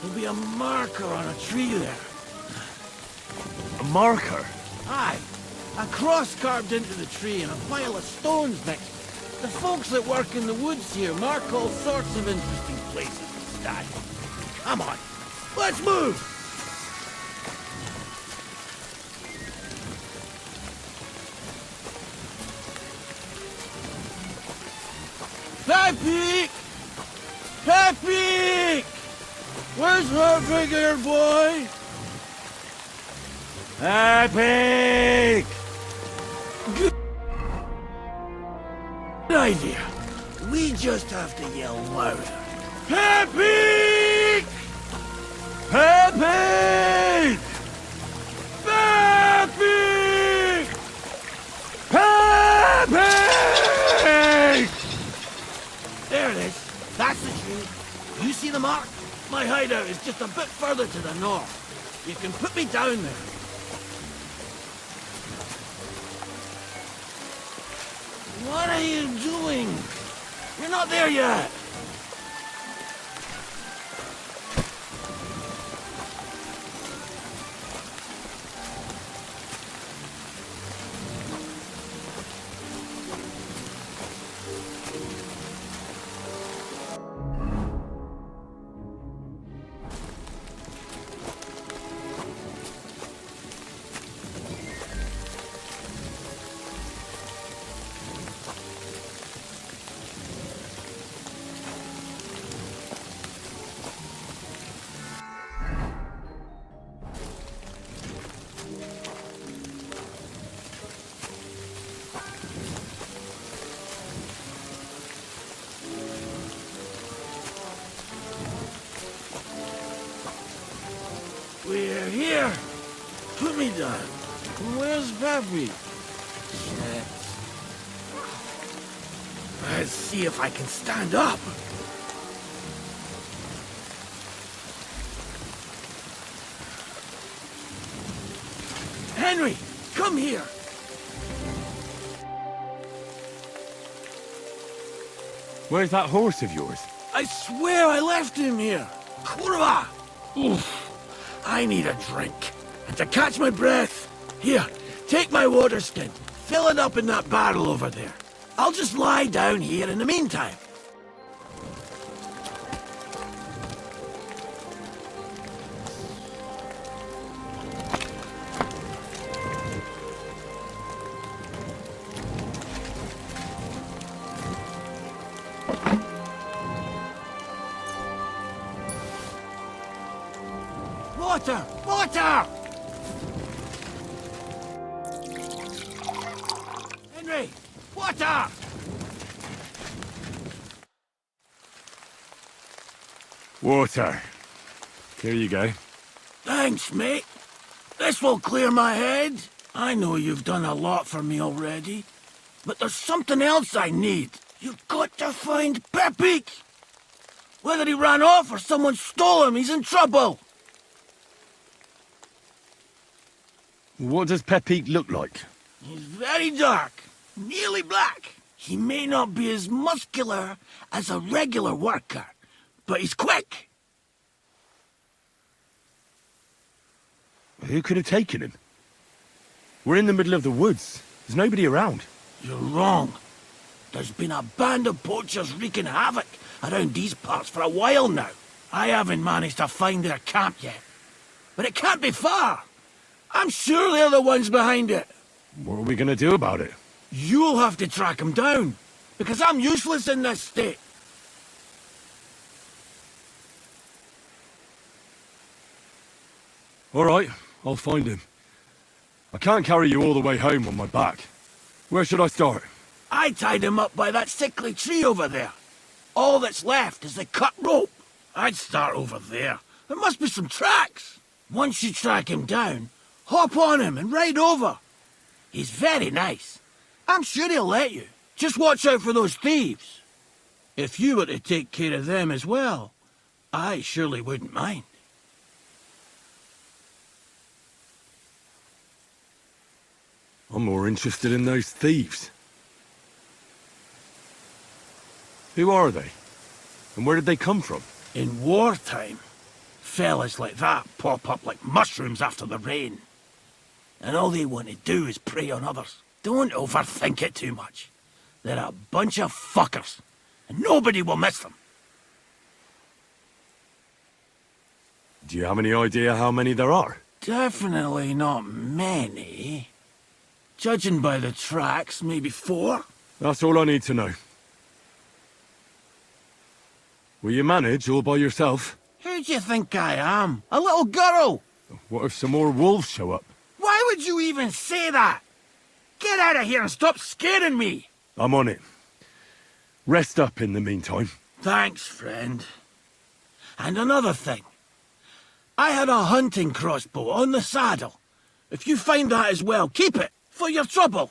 There'll be a marker on a tree there. A marker? Aye. A cross carved into the tree and a pile of stones next to it. The folks that work in the woods here mark all sorts of interesting places to stand. Come on. Let's move! Pepe! Pepe! Where's her figure, boy? Pepe! Good idea. We just have to yell louder. Pepe! Pepe! Pepe! Pepe! There it is. That's the tree. You see the mark? My hideout is just a bit further to the north. You can put me down there. What are you doing? You're not there yet. We're here. Put me down. Where's Pepe? Shit. Let's see if I can stand up. Henry, come here. Where's that horse of yours? I swear I left him here. Kurwa! Oof. I need a drink. And to catch my breath, here, take my water skin. Fill it up in that barrel over there. I'll just lie down here in the meantime. Water! Water! Henry! Water! Water. Here you go. Thanks, mate. This will clear my head. I know you've done a lot for me already, but there's something else I need. You've got to find Pepe! Whether he ran off or someone stole him, he's in trouble! What does Pepe look like? He's very dark, nearly black. He may not be as muscular as a regular worker, but he's quick. Who could have taken him? We're in the middle of the woods. There's nobody around. You're wrong. There's been a band of poachers wreaking havoc around these parts for a while now. I haven't managed to find their camp yet. But it can't be far. I'm sure they're the ones behind it. What are we gonna do about it? You'll have to track them down, because I'm useless in this state. All right, I'll find him. I can't carry you all the way home on my back. Where should I start? I tied him up by that sickly tree over there. All that's left is the cut rope. I'd start over there. There must be some tracks. Once you track him down, hop on him and ride over. He's very nice. I'm sure he'll let you. Just watch out for those thieves. If you were to take care of them as well, I surely wouldn't mind. I'm more interested in those thieves. Who are they? And where did they come from? In wartime, fellas like that pop up like mushrooms after the rain. And all they want to do is prey on others. Don't overthink it too much. They're a bunch of fuckers, and nobody will miss them. Do you have any idea how many there are? Definitely not many. Judging by the tracks, maybe 4. That's all I need to know. Will you manage all by yourself? Who do you think I am? A little girl? What if some more wolves show up? Why would you even say that? Get out of here and stop scaring me! I'm on it. Rest up in the meantime. Thanks, friend. And another thing. I had a hunting crossbow on the saddle. If you find that as well, keep it, for your trouble.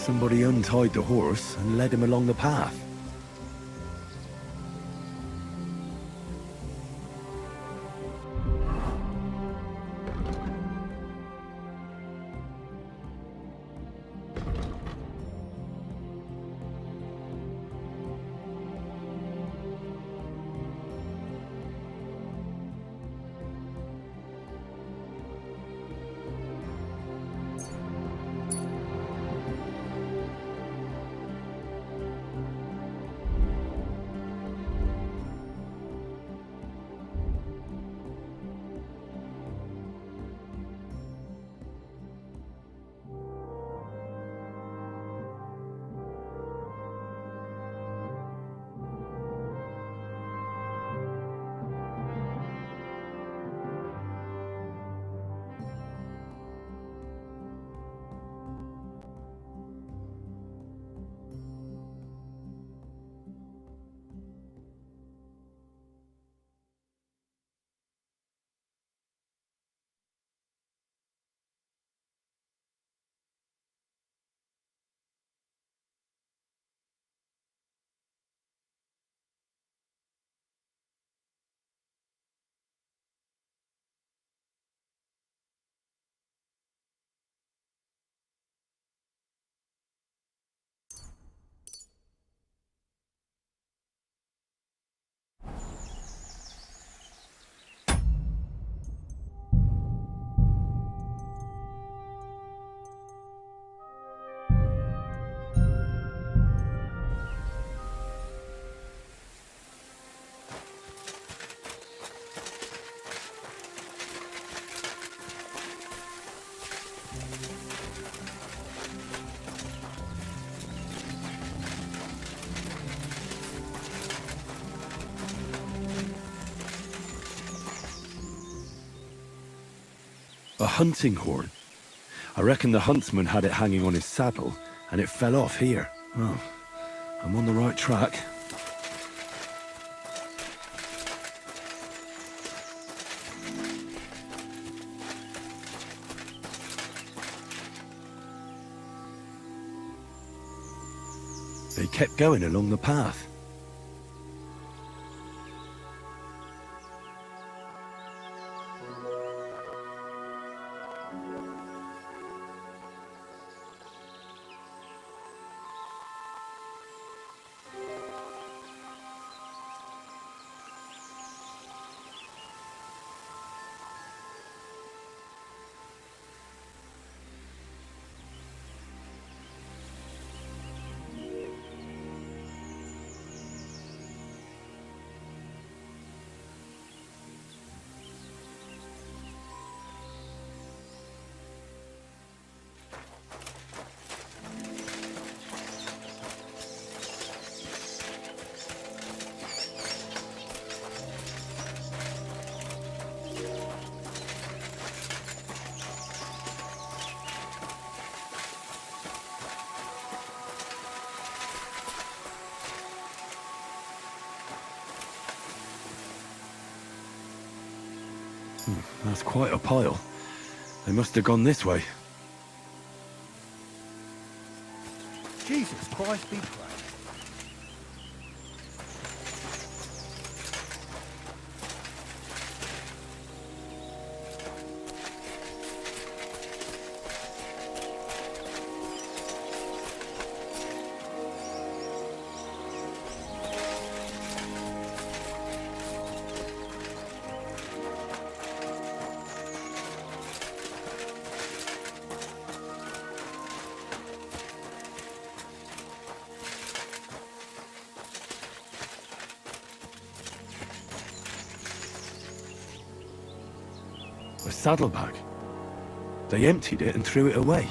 Somebody untied the horse and led him along the path. A hunting horn. I reckon the huntsman had it hanging on his saddle, and it fell off here. Oh, I'm on the right track. They kept going along the path. That's quite a pile. They must have gone this way. Jesus Christ be praised. A saddlebag. They emptied it and threw it away.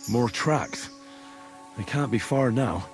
More tracks. They can't be far now.